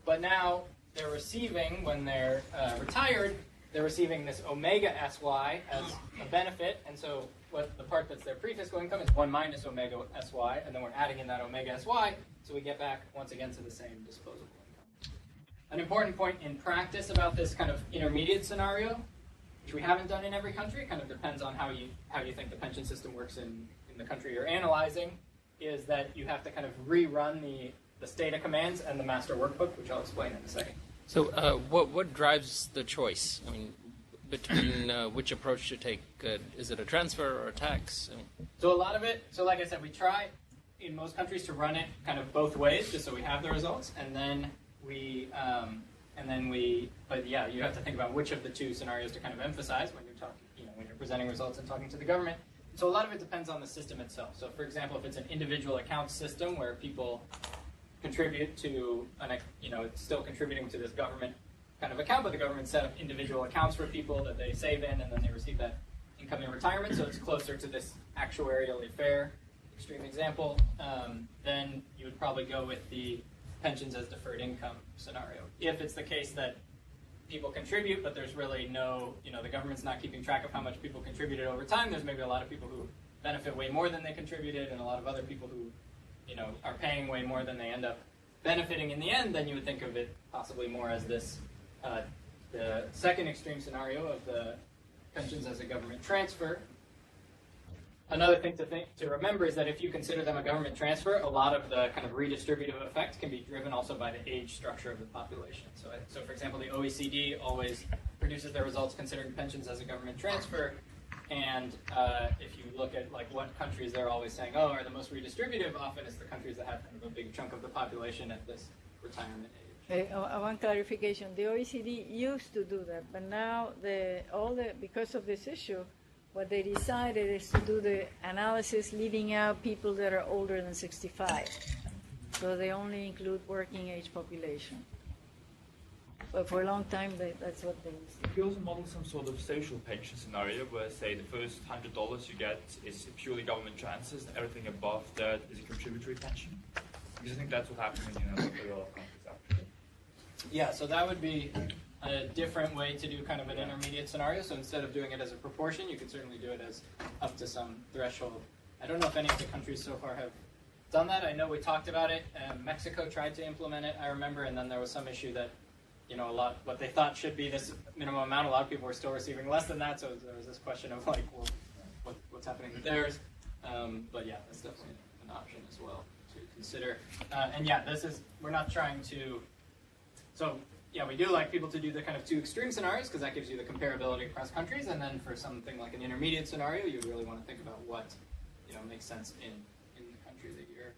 But now they're receiving, when they're retired, they're receiving this omega SY as a benefit, and so what the part that's their pre-fiscal income is 1 minus omega SY, and then we're adding in that omega SY, so we get back once again to the same disposable income. An important point in practice about this kind of intermediate scenario, which we haven't done in every country, kind of depends on how you think the pension system works in the country you're analyzing, is that you have to kind of rerun the stata commands and the master workbook, which I'll explain in a second. So what drives the choice? I mean, between which approach to take? Is it a transfer or a tax? So a lot of it, so like I said, we try in most countries to run it kind of both ways, just so we have the results, and then but yeah, you have to think about which of the two scenarios to kind of emphasize when you're talking, when you're presenting results and talking to the government. So a lot of it depends on the system itself. So for example, if it's an individual account system where people contribute to it's still contributing to this government kind of account, but the government set up individual accounts for people that they save in, and then they receive that income in retirement, so it's closer to this actuarially fair extreme example, then you would probably go with the pensions as deferred income scenario. If it's the case that people contribute, but there's really no, the government's not keeping track of how much people contributed over time, there's maybe a lot of people who benefit way more than they contributed, and a lot of other people who are paying way more than they end up benefiting in the end, then you would think of it possibly more as this, the second extreme scenario of the pensions as a government transfer. Another thing to remember is that if you consider them a government transfer, a lot of the kind of redistributive effect can be driven also by the age structure of the population. So for example, the OECD always produces their results considering pensions as a government transfer. And if you look at what countries they're always saying, are the most redistributive, often it's the countries that have kind of a big chunk of the population at this retirement age. One clarification: the OECD used to do that, but now because of this issue, what they decided is to do the analysis leaving out people that are older than 65. So they only include working age population. But for a long time, that's what they used to do. If you also model some sort of social pension scenario where, say, the first $100 you get is purely government transfers, and everything above that is a contributory pension? Because I think that's what happens in a lot of countries, actually. Yeah, so that would be a different way to do kind of an intermediate scenario. So instead of doing it as a proportion, you could certainly do it as up to some threshold. I don't know if any of the countries so far have done that. I know we talked about it. Mexico tried to implement it, I remember, and then there was some issue that what they thought should be this minimum amount, a lot of people were still receiving less than that, so there was this question of what's happening with theirs. But yeah, that's definitely an option as well to consider. And yeah, we're not trying to, so yeah, we do like people to do the kind of two extreme scenarios because that gives you the comparability across countries, and then for something like an intermediate scenario, you really want to think about what makes sense in the country that you're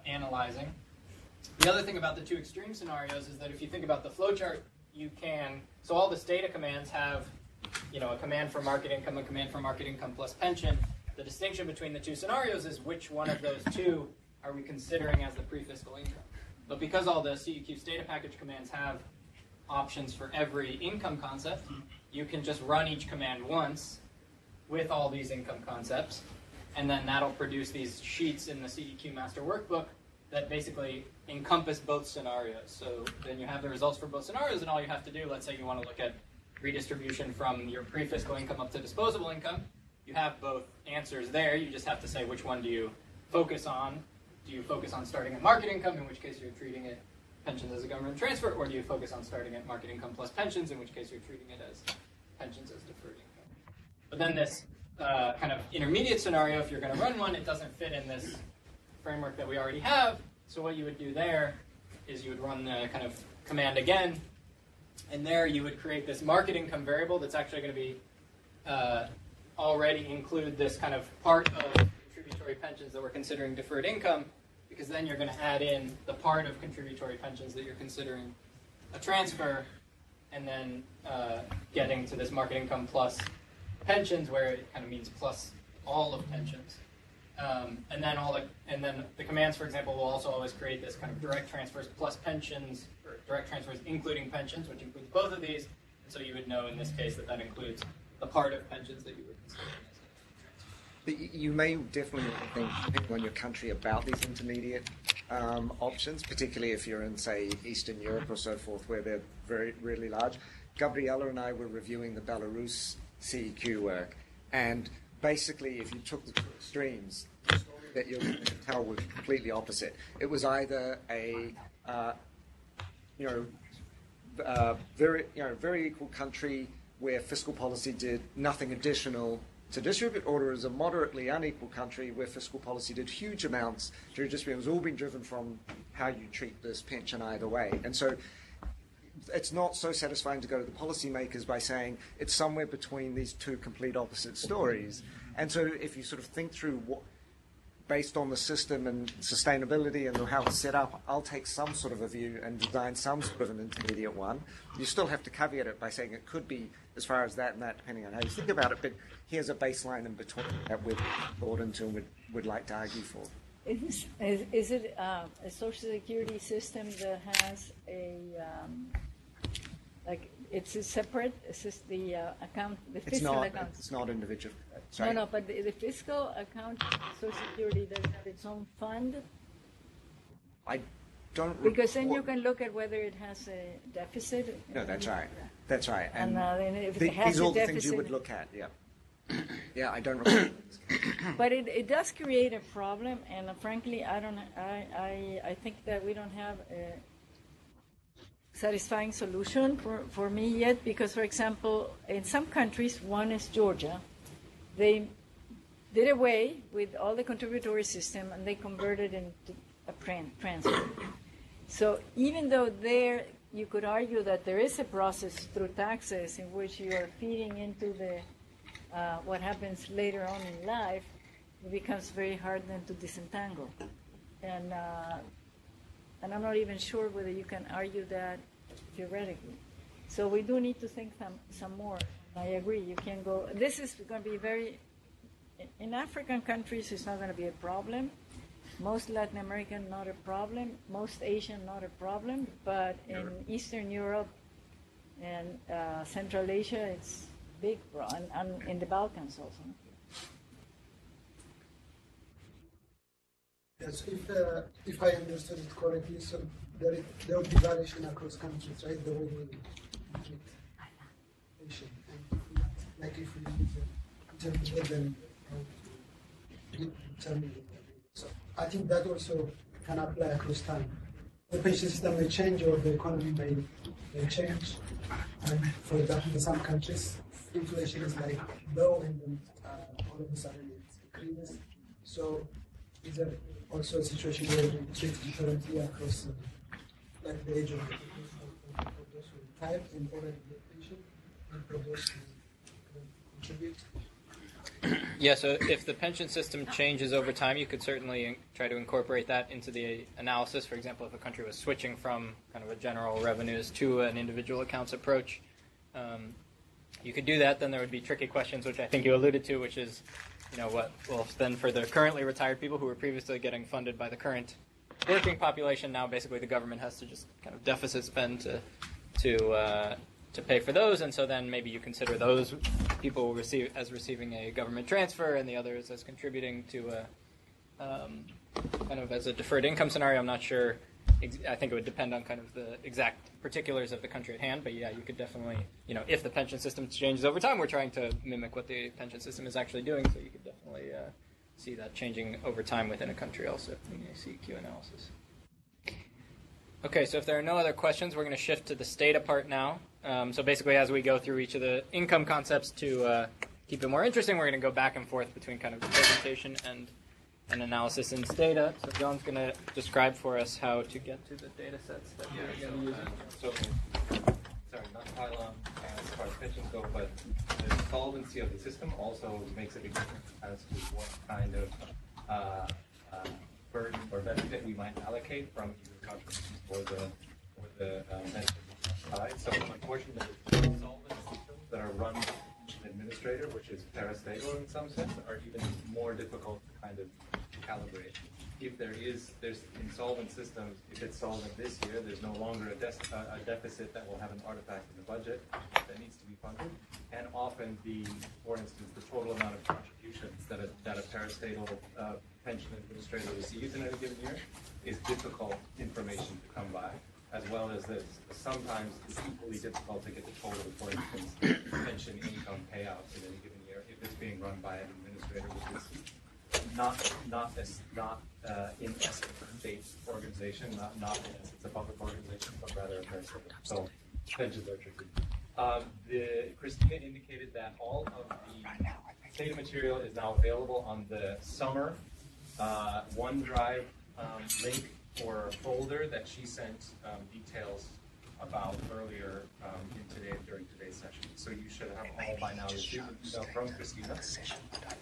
analyzing. The other thing about the two extreme scenarios is that if you think about the flowchart, so all the stata commands have, a command for market income, a command for market income plus pension. The distinction between the two scenarios is which one of those two are we considering as the pre-fiscal income. But because all the CEQ stata package commands have options for every income concept, you can just run each command once with all these income concepts, and then that'll produce these sheets in the CEQ master workbook that basically encompass both scenarios. So then you have the results for both scenarios, and all you have to do, let's say you want to look at redistribution from your pre-fiscal income up to disposable income, you have both answers there. You just have to say which one do you focus on. Do you focus on starting at market income, in which case you're treating it pensions as a government transfer, or do you focus on starting at market income plus pensions, in which case you're treating it as pensions as deferred income? But then this kind of intermediate scenario, if you're going to run one, it doesn't fit in this framework that we already have. So what you would do there is you would run the kind of command again, and there you would create this market income variable that's actually going to be already include this kind of part of contributory pensions that we're considering deferred income, because then you're going to add in the part of contributory pensions that you're considering a transfer, and then getting to this market income plus pensions, where it kind of means plus all of pensions. And then the commands, for example, will also always create this kind of direct transfers plus pensions, or direct transfers including pensions, which includes both of these. And so you would know in this case that that includes the part of pensions that you were considering. But you may definitely think, depending on your country, about these intermediate options, particularly if you're in, say, Eastern Europe or so forth, where they're really large. Gabriella and I were reviewing the Belarus CEQ work, and basically, if you took the two extremes, the story that you're going to tell was completely opposite. It was either a very equal country where fiscal policy did nothing additional to distribute, or it was a moderately unequal country where fiscal policy did huge amounts to redistribute. It was all being driven from how you treat this pension either way. And so it's not so satisfying to go to the policymakers by saying it's somewhere between these two complete opposite stories. And so if you sort of think through what, based on the system and sustainability and how it's set up, I'll take some sort of a view and design some sort of an intermediate one. You still have to caveat it by saying it could be as far as that and that, depending on how you think about it, but here's a baseline in between that we've thought into and would like to argue for. Is it a Social Security system that has a, like, it's a separate, the account, the fiscal account? It's not individual. Sorry. No, but the fiscal account, Social Security, does have its own fund? I don't. Because then you can look at whether it has a deficit. No, that's right. That's right. And then if it has these are all a the deficit, things you would look at. Yeah. Yeah, I don't remember. But it does create a problem, and frankly, I think that we don't have a satisfying solution for me yet, because, for example, in some countries, one is Georgia, they did away with all the contributory system and they converted into a transfer. So even though there, you could argue that there is a process through taxes in which you are feeding into the what happens later on in life, it becomes very hard then to disentangle. And I'm not even sure whether you can argue that theoretically. So we do need to think some more. I agree, you can go, this is going to be very, in African countries it's not going to be a problem. Most Latin American, not a problem. Most Asian, not a problem. But in Eastern Europe and Central Asia, it's big, and in the Balkans also. Yes, if I understood it correctly, so there will be variation across countries, right? The way we treat patient, and like if we interpret them, determine. So I think that also can apply across time. The pension system may change, or the economy may change. And for example, in some countries, inflation is like low, and then all of a sudden it increases. So is there also a situation where we treat differently across, like the age of those who retire and already get pension, and for those who contribute? Yeah, so if the pension system changes over time, you could certainly try to incorporate that into the analysis. For example, if a country was switching from kind of a general revenues to an individual accounts approach, you could do that. Then there would be tricky questions, which I think you alluded to, which is, well, then for the currently retired people who were previously getting funded by the current working population, now basically the government has to just kind of deficit spend to pay for those, and so then maybe you consider those people receiving a government transfer, and the others as contributing to a kind of as a deferred income scenario. I'm not sure. I think it would depend on kind of the exact particulars of the country at hand, but yeah, you could definitely, if the pension system changes over time, we're trying to mimic what the pension system is actually doing, so you could definitely see that changing over time within a country also in a CEQ analysis. Okay, so if there are no other questions, we're going to shift to the data part now. So basically, as we go through each of the income concepts to keep it more interesting, we're going to go back and forth between kind of presentation and analysis in data. So John's going to describe for us how to get to the data sets that we're going to use. Sorry, not to pile on as far as pensions go, but the solvency of the system also makes a big difference as to what kind of burden or benefit we might allocate from either contributions or the pension side. So unfortunately, solvent systems that are run by an administrator, which is parastatal in some sense, are even more difficult to kind of calibrate. If there's insolvent systems, if it's solvent this year, there's no longer a deficit that will have an artifact in the budget that needs to be funded. And often for instance, the total amount of contributions that a parastatal pension administrator receives in any given year is difficult information to come by, as well as that sometimes it's equally difficult to get the total, for instance, pension income payout in any given year if it's being run by an administrator, which is not in essence a state organization, not in essence a public organization, but rather a parastatal. So pensions are tricky. Christina indicated that all of the data material is now available on the summer OneDrive link or folder that she sent details about earlier during today's session. So you should have all by now received an email from Christina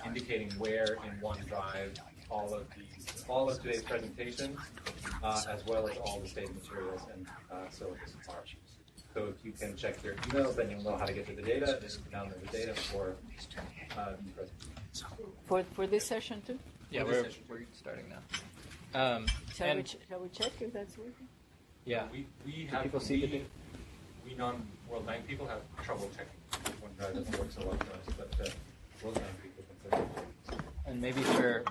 indicating where in OneDrive all of today's presentation, as well as all the state materials and syllabus are. So if you can check your emails, then you'll know how to get to the data, and you can download the data for the presentation. For this session too? Yeah, we're starting now. Shall we check if that's working? Yeah. We have people see the data? We non-World Bank people have trouble checking OneDrive doesn't work so well for us, but World Bank people can. And maybe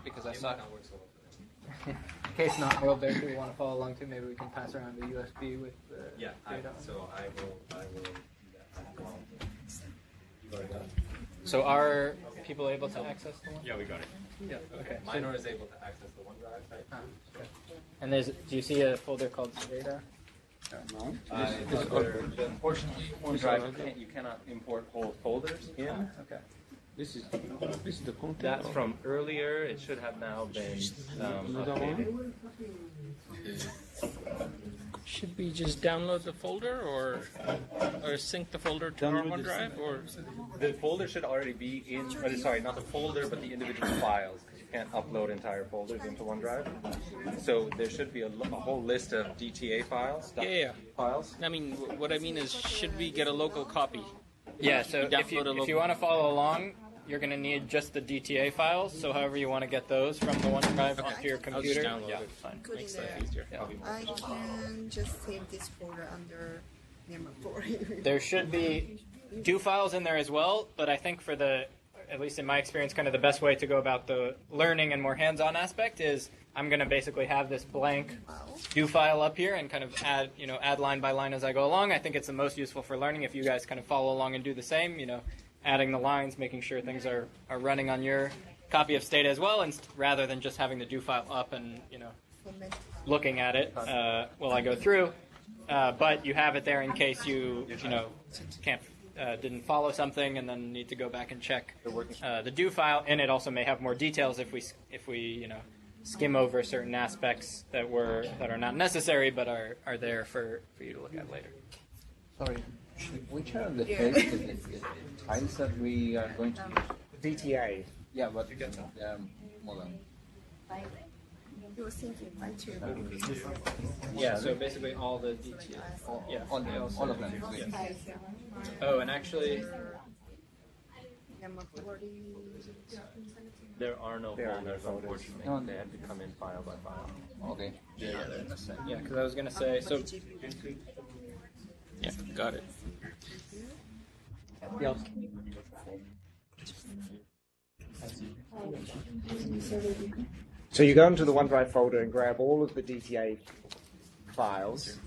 because I saw it not work so well for them. In case not World Bank, we want to follow along too, maybe we can pass around the USB with the data. I will do that. You already got it? So are people able to access the one? Yeah, we got it. Yeah. Okay. Minor is able to access the OneDrive site. Okay. And do you see a folder called data? No. Unfortunately, OneDrive you cannot import whole folders in. Okay. This is the content. That's from earlier. It should have now been updated. Should we just download the folder or sync the folder to our OneDrive? Or the folder should already be in. Sorry, not the folder, but the individual files. Because you can't upload entire folders into OneDrive. So there should be a whole list of DTA files. Yeah. Files. I mean, what I mean is, should we get a local copy? Yeah. So if you want to follow along, you're going to need just the DTA files. So however you want to get those from the OneDrive onto your computer. I'll just download it. Fine. Makes life easier. Yeah. I can just save this folder under memory. There should be do files in there as well, but I think at least in my experience, kind of the best way to go about the learning and more hands-on aspect is I'm going to basically have this blank do file up here and kind of add line by line as I go along. I think it's the most useful for learning if you guys kind of follow along and do the same, adding the lines, making sure things are running on your copy of Stata as well, and rather than just having the do file up and looking at it while I go through. But you have it there in case you didn't follow something and then need to go back and check the do file. And it also may have more details if we skim over certain aspects that are not necessary but are there for you to look at later. Sorry. Which are the files that we are going to use? DTA. Yeah, but hold on. You were thinking, right? Yeah, so basically all the DTA. All of them. Yeah. Oh, and actually, there are no folders, unfortunately. No. They had to come in file by file. Okay. Yeah, because I was going to say, so... Yeah, got it. Yeah. So you go into the OneDrive folder and grab all of the DTA files,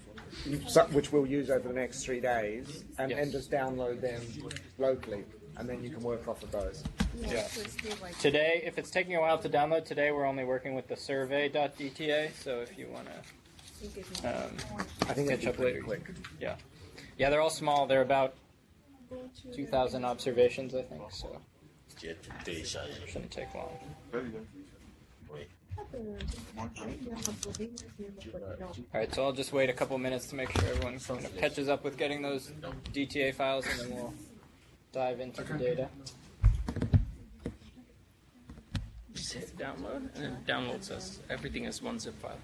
which we'll use over the next 3 days, and just download them locally, and then you can work off of those. Yeah. Today, if it's taking a while to download, today we're only working with the survey.dta, so if you want to I think catch up later. Quick. Yeah, they're all small. They're about 2,000 observations, I think, so Shouldn't take long. All right, so I'll just wait a couple minutes to make sure everyone kind of catches up with getting those DTA files, and then we'll dive into the data. Just hit download, and it downloads us everything as one zip file.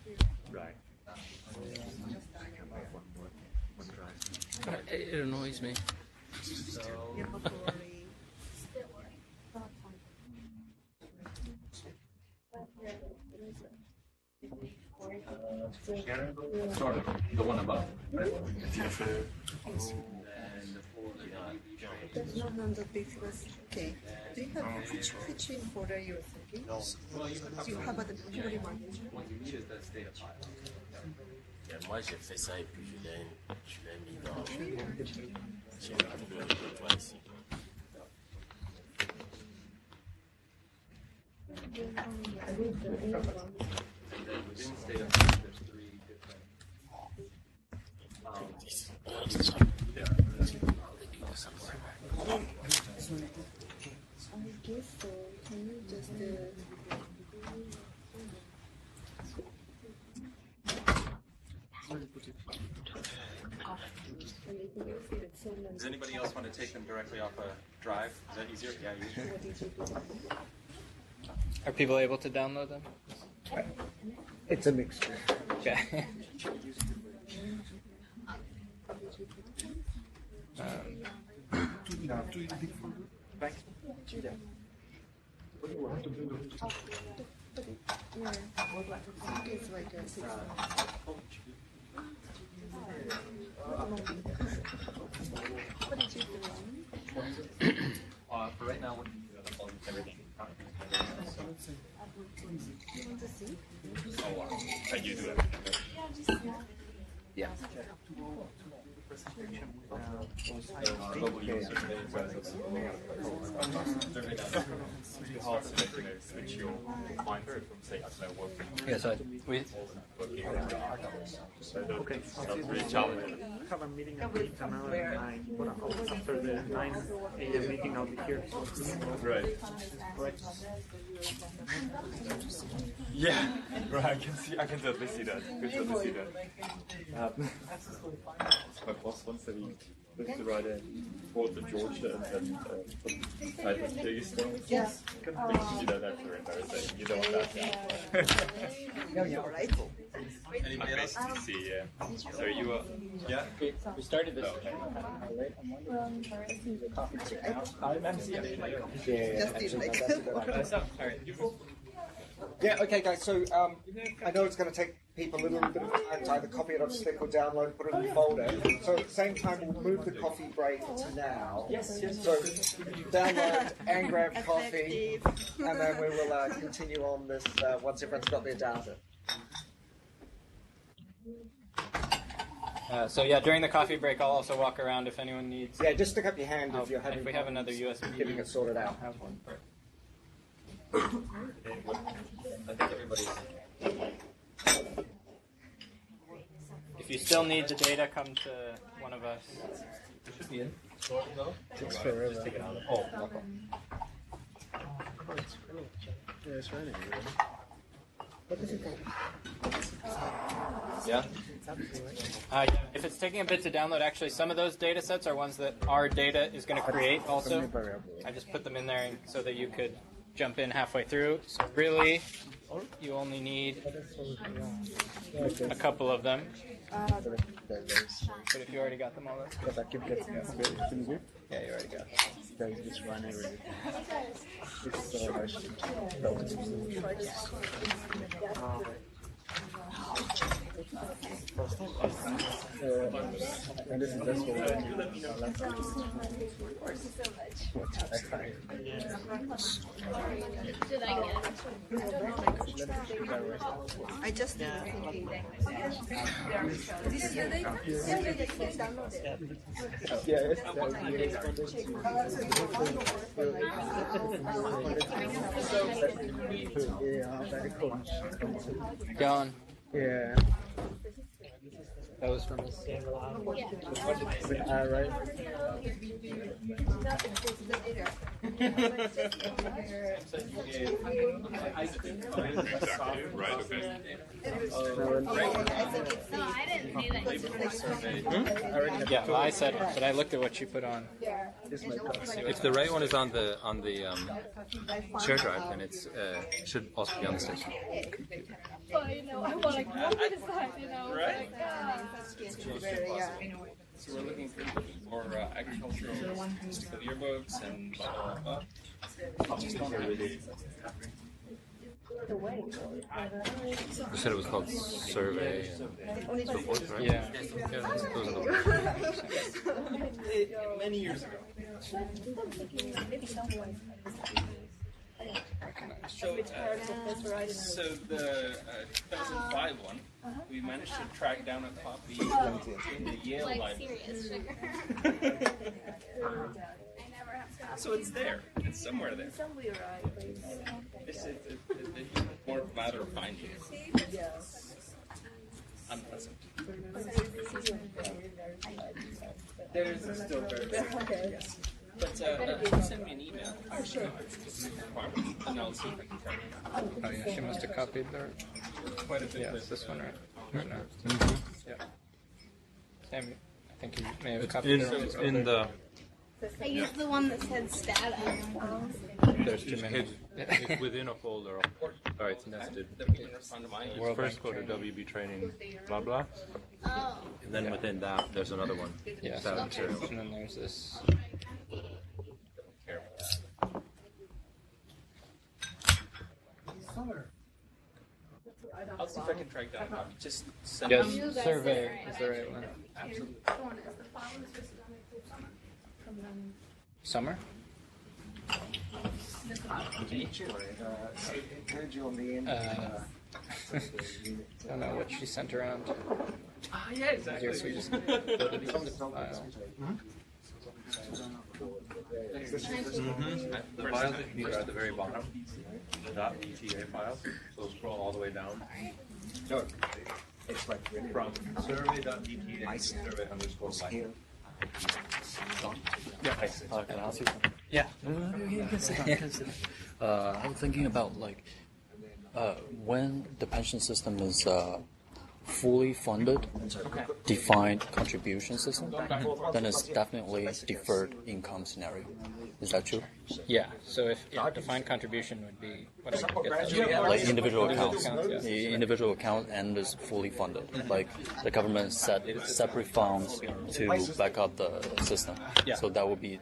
Right. It annoys me. Sorry, the one above. That's not on the business. Okay. Do you have which folder you're thinking? No. Do you have the memory manager? What you need is that data file. Moi, j'ai fait ça et puis je l'ai mis dans. J'ai mis le toit ici. Within this data file, there's 3 different. I guess so. Can you just Does anybody else want to take them directly off a drive? Is that easier? Yeah, easier. Are people able to download them? It's a mixture. Okay. It's like a 6 What did you do? For right now, I'll use everything. You want to see? Oh, you do everything. Yeah. Global user switch your pointer from say working. Yes, Okay, sounds really challenging. Have a meeting at 8 and now at 9, but after the 9 a.m. meeting I'll be here. Right. Yeah, right. I can totally see that. My boss wants to write a report to Georgia and type of days. Yes. You can see that after embarrassing. You don't want that. Yeah, right. Anybody else? Yeah. So you yeah. We started this. Yeah, okay, guys, so I know it's going to take people a little bit of time to either copy it on stick or download, put it in the folder. So at the same time, we'll move the coffee break to now. Yes. So download and grab coffee, and then we will continue on this once everyone's got their data. So yeah, during the coffee break, I'll also walk around if anyone needs. Yeah, just stick up your hand if you're having. If we have another USB, getting it sorted out. Have one. I think everybody's. If you still need the data, come to one of us. It should be in. Takes forever. Just take it out. Oh, okay. Yeah, it's running. What does it take? Yeah. If it's taking a bit to download, actually, some of those data sets are ones that our data is going to create also. I just put them in there so that you could jump in halfway through. So really, you only need a couple of them. But if you already got them all, that's good. Yeah, you already got them. Just run everything. And this is this one. I just did This is your data? Download John. Yeah. That was from us. Yeah. What did they say? Right. Yeah, well, I said it, but I looked at what you put on. If the right one is on the share drive, then it's should also be on the station. Right. So we're looking for agricultural statistical yearbooks and blah, blah, blah. You said it was called survey and so forth, right? Yeah. Those are the ones. Many years ago. So the 2005 one, we managed to track down a copy in the Yale library. So it's there. It's somewhere there. It's more of a matter of finding it. Unpleasant. There's still very yes. But send me an email. And I'll see if I can tell you. Oh yeah, she must have copied there. Quite a bit. Yeah, it's this one, right? Or no? Yeah. Sam, I think you may have copied it. In the. I used the one that said stata. There's too many. It's within a folder. Oh, it's nested. World First go to WB training, blah blah. Oh. And then within that, there's another one. Yeah. Stata material. And then there's this. I'll see if I can track down a copy. Just send Yes, me. survey is the right one. Absolutely. Summer? Heard you on the end. I don't know what she sent around. Ah, yeah, exactly. Yes, we just go to the file. The files that you need are at the very bottom. The .eta files. So scroll all the way down. No, it's like From survey.eta survey underscore life. Yeah. Can I ask you something? Yeah. I'm thinking about like when the pension system is fully funded, defined contribution system, then it's definitely a deferred income scenario. Is that true? Yeah. So if defined contribution would be whatever you get that. Like individual accounts, yeah. the individual account and is fully funded. Like the government set separate funds to back up the system. Yeah. So that would be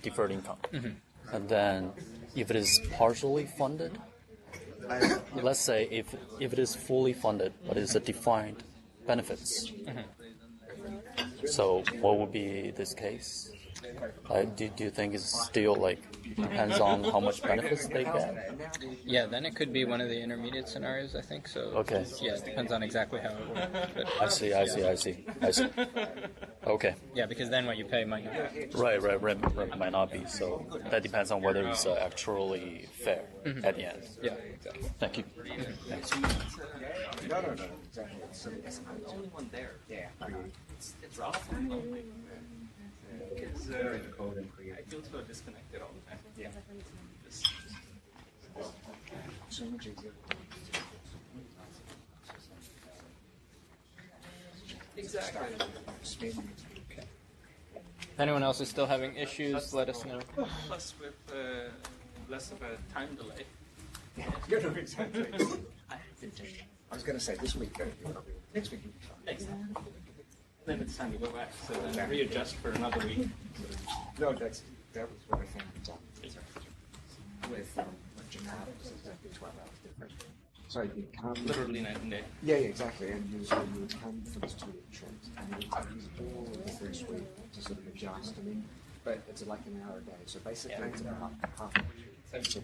deferred income. Mm-hmm. And then if it is partially funded, let's say if it is fully funded but it's a defined benefits. Mm-hmm. So what would be this case? Do you think it's still like depends on how much benefits they get? Yeah, then it could be one of the intermediate scenarios, I think. So Okay. Yeah, it depends on exactly how it works. But, I see. Okay. yeah, because then what you pay might not. Right. Might not be. So that depends on whether it's actually fair at the end. Yeah, exactly. Thank you. Thanks. No, exactly. It's the only one there. Yeah. It's awful. Because I feel so disconnected all the time. Yeah. So much easier. Exactly. Okay. If anyone else is still having issues, let us know. Plus with less of a time delay. Yeah, no, exactly. I was going to say this week, next week. Exactly. Then it's time to go back, so then readjust for another week. No, that was what I found with Jakarta. It's exactly 12 hours different. So you come Literally night and day. Yeah, exactly. And usually you would come for this 2 week trip, and you would use all of the first week to sort of adjust. I mean, but it's like an hour a day. So basically, it's about half an hour. So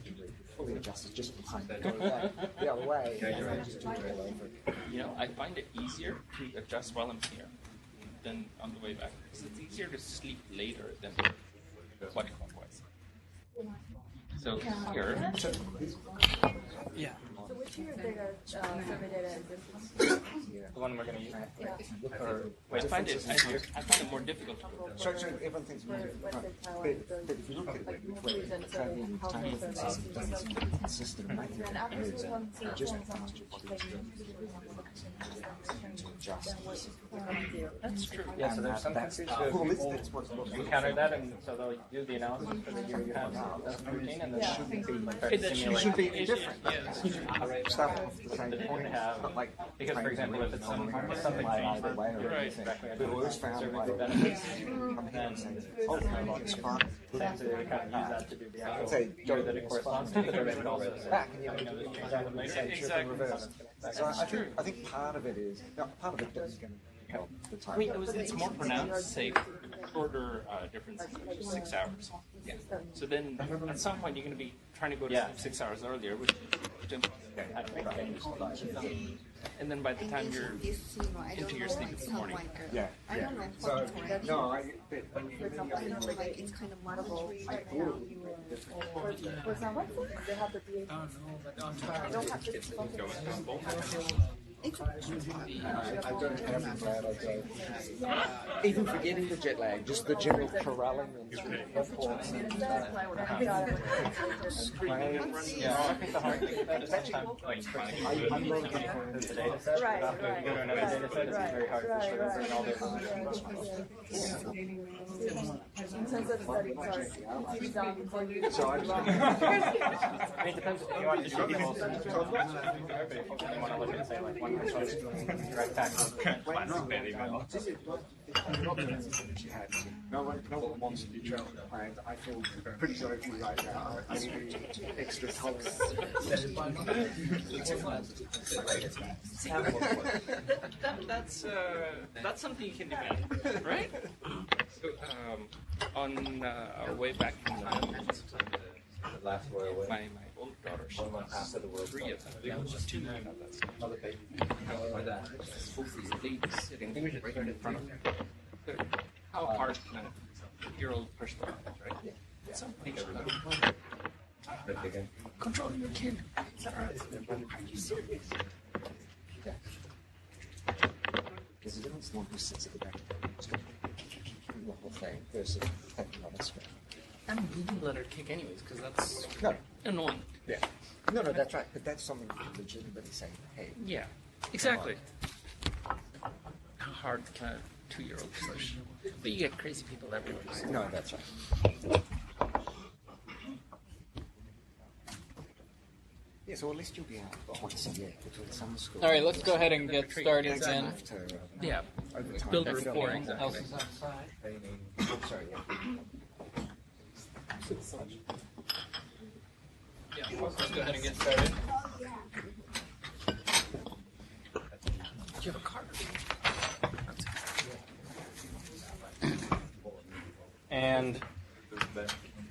fully adjusted just behind the other way. Yeah, you're right. Just do it all over. You know, I find it easier to adjust while I'm here than on the way back. Because it's easier to sleep later than what clockwise. So here. Yeah. So which year data, survey data is this? The one we're going to use. Yeah. Or, I find it more difficult. So everyone thinks more difficult. But if you look at it, consistent. And after this one, Just that's true. Yeah, so there's some countries that will encounter that, and so they'll do the analysis for the year you have in 2013, and then it should be different. Stuff the same point. Because, for example, if it's something changed, we always found like benefits, then it's fun. They kind of use that to do the actual year that it corresponds to, but they would also say, exactly. So I think part of it is, part of it is going to help the time. I mean, it's more pronounced, say, shorter differences, 6 hours. Yeah. So then, at some point, you're going to be trying to go to sleep 6 hours earlier, which and then by the time you're into your sleep in the morning. Yeah. I don't know. So, no, For example, like it's kind of multiple right now. For example, they have the DA. They don't have this I don't have I'm glad I don't. Even forgetting the jet lag, just the general corralling and reports. I'm not looking for the data set. After you go to another data set, it's very hard to show and all this. In terms of study, sorry. So I it depends if you want to show the whole study. If you want to look at, say, like one direct tax. No one wants to be traveled, and I feel pretty sorry for you right now. I need extra tolerance. That's something you can demand, right? So, on our way back from the Netherlands, The last royal way. my older daughter, she After the world 3 of them. There was just 2 men of that. Another baby. Ladies sitting right in front of them. How hard can a 2-year-old push the button, right? Yeah. At some point, control your kid. Are you serious? Because you don't want who sits at the back of the whole thing versus taking on a screen. I'm going to let her kick anyways, because that's annoying. Yeah. No, that's right. But that's something you legitimately say, hey. Yeah, exactly. How hard can a 2-year-old push? But you get crazy people everywhere. No, that's right. Yeah, so at least you'll be out once a year between summer school. All right, let's go ahead and get started then. Yeah. Build a rapport. Else is outside. Sorry, Yeah, let's go ahead and get started. Do you have a card? And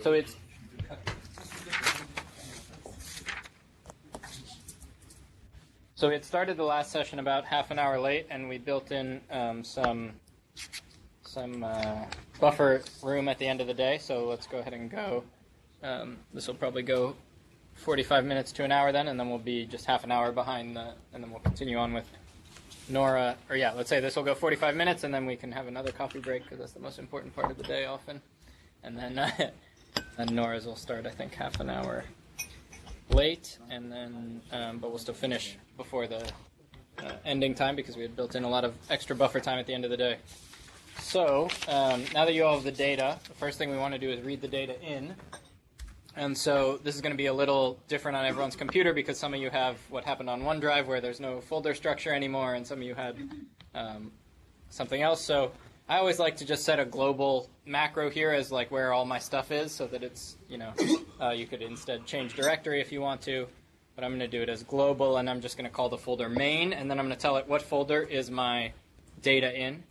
so it's so it started the last session about half an hour late, and we built in some buffer room at the end of the day. So let's go ahead and go. This will probably go 45 minutes to an hour then, and then we'll be just half an hour behind and then we'll continue on with Nora. Or yeah, let's say this will go 45 minutes, and then we can have another coffee break because that's the most important part of the day often. And then Nora's will start, I think, half an hour late, and then but we'll still finish before the ending time because we had built in a lot of extra buffer time at the end of the day. So now that you all have the data, the first thing we want to do is read the data in. And so this is going to be a little different on everyone's computer because some of you have what happened on OneDrive where there's no folder structure anymore, and some of you had something else. So I always like to just set a global macro here as like where all my stuff is so that it's, you could instead change directory if you want to. But I'm going to do it as global, and I'm just going to call the folder main, and then I'm going to tell it what folder is my data in.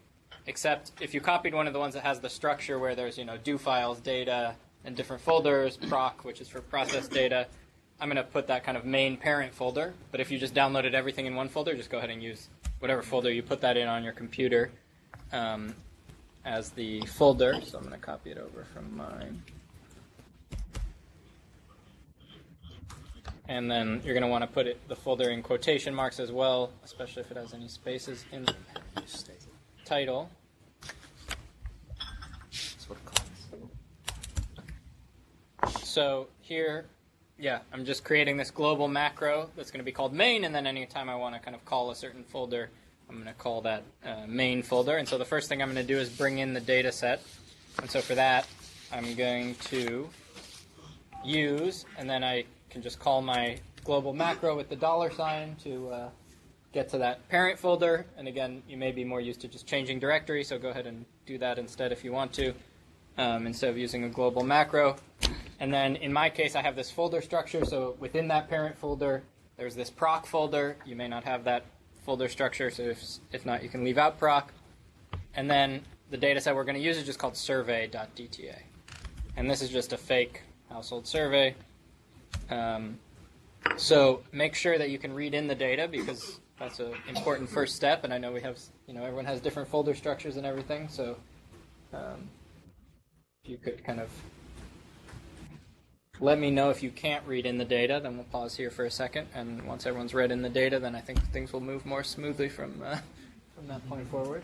Except if you copied one of the ones that has the structure where there's, do files, data, and different folders, proc, which is for process data, I'm going to put that kind of main parent folder. But if you just downloaded everything in one folder, just go ahead and use whatever folder you put that in on your computer as the folder. So I'm going to copy it over from mine. And then you're going to want to put the folder in quotation marks as well, especially if it has any spaces in the title. So here, I'm just creating this global macro that's going to be called main, and then anytime I want to kind of call a certain folder, I'm going to call that main folder. And so the first thing I'm going to do is bring in the data set. And so for that, I'm going to use, and then I can just call my global macro with the $sign to get to that parent folder. And again, you may be more used to just changing directory, so go ahead and do that instead if you want to, instead of using a global macro. And then in my case, I have this folder structure. So within that parent folder, there's this proc folder. You may not have that folder structure, so if not, you can leave out proc. And then the data set we're going to use is just called survey.dta. And this is just a fake household survey. So make sure that you can read in the data, because that's an important first step. And I know we have, everyone has different folder structures and everything. So if you could kind of let me know if you can't read in the data, then we'll pause here for a second. And once everyone's read in the data, then I think things will move more smoothly from that point forward.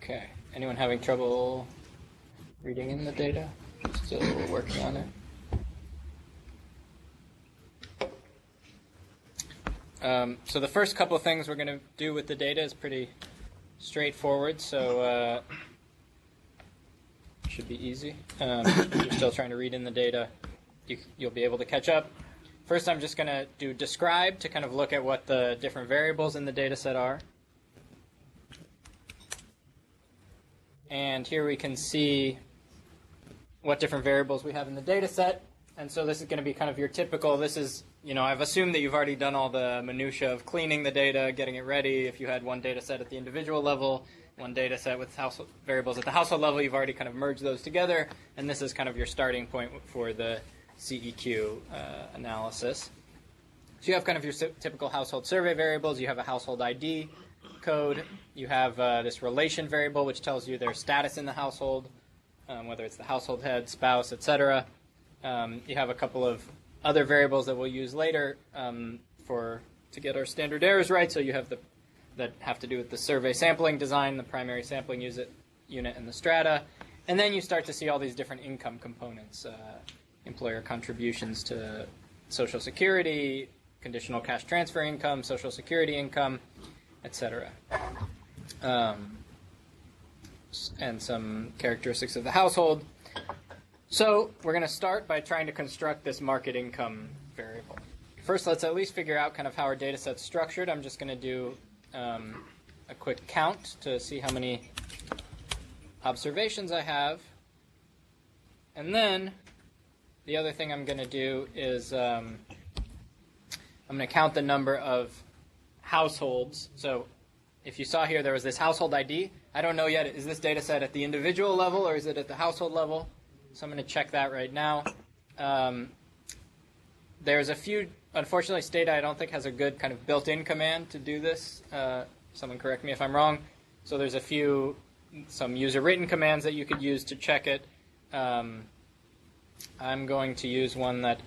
Okay. Anyone having trouble reading in the data? Still working on it. So the first couple of things we're going to do with the data is pretty straightforward, so should be easy. If you're still trying to read in the data, you'll be able to catch up. First, I'm just going to do describe to kind of look at what the different variables in the data set are. And here we can see what different variables we have in the data set. And so this is going to be kind of your typical, this is, I've assumed that you've already done all the minutia of cleaning the data, getting it ready. If you had one data set at the individual level, one data set with household variables at the household level, you've already kind of merged those together. And this is kind of your starting point for the CEQ analysis. So you have kind of your typical household survey variables. You have a household ID code. You have this relation variable, which tells you their status in the household, whether it's the household head, spouse, etc. You have a couple of other variables that we'll use later to get our standard errors right. So you have that have to do with the survey sampling design, the primary sampling unit, and the strata. And then you start to see all these different income components, employer contributions to Social Security, conditional cash transfer income, Social Security income, etc. And some characteristics of the household. So we're going to start by trying to construct this market income variable. First, let's at least figure out kind of how our data set's structured. I'm just going to do a quick count to see how many observations I have. And then the other thing I'm going to do is I'm going to count the number of households. So if you saw here, there was this household ID. I don't know yet, is this data set at the individual level or is it at the household level? So I'm going to check that right now. There's a few, unfortunately, Stata I don't think has a good kind of built-in command to do this. Someone correct me if I'm wrong. So there's some user-written commands that you could use to check it. I'm going to use one that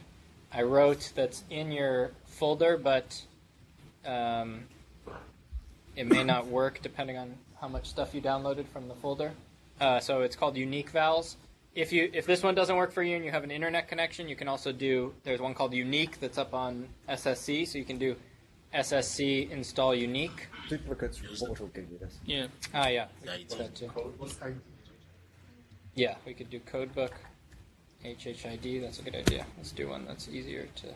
I wrote that's in your folder, but it may not work depending on how much stuff you downloaded from the folder. So it's called unique vals. If this one doesn't work for you and you have an internet connection, you can also there's one called unique that's up on SSC, so you can do SSC install unique. Duplicates report will give you this. Yeah. Yeah. We could do that too. Yeah, we could do codebook, HHID, that's a good idea. Let's do one that's easier to...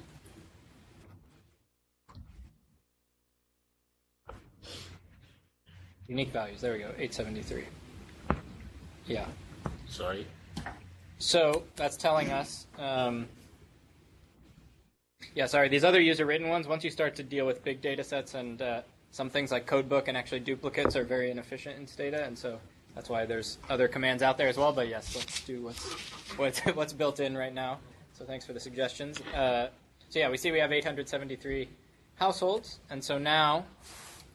Unique values, there we go, 873. Yeah. Sorry? So that's telling us, these other user-written ones, once you start to deal with big data sets and some things like codebook and actually duplicates are very inefficient in Stata, and so that's why there's other commands out there as well. But yes, let's do what's built in right now. So thanks for the suggestions. We see we have 873 households, and so now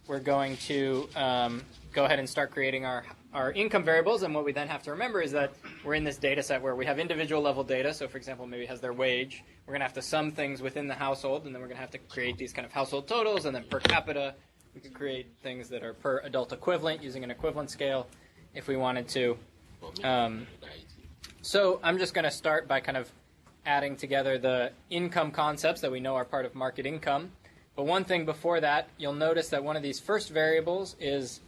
we're going to go ahead and start creating our income variables. And what we then have to remember is that we're in this data set where we have individual level data. So for example, maybe it has their wage. We're going to have to sum things within the household, and then we're going to have to create these kind of household totals, and then per capita. We could create things that are per adult equivalent using an equivalent scale if we wanted to. So I'm just going to start by kind of adding together the income concepts that we know are part of market income. But one thing before that, you'll notice that one of these first variables is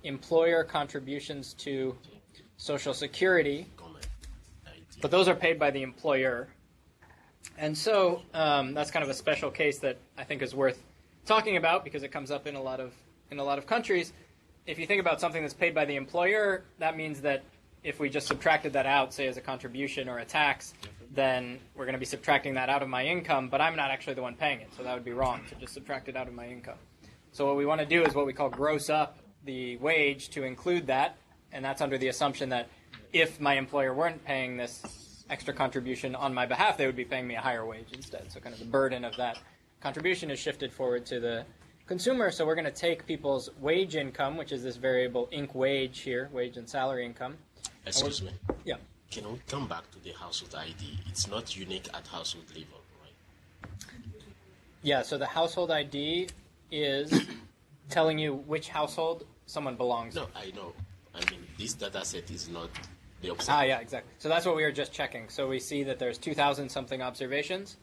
employer contributions to Social Security, but those are paid by the employer. And so that's kind of a special case that I think is worth talking about because it comes up in a lot of countries. If you think about something that's paid by the employer, that means that if we just subtracted that out, say as a contribution or a tax, then we're going to be subtracting that out of my income, but I'm not actually the one paying it, so that would be wrong to just subtract it out of my income. So what we want to do is what we call gross up the wage to include that, and that's under the assumption that if my employer weren't paying this extra contribution on my behalf, they would be paying me a higher wage instead. So kind of the burden of that contribution is shifted forward to the consumer. So we're going to take people's wage income, which is this variable inc wage here, wage and salary income. Excuse me. Yeah. Can we come back to the household ID? It's not unique at household level, right? Yeah, so the household ID is telling you which household someone belongs to. No, I know. I mean, this data set is not the observation. Yeah, exactly. So that's what we were just checking. So we see that there's 2,000-something observations,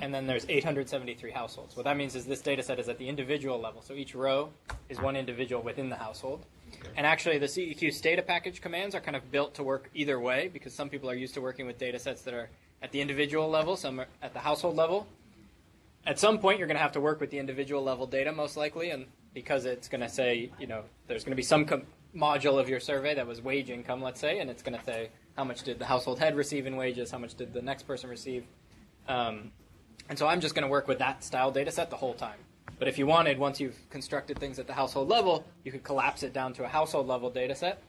and then there's 873 households. What that means is this data set is at the individual level. So each row is one individual within the household. And actually, the CEQ Stata package commands are kind of built to work either way, because some people are used to working with data sets that are at the individual level, some are at the household level. At some point, you're going to have to work with the individual level data, most likely, and because it's going to say, there's going to be some module of your survey that was wage income, let's say, and it's going to say how much did the household head receive in wages, how much did the next person receive. And so I'm just going to work with that style data set the whole time. But if you wanted, once you've constructed things at the household level, you could collapse it down to a household level data set.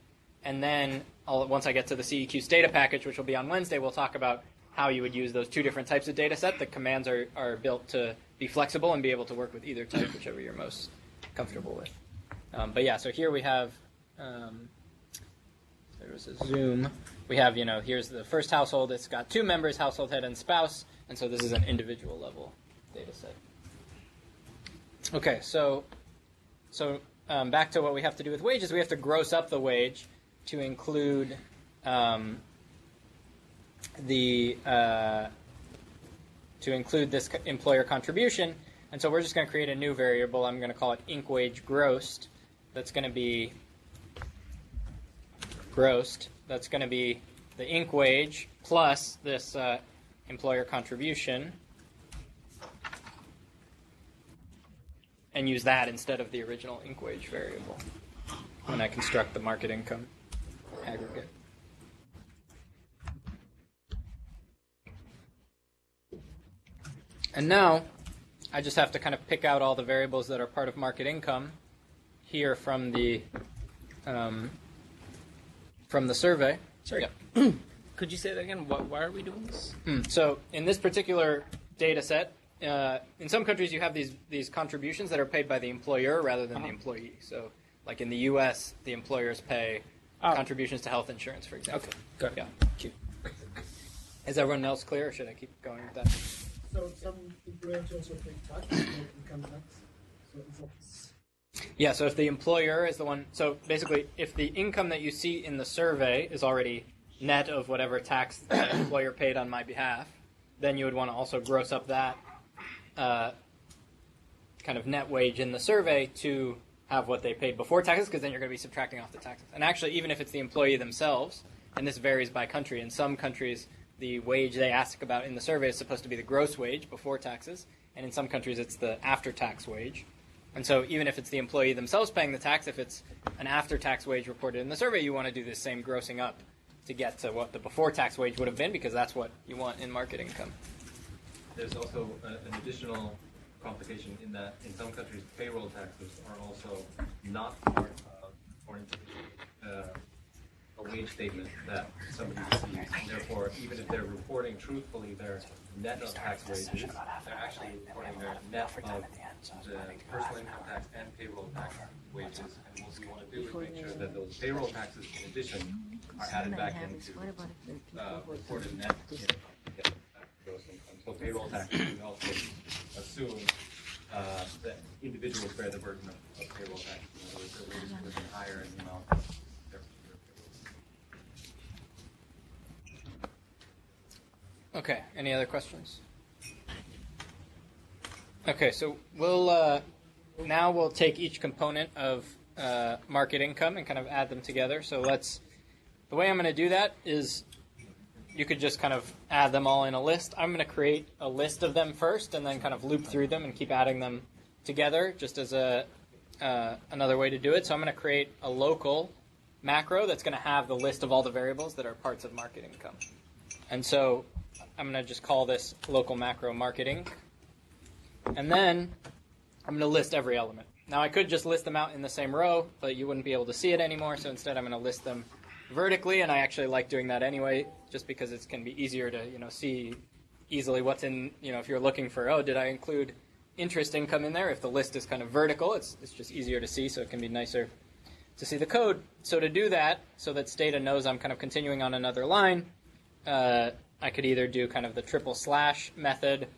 And then once I get to the CEQ Stata package, which will be on Wednesday, we'll talk about how you would use those two different types of data set. The commands are built to be flexible and be able to work with either type, whichever you're most comfortable with. But yeah, so here we have, there was a zoom. We have, here's the first household. It's got two members, household head and spouse. And so this is an individual level data set. Okay, so back to what we have to do with wages. We have to gross up the wage to include this employer contribution. And so we're just going to create a new variable. I'm going to call it inc wage grossed. That's going to be grossed. That's going to be the inc wage plus this employer contribution, and use that instead of the original inc wage variable when I construct the market income aggregate. And now I just have to kind of pick out all the variables that are part of market income here from the survey. Sorry. Yeah. Could you say that again? Why are we doing this? So in this particular data set, in some countries you have these contributions that are paid by the employer rather than the employee. So like in the U.S., the employers pay contributions to health insurance, for example. Okay, got it. Yeah. Cute. Is everyone else clear, or should I keep going with that? So some employers also pay tax, like income tax. So it's Yeah, so if the employer is the one, so basically if the income that you see in the survey is already net of whatever tax the employer paid on my behalf, then you would want to also gross up that kind of net wage in the survey to have what they paid before taxes, because then you're going to be subtracting off the taxes. And actually, even if it's the employee themselves, and this varies by country, in some countries the wage they ask about in the survey is supposed to be the gross wage before taxes, and in some countries it's the after-tax wage. And so even if it's the employee themselves paying the tax, if it's an after-tax wage reported in the survey, you want to do this same grossing up to get to what the before tax wage would have been, because that's what you want in market income. There's also an additional complication in that in some countries payroll taxes are also not part of, or a wage statement that somebody receives. And therefore, even if they're reporting truthfully their net of tax wages, they're actually reporting their net of the personal income tax and payroll tax wages. And what we want to do is make sure that those payroll taxes, in addition, are added back into reported net gross income. So payroll taxes, we also assume that individuals bear the burden of payroll tax. In other words, their wages would be higher in the amount of their payroll. Okay, any other questions? Okay, so we'll now we'll take each component of market income and kind of add them together. So the way I'm going to do that is you could just kind of add them all in a list. I'm going to create a list of them first and then kind of loop through them and keep adding them together just as another way to do it. So I'm going to create a local macro that's going to have the list of all the variables that are parts of market income. And so I'm going to just call this local macro marketing. And then I'm going to list every element. Now I could just list them out in the same row, but you wouldn't be able to see it anymore. So instead I'm going to list them vertically, and I actually like doing that anyway, just because it can be easier to see easily what's in, if you're looking for, did I include interest income in there? If the list is kind of vertical, it's just easier to see, so it can be nicer to see the code. So to do that, so that Stata knows I'm kind of continuing on another line, I could either do kind of the triple slash method,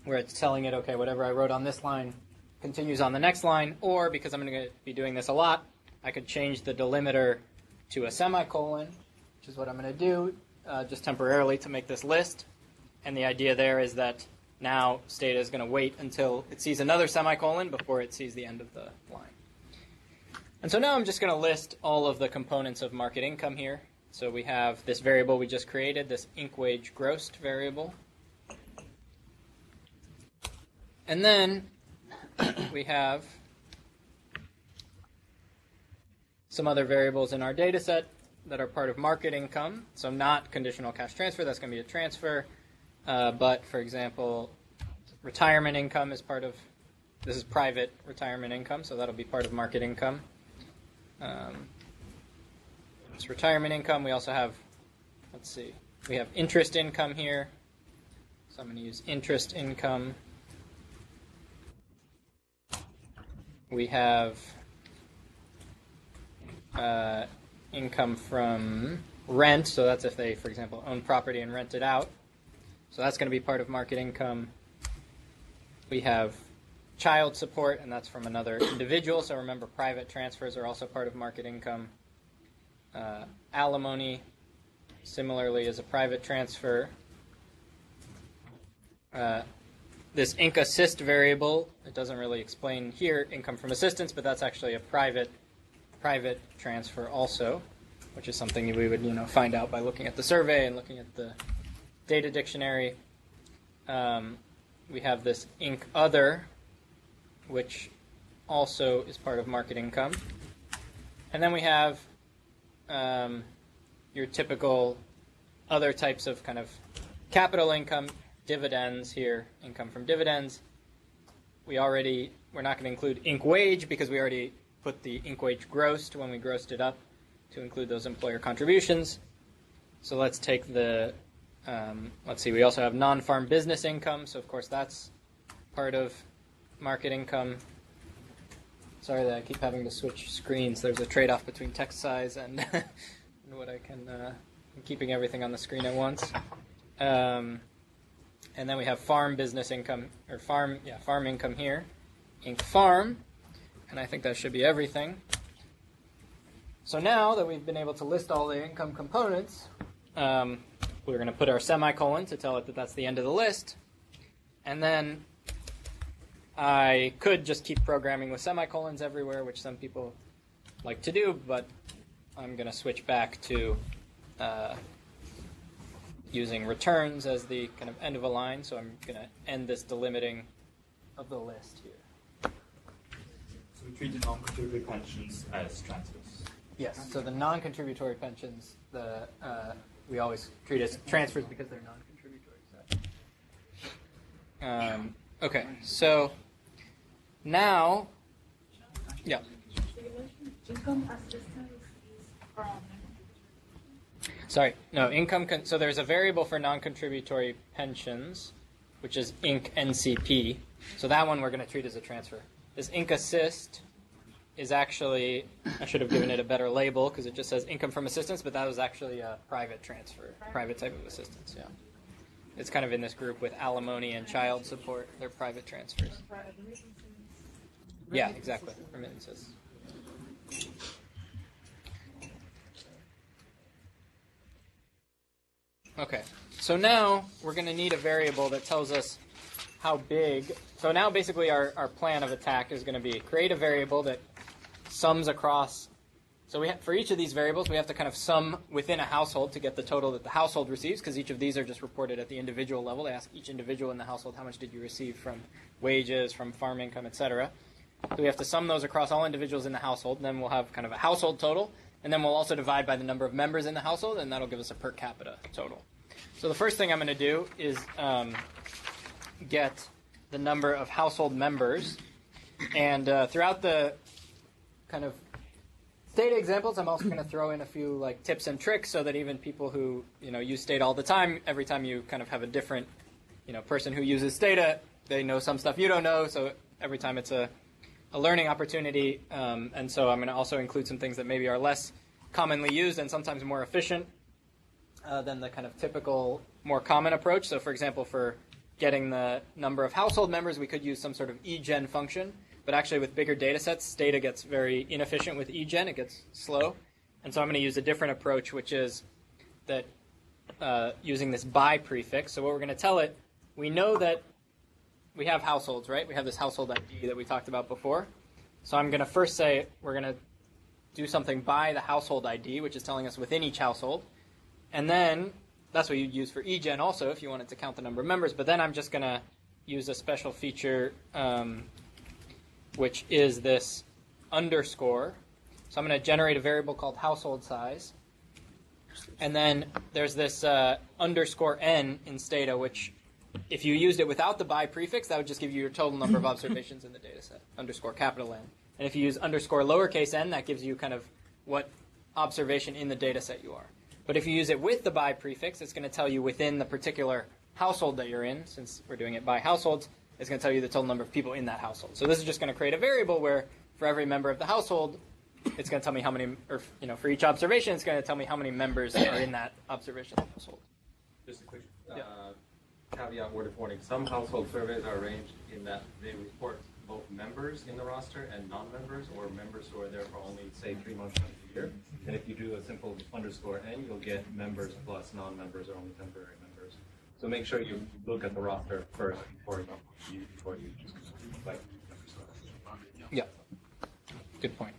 where it's telling it, okay, whatever I wrote on this line continues on the next line, or because I'm going to be doing this a lot, I could change the delimiter to a semicolon, which is what I'm going to do just temporarily to make this list. And the idea there is that now Stata is going to wait until it sees another semicolon before it sees the end of the line. And so now I'm just going to list all of the components of market income here. So we have this variable we just created, this ink wage grossed variable. And then we have some other variables in our data set that are part of market income. So not conditional cash transfer, that's going to be a transfer. But, for example, retirement income is part of, this is private retirement income, so that'll be part of market income. It's retirement income. We also have, we have interest income here. So I'm going to use interest income. We have income from rent, so that's if they, for example, own property and rent it out. So that's going to be part of market income. We have child support, and that's from another individual, so remember private transfers are also part of market income. Alimony, similarly, is a private transfer. This ink assist variable, it doesn't really explain here income from assistance, but that's actually a private transfer also, which is something we would find out by looking at the survey and looking at the data dictionary. We have this ink other, which also is part of market income. And then we have your typical other types of kind of capital income, dividends here, income from dividends. We're not going to include ink wage because we already put the ink wage grossed when we grossed it up to include those employer contributions. So let's take the, we also have non-farm business income. So of course that's part of market income. Sorry that I keep having to switch screens. There's a trade-off between text size and, and what I can, keeping everything on the screen at once. And then we have farm business income, or farm income here, ink farm, and I think that should be everything. So now that we've been able to list all the income components, we're going to put our semicolon to tell it that that's the end of the list. And then I could just keep programming with semicolons everywhere, which some people like to do, but I'm going to switch back to using returns as the kind of end of a line. So I'm going to end this delimiting of the list here. So we treat the non-contributory pensions as transfers? Yes. So the non-contributory pensions, we always treat as transfers because they're non-contributory. Okay. So now, yeah. Income assistance is from. Sorry, no, income. So there's a variable for non-contributory pensions, which is Inc. NCP. So that one we're going to treat as a transfer. This Inc. Assist is actually, I should have given it a better label because it just says income from assistance, but that was actually a private transfer, private type of assistance, yeah. It's kind of in this group with alimony and child support. They're private transfers. Yeah, exactly, remittances. Okay, so now we're going to need a variable that tells us how big. So now basically our plan of attack is going to be create a variable that sums across. So for each of these variables, we have to kind of sum within a household to get the total that the household receives, because each of these are just reported at the individual level. They ask each individual in the household, how much did you receive from wages, from farm income, etc. So we have to sum those across all individuals in the household, and then we'll have kind of a household total. And then we'll also divide by the number of members in the household, and that'll give us a per capita total. So the first thing I'm going to do is get the number of household members. And throughout the kind of Stata examples, I'm also going to throw in a few like tips and tricks so that even people who use Stata all the time, every time you kind of have a different person who uses Stata, they know some stuff you don't know. So every time it's a learning opportunity, and so I'm going to also include some things that maybe are less commonly used and sometimes more efficient than the kind of typical, more common approach. So for example, for getting the number of household members, we could use some sort of eGen function, but actually with bigger data sets, Stata gets very inefficient with eGen. It gets slow. And so I'm going to use a different approach, which is that using this by prefix. So what we're going to tell it, we know that we have households, right? We have this household ID that we talked about before. So I'm going to first say we're going to do something by the household ID, which is telling us within each household. And then that's what you'd use for eGen also if you wanted to count the number of members. But then I'm just going to use a special feature, which is this underscore. So I'm going to generate a variable called household size. And then there's this underscore n in Stata, which if you used it without the by prefix, that would just give you your total number of observations in the data set, underscore capital N. And if you use underscore lowercase n, that gives you kind of what observation in the data set you are. But if you use it with the by prefix, it's going to tell you within the particular household that you're in, since we're doing it by households, it's going to tell you the total number of people in that household. So this is just going to create a variable where for every member of the household, it's going to tell me how many, or for each observation, it's going to tell me how many members are in that observation household. Just a quick caveat, word of warning. Some household surveys are arranged in that they report both members in the roster and non-members, or members who are there for only, say, 3 months out of the year. And if you do a simple underscore n, you'll get members plus non-members or only temporary members. So make sure you look at the roster first before you just like. Yeah. Good point.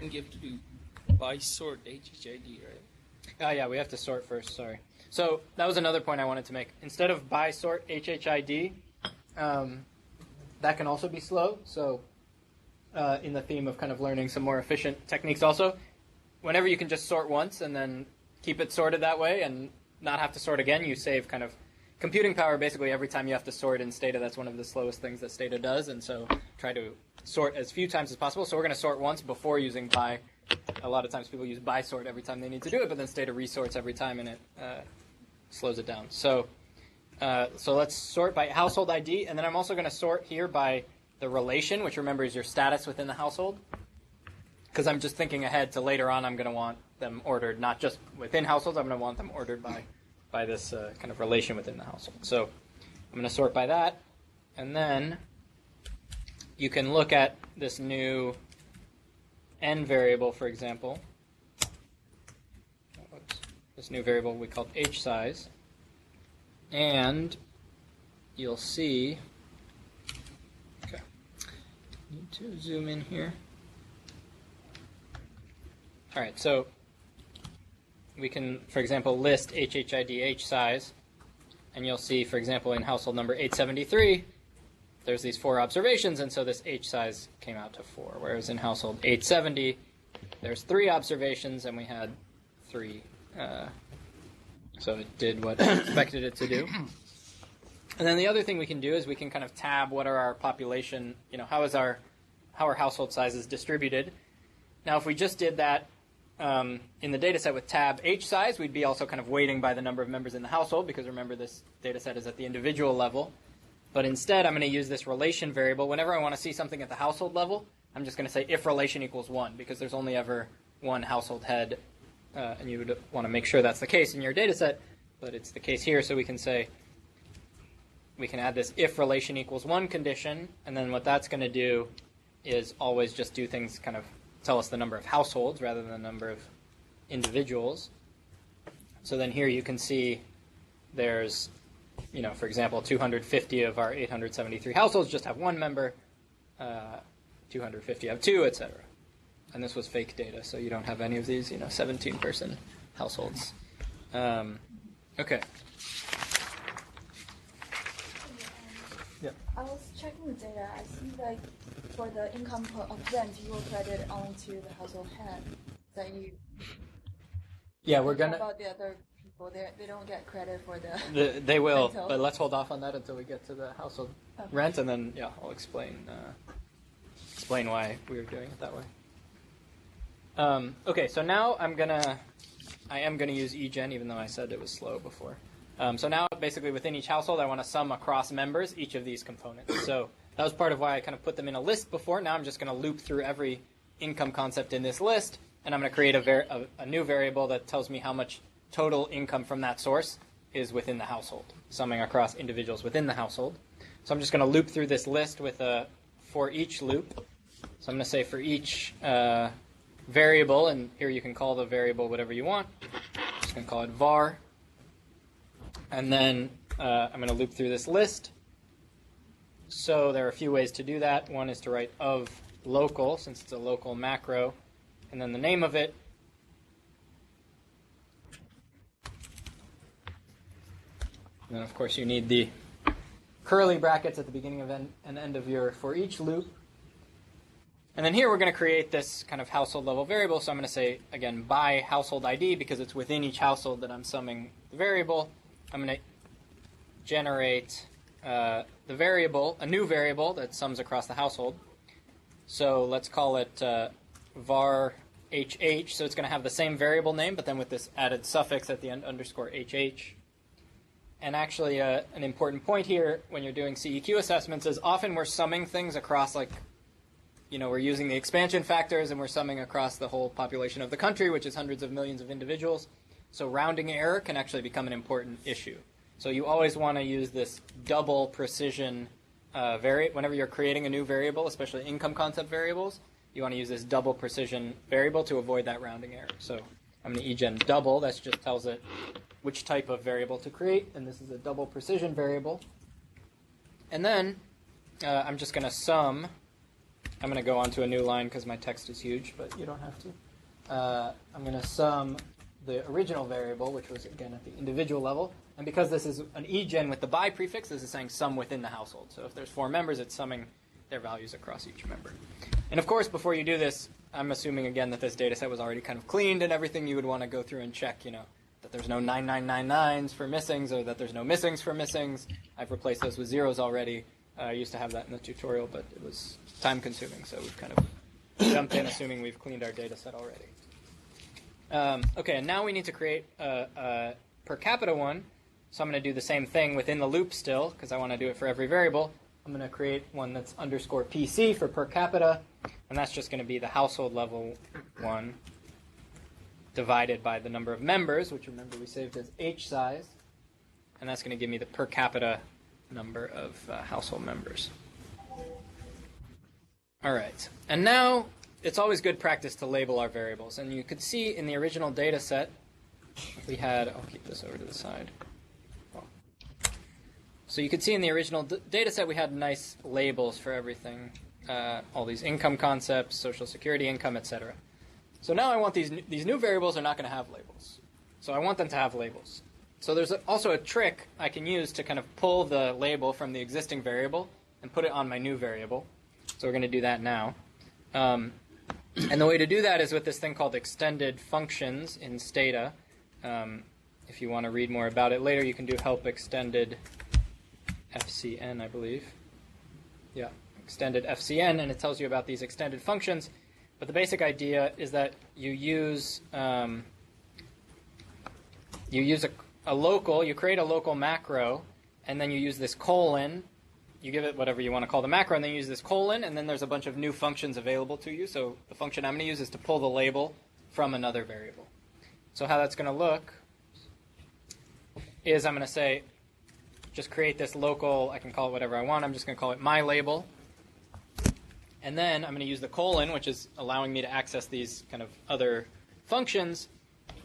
And you have to do by sort HHID, right? Yeah, we have to sort first, sorry. So that was another point I wanted to make. Instead of by sort HHID, that can also be slow. So in the theme of kind of learning some more efficient techniques also, whenever you can just sort once and then keep it sorted that way and not have to sort again, you save kind of computing power basically every time you have to sort in Stata. That's one of the slowest things that Stata does, and so try to sort as few times as possible. So we're going to sort once before using by. A lot of times people use by sort every time they need to do it, but then Stata resorts every time and it slows it down. So let's sort by household ID, and then I'm also going to sort here by the relation, which remember is your status within the household, because I'm just thinking ahead to later on. I'm going to want them ordered not just within households. I'm going to want them ordered by this kind of relation within the household. So I'm going to sort by that, and then you can look at this new n variable, for example. This new variable we called h size, and you'll see. Okay, need to zoom in here. All right, so we can, for example, list HHID h size, and you'll see, for example, in household number 873, there's these 4 observations, and so this H size came out to 4. Whereas in household 870, there's 3 observations, and we had 3. So it did what I expected it to do. And then the other thing we can do is we can kind of tab what are our population, how are household sizes distributed. Now, if we just did that in the data set with tab H size, we'd be also kind of weighting by the number of members in the household, because remember this data set is at the individual level. But instead, I'm going to use this relation variable. Whenever I want to see something at the household level, I'm just going to say if relation equals 1, because there's only ever one household head, and you would want to make sure that's the case in your data set, but it's the case here, so we can say, we can add this if relation equals 1 condition, and then what that's going to do is always just do things kind of tell us the number of households rather than the number of individuals. So then here you can see there's, for example, 250 of our 873 households just have 1 member, 250 have 2, etc. And this was fake data, so you don't have any of these, 17-person households. Okay. Yeah. I was checking the data. I see like for the income of rent, you will credit onto the household head that you. Yeah, we're gonna. About the other people, they don't get credit for the. They will, rental. but let's hold off on that until we get to the household rent, and then I'll explain why we were doing it that way. Okay, so now I am gonna use eGen, even though I said it was slow before. So now, basically, within each household, I want to sum across members each of these components. So that was part of why I kind of put them in a list before. Now I'm just going to loop through every income concept in this list, and I'm going to create a new variable that tells me how much total income from that source is within the household, summing across individuals within the household. So I'm just going to loop through this list with a for each loop. So I'm going to say for each variable, and here you can call the variable whatever you want. I'm just going to call it var. And then I'm going to loop through this list. So there are a few ways to do that. One is to write of local, since it's a local macro, and then the name of it. And then, of course, you need the curly brackets at the beginning of and end of your for each loop. And then here we're going to create this kind of household level variable. So I'm going to say, again, by household ID, because it's within each household that I'm summing the variable. I'm going to generate the variable, a new variable that sums across the household. So let's call it var HH. So it's going to have the same variable name, but then with this added suffix at the end, underscore HH. And actually, an important point here when you're doing CEQ assessments is often we're summing things across, like, we're using the expansion factors and we're summing across the whole population of the country, which is hundreds of millions of individuals. So rounding error can actually become an important issue. So you always want to use this double precision whenever you're creating a new variable, especially income concept variables, you want to use this double precision variable to avoid that rounding error. So I'm going to eGen double. That just tells it which type of variable to create, and this is a double precision variable. And then I'm just going to sum. I'm going to go on to a new line because my text is huge, but you don't have to. I'm going to sum the original variable, which was, again, at the individual level. And because this is an eGen with the by prefix, this is saying sum within the household. So if there's 4 members, it's summing their values across each member. And of course, before you do this, I'm assuming, again, that this data set was already kind of cleaned and everything. You would want to go through and check, that there's no 9999s for missings or that there's no missings for missings. I've replaced those with zeros already. I used to have that in the tutorial, but it was time-consuming, so we've kind of jumped in assuming we've cleaned our data set already. Okay, and now we need to create a per capita one. So I'm going to do the same thing within the loop still, because I want to do it for every variable. I'm going to create one that's underscore PC for per capita, and that's just going to be the household level one divided by the number of members, which remember we saved as H size, and that's going to give me the per capita number of household members. All right, and now it's always good practice to label our variables, and you could see in the original data set we had, I'll keep this over to the side. So you could see in the original data set we had nice labels for everything, all these income concepts, social security income, etc. So now I want these new variables are not going to have labels. So I want them to have labels. So there's also a trick I can use to kind of pull the label from the existing variable and put it on my new variable. So we're going to do that now. And the way to do that is with this thing called extended functions in Stata. If you want to read more about it later, you can do help extended FCN, I believe. Yeah, extended FCN, and it tells you about these extended functions. But the basic idea is that you use a local, you create a local macro, and then you use this colon. You give it whatever you want to call the macro, and then you use this colon, and then there's a bunch of new functions available to you. So the function I'm going to use is to pull the label from another variable. So how that's going to look is I'm going to say, just create this local, I can call it whatever I want. I'm just going to call it my label. And then I'm going to use the colon, which is allowing me to access these kind of other functions.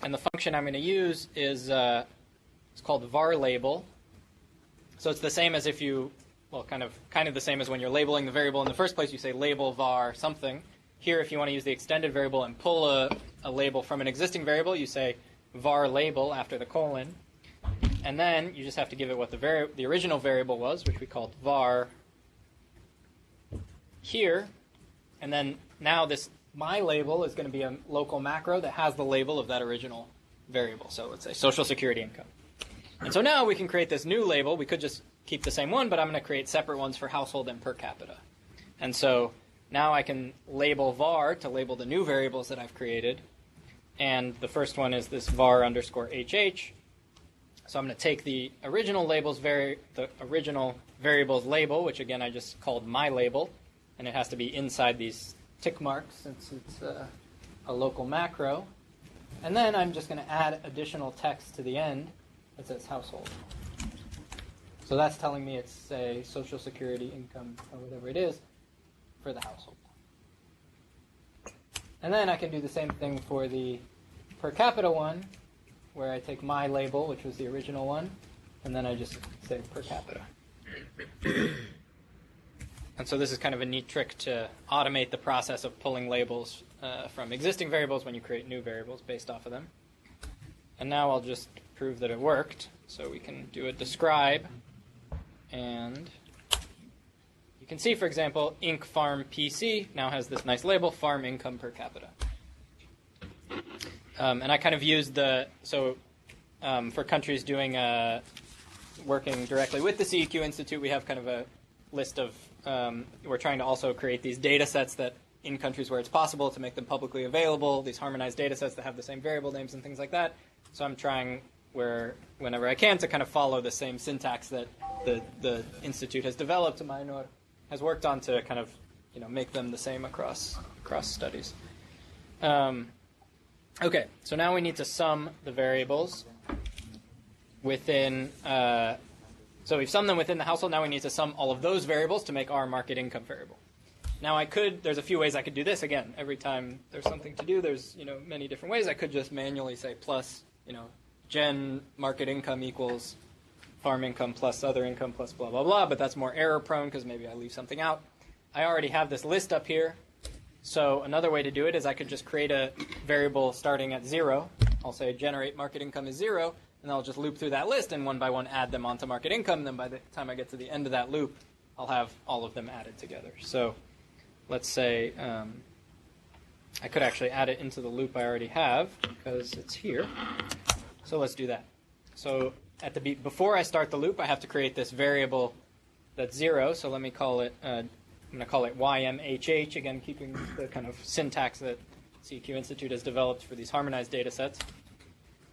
And the function I'm going to use is it's called var label. So it's the same as if you, well, kind of the same as when you're labeling the variable in the first place. You say label var something. Here, if you want to use the extended variable and pull a label from an existing variable, you say var label after the colon. And then you just have to give it what the original variable was, which we called var here. And then now this my label is going to be a local macro that has the label of that original variable. So let's say Social Security income. And so now we can create this new label. We could just keep the same one, but I'm going to create separate ones for household and per capita. And so now I can label var to label the new variables that I've created. And the first one is this var underscore HH. So I'm going to take the original variable's label, which again I just called my label, and it has to be inside these tick marks since it's a local macro. And then I'm just going to add additional text to the end that says household. So that's telling me it's, say, Social Security income or whatever it is for the household. And then I can do the same thing for the per capita one, where I take my label, which was the original one, and then I just say per capita. And so this is kind of a neat trick to automate the process of pulling labels from existing variables when you create new variables based off of them. And now I'll just prove that it worked. So we can do a describe, and you can see, for example, Inc. Farm PC now has this nice label, farm income per capita. And I kind of used for countries doing working directly with the CEQ Institute, we have kind of a list of, we're trying to also create these data sets that in countries where it's possible to make them publicly available, these harmonized data sets that have the same variable names and things like that. So I'm trying whenever I can to kind of follow the same syntax that the Institute has developed, Minor has worked on to kind of make them the same across studies. Okay, so now we need to sum the variables within, so we've summed them within the household. Now we need to sum all of those variables to make our market income variable. Now there's a few ways I could do this. Again, every time there's something to do, there's many different ways. I could just manually say plus, gen market income equals farm income plus other income plus blah, blah, blah, but that's more error prone because maybe I leave something out. I already have this list up here. So another way to do it is I could just create a variable starting at 0. I'll say generate market income is 0, and I'll just loop through that list and one by one add them onto market income. Then by the time I get to the end of that loop, I'll have all of them added together. So let's say I could actually add it into the loop I already have because it's here. So let's do that. So before I start the loop, I have to create this variable that's 0. So let me call it, I'm going to call it YMHH, again, keeping the kind of syntax that CEQ Institute has developed for these harmonized data sets.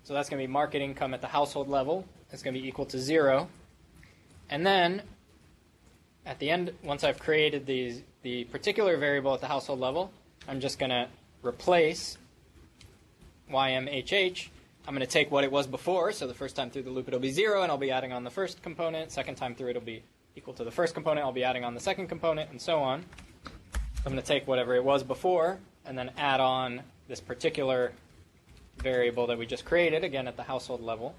So that's going to be market income at the household level. It's going to be equal to 0. And then at the end, once I've created the particular variable at the household level, I'm just going to replace YMHH. I'm going to take what it was before. So the first time through the loop, it'll be 0, and I'll be adding on the first component. Second time through, it'll be equal to the first component. I'll be adding on the second component, and so on. I'm going to take whatever it was before and then add on this particular variable that we just created, again at the household level.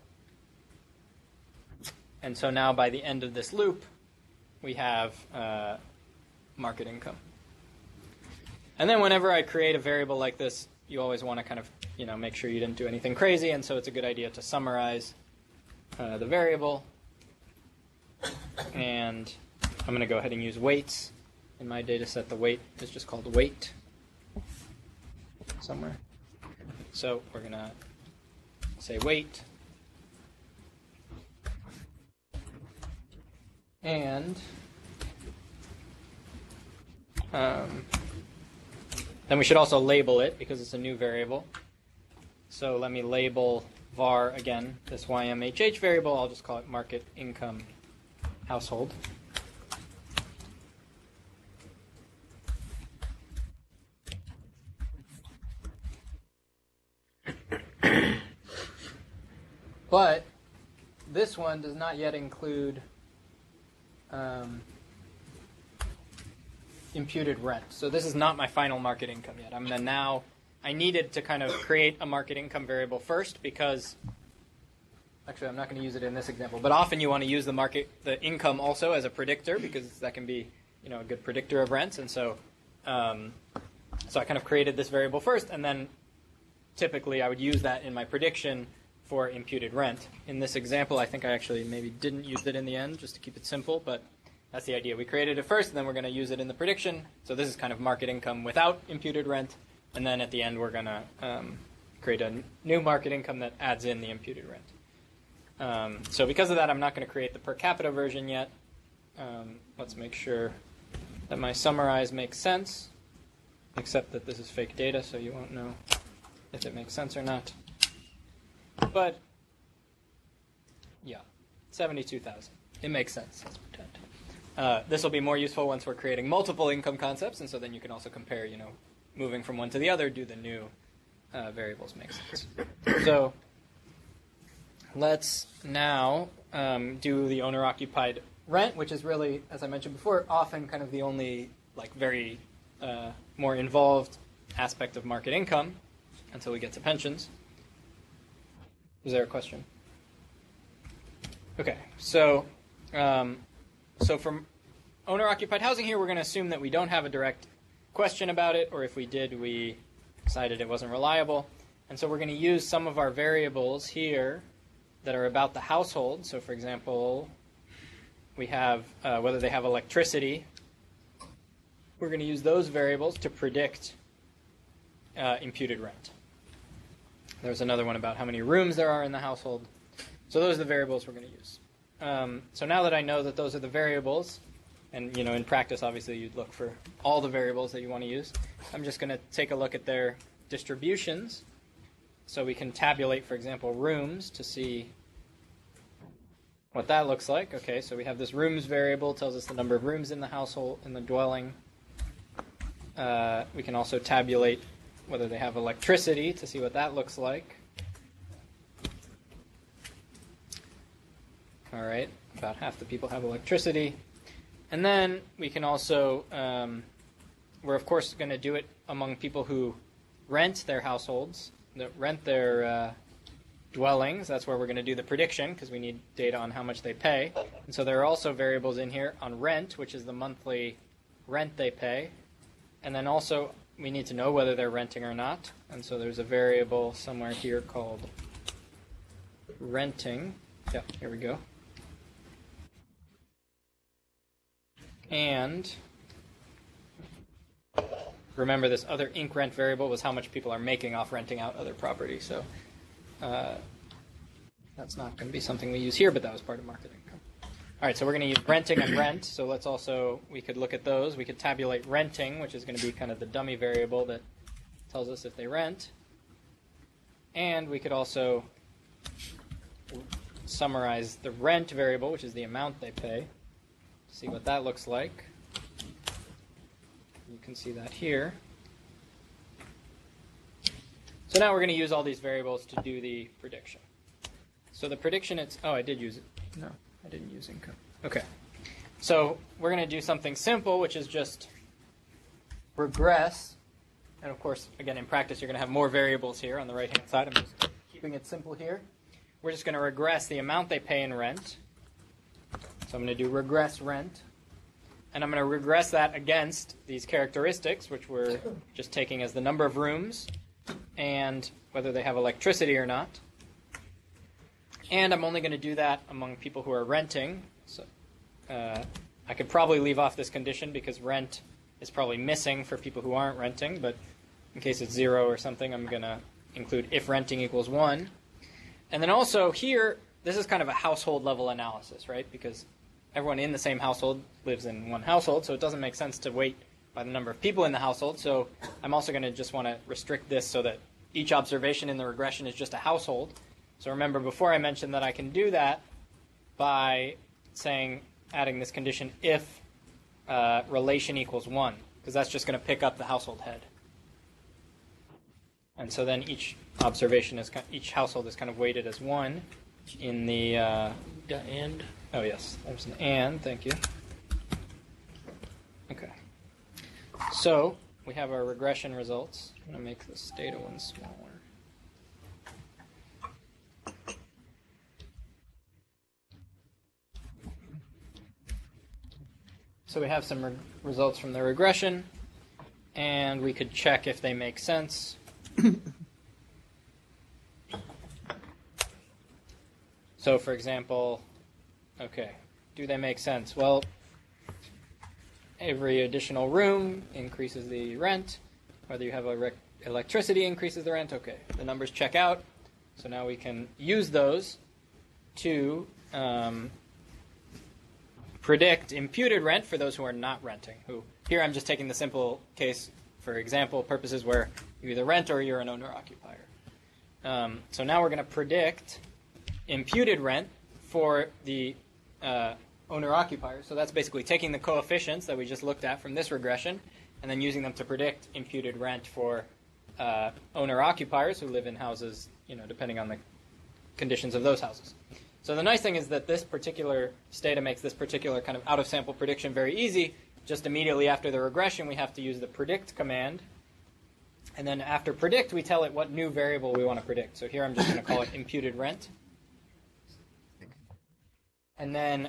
And so now by the end of this loop, we have market income. And then whenever I create a variable like this, you always want to kind of make sure you didn't do anything crazy, and so it's a good idea to summarize the variable. And I'm going to go ahead and use weights. In my data set, the weight is just called weight somewhere. So we're going to say weight. And then we should also label it because it's a new variable. So let me label var, again, this YMHH variable. I'll just call it market income household. But this one does not yet include imputed rent. So this is not my final market income yet. I needed to kind of create a market income variable first because, actually I'm not going to use it in this example, but often you want to use the income also as a predictor because that can be, a good predictor of rents. And so I kind of created this variable first, and then typically I would use that in my prediction for imputed rent. In this example, I think I actually maybe didn't use it in the end just to keep it simple, but that's the idea. We created it first, and then we're going to use it in the prediction. So this is kind of market income without imputed rent, and then at the end we're going to create a new market income that adds in the imputed rent. So because of that, I'm not going to create the per capita version yet. Let's make sure that my summarize makes sense, except that this is fake data, so you won't know if it makes sense or not. But, yeah, 72,000. It makes sense, let's pretend. This will be more useful once we're creating multiple income concepts, and so then you can also compare, moving from one to the other, do the new variables make sense. So let's now do the owner-occupied rent, which is really, as I mentioned before, often kind of the only very more involved aspect of market income until we get to pensions. Is there a question? Okay, so from owner-occupied housing here, we're going to assume that we don't have a direct question about it, or if we did, we decided it wasn't reliable. And so we're going to use some of our variables here that are about the household. So for example, we have whether they have electricity. We're going to use those variables to predict imputed rent. There's another one about how many rooms there are in the household. So those are the variables we're going to use. So now that I know that those are the variables, and in practice, obviously, you'd look for all the variables that you want to use, I'm just going to take a look at their distributions. So we can tabulate, for example, rooms to see what that looks like. Okay, so we have this rooms variable, tells us the number of rooms in the household, in the dwelling. We can also tabulate whether they have electricity to see what that looks like. All right, about half the people have electricity. And then we can also, we're of course going to do it among people who rent their households, that rent their dwellings. That's where we're going to do the prediction because we need data on how much they pay. And so there are also variables in here on rent, which is the monthly rent they pay. And then also we need to know whether they're renting or not. And so there's a variable somewhere here called renting. Yeah, here we go. And remember, this other inc rent variable was how much people are making off renting out other property. So that's not going to be something we use here, but that was part of market income. All right, so we're going to use renting and rent. So let's also, we could look at those. We could tabulate renting, which is going to be kind of the dummy variable that tells us if they rent. And we could also summarize the rent variable, which is the amount they pay. See what that looks like. You can see that here. So now we're going to use all these variables to do the prediction. So the prediction, I did use it. No, I didn't use income. Okay. So we're going to do something simple, which is just regress. And of course, again, in practice, you're going to have more variables here on the right-hand side. I'm just keeping it simple here. We're just going to regress the amount they pay in rent. So I'm going to do regress rent. And I'm going to regress that against these characteristics, which we're just taking as the number of rooms and whether they have electricity or not. And I'm only going to do that among people who are renting. So I could probably leave off this condition because rent is probably missing for people who aren't renting, but in case it's 0 or something, I'm going to include if renting equals 1. And then also here, this is kind of a household level analysis, right? Because everyone in the same household lives in one household, so it doesn't make sense to weight by the number of people in the household. So I'm also going to just want to restrict this so that each observation in the regression is just a household. So remember, before I mentioned that I can do that by saying, adding this condition if relation equals 1, because that's just going to pick up the household head. And so then each observation is, each household is kind of weighted as 1 in the and. Oh yes, there's an and. Thank you. Okay. So we have our regression results. I'm going to make this data one smaller. So we have some results from the regression, and we could check if they make sense. So, for example, okay, do they make sense? Well, every additional room increases the rent. Whether you have electricity increases the rent. Okay, the numbers check out. So now we can use those to predict imputed rent for those who are not renting. Here I'm just taking the simple case for example purposes where you either rent or you're an owner-occupier. So now we're going to predict imputed rent for the owner-occupier. So that's basically taking the coefficients that we just looked at from this regression and then using them to predict imputed rent for owner-occupiers who live in houses, depending on the conditions of those houses. So the nice thing is that this particular Stata makes this particular kind of out-of-sample prediction very easy. Just immediately after the regression, we have to use the predict command. And then after predict, we tell it what new variable we want to predict. So here I'm just going to call it imputed rent. And then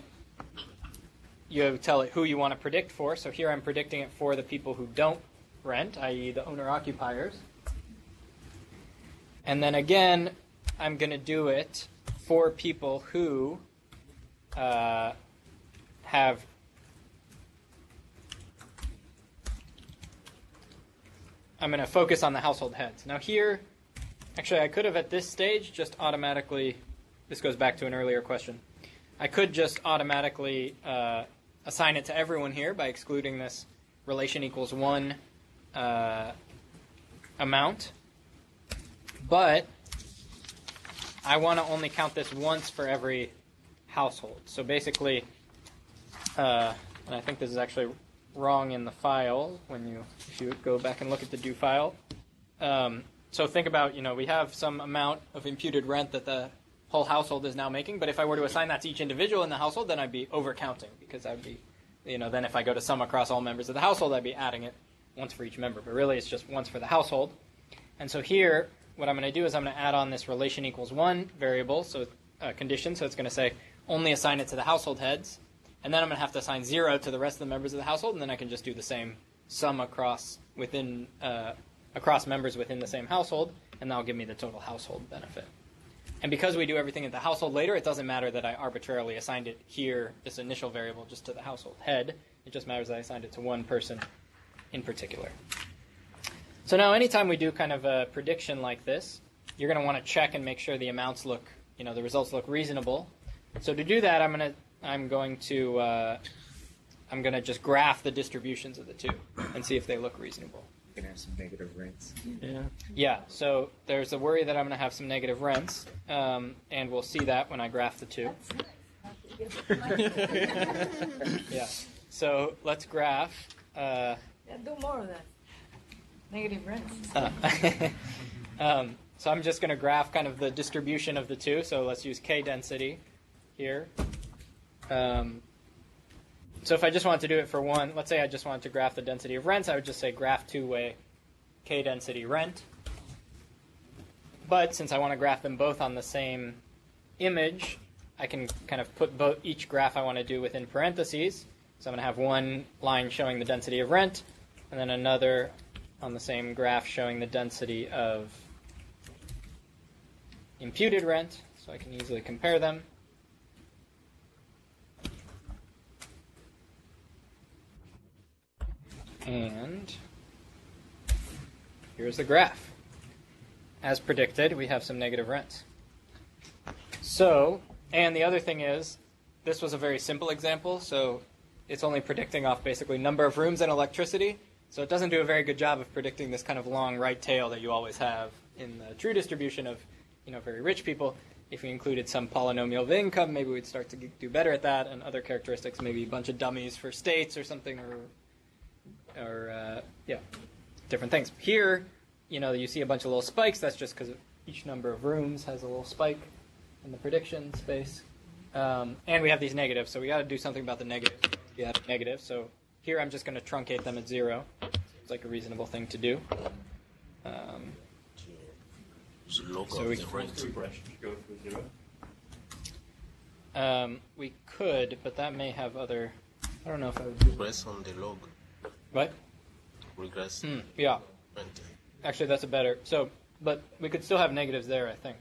you tell it who you want to predict for. So here I'm predicting it for the people who don't rent, i.e. the owner-occupiers. And then again, I'm going to do it for people who have I'm going to focus on the household heads. Now here, actually I could have at this stage just automatically, this goes back to an earlier question, I could just automatically assign it to everyone here by excluding this relation equals 1 amount. But I want to only count this once for every household. So basically, and I think this is actually wrong in the file if you go back and look at the do file. So think about, we have some amount of imputed rent that the whole household is now making, but if I were to assign that to each individual in the household, then I'd be overcounting, because I'd be, then if I go to sum across all members of the household, I'd be adding it once for each member, but really it's just once for the household. And so here, what I'm going to do is I'm going to add on this relation equals 1 variable, so condition, so it's going to say only assign it to the household heads, and then I'm going to have to assign 0 to the rest of the members of the household, and then I can just do the same sum across members within the same household, and that'll give me the total household benefit. And because we do everything at the household later, it doesn't matter that I arbitrarily assigned it here, this initial variable, just to the household head. It just matters that I assigned it to one person in particular. So now anytime we do kind of a prediction like this, you're going to want to check and make sure the amounts look, the results look reasonable. So to do that, I'm going to just graph the distributions of the two and see if they look reasonable. You're going to have some negative rents. Yeah, so there's a worry that I'm going to have some negative rents, and we'll see that when I graph the two. Yeah, so let's graph. Do more of that. Negative rents. So I'm just going to graph kind of the distribution of the two. So let's use K density here. So if I just wanted to do it for one, let's say I just wanted to graph the density of rents, I would just say graph two-way K density rent. But since I want to graph them both on the same image, I can kind of put each graph I want to do within parentheses. So I'm going to have one line showing the density of rent, and then another on the same graph showing the density of imputed rent, so I can easily compare them. And here's the graph. As predicted, we have some negative rents. So, and the other thing is, this was a very simple example, so it's only predicting off basically number of rooms and electricity. So it doesn't do a very good job of predicting this kind of long right tail that you always have in the true distribution of, very rich people. If we included some polynomial of income, maybe we'd start to do better at that, and other characteristics, maybe a bunch of dummies for states or something, or different things. Here, you see a bunch of little spikes. That's just because each number of rooms has a little spike in the prediction space. And we have these negatives, so we got to do something about the negatives. We have negative, so here I'm just going to truncate them at 0. It's like a reasonable thing to do. So we we could, but that may have other. I don't know if I would do. Regress on the log. What? Regress. Yeah. Actually, that's a better. So, but we could still have negatives there, I think.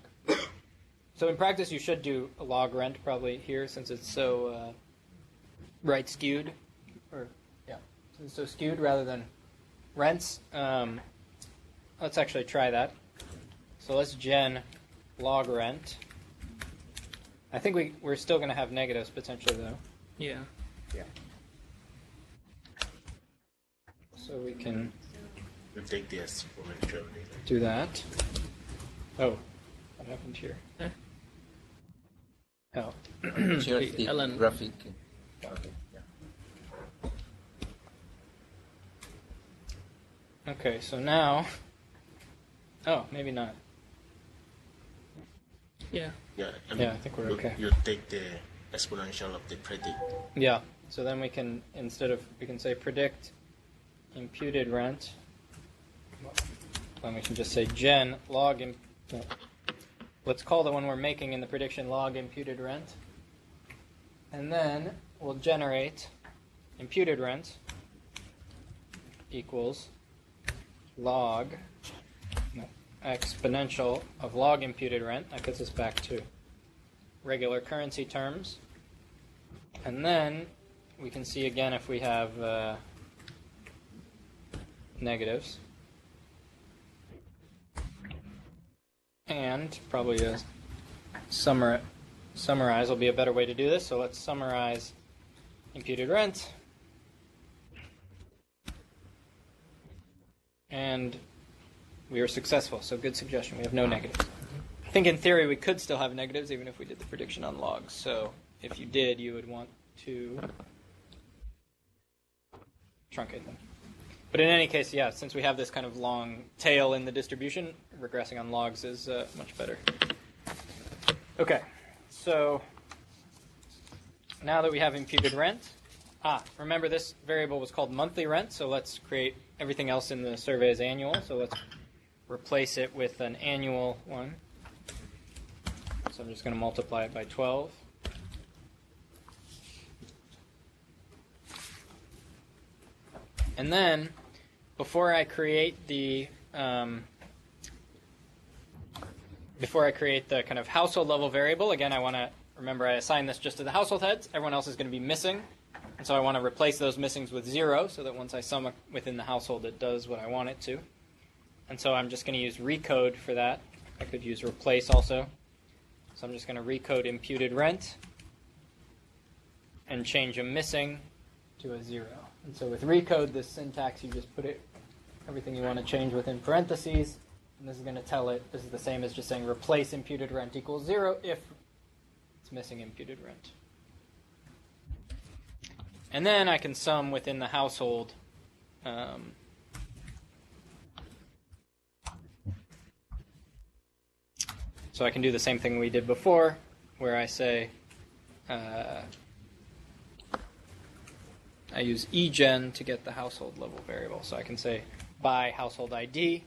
So in practice, you should do a log rent probably here, since it's so right skewed, since it's so skewed rather than rents. Let's actually try that. So let's gen log rent. I think we're still going to have negatives potentially, though. Yeah. Yeah. So we can take the exponential. Do that. Oh, what happened here? Oh. Ellen. Graphic. Okay, so now. Oh, maybe not. Yeah. Yeah, I think we're okay. You take the exponential of the predict. Yeah, so then we can, we can say predict imputed rent. Then we can just say gen log. Let's call the one we're making in the prediction log imputed rent. And then we'll generate imputed rent equals log exponential of log imputed rent. That gets us back to regular currency terms. And then we can see again if we have negatives. And probably a summarize will be a better way to do this. So let's summarize imputed rent. And we are successful. So good suggestion. We have no negatives. I think in theory we could still have negatives even if we did the prediction on logs. So if you did, you would want to truncate them. But in any case, yeah, since we have this kind of long tail in the distribution, regressing on logs is much better. Okay, so now that we have imputed rent, remember this variable was called monthly rent, so let's create everything else in the survey as annual. So let's replace it with an annual one. So I'm just going to multiply it by 12. And then, before I create the kind of household level variable, again, I want to remember I assign this just to the household heads. Everyone else is going to be missing, and so I want to replace those missings with 0, so that once I sum within the household, it does what I want it to. And so I'm just going to use recode for that. I could use replace also. So I'm just going to recode imputed rent and change a missing to a 0. And so with recode, this syntax, you just put everything you want to change within parentheses, and this is going to tell it, this is the same as just saying replace imputed rent equals 0 if it's missing imputed rent. And then I can sum within the household. So I can do the same thing we did before, where I say, I useegen to get the household level variable. So I can say by household ID,egen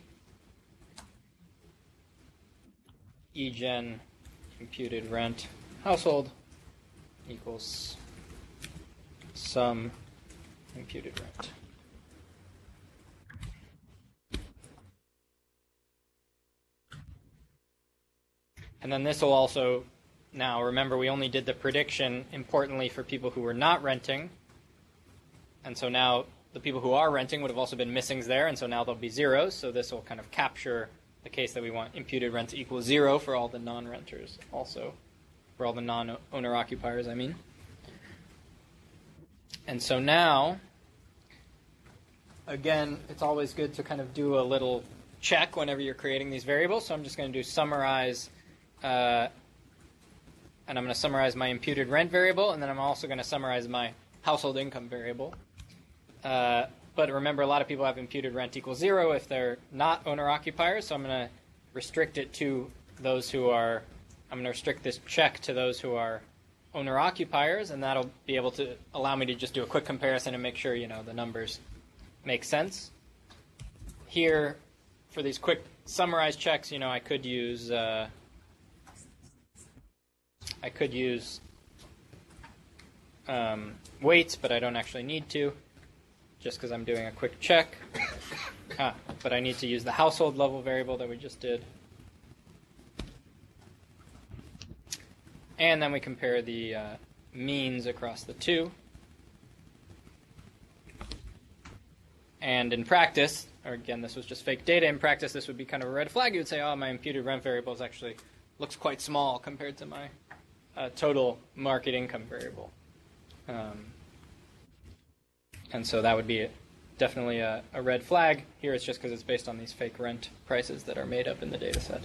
imputed rent household equals sum imputed rent. And then this will also, now remember we only did the prediction importantly for people who were not renting. And so now the people who are renting would have also been missings there, and so now there'll be zeros. So this will kind of capture the case that we want imputed rent to equal 0 for all the non-renters, also for all the non-owner occupiers, I mean. And so now, again, it's always good to kind of do a little check whenever you're creating these variables. So I'm just going to do summarize, and I'm going to summarize my imputed rent variable, and then I'm also going to summarize my household income variable. But remember, a lot of people have imputed rent equals 0 if they're not owner-occupiers, so I'm going to restrict it to those who are, I'm going to restrict this check to those who are owner-occupiers, and that'll be able to allow me to just do a quick comparison and make sure, the numbers make sense. Here, for these quick summarized checks, I could use weights, but I don't actually need to, just because I'm doing a quick check. But I need to use the household level variable that we just did. And then we compare the means across the two. And in practice, or again, this was just fake data. In practice, this would be kind of a red flag. You would say, oh, my imputed rent variable actually looks quite small compared to my total market income variable. And so that would be definitely a red flag. Here it's just because it's based on these fake rent prices that are made up in the data set.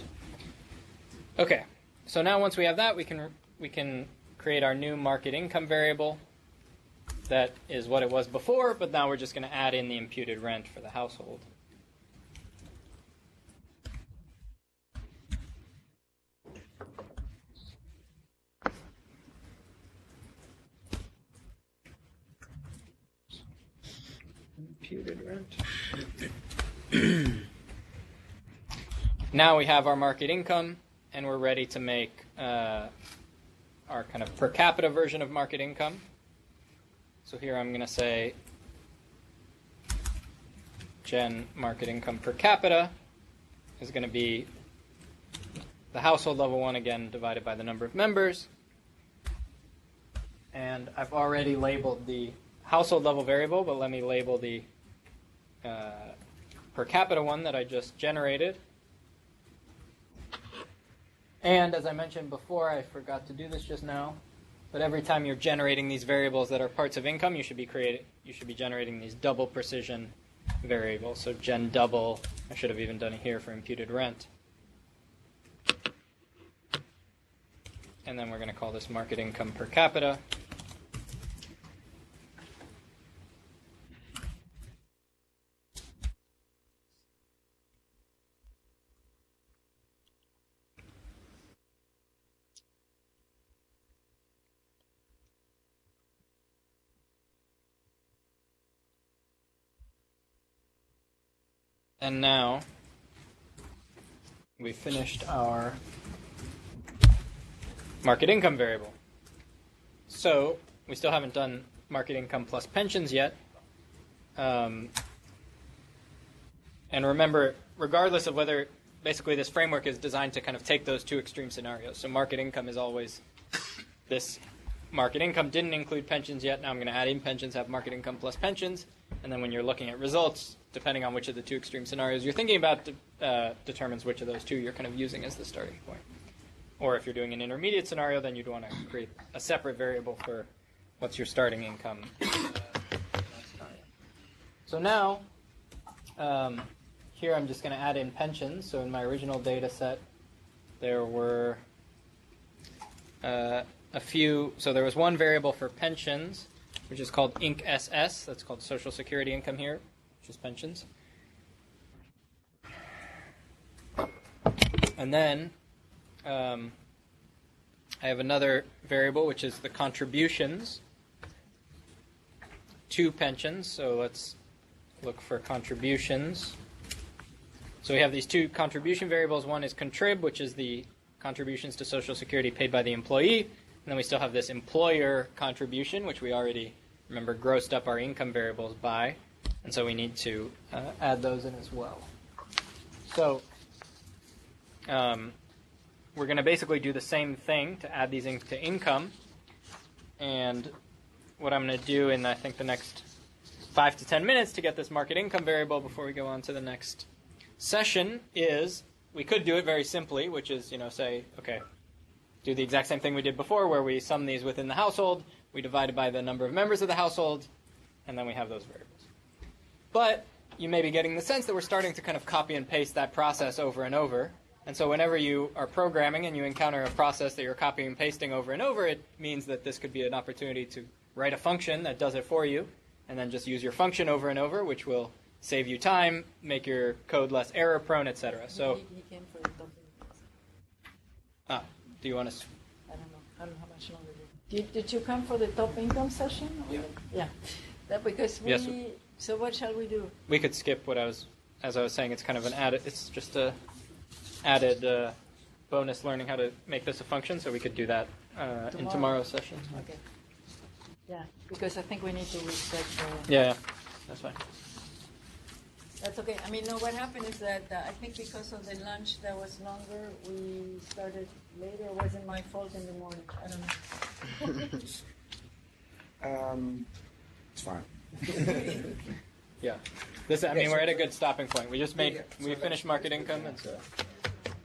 Okay, so now once we have that, we can create our new market income variable. That is what it was before, but now we're just going to add in the imputed rent for the household. Imputed rent. Now we have our market income, and we're ready to make our kind of per capita version of market income. So here I'm going to say gen market income per capita is going to be the household level one again divided by the number of members. And I've already labeled the household level variable, but let me label the per capita one that I just generated. And as I mentioned before, I forgot to do this just now, but every time you're generating these variables that are parts of income, you should be generating these double precision variables. So gen double, I should have even done it here for imputed rent. And then we're going to call this market income per capita. And now we finished our market income variable. So we still haven't done market income plus pensions yet. And remember, regardless of whether, basically this framework is designed to kind of take those two extreme scenarios. So market income is always this market income didn't include pensions yet. Now I'm going to add in pensions, have market income plus pensions. And then when you're looking at results, depending on which of the two extreme scenarios you're thinking about, determines which of those two you're kind of using as the starting point. Or if you're doing an intermediate scenario, then you'd want to create a separate variable for what's your starting income. So now, here I'm just going to add in pensions. So in my original data set, there were a few. So there was one variable for pensions, which is called INC-SS. That's called Social Security income here, which is pensions. And then I have another variable, which is the contributions to pensions. So let's look for contributions. So we have these two contribution variables. One is contrib, which is the contributions to Social Security paid by the employee. And then we still have this employer contribution, which we already, remember, grossed up our income variables by. And so we need to add those in as well. So we're going to basically do the same thing to add these to income. And what I'm going to do in, I think, the next 5 to 10 minutes to get this market income variable before we go on to the next session is we could do it very simply, which is, say, okay, do the exact same thing we did before where we sum these within the household, we divide it by the number of members of the household, and then we have those variables. But you may be getting the sense that we're starting to kind of copy and paste that process over and over. And so whenever you are programming and you encounter a process that you're copying and pasting over and over, it means that this could be an opportunity to write a function that does it for you, and then just use your function over and over, which will save you time, make your code less error prone, etc. So, He came for the topic. do you want to? I don't know how much longer. Did you come for the top income session? Yeah. Yeah. That because we. Yes. So what shall we do? We could skip as I was saying. It's kind of an added. It's just a added bonus learning how to make this a function. So we could do that in tomorrow's session. Okay. Yeah, because I think we need to respect the... Yeah, that's fine. That's okay. I mean, no, what happened is that I think because of the lunch that was longer, we started later. It wasn't my fault in the morning. I don't know. It's fine. Yeah. We're at a good stopping point. We finished market income, and so...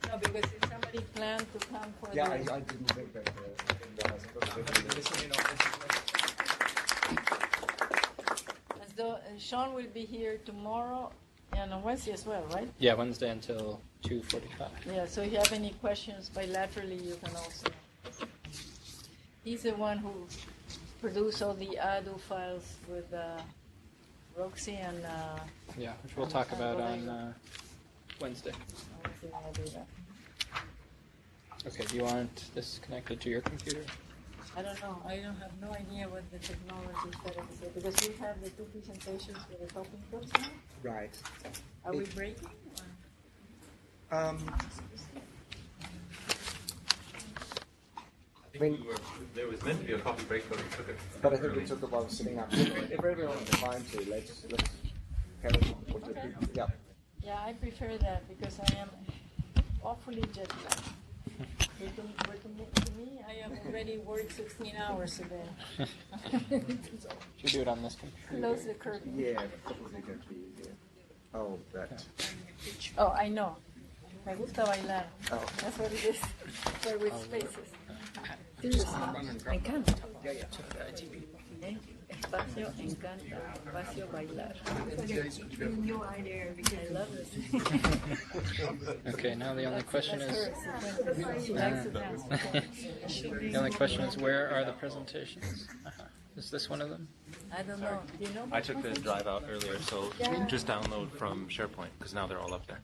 No, because if somebody planned to come for I didn't make that. So Sean will be here tomorrow and on Wednesday as well, right? Yeah, Wednesday until 2:45. Yeah, so if you have any questions bilaterally, you can also. He's the one who produced all the ADO files with Roxy and. Yeah, which we'll talk about on Wednesday. Okay, do you want this connected to your computer? I don't know. I don't have no idea what the technology is that is there because we have the two presentations for the top incomes now. Right. Are we breaking? I think there was meant to be a coffee break, but we took it. But I think we took it while sitting up. If everyone's fine to, let's have it with the people. Yeah. Yeah, I prefer that because I am awfully jet lagged. To me, I have already worked 16 hours a day. Should we do it on this computer? Close the curtain. Yeah, probably going to be easier. Oh, that. Oh, I know. Me gusta bailar. Oh. That's what it is. But with spaces. Me encanta. Espacio encanta. Espacio bailar. You are there because I love this. Okay, now the only question is. She likes to dance. The only question is, where are the presentations? Is this one of them? I don't know. Do you know? I took the drive out earlier, so just download from SharePoint because now they're all up there.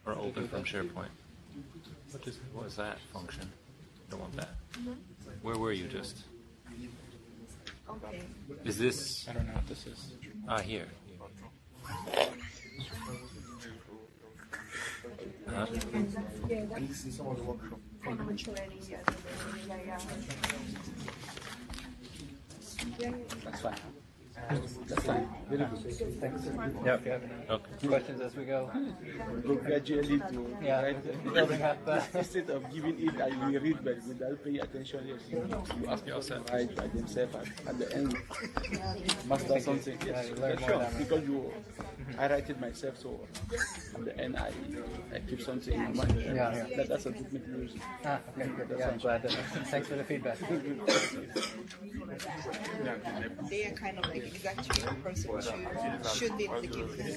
Or open from SharePoint. What is that function? Don't want that. Where were you just? Okay. Is this? I don't know what this is. Here. Huh? That's fine. That's fine. Really good. Thanks. Yeah, if you have any questions as we go. Go gradually to building up. Instead of giving it, I will read, but without paying attention, you ask them to write by themselves. At the end, master something. Yes, sure. Because I write it myself, so at the end, I keep something in mind. That's a good use. Okay. Yeah, I'm glad. Thanks for the feedback. They are kind of like exactly the person who should be able to give this.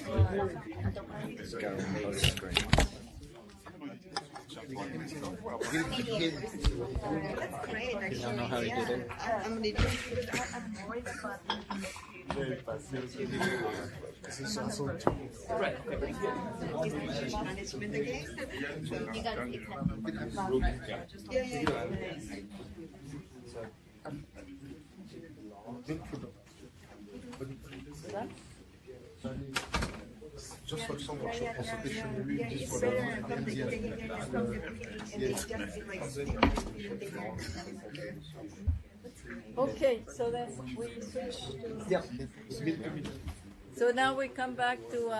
That's great, actually. You don't know how he did it? I'm going to do it. I'm worried about management again. You got it. Yeah. Just for some consultation, just for Okay, so then we switch to... Yeah. So now we come back to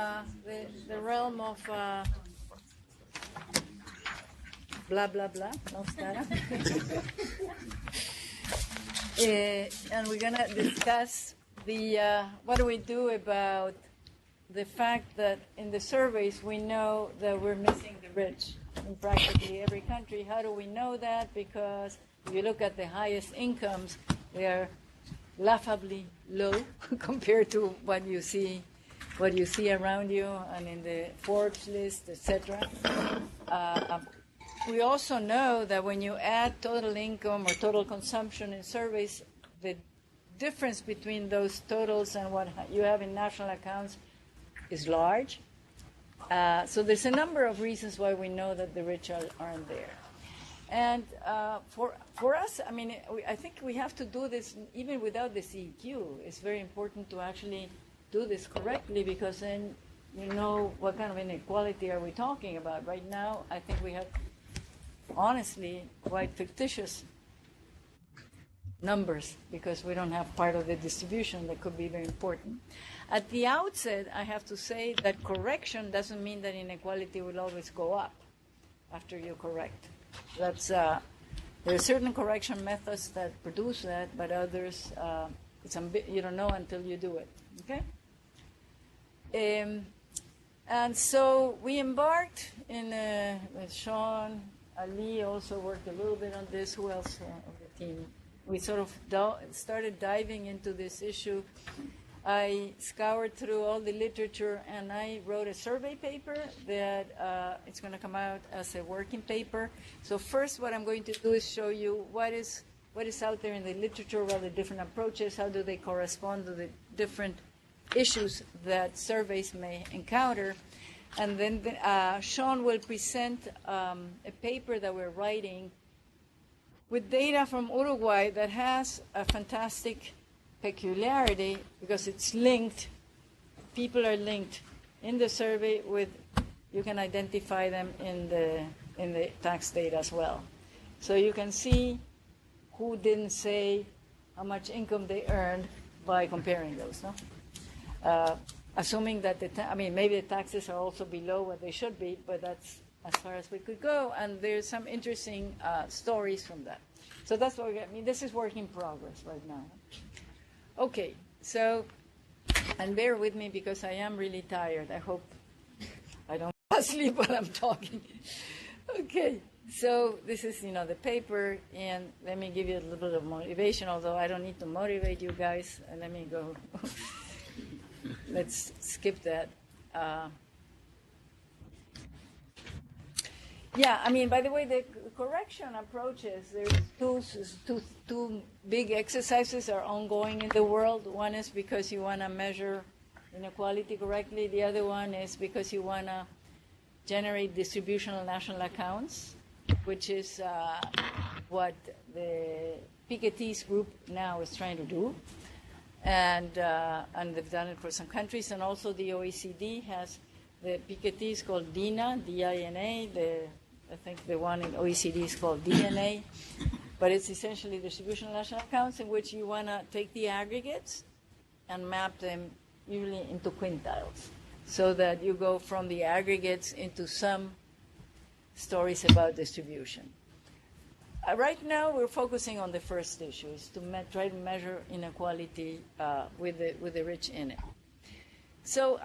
the realm of blah, blah, blah. No stuff. And we're going to discuss what do we do about the fact that in the surveys we know that we're missing the rich in practically every country? How do we know that? Because if you look at the highest incomes, they are laughably low compared to what you see around you and in the Forbes list, etc. We also know that when you add total income or total consumption in surveys, the difference between those totals and what you have in national accounts is large. So there's a number of reasons why we know that the rich aren't there. And for us, I mean, I think we have to do this even without the CEQ. It's very important to actually do this correctly, because then you know what kind of inequality are we talking about. Right now, I think we have, honestly, quite fictitious numbers because we don't have part of the distribution that could be very important. At the outset, I have to say that correction doesn't mean that inequality will always go up after you correct. That's there are certain correction methods that produce that, but others you don't know until you do it. Okay. And so we embarked in with Sean, Ali also worked a little bit on this. Who else of the team? We sort of started diving into this issue. I scoured through all the literature and I wrote a survey paper that it's going to come out as a working paper. So first what I'm going to do is show you what is out there in the literature, what are the different approaches, how do they correspond to the different issues that surveys may encounter. And then Sean will present a paper that we're writing with data from Uruguay that has a fantastic peculiarity because it's linked. People are linked in the survey with, you can identify them in the tax data as well. So you can see who didn't say how much income they earned by comparing those, no? Assuming that maybe the taxes are also below what they should be, but that's as far as we could go, and there's some interesting stories from that. So that's what this is work in progress right now. Okay, so, and bear with me because I am really tired. I hope I don't fall asleep while I'm talking. Okay, so this is, the paper, and let me give you a little bit of motivation, although I don't need to motivate you guys. Let me go. Let's skip that. By the way, the correction approaches, there's two big exercises are ongoing in the world. One is because you want to measure inequality correctly. The other one is because you want to generate distributional national accounts, which is what the Piketty's group now is trying to do. And they've done it for some countries. And also the OECD has the Piketty is called DINA, D-I-N-A. I think the one in OECD is called DNA. But it's essentially distributional national accounts in which you want to take the aggregates and map them usually into quintiles so that you go from the aggregates into some stories about distribution. Right now, we're focusing on the first issue, is to try to measure inequality with the rich in it. So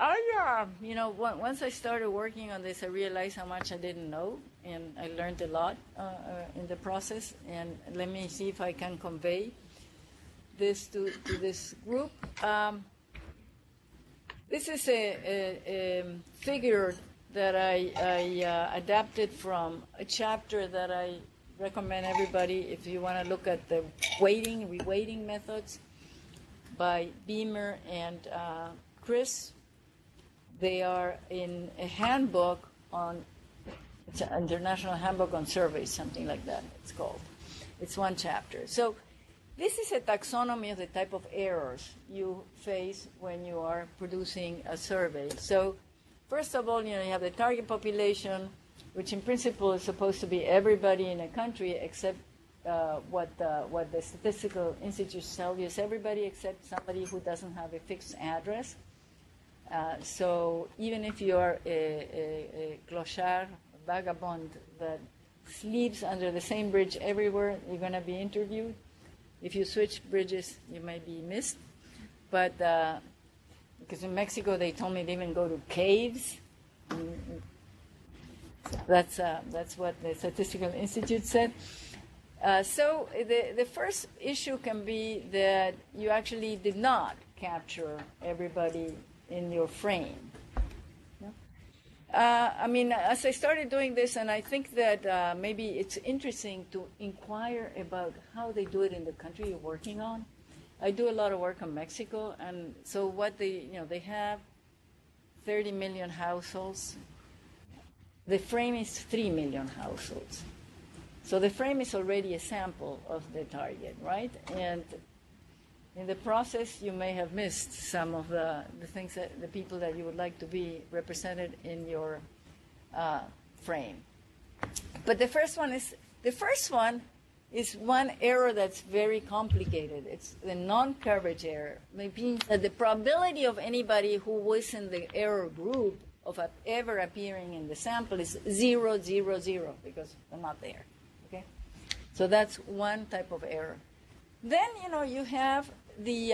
once I started working on this, I realized how much I didn't know, and I learned a lot in the process. And let me see if I can convey this to this group. This is a figure that I adapted from a chapter that I recommend everybody if you want to look at the reweighting methods by Beamer and Chris. They are in a handbook it's an international handbook on surveys, something like that it's called. It's one chapter. So this is a taxonomy of the type of errors you face when you are producing a survey. So first of all, you have the target population, which in principle is supposed to be everybody in a country except what the Statistical Institute tells you is everybody except somebody who doesn't have a fixed address. So even if you are a clochard, a vagabond that sleeps under the same bridge everywhere, you're going to be interviewed. If you switch bridges, you might be missed. but because in Mexico they told me they even go to caves. That's what the Statistical Institute said. So the first issue can be that you actually did not capture everybody in your frame. I mean, as I started doing this, and I think that maybe it's interesting to inquire about how they do it in the country you're working on. I do a lot of work on Mexico, and so what they have 30 million households. The frame is 3 million households. So the frame is already a sample of the target, right? And in the process, you may have missed some of the things that the people that you would like to be represented in your frame. But the first one is one error that's very complicated. It's the non-coverage error. It means that the probability of anybody who was in the error group of ever appearing in the sample is 0, 0, 0, because they're not there. Okay, so that's one type of error. Then you have the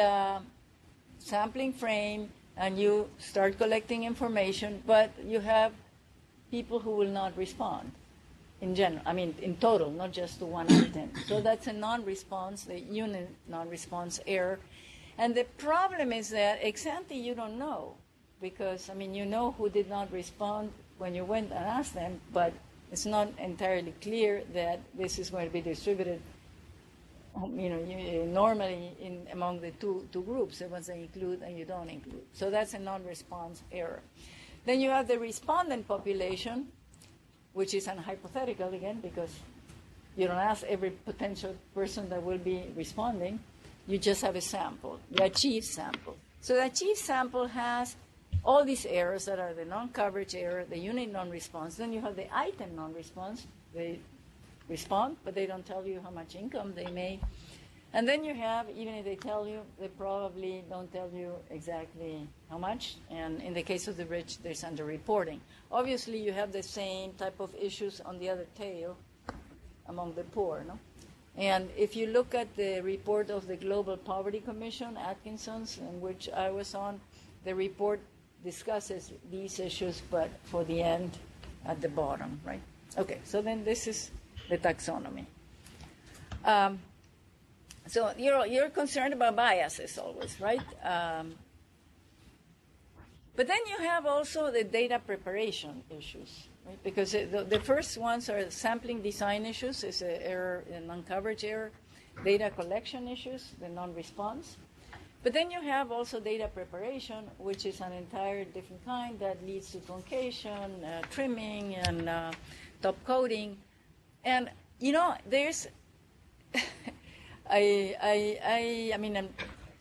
sampling frame, and you start collecting information, but you have people who will not respond. In general, I mean, in total, not just to one item. So that's a non-response, the unit non-response error. And the problem is that ex ante you don't know, because, I mean, you know who did not respond when you went and asked them, but it's not entirely clear that this is going to be distributed, normally among the two groups, the ones that include and you don't include. So that's a non-response error. Then you have the respondent population, which is an hypothetical again, because you don't ask every potential person that will be responding. You just have a sample, the achieved sample. So the achieved sample has all these errors that are the non-coverage error, the unit non-response. Then you have the item non-response. They respond, but they don't tell you how much income they made. And then you have, even if they tell you, they probably don't tell you exactly how much. And in the case of the rich, there's underreporting. Obviously, you have the same type of issues on the other tail among the poor, no? And if you look at the report of the Global Poverty Commission, Atkinson's, in which I was on, the report discusses these issues, but for the end at the bottom, right? Okay, so then this is the taxonomy. So you're concerned about biases always, right? But then you have also the data preparation issues, right? Because the first ones are sampling design issues, is an error, a non-coverage error. Data collection issues, the non-response. But then you have also data preparation, which is an entire different kind that leads to truncation, trimming, and top coding. And, there's... I mean, I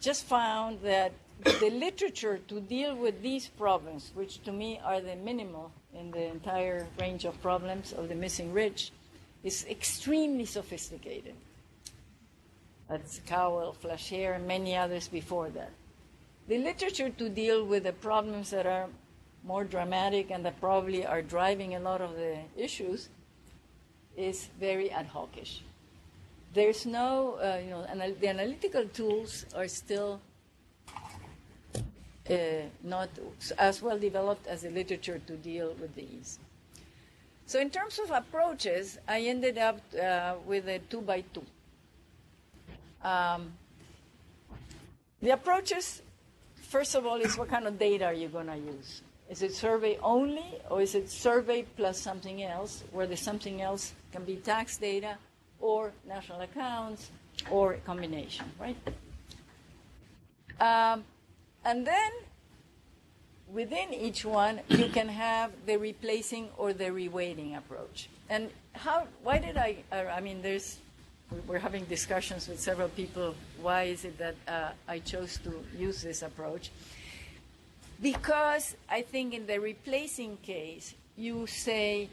just found that the literature to deal with these problems, which to me are the minimal in the entire range of problems of the missing rich, is extremely sophisticated. That's Cowell, Flasher, and many others before that. The literature to deal with the problems that are more dramatic and that probably are driving a lot of the issues is very ad hoc-ish. There's no, the analytical tools are still not as well developed as the literature to deal with these. So in terms of approaches, I ended up with a 2x2. The approaches, first of all, is what kind of data are you going to use? Is it survey only, or is it survey plus something else, where the something else can be tax data, or national accounts, or a combination, right? And then within each one, you can have the replacing or the reweighting approach. And we're having discussions with several people, why is it that I chose to use this approach? Because I think in the replacing case, you say,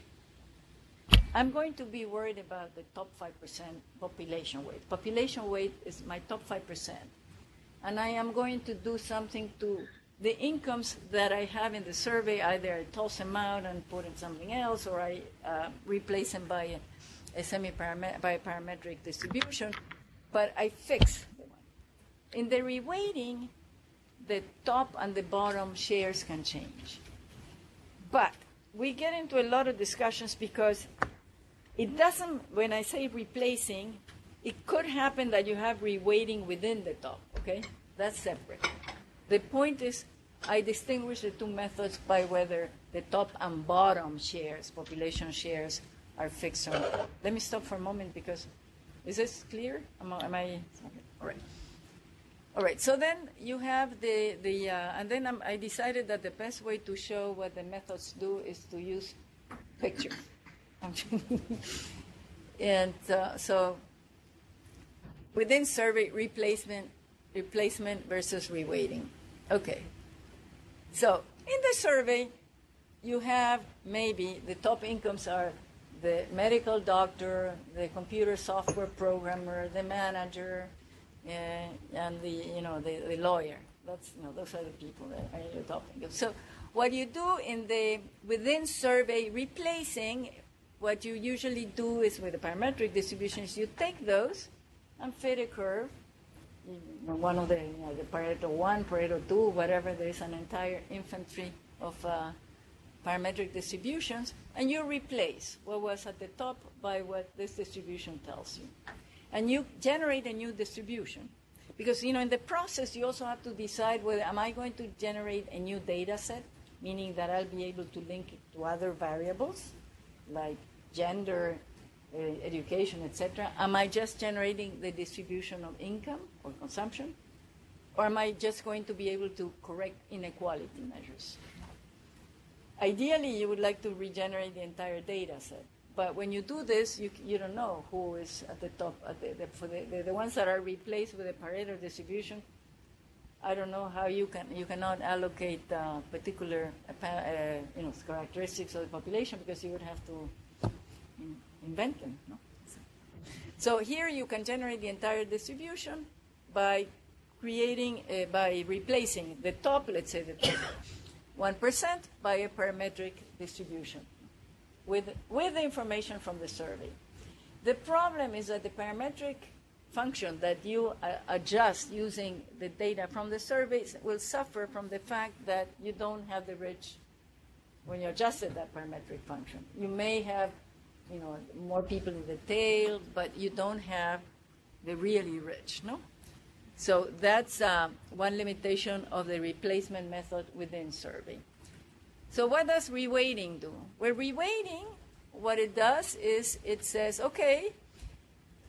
I'm going to be worried about the top 5% population weight. Population weight is my top 5%. And I am going to do something to the incomes that I have in the survey. Either I toss them out and put in something else, or I replace them by a parametric distribution. But I fix the one. In the reweighting, the top and the bottom shares can change. But we get into a lot of discussions because it doesn't, when I say replacing, it could happen that you have reweighting within the top, okay? That's separate. The point is, I distinguish the two methods by whether the top and bottom shares, population shares, are fixed or not. Let me stop for a moment because, is this clear? Am I okay. All right. All right, so then you have and then I decided that the best way to show what the methods do is to use pictures. And so within survey, replacement versus reweighting. Okay. So in the survey, you have maybe the top incomes are the medical doctor, the computer software programmer, the manager, and the lawyer. That's those are the people that are your top income. So what you do within survey replacing, what you usually do is with the parametric distributions, you take those and fit a curve. One of the Pareto 1, Pareto 2, whatever, there is an entire inventory of parametric distributions, and you replace what was at the top by what this distribution tells you. And you generate a new distribution. Because, in the process, you also have to decide whether, am I going to generate a new data set, meaning that I'll be able to link it to other variables, like gender, education, etc. Am I just generating the distribution of income or consumption? Or am I just going to be able to correct inequality measures? Ideally, you would like to regenerate the entire data set. But when you do this, you don't know who is at the top. For the ones that are replaced with a Pareto distribution, I don't know how you cannot allocate particular characteristics of the population because you would have to invent them. No? So here you can generate the entire distribution by replacing the top, let's say the top 1% by a parametric distribution with the information from the survey. The problem is that the parametric function that you adjust using the data from the surveys will suffer from the fact that you don't have the rich when you adjusted that parametric function. You may have more people in the tail, but you don't have the really rich, no? So that's one limitation of the replacement method within survey. So what does reweighting do? Well, reweighting, what it does is it says, okay,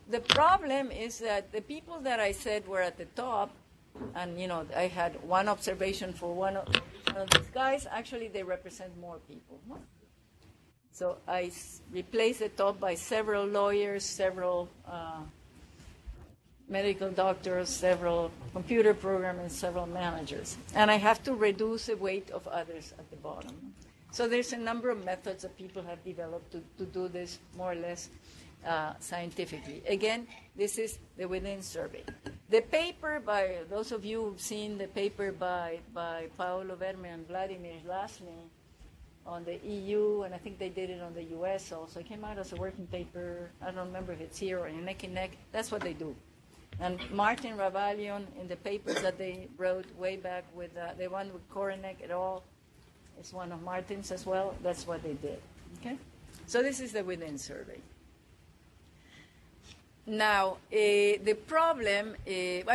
the problem is that the people that I said were at the top, and I had one observation for one of these guys, actually they represent more people. No? So I replaced the top by several lawyers, several medical doctors, several computer programmers, several managers. And I have to reduce the weight of others at the bottom. So there's a number of methods that people have developed to do this more or less scientifically. Again, this is the within survey. The paper by, those of you who've seen the paper by Paolo Verme and Vladimir Zlasny on the EU, and I think they did it on the US also. It came out as a working paper. I don't remember if it's here or in Neck and Neck. That's what they do. And Martin Ravalion, in the papers that they wrote way back with the one with Koronek et al., is one of Martin's as well. That's what they did. Okay? So this is the within survey. Now, the problem, and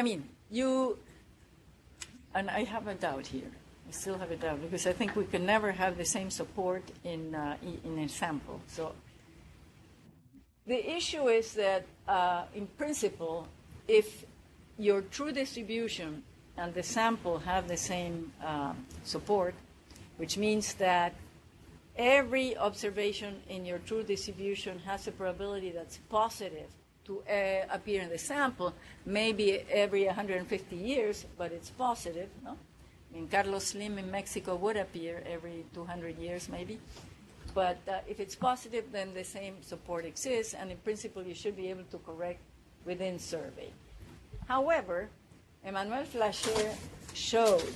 I have a doubt here. I still have a doubt because I think we can never have the same support in a sample. So the issue is that, in principle, if your true distribution and the sample have the same support, which means that every observation in your true distribution has a probability that's positive to appear in the sample, maybe every 150 years, but it's positive. No? I mean, Carlos Slim in Mexico would appear every 200 years, maybe. But if it's positive, then the same support exists, and in principle, you should be able to correct within survey. However, Emmanuel Flacher showed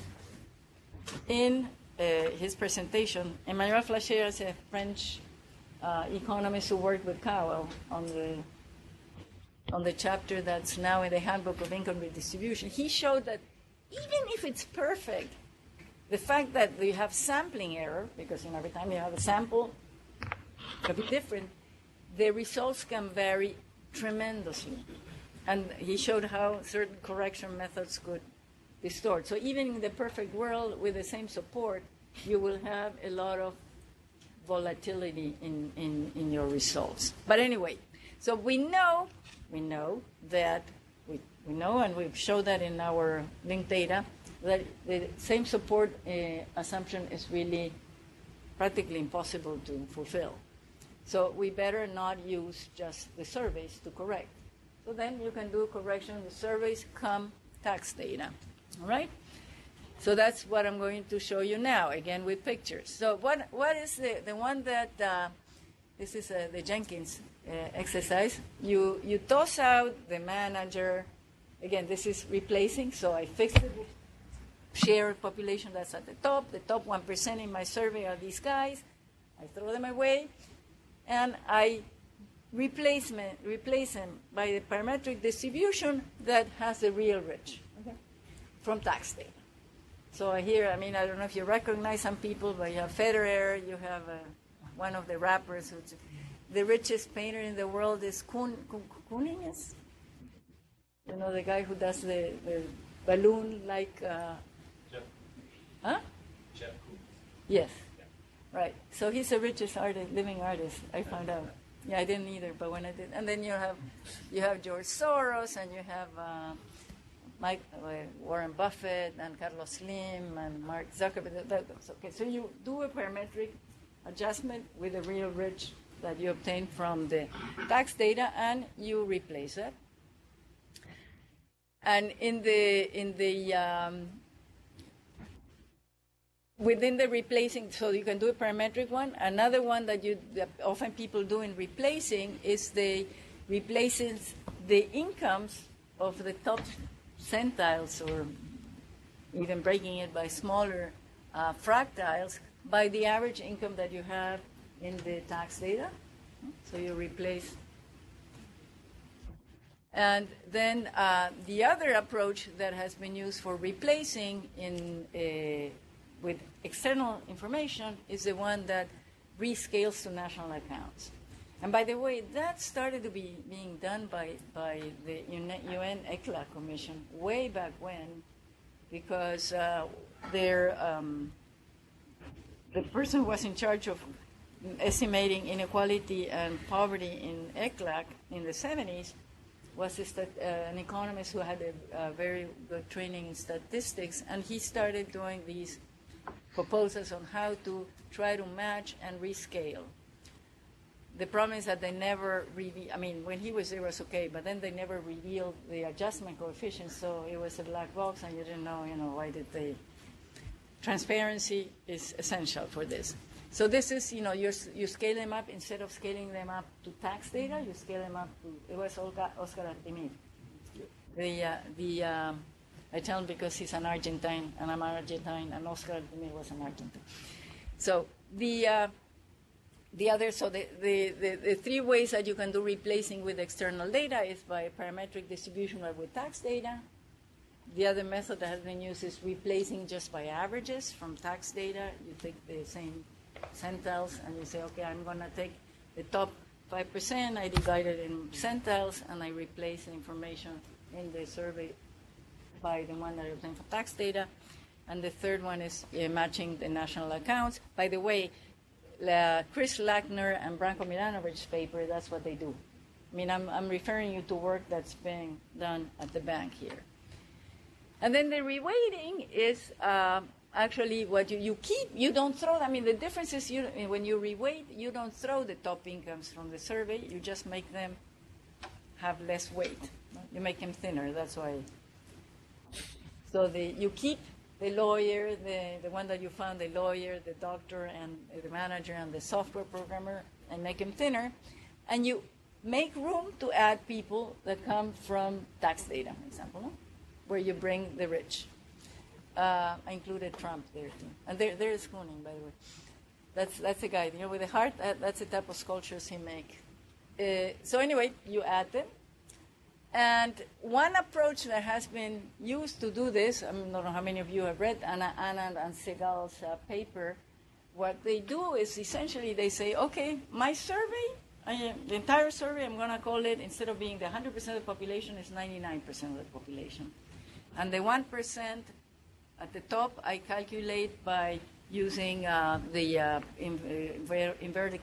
in his presentation, Emmanuel Flacher is a French economist who worked with Cowell on the chapter that's now in the Handbook of Income Redistribution. He showed that even if it's perfect, the fact that you have sampling error, because every time you have a sample, it can be different, the results can vary tremendously. And he showed how certain correction methods could distort. So even in the perfect world with the same support, you will have a lot of volatility in your results. But anyway, so we know that, we know, and we've showed that in our linked data, that the same support assumption is really practically impossible to fulfill. So we better not use just the surveys to correct. So then you can do correction of the surveys, come tax data. All right? So that's what I'm going to show you now, again with pictures. So what is the one that, this is the Jenkins exercise. You toss out the manager. Again, this is replacing, so I fixed the share population that's at the top. The top 1% in my survey are these guys. I throw them away, and I replace them by the parametric distribution that has the real rich, okay, from tax data. So here, I don't know if you recognize some people, but you have Federer, you have one of the rappers, who's the richest painter in the world is Kunin, yes? You know, the guy who does the balloon like... Jeff. Huh? Jeff Koons. Yes. Yeah. Right. So he's the richest artist, living artist, I found out. Yeah, I didn't either, but when I did. And then you have George Soros, and you have Warren Buffett, and Carlos Slim, and Mark Zuckerberg. That's okay. So you do a parametric adjustment with the real rich that you obtain from the tax data, and you replace it. And within the replacing, so you can do a parametric one. Another one that often people do in replacing is they replaces the incomes of the top centiles, or even breaking it by smaller fractiles, by the average income that you have in the tax data. So you replace. And then the other approach that has been used for replacing with external information is the one that rescales to national accounts. And by the way, that started to be being done by the UN ECLA Commission way back when, because the person who was in charge of estimating inequality and poverty in ECLAC in the 70s was an economist who had a very good training in statistics, and he started doing these proposals on how to try to match and rescale. The problem is that they never when he was there, it was okay, but then they never revealed the adjustment coefficient, so it was a black box, and you didn't know, why did they. Transparency is essential for this. So this is, you scale them up. Instead of scaling them up to tax data, you scale them up to, it was Oscar Artemid. I tell him because he's an Argentine, and I'm Argentine, and Oscar Artemid was an Argentine. So the three ways that you can do replacing with external data is by parametric distribution or with tax data. The other method that has been used is replacing just by averages from tax data. You take the same centiles and you say, okay, I'm going to take the top 5%, I divide it in centiles, and I replace the information in the survey by the one that I obtained for tax data. And the third one is matching the national accounts. By the way, Chris Lackner and Branko Milanovich's paper, that's what they do. I'm referring you to work that's being done at the bank here. And then the reweighting is actually what you keep. You don't throw. The difference is when you reweight, you don't throw the top incomes from the survey. You just make them have less weight. You make them thinner. That's why. So you keep the lawyer, the one that you found, the lawyer, the doctor, and the manager, and the software programmer, and make them thinner. And you make room to add people that come from tax data, for example, no? Where you bring the rich. I included Trump there too, and there is Kooning, by the way. That's the guy. With the heart. That's the type of sculptures he makes. So anyway, you add them, And one approach that has been used to do this, I don't know how many of you have read Anna and Segal's paper. What they do is essentially they say, okay, my survey, the entire survey, I'm going to call it, instead of being the 100% of the population, is 99% of the population. And the 1% at the top, I calculate by using the inverted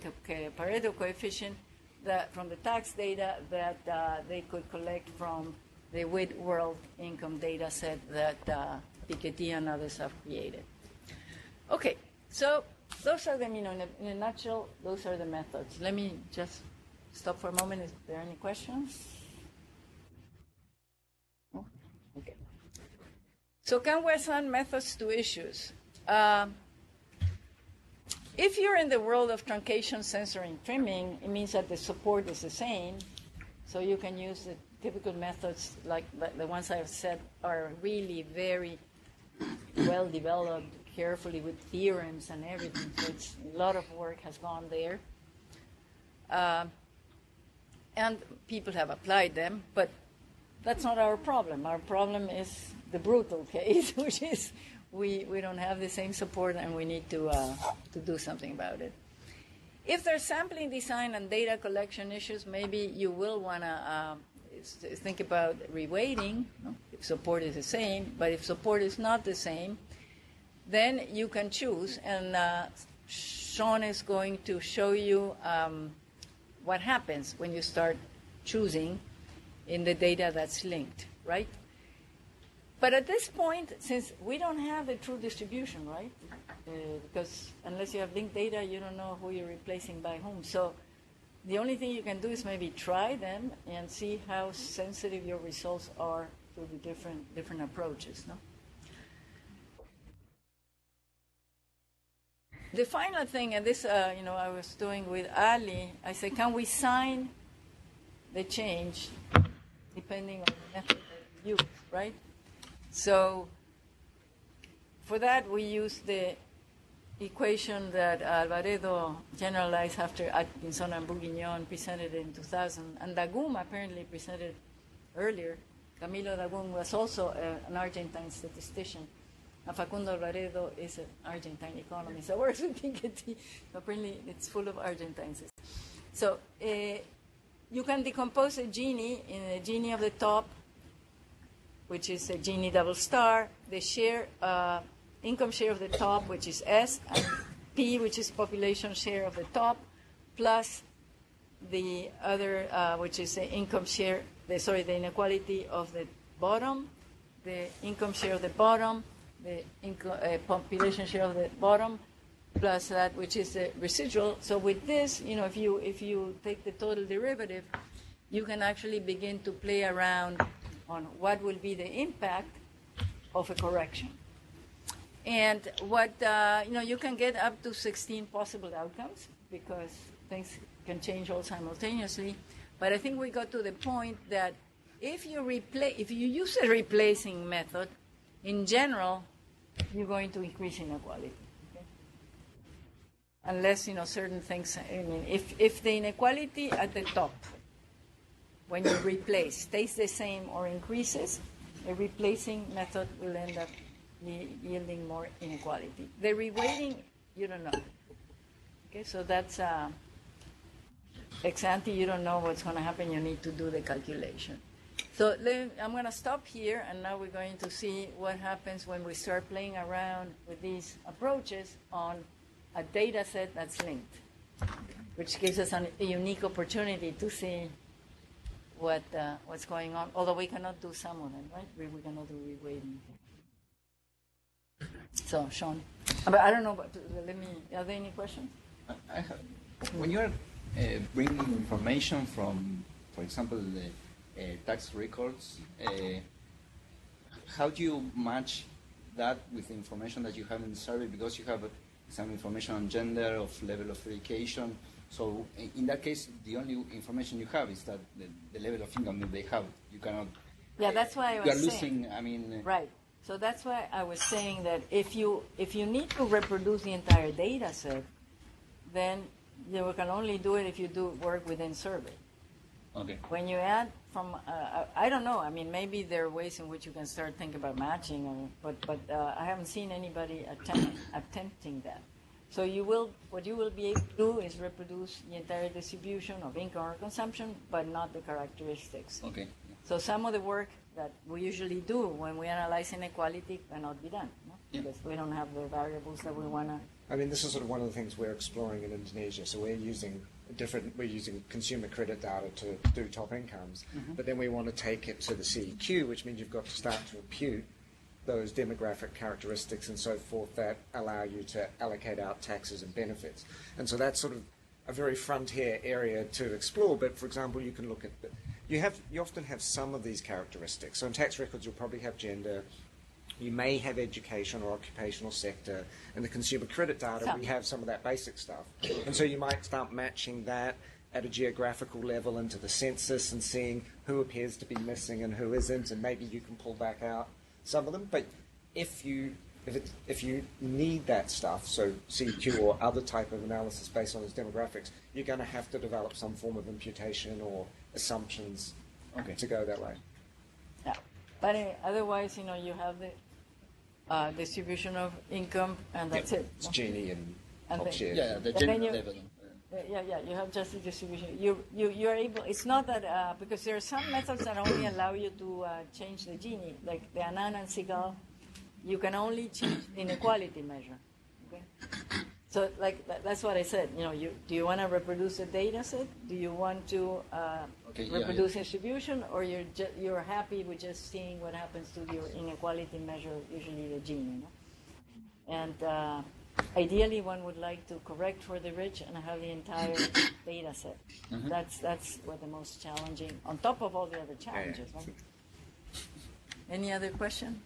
Pareto coefficient that from the tax data that they could collect from the WID World Income data set that Piketty and others have created. Okay, so those are the, in a nutshell, those are the methods. Let me just stop for a moment. Is there any questions? No? Okay. So can we assign methods to issues? If you're in the world of truncation, censoring, trimming, it means that the support is the same. So you can use the typical methods like the ones I've said are really very well developed, carefully with theorems and everything. So it's, a lot of work has gone there. And people have applied them, but that's not our problem. Our problem is the brutal case, which is we don't have the same support and we need to do something about it. If there's sampling design and data collection issues, maybe you will want to think about reweighting if support is the same. But if support is not the same, then you can choose. And Sean is going to show you what happens when you start choosing in the data that's linked, right? But at this point, since we don't have the true distribution, right? Because unless you have linked data, you don't know who you're replacing by whom. So the only thing you can do is maybe try them and see how sensitive your results are to the different approaches, no? The final thing, and this, I was doing with Ali, I said, can we sign the change depending on the method that you use, right? So for that, we use the equation that Alvaredo generalized after Atkinson and Bourguignon presented in 2000, and Dagum apparently presented earlier. Camilo Dagum was also an Argentine statistician. And Facundo Alvaredo is an Argentine economist. So works with Piketty. Apparently, it's full of Argentines. So you can decompose a Gini in a Gini of the top, which is a Gini double star, the share, income share of the top, which is S, and P, which is population share of the top, plus the other, which is the income share, the inequality of the bottom, the income share of the bottom, the population share of the bottom, plus that which is the residual. So with this, if you take the total derivative, you can actually begin to play around on what will be the impact of a correction. And what, you can get up to 16 possible outcomes because things can change all simultaneously. But I think we got to the point that if you use a replacing method, in general, you're going to increase inequality. Okay? Unless, certain things, if the inequality at the top, when you replace, stays the same or increases, a replacing method will end up yielding more inequality. The reweighting, you don't know. Okay, so that's ex ante, you don't know what's going to happen, you need to do the calculation. So I'm going to stop here, and now we're going to see what happens when we start playing around with these approaches on a data set that's linked, which gives us a unique opportunity to see what's going on, although we cannot do some of them, right? We cannot do reweighting. So, Sean. But I don't know, but are there any questions? I have, when you are bringing information from, for example, the tax records, how do you match that with the information that you have in the survey? Because you have some information on gender, of level of education. So in that case, the only information you have is that the level of income that they have. You cannot. Yeah, that's why I was saying. You are losing. Right. So that's why I was saying that if you need to reproduce the entire data set, then you can only do it if you do work within survey. Okay. When you add from, I don't know. I mean, maybe there are ways in which you can start thinking about matching, but I haven't seen anybody attempting that. So what you will be able to do is reproduce the entire distribution of income or consumption, but not the characteristics. Okay. So some of the work that we usually do when we analyze inequality cannot be done, no? Because we don't have the variables that we want to. I mean, this is sort of one of the things we're exploring in Indonesia. So we're using consumer credit data to do top incomes, but then we want to take it to the CEQ, which means you've got to start to impute those demographic characteristics and so forth that allow you to allocate out taxes and benefits. And so that's sort of a very frontier area to explore. But for example, you can look at you often have some of these characteristics. So in tax records, you'll probably have gender. You may have education or occupational sector. In the consumer credit data, we have some of that basic stuff. And so you might start matching that at a geographical level into the census and seeing who appears to be missing and who isn't, and maybe you can pull back out some of them. But if you need that stuff, so CEQ or other type of analysis based on those demographics, you're going to have to develop some form of imputation or assumptions to go that way. Yeah, but otherwise, you have the distribution of income, and that's it. It's Gini and top share. Yeah, the general level. Yeah, you have just the distribution. You're able. It's not that because there are some methods that only allow you to change the Gini, like the Annan and Segal. You can only change the inequality measure. Okay, so that's what I said. Do you want to reproduce a data set? Do you want to reproduce distribution, or you're happy with just seeing what happens to your inequality measure, usually the Gini? And ideally, one would like to correct for the rich and have the entire data set. That's what the most challenging, on top of all the other challenges. Right? Any other question?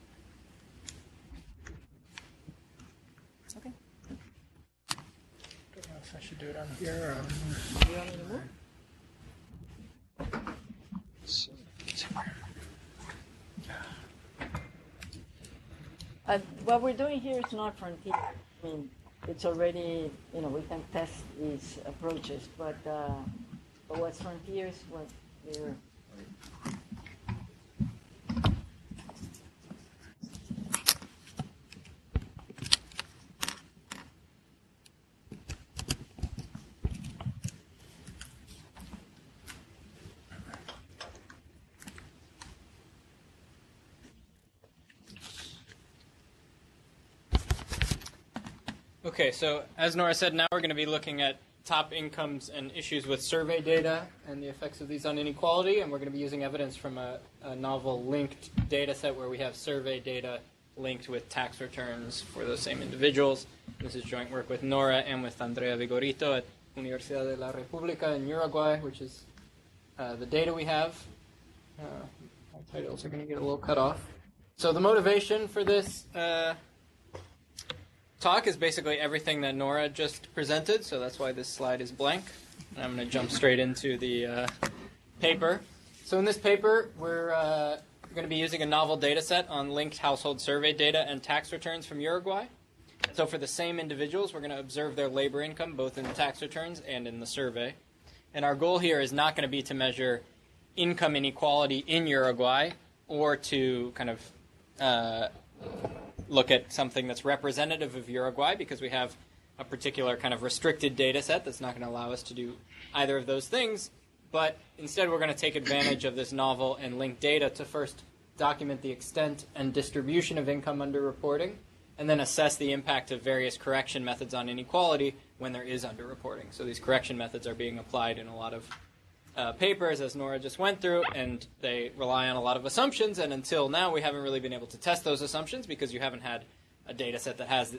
Okay. I don't know if I should do it on here. Do you want me to move? What we're doing here is not frontier. I mean, it's already, we can test these approaches, but what's frontier is what we're. Okay, so as Nora said, now we're going to be looking at top incomes and issues with survey data and the effects of these on inequality, and we're going to be using evidence from a novel linked data set where we have survey data linked with tax returns for those same individuals. This is joint work with Nora and with Andrea Vigorito at Universidad de la República in Uruguay, which is the data we have. My titles are going to get a little cut off. So the motivation for this talk is basically everything that Nora just presented, so that's why this slide is blank. And I'm going to jump straight into the paper. So in this paper, we're going to be using a novel data set on linked household survey data and tax returns from Uruguay. So for the same individuals, we're going to observe their labor income both in the tax returns and in the survey. And our goal here is not going to be to measure income inequality in Uruguay or to kind of look at something that's representative of Uruguay, because we have a particular kind of restricted data set that's not going to allow us to do either of those things. But instead, we're going to take advantage of this novel and linked data to first document the extent and distribution of income underreporting, and then assess the impact of various correction methods on inequality when there is underreporting. So these correction methods are being applied in a lot of papers, as Nora just went through, and they rely on a lot of assumptions, and until now we haven't really been able to test those assumptions because you haven't had a data set that has,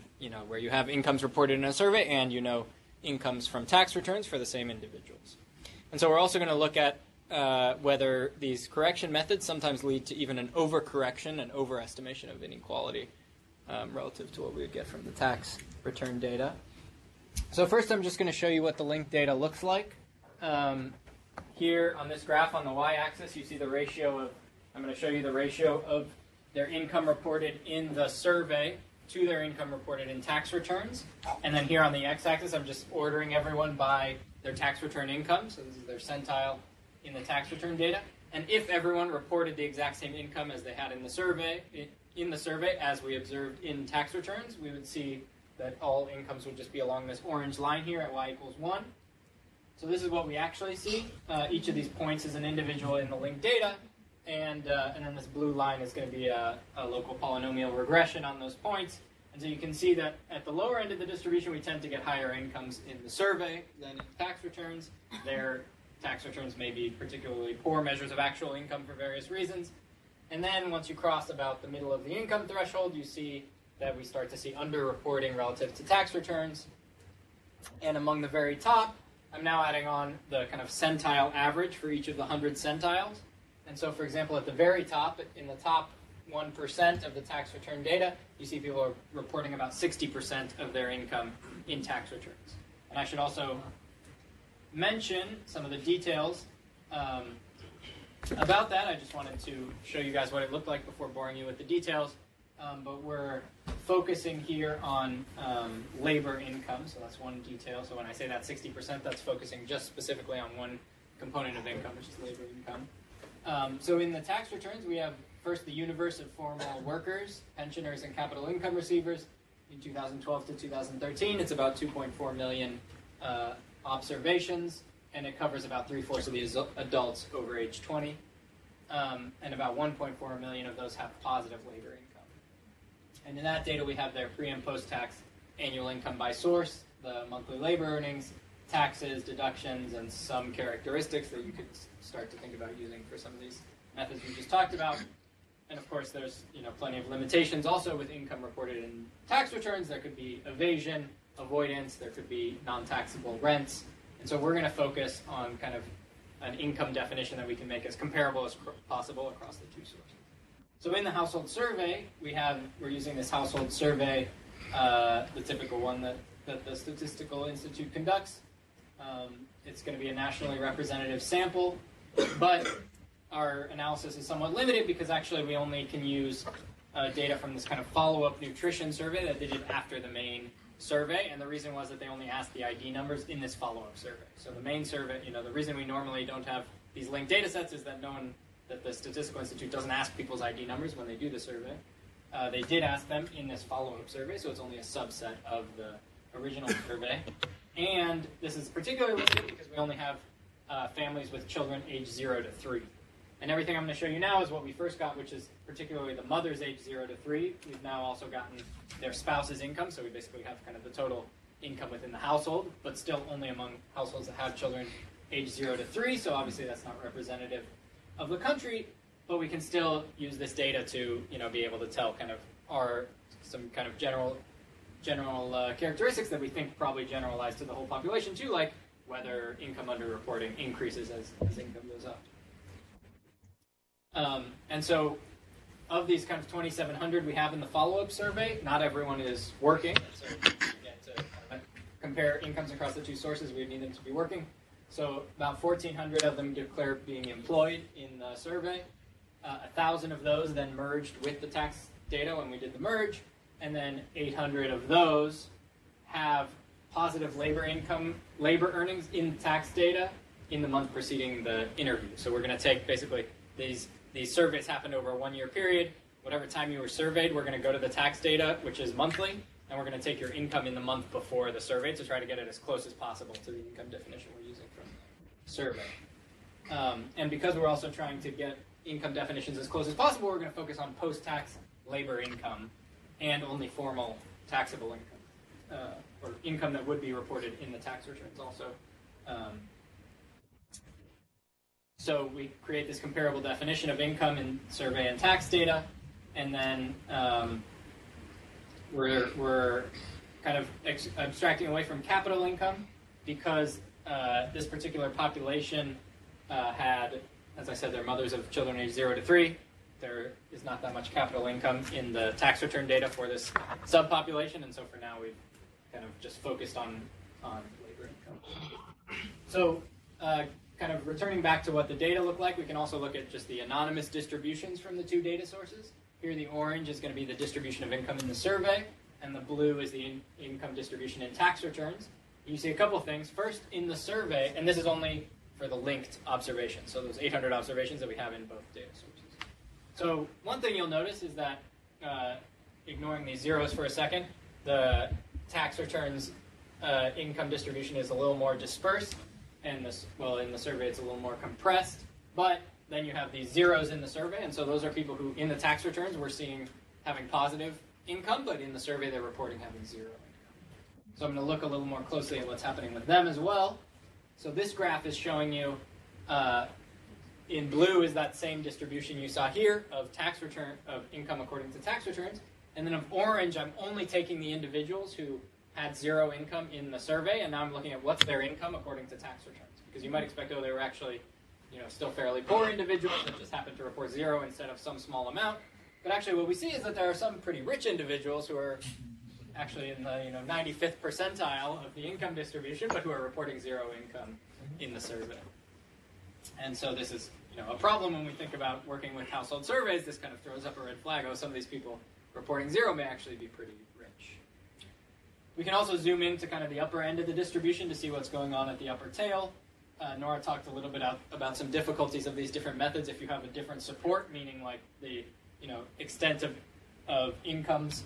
where you have incomes reported in a survey and incomes from tax returns for the same individuals. And so we're also going to look at whether these correction methods sometimes lead to even an overcorrection and overestimation of inequality relative to what we would get from the tax return data. So first I'm just going to show you what the linked data looks like. Here on this graph on the y-axis, you see the ratio of, I'm going to show you the ratio of their income reported in the survey to their income reported in tax returns. And then here on the x-axis, I'm just ordering everyone by their tax return income. So this is their centile in the tax return data. And if everyone reported the exact same income as they had in the survey, as we observed in tax returns, we would see that all incomes would just be along this orange line here at y equals 1. So this is what we actually see. Each of these points is an individual in the linked data, and then this blue line is going to be a local polynomial regression on those points. And so you can see that at the lower end of the distribution, we tend to get higher incomes in the survey than in tax returns. Their tax returns may be particularly poor measures of actual income for various reasons. And then once you cross about the middle of the income threshold, you see that we start to see underreporting relative to tax returns. And among the very top, I'm now adding on the kind of centile average for each of the 100 centiles. And so, for example, at the very top, in the top 1% of the tax return data, you see people are reporting about 60% of their income in tax returns. And I should also mention some of the details about that. I just wanted to show you guys what it looked like before boring you with the details. But we're focusing here on labor income, so that's one detail. So when I say that 60%, that's focusing just specifically on one component of income, which is labor income. So in the tax returns, we have first the universe of formal workers, pensioners, and capital income receivers in 2012 to 2013. It's about 2.4 million observations, and it covers about 3/4 of the adults over age 20. And about 1.4 million of those have positive labor income. And in that data, we have their pre- and post-tax annual income by source, the monthly labor earnings, taxes, deductions, and some characteristics that you could start to think about using for some of these methods we just talked about. And of course, there's plenty of limitations also with income reported in tax returns. There could be evasion, avoidance, there could be non-taxable rents. And so we're going to focus on kind of an income definition that we can make as comparable as possible across the two sources. So in the household survey, we're using this household survey, the typical one that the Statistical Institute conducts. It's going to be a nationally representative sample, but our analysis is somewhat limited because actually we only can use data from this kind of follow-up nutrition survey that they did after the main survey, and the reason was that they only asked the ID numbers in this follow-up survey. So the main survey, the reason we normally don't have these linked data sets is that that the Statistical Institute doesn't ask people's ID numbers when they do the survey. They did ask them in this follow-up survey, so it's only a subset of the original survey. And this is particularly limited because we only have families with children aged 0 to 3. And everything I'm going to show you now is what we first got, which is particularly the mothers aged 0 to 3. We've now also gotten their spouse's income, so we basically have kind of the total income within the household, but still only among households that have children aged 0 to 3, so obviously that's not representative of the country, but we can still use this data to be able to tell kind of some kind of general characteristics that we think probably generalize to the whole population too, like whether income underreporting increases as income goes up. And so of these kind of 2,700 we have in the follow-up survey, not everyone is working. So again, to kind of compare incomes across the two sources, we need them to be working. So about 1,400 of them declare being employed in the survey. 1,000 of those then merged with the tax data when we did the merge, and then 800 of those have positive labor earnings in tax data in the month preceding the interview. So we're going to take basically these surveys happened over a 1-year period. Whatever time you were surveyed, we're going to go to the tax data, which is monthly, and we're going to take your income in the month before the survey to try to get it as close as possible to the income definition we're using from the survey. And because we're also trying to get income definitions as close as possible, we're going to focus on post-tax labor income and only formal taxable income, or income that would be reported in the tax returns also. So we create this comparable definition of income in survey and tax data, and then we're kind of abstracting away from capital income because this particular population had, as I said, they're mothers of children aged 0 to 3. There is not that much capital income in the tax return data for this subpopulation, and so for now we've kind of just focused on labor income. So kind of returning back to what the data look like, we can also look at just the anonymous distributions from the two data sources. Here the orange is going to be the distribution of income in the survey, and the blue is the income distribution in tax returns. You see a couple of things. First, in the survey, and this is only for the linked observations. So those 800 observations that we have in both data sources. So one thing you'll notice is that, ignoring these zeros for a second, the tax returns income distribution is a little more dispersed, and this, well, in the survey it's a little more compressed, but then you have these zeros in the survey, and so those are people who, in the tax returns, we're seeing having positive income, but in the survey they're reporting having zero income. So I'm going to look a little more closely at what's happening with them as well. So this graph is showing you, in blue is that same distribution you saw here of tax return, of income according to tax returns, and then of orange I'm only taking the individuals who had zero income in the survey, and now I'm looking at what's their income according to tax returns. Because you might expect, oh, they were actually, still fairly poor individuals that just happened to report zero instead of some small amount. But actually what we see is that there are some pretty rich individuals who are actually in the 95th percentile of the income distribution, but who are reporting zero income in the survey. And so this is a problem when we think about working with household surveys. This kind of throws up a red flag. Oh, some of these people reporting zero may actually be pretty rich. We can also zoom into kind of the upper end of the distribution to see what's going on at the upper tail. Nora talked a little bit about some difficulties of these different methods. If you have a different support, meaning like the extent of incomes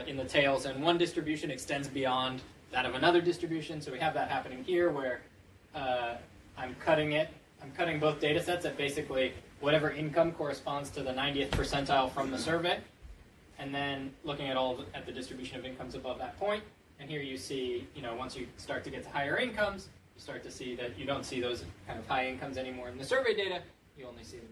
in the tails, and one distribution extends beyond that of another distribution. So we have that happening here, where I'm cutting both data sets at basically whatever income corresponds to the 90th percentile from the survey, and then looking at the distribution of incomes above that point. And here you see, once you start to get to higher incomes, you start to see that you don't see those kind of high incomes anymore in the survey data. You only see them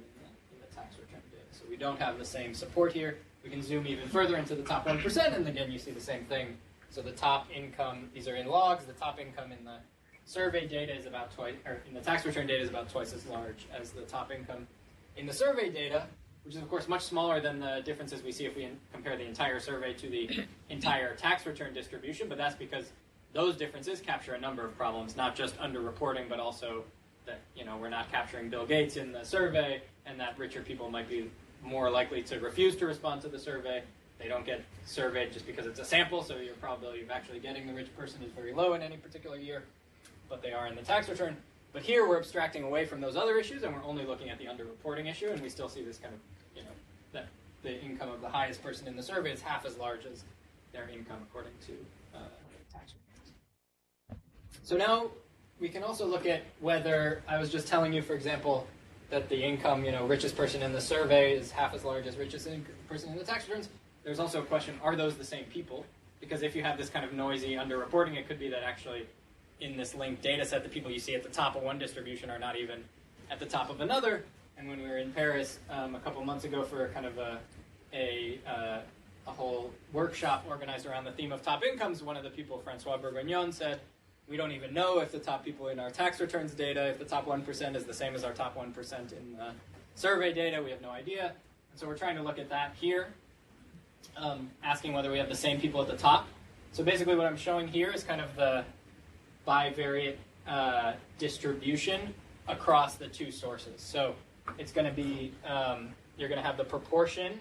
in the tax return data. So we don't have the same support here. We can zoom even further into the top 1%, and again, you see the same thing. So the top income, these are in logs. The top income in the survey data is about twice, or in the tax return data is about twice as large as the top income in the survey data, which is of course much smaller than the differences we see if we compare the entire survey to the entire tax return distribution. But that's because those differences capture a number of problems, not just underreporting, but also that we're not capturing Bill Gates in the survey, and that richer people might be more likely to refuse to respond to the survey. They don't get surveyed just because it's a sample, so your probability of actually getting the rich person is very low in any particular year, but they are in the tax return. But here we're abstracting away from those other issues, and we're only looking at the underreporting issue, and we still see this kind of, that the income of the highest person in the survey is half as large as their income according to tax returns. So now we can also look at whether, I was just telling you, for example, that the income, richest person in the survey is half as large as richest person in the tax returns. There's also a question, are those the same people? Because if you have this kind of noisy underreporting, it could be that actually in this linked data set, the people you see at the top of one distribution are not even at the top of another. And when we were in Paris a couple months ago for kind of a whole workshop organized around the theme of top incomes, one of the people, Francois Bourguignon, said, we don't even know if the top people in our tax returns data, if the top 1% is the same as our top 1% in the survey data. We have no idea. And so we're trying to look at that here, asking whether we have the same people at the top. So basically what I'm showing here is kind of the bivariate distribution across the two sources. So it's going to be, you're going to have the proportion.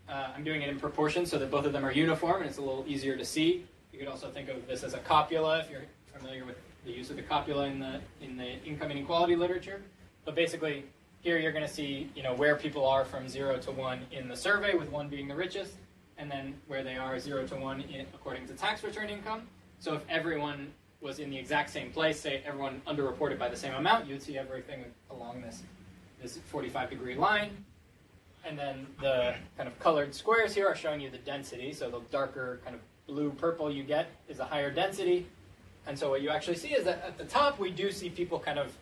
I'm doing it in proportion so that both of them are uniform, and it's a little easier to see. You could also think of this as a copula if you're familiar with the use of the copula in the income inequality literature. But basically, here you're going to see where people are from 0 to 1 in the survey, with 1 being the richest, and then where they are 0 to 1 according to tax return income. So if everyone was in the exact same place, say everyone underreported by the same amount, you'd see everything along this 45-degree line. And then the kind of colored squares here are showing you the density. So the darker kind of blue-purple you get is a higher density. And so what you actually see is that at the top, we do see people kind of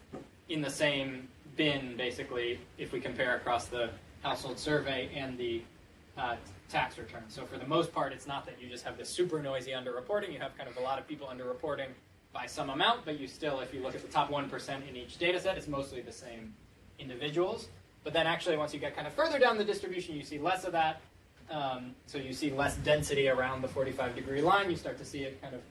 in the same bin, basically, if we compare across the household survey and the tax return. So for the most part, it's not that you just have this super noisy underreporting. You have kind of a lot of people underreporting by some amount, but you still, if you look at the top 1% in each data set, it's mostly the same individuals. But then actually, once you get kind of further down the distribution, you see less of that. So you see less density around the 45-degree line. You start to see it kind of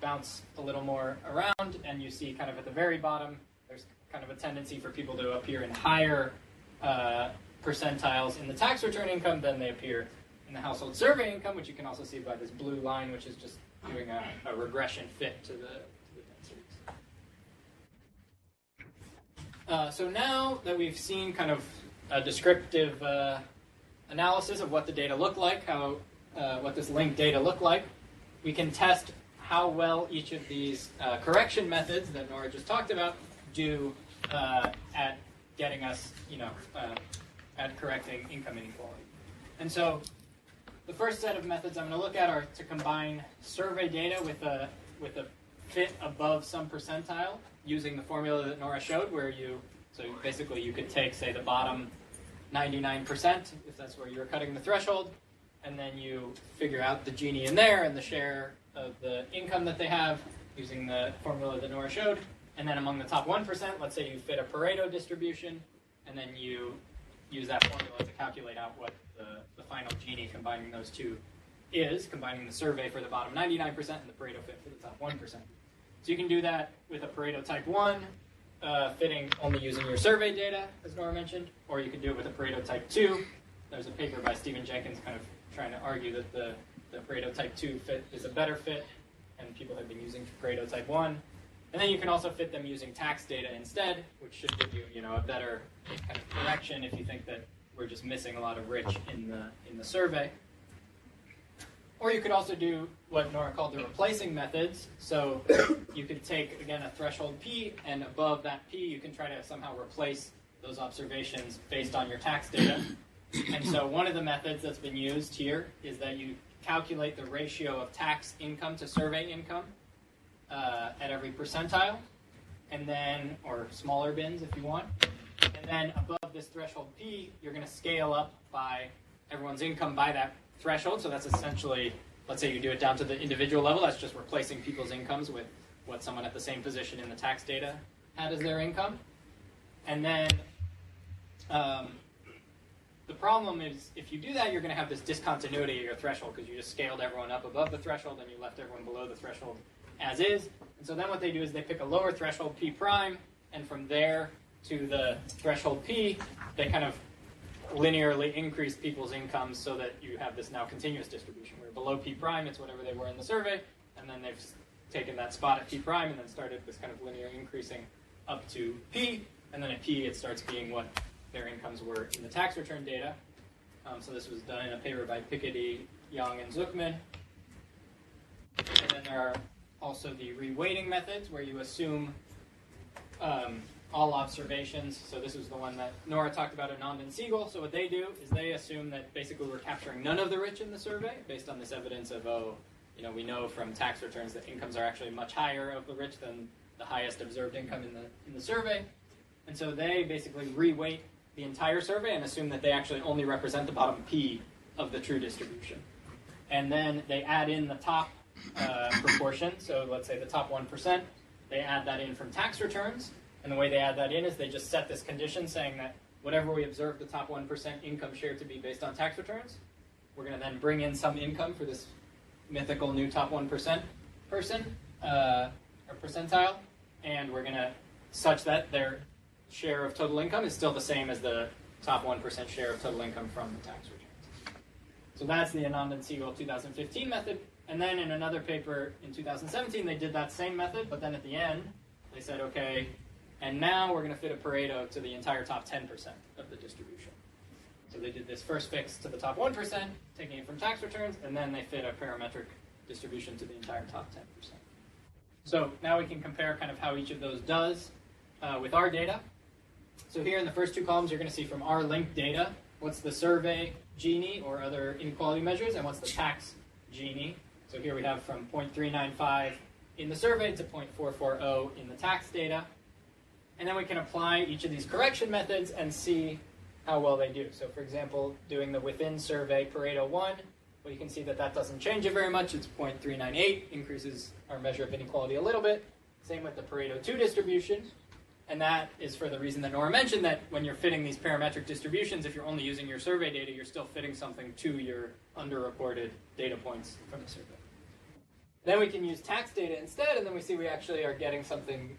bounce a little more around, and you see kind of at the very bottom, there's kind of a tendency for people to appear in higher percentiles in the tax return income than they appear in the household survey income, which you can also see by this blue line, which is just doing a regression fit to the densities. So now that we've seen kind of a descriptive analysis of what the data look like, what this linked data look like, we can test how well each of these correction methods that Nora just talked about do at getting us, at correcting income inequality. And so the first set of methods I'm going to look at are to combine survey data with a fit above some percentile using the formula that Nora showed, so basically you could take, say, the bottom 99%, if that's where you're cutting the threshold, and then you figure out the Gini in there and the share of the income that they have using the formula that Nora showed. And then among the top 1%, let's say you fit a Pareto distribution, and then you use that formula to calculate out what the final Gini combining those two is, combining the survey for the bottom 99% and the Pareto fit for the top 1%. So you can do that with a Pareto type 1, fitting only using your survey data, as Nora mentioned, or you can do it with a Pareto type 2. There's a paper by Stephen Jenkins kind of trying to argue that the Pareto type 2 fit is a better fit, and people have been using Pareto type 1. And then you can also fit them using tax data instead, which should give you, a better kind of correction if you think that we're just missing a lot of rich in the survey. Or you could also do what Nora called the replacing methods. So you could take, again, a threshold P, and above that P, you can try to somehow replace those observations based on your tax data. And so one of the methods that's been used here is that you calculate the ratio of tax income to survey income at every percentile, and then, or smaller bins if you want. And then above this threshold P, you're going to scale up by everyone's income by that threshold. So that's essentially, let's say you do it down to the individual level, that's just replacing people's incomes with what someone at the same position in the tax data had as their income. And then the problem is, if you do that, you're going to have this discontinuity of your threshold because you just scaled everyone up above the threshold and you left everyone below the threshold as is. And so then what they do is they pick a lower threshold P prime, and from there to the threshold P, they kind of linearly increase people's incomes so that you have this now continuous distribution, where below P prime, it's whatever they were in the survey, and then they've taken that spot at P prime and then started this kind of linear increasing up to P, and then at P it starts being what their incomes were in the tax return data. So this was done in a paper by Piketty, Young, and Zuckman. And then there are also the reweighting methods, where you assume all observations. So this is the one that Nora talked about, Anand and Siegel. So what they do is they assume that basically we're capturing none of the rich in the survey based on this evidence of, we know from tax returns that incomes are actually much higher of the rich than the highest observed income in the survey. And so they basically reweight the entire survey and assume that they actually only represent the bottom P of the true distribution. And then they add in the top proportion, so let's say the top 1%, they add that in from tax returns. And the way they add that in is they just set this condition saying that whatever we observe the top 1% income share to be based on tax returns, we're going to then bring in some income for this mythical new top 1% person, or percentile, and we're going to such that their share of total income is still the same as the top 1% share of total income from the tax returns. So that's the Anand and Siegel 2015 method. And then in another paper in 2017, they did that same method, but then at the end, they said, okay, and now we're going to fit a Pareto to the entire top 10% of the distribution. So they did this first fix to the top 1%, taking it from tax returns, and then they fit a parametric distribution to the entire top 10%. So now we can compare kind of how each of those does with our data. So here in the first two columns, you're going to see from our linked data, what's the survey Gini or other inequality measures, and what's the tax Gini. So here we have from 0.395 in the survey to 0.440 in the tax data. And then we can apply each of these correction methods and see how well they do. So for example, doing the within survey Pareto 1, well, you can see that that doesn't change it very much. It's 0.398, increases our measure of inequality a little bit. Same with the Pareto 2 distribution. And that is for the reason that Nora mentioned, that when you're fitting these parametric distributions, if you're only using your survey data, you're still fitting something to your underreported data points from the survey. Then we can use tax data instead, and then we see we actually are getting something,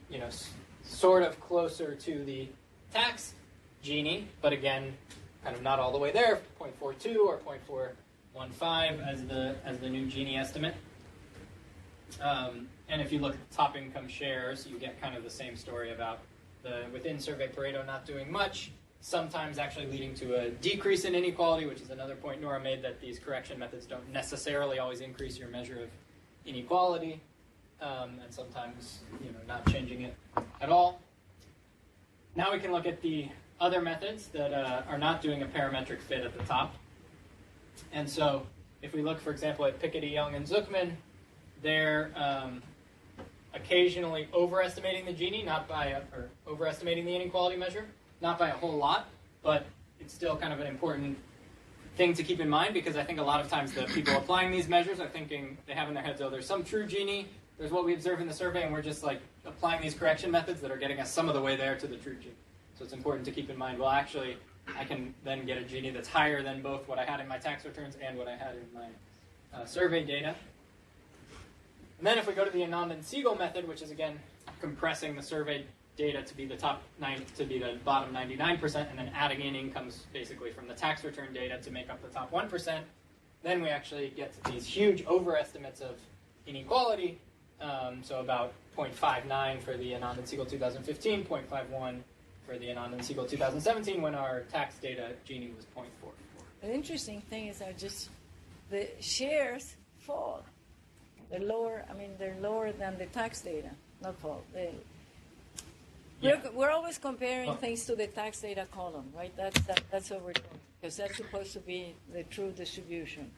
sort of closer to the tax Gini, but again, kind of not all the way there, 0.42 or 0.415 as the new Gini estimate. And if you look at the top income shares, you get kind of the same story about within survey Pareto not doing much, sometimes actually leading to a decrease in inequality, which is another point Nora made, that these correction methods don't necessarily always increase your measure of inequality, and sometimes not changing it at all. Now we can look at the other methods that are not doing a parametric fit at the top. And so if we look, for example, at Piketty, Young, and Zuckman, they're occasionally overestimating the Gini, or overestimating the inequality measure, not by a whole lot, but it's still kind of an important thing to keep in mind, because I think a lot of times the people applying these measures are thinking, they have in their heads, oh, there's some true Gini, there's what we observe in the survey, and we're just like applying these correction methods that are getting us some of the way there to the true Gini. So it's important to keep in mind, well, actually, I can then get a Gini that's higher than both what I had in my tax returns and what I had in my survey data. And then if we go to the Anand and Siegel method, which is again compressing the survey data to be the bottom 99%, and then adding in incomes basically from the tax return data to make up the top 1%, then we actually get to these huge overestimates of inequality. So about 0.59 for the Anand and Siegel 2015, 0.51 for the Anand and Siegel 2017, when our tax data Gini was 0.44. The interesting thing is that the shares fall. They're lower. I mean, they're lower than the tax data, not fall. We're always comparing things to the tax data column, right? That's what we're doing, because that's supposed to be the true distribution.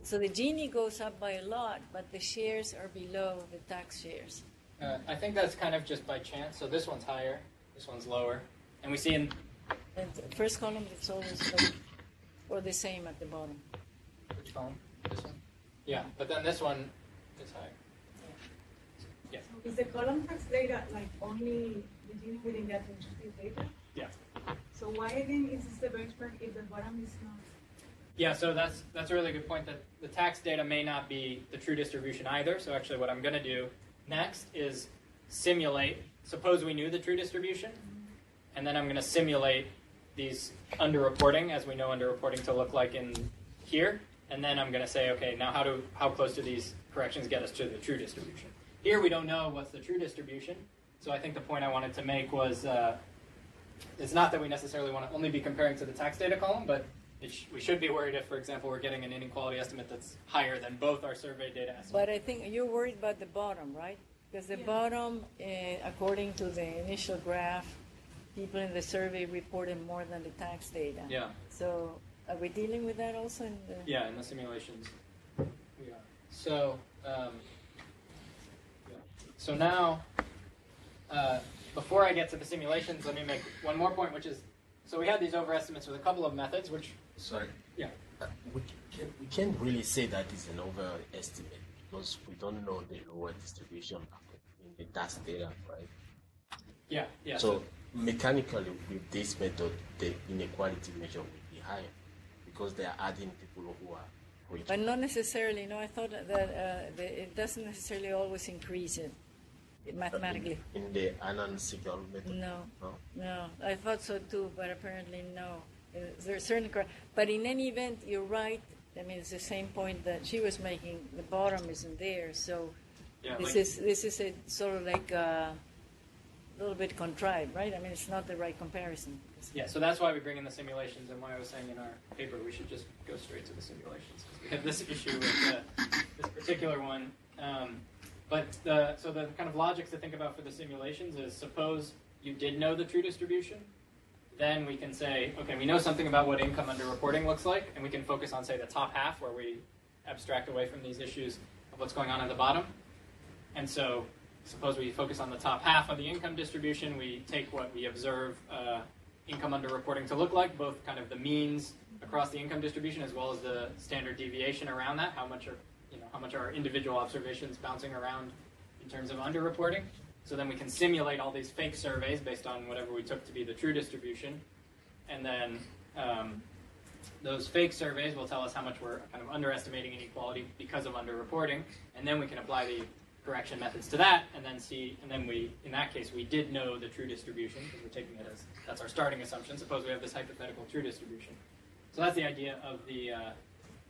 So the Gini goes up by a lot, but the shares are below the tax shares. I think that's kind of just by chance. So this one's higher, this one's lower, and we see in the first column it's always low, or the same at the bottom. Which column? This one. Yeah, but then this one is higher. Yeah. Is the column tax data like only the Gini within the administrative data? Yeah. So why then is this the benchmark if the bottom is not? Yeah, so that's a really good point, that the tax data may not be the true distribution either. So actually what I'm going to do next is simulate. Suppose we knew the true distribution, and then I'm going to simulate these underreporting, as we know underreporting to look like in here. And then I'm going to say, okay, now how close do these corrections get us to the true distribution? Here we don't know what's the true distribution. So I think the point I wanted to make was, it's not that we necessarily want to only be comparing to the tax data column, but we should be worried if, for example, we're getting an inequality estimate that's higher than both our survey data estimates. But I think you're worried about the bottom, right? Because the bottom, according to the initial graph, people in the survey reported more than the tax data. Yeah. So are we dealing with that also in the... Yeah, in the simulations we are. So, so now, before I get to the simulations, let me make one more point, which is, so we had these overestimates with a couple of methods, which... Sorry. Yeah. We can't really say that it's an overestimate, because we don't know the lower distribution in the tax data, right? Yeah, yeah. So mechanically, with this method, the inequality measure will be higher, because they are adding people who are rich. But not necessarily. No, I thought that it doesn't necessarily always increase it mathematically. In the Anand Siegel method? No. I thought so too, but apparently no. There's certain, but in any event, you're right. I mean, it's the same point that she was making. The bottom isn't there, so this is a sort of like a little bit contrived, right? I mean, it's not the right comparison. Yeah, so that's why we bring in the simulations, and why I was saying in our paper we should just go straight to the simulations. We have this issue with this particular one. So the kind of logics to think about for the simulations is, suppose you did know the true distribution, then we can say, okay, we know something about what income underreporting looks like, and we can focus on, say, the top half, where we abstract away from these issues of what's going on at the bottom. And so suppose we focus on the top half of the income distribution, we take what we observe income underreporting to look like, both kind of the means across the income distribution as well as the standard deviation around that, how much are individual observations bouncing around in terms of underreporting. So then we can simulate all these fake surveys based on whatever we took to be the true distribution. And then those fake surveys will tell us how much we're kind of underestimating inequality because of underreporting. And then we can apply the correction methods to that, and then in that case, we did know the true distribution, because we're taking it as, that's our starting assumption. Suppose we have this hypothetical true distribution. So that's the idea of the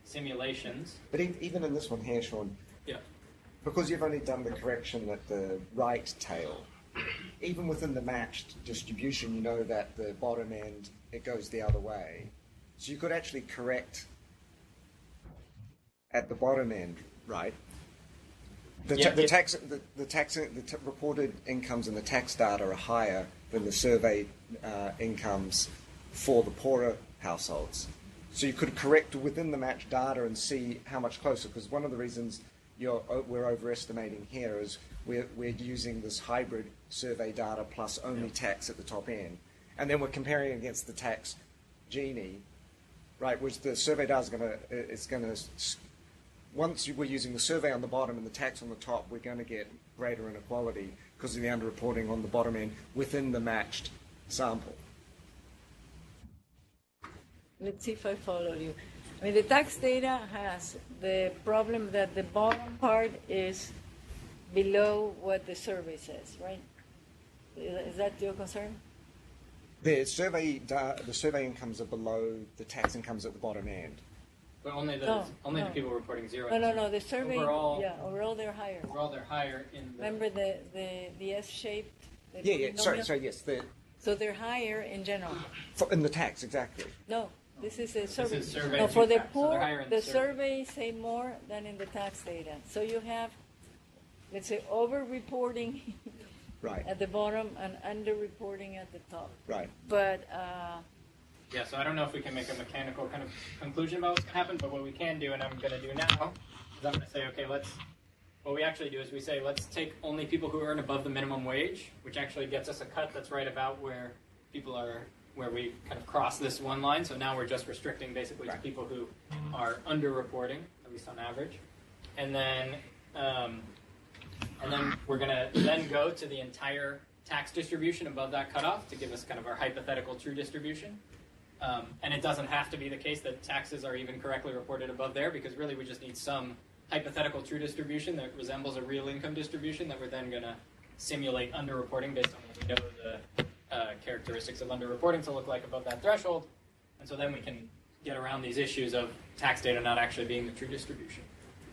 simulations. But even in this one here, Sean, because you've only done the correction at the right tail, even within the matched distribution, you know that the bottom end, it goes the other way. So you could actually correct at the bottom end, right? The reported incomes in the tax data are higher than the survey incomes for the poorer households. So you could correct within the matched data and see how much closer, because one of the reasons we're overestimating here is we're using this hybrid survey data plus only tax at the top end. And then we're comparing against the tax Gini, right, which the survey data is going to, once we're using the survey on the bottom and the tax on the top, we're going to get greater inequality because of the underreporting on the bottom end within the matched sample. Let's see if I follow you. I mean, the tax data has the problem that the bottom part is below what the survey says, right? Is that your concern? The survey incomes are below the tax incomes at the bottom end. But only the people reporting zero. No. The survey, overall they're higher. Overall, they're higher in the... Remember the S-shaped? Sorry, yes. So they're higher in general. In the tax, exactly. No. This is a survey. This is survey no, for the tax, poor, so the survey say more than in the tax data. So you have, let's say, over-reporting right at the bottom and under-reporting at the top. Right. But yeah, so I don't know if we can make a mechanical kind of conclusion about what's going to happen, but what we can do, and I'm going to do now, is I'm going to say, okay, what we actually do is we say, let's take only people who earn above the minimum wage, which actually gets us a cut that's right about where people are, where we kind of cross this one line. So now we're just restricting basically to people who are underreporting, at least on average. And then we're going to then go to the entire tax distribution above that cutoff to give us kind of our hypothetical true distribution. And it doesn't have to be the case that taxes are even correctly reported above there, because really we just need some hypothetical true distribution that resembles a real income distribution that we're then going to simulate underreporting based on what we know the characteristics of underreporting to look like above that threshold. And so then we can get around these issues of tax data not actually being the true distribution.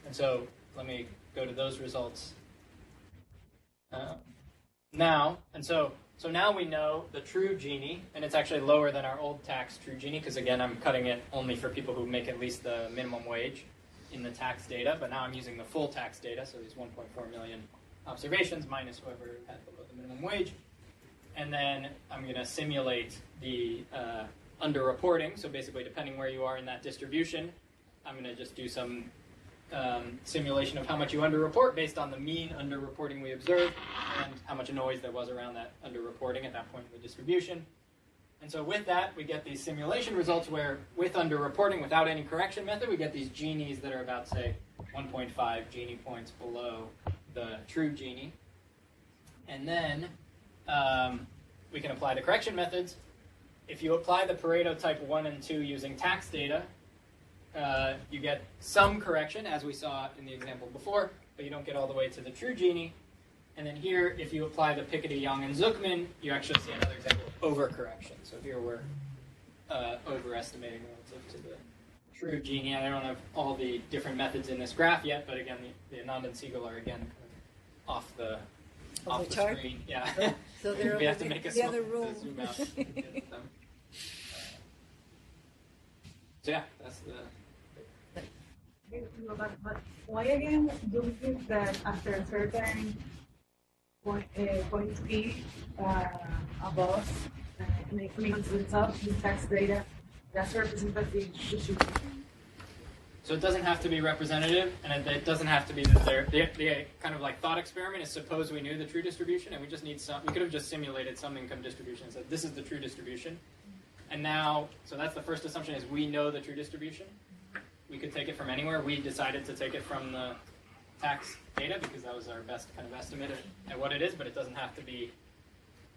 And so let me go to those results now. And so now we know the true Gini, and it's actually lower than our old tax true Gini, because again, I'm cutting it only for people who make at least the minimum wage in the tax data, but now I'm using the full tax data, so these 1.4 million observations minus whoever had below the minimum wage. And then I'm going to simulate the underreporting. So basically, depending where you are in that distribution, I'm going to just do some simulation of how much you underreport based on the mean underreporting we observed and how much noise there was around that underreporting at that point in the distribution. And so with that, we get these simulation results where, with underreporting, without any correction method, we get these Ginis that are about, say, 1.5 Gini points below the true Gini. And then we can apply the correction methods. If you apply the Pareto type 1 and 2 using tax data, you get some correction, as we saw in the example before, but you don't get all the way to the true Gini. And then here, if you apply the Piketty, Young, and Zuckman, you actually see another example of overcorrection. So here we're overestimating relative to the true Gini. I don't have all the different methods in this graph yet, but again, the Anand and Siegel are again kind of off the chart? Screen. Yeah. So they're we have to make a the other room. zoom out. To get them. So yeah, that's the. But why again do we think that after a certain point P above and including to the top in tax data, that's representative distribution? So it doesn't have to be representative, and it doesn't have to be that the kind of like thought experiment is suppose we knew the true distribution, and we just need some. We could have just simulated some income distribution and said this is the true distribution, and now so that's the first assumption is we know the true distribution. We could take it from anywhere. We decided to take it from the tax data because that was our best kind of estimate at what it is, but it doesn't have to be,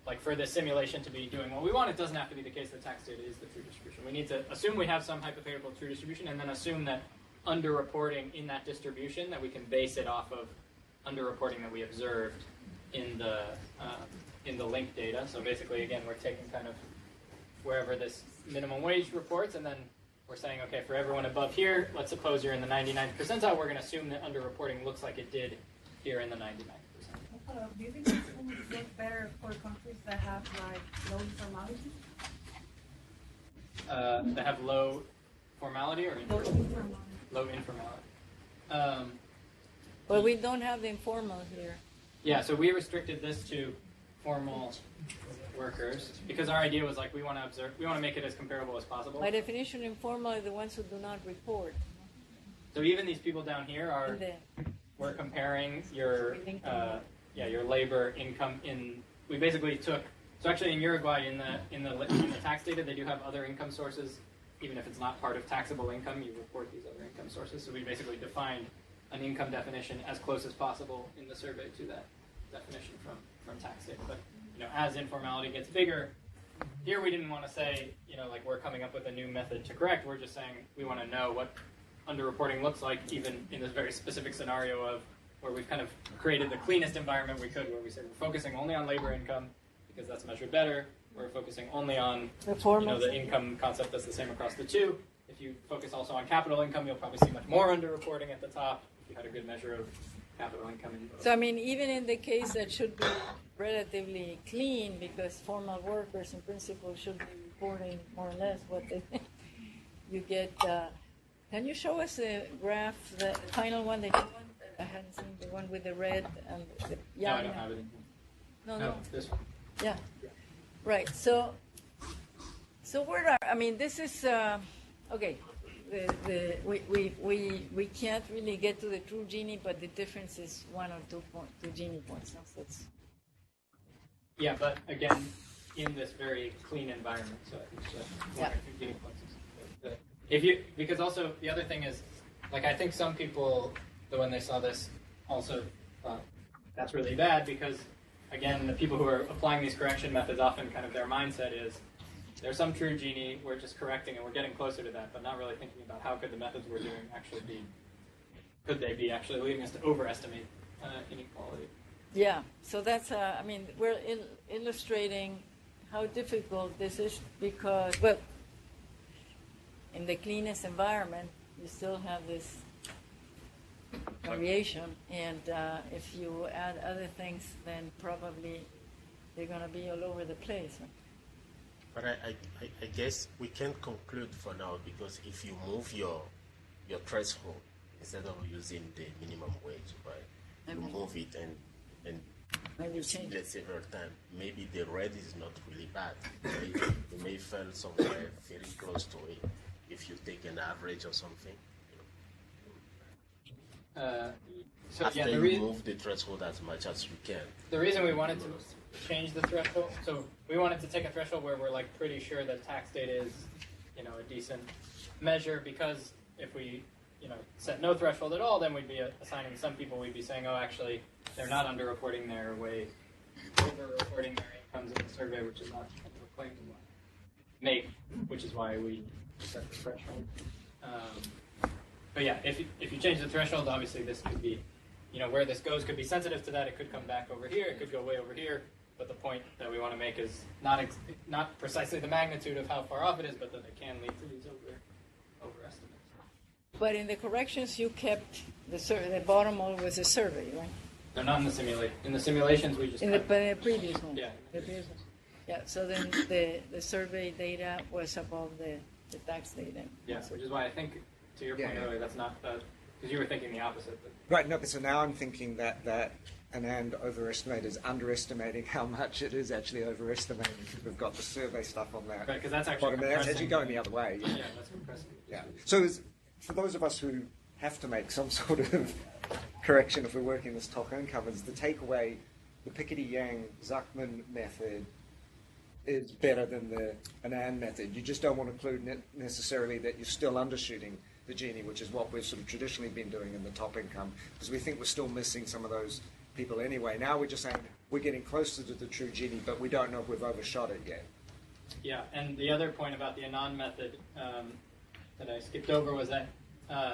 like for this simulation to be doing what we want, it doesn't have to be the case that tax data is the true distribution. We need to assume we have some hypothetical true distribution and then assume that underreporting in that distribution, that we can base it off of underreporting that we observed in the linked data. So basically, again, we're taking kind of wherever this minimum wage reports, and then we're saying, okay, for everyone above here, let's suppose you're in the 99th percentile, we're going to assume that underreporting looks like it did here in the 99th percentile. Do you think it's work better for countries that have like low informality? That have low formality or low informality. But we don't have the informal here. Yeah, so we restricted this to formal workers because our idea was like we want to make it as comparable as possible. By definition, informal are the ones who do not report. So even these people down here are, we're comparing your your labor income we basically took, so actually in Uruguay in the tax data they do have other income sources, even if it's not part of taxable income, you report these other income sources. So we basically defined an income definition as close as possible in the survey to that definition from tax data. But as informality gets bigger, here we didn't want to say, like we're coming up with a new method to correct. We're just saying we want to know what underreporting looks like, even in this very specific scenario of where we've kind of created the cleanest environment we could, where we said we're focusing only on labor income because that's measured better. We're focusing only on the income concept that's the same across the two. If you focus also on capital income, you'll probably see much more underreporting at the top if you had a good measure of capital income. So I mean, even in the case that should be relatively clean, because formal workers in principle should be reporting more or less what they you get. Can you show us the graph, the final one, the new one? I hadn't seen the one with the red and the No, I don't have it. No. This one. Yeah. Right. So this is okay. We can't really get to the true Gini, but the difference is 1 or 2 Gini points. So that's yeah, but again, in this very clean environment, so I think 1 or 2 Gini points. Because also the other thing is, like I think some people, when they saw this, also thought that's really bad because, again, the people who are applying these correction methods often kind of their mindset is there's some true Gini, we're just correcting and we're getting closer to that, but not really thinking about how could the methods we're doing actually be, could they be actually leading us to overestimate inequality? Yeah, so that's, we're illustrating how difficult this is because, in the cleanest environment, you still have this variation, and if you add other things, then probably they're going to be all over the place. But I guess we can't conclude for now because if you move your threshold instead of using the minimum wage, right? You move it and maybe change it several times. Maybe the red is not really bad. You may fall somewhere very close to it if you take an average or something. After you move the threshold as much as you can. The reason we wanted to change the threshold, so we wanted to take a threshold where we're like pretty sure that tax data is, a decent measure, because if we, set no threshold at all, then we'd be assigning some people, we'd be saying, oh, actually, they're not underreporting their wage, over-reporting their incomes in the survey, which is not a claim to make, which is why we set the threshold. But yeah, if you change the threshold, obviously this could be, where this goes could be sensitive to that. It could come back over here. It could go way over here. But the point that we want to make is not precisely the magnitude of how far off it is, but that it can lead to these overestimates. But in the corrections, you kept the bottom always a survey, right? They're not in the simulation. In the simulations, we just in the previous one. Yeah. The previous one. Yeah. So then the survey data was above the tax data. Yeah. Which is why I think, to your point earlier, that's not because you were thinking the opposite. But. Right. No. But so now I'm thinking that an overestimate is underestimating how much it is actually overestimating because we've got the survey stuff on that. Right. Because that's actually that's actually going the other way. Yeah. That's compressing. Yeah. So for those of us who have to make some sort of correction if we're working this top income, is the takeaway the Piketty-Yang-Zuckman method is better than the Anand method. You just don't want to include necessarily that you're still undershooting the Gini, which is what we've sort of traditionally been doing in the top income, because we think we're still missing some of those people anyway. Now we're just saying we're getting closer to the true Gini, but we don't know if we've overshot it yet. Yeah, and the other point about the Anand method that I skipped over was that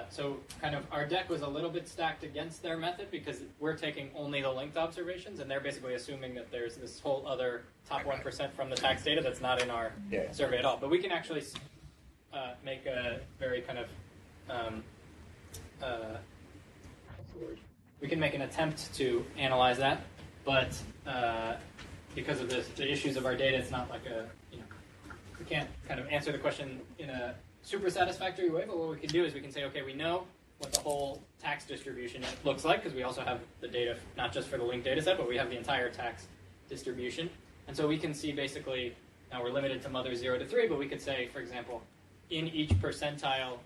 so kind of our deck was a little bit stacked against their method because we're taking only the linked observations, and they're basically assuming that there's this whole other top 1% from the tax data that's not in our survey at all. But we can actually make a very kind of we can make an attempt to analyze that, but because of the issues of our data, it's not like we can't kind of answer the question in a super satisfactory way, but what we can do is we can say, okay, we know what the whole tax distribution looks like, because we also have the data, not just for the linked data set, but we have the entire tax distribution. And so we can see basically, now we're limited to mothers 0 to 3, but we could say, for example, in each percentile,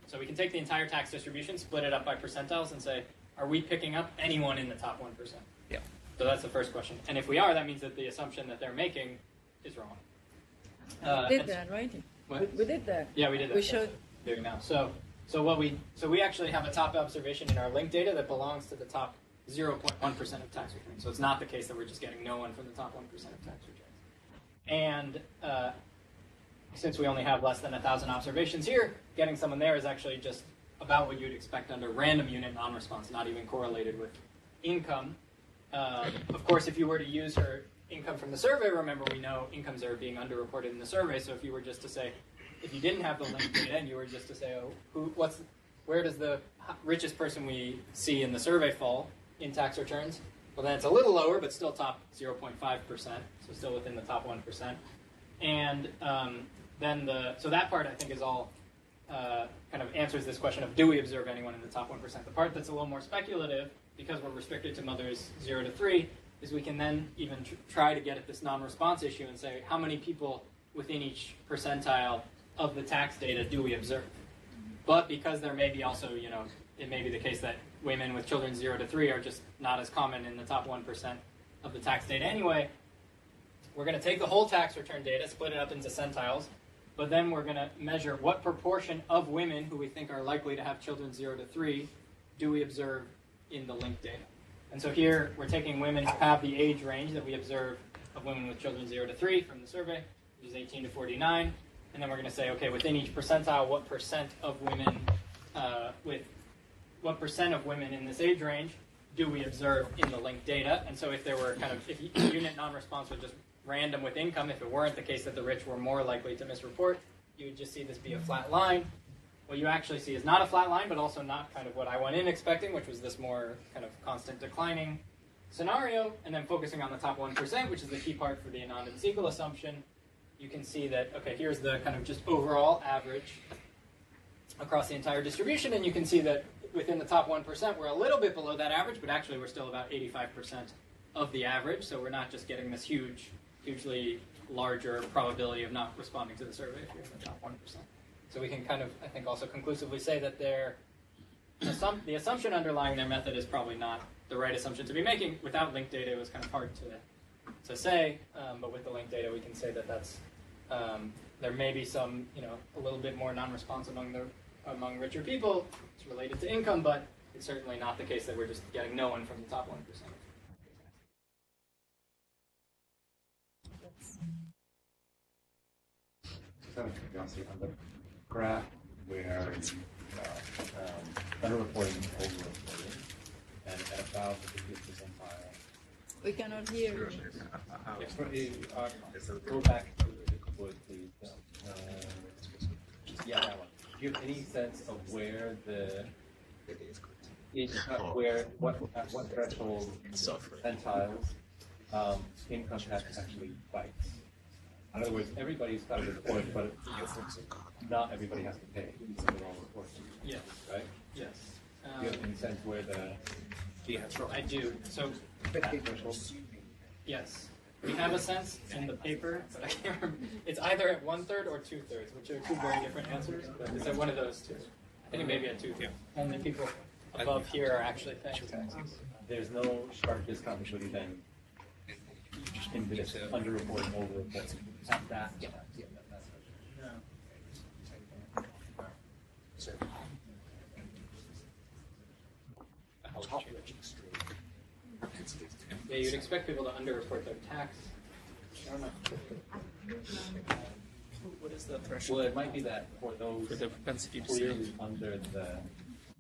so we can take the entire tax distribution, split it up by percentiles, and say, are we picking up anyone in the top 1%? Yeah. So that's the first question. And if we are, that means that the assumption that they're making is wrong. We did that, right? What? We did that. Yeah, we did that. We showed. Doing now. So we actually have a top observation in our linked data that belongs to the top 0.1% of tax returns. So it's not the case that we're just getting no one from the top 1% of tax returns. And since we only have less than 1,000 observations here, getting someone there is actually just about what you'd expect under random unit non-response, not even correlated with income. Of course, if you were to use her income from the survey, remember we know incomes are being underreported in the survey, so if you were just to say, if you didn't have the linked data and you were just to say, oh, where does the richest person we see in the survey fall in tax returns? Well, then it's a little lower, but still top 0.5%, so still within the top 1%. And so that part I think is all kind of answers this question of do we observe anyone in the top 1%. The part that's a little more speculative, because we're restricted to mothers 0 to 3, is we can then even try to get at this non-response issue and say how many people within each percentile of the tax data do we observe. But because there may be also, it may be the case that women with children 0 to 3 are just not as common in the top 1% of the tax data anyway, we're going to take the whole tax return data, split it up into centiles, but then we're going to measure what proportion of women who we think are likely to have children 0 to 3 do we observe in the linked data. And so here we're taking women who have the age range that we observe of women with children 0 to 3 from the survey, which is 18 to 49. And then we're going to say, okay, within each percentile, what percent of women in this age range do we observe in the linked data? And so if there were if unit non-response was just random with income, if it weren't the case that the rich were more likely to misreport, you would just see this be a flat line. What you actually see is not a flat line, but also not kind of what I went in expecting, which was this more kind of constant declining scenario. And then focusing on the top 1%, which is the key part for the Anand and Siegel assumption, you can see that, okay, here's the kind of just overall average across the entire distribution. And you can see that within the top 1%, we're a little bit below that average, but actually we're still about 85% of the average. So we're not just getting this hugely larger probability of not responding to the survey if you're in the top 1%. So we can kind of, I think, also conclusively say that the assumption underlying their method is probably not the right assumption to be making. Without linked data, it was kind of hard to say, but with the linked data, we can say that that's there may be some, a little bit more non-response among richer people. It's related to income, but it's certainly not the case that we're just getting no one from the top 1%. On the graph where underreporting and overreporting, and at about the 50th percentile. We cannot hear you. Go back to the quote, please. Yeah, that one. Do you have any sense of where at what threshold percentiles income tax actually bites? In other words, everybody's got to report, but not everybody has to pay. They're all reporting. Yes. Right? Yes. Do you have any sense where I do. So, yes. We have a sense in the paper, but I can't remember. It's either at 1/3 or 2/3, which are two very different answers. But it's at one of those two. I think it may be at 2/3. And the people above here are actually paying taxes. There's no sharp discontinuity then in this underreporting, overreporting. That. Yeah. Yeah, you'd expect people to underreport their tax. I don't know. What is the threshold? Well, it might be that for those for the propensity to clearly save. under the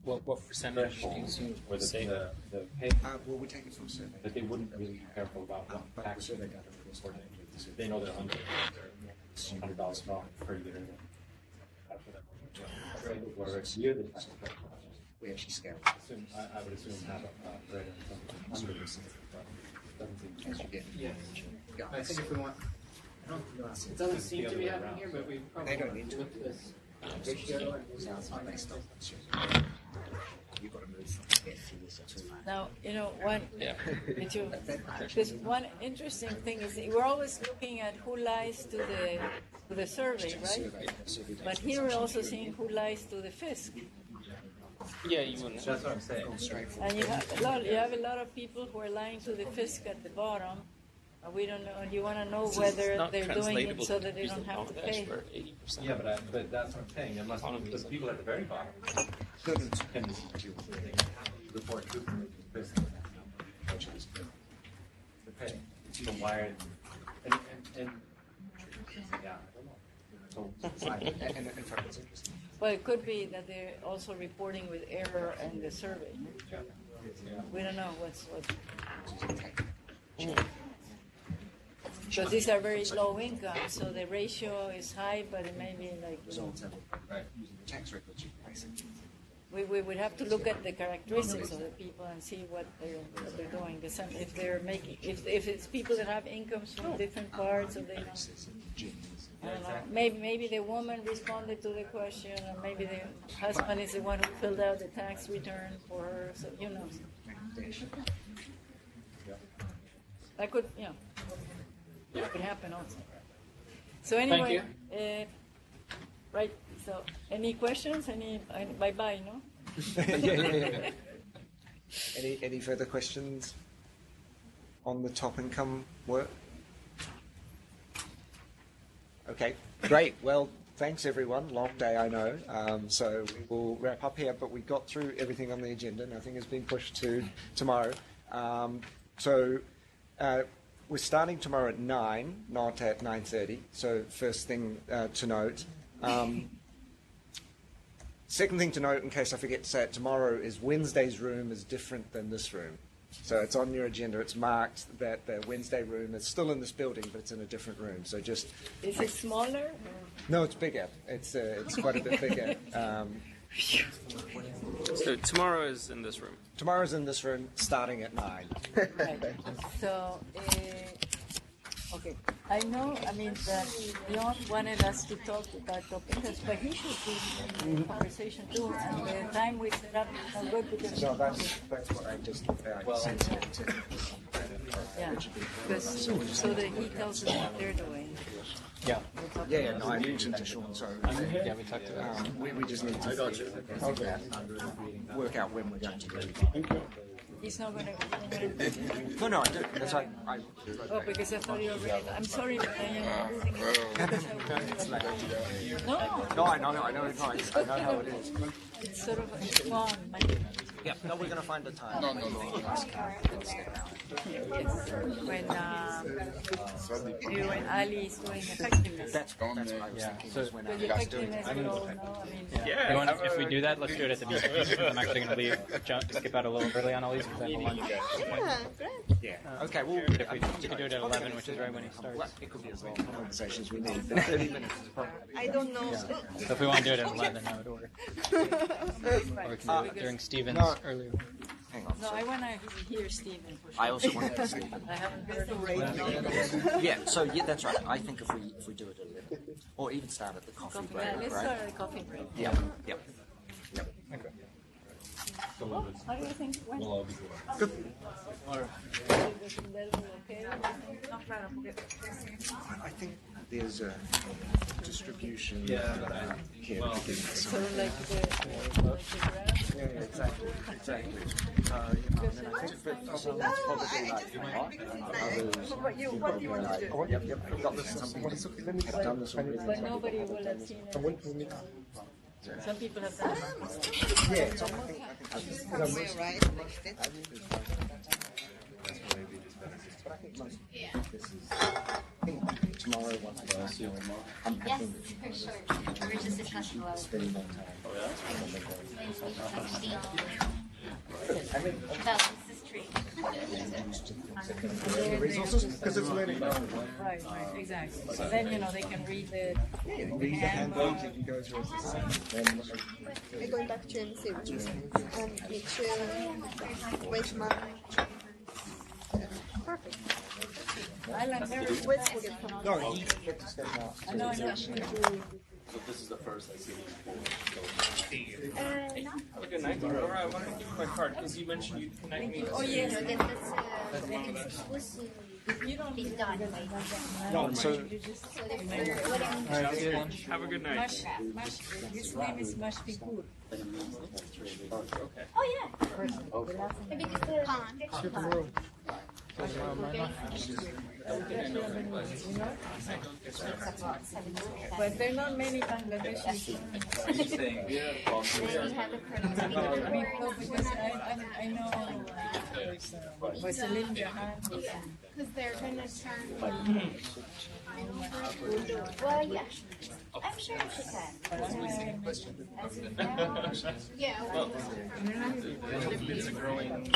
what percentage do you see? or the pay, well, we take it from survey. but they wouldn't really be careful about what tax they got to report. They know they're under $100 off per year. Whereas here the tax we actually scale. I would assume have a greater than 100%. Yeah. I think if we want, it doesn't seem to be happening here, but we probably don't need to look at this ratio and You've got to move from Now, because one interesting thing is we're always looking at who lies to the survey, right? But here we're also seeing who lies to the fisc. yeah, you wouldn't. That's what I'm saying. And you have a lot of people who are lying to the fisc at the bottom. We don't know. You want to know whether they're doing it so that they don't have to pay. Yeah, but that's what I'm saying. There must be the people at the very bottom can report truth and business. The pay. So why? And yeah, I don't know. and in fact, it's interesting. Well, it could be that they're also reporting with error in the survey. We don't know what's. Because these are very low income, so the ratio is high, but it may be like. Right. Using the tax records, you can basically. We would have to look at the characteristics of the people and see what they're doing. If they're making, if it's people that have incomes from different parts, or they I don't know. Maybe the woman responded to the question, or maybe the husband is the one who filled out the tax return for her. So that could that could happen also. So anyway, right. So, any questions? Bye-bye, no? yeah. Any further questions on the top income work? Okay, great. Well, thanks everyone. Long day, I know. So we will wrap up here, but we got through everything on the agenda. Nothing has been pushed to tomorrow. We're starting tomorrow at 9, not at 9:30. So first thing to note. Second thing to note, in case I forget to say it tomorrow, is Wednesday's room is different than this room. So it's on your agenda. It's marked that the Wednesday room is still in this building, but it's in a different room. So just... Is it smaller? No, it's bigger. It's quite a bit bigger. So tomorrow is in this room. Tomorrow's in this room, starting at 9. Right. So, okay. I know, that Leon wanted us to talk about topics, but he should be in the conversation too. And the time we set up is not good because... No, that's what I just sent to so that he tells us what they're doing. Yeah. No, I mentioned to Sean, so yeah, we talked about it. We just need to work out when we're going to do it. He's not going to... No, I do. That's why Oh, because I thought you already... I'm sorry, but I am losing it. No, I know it's nice. I know how it is. It's sort of fun. Yeah, no, we're going to find the time. No. When Ali is doing effectiveness. That's what I was thinking. So when I was doing it. If we do that, let's do it at the music. I'm actually going to leave, skip out a little early on all these because I have a lunch. Yeah. Okay, well, if we can do it at 11, which is right when he starts. It could be as long conversations we need. 30 minutes is probably... I don't know. So if we want to do it at 11, that would work. Or we can do it during Stephen's earlier. Hang on. No, I want to hear Stephen. I also want to hear Stephen. I haven't heard him. That's right. I think if we do it at 11, or even start at the coffee break, Let's right? start at the coffee break. Yeah. Okay. Well, how do you think it went? Good. I think there's a distribution here. Sort of like the graph? Yeah, exactly. I think that's probably What do you want to do? Yep. I've got this. I've done this already. But nobody will have seen it. Some people have done it. Yeah, Somewhere, right? Tomorrow, once I'm picking. Yes, for sure. We're just discussing about this is true. Resources, because it's learning. Right, exactly. So then, they can read the handbook, you can go through it. We're going back to MC, which is make sure wait month. perfect. I like very No, you get to step out. I know, I know. So this is the first I see Have a good night. Laura, I want to give you my card because you mentioned you'd connect me. Oh, yes. So that's supposed to be done by No, so So therefore, what I mean is Have a good night. His name is Mashfikur. oh yeah. Maybe just the pond. But there are not many Bangladeshis. I mean, no, because I know Vaseline Jahan. Because they're going to turn. Well, yeah. I'm sure she can. Yeah. It's a growing.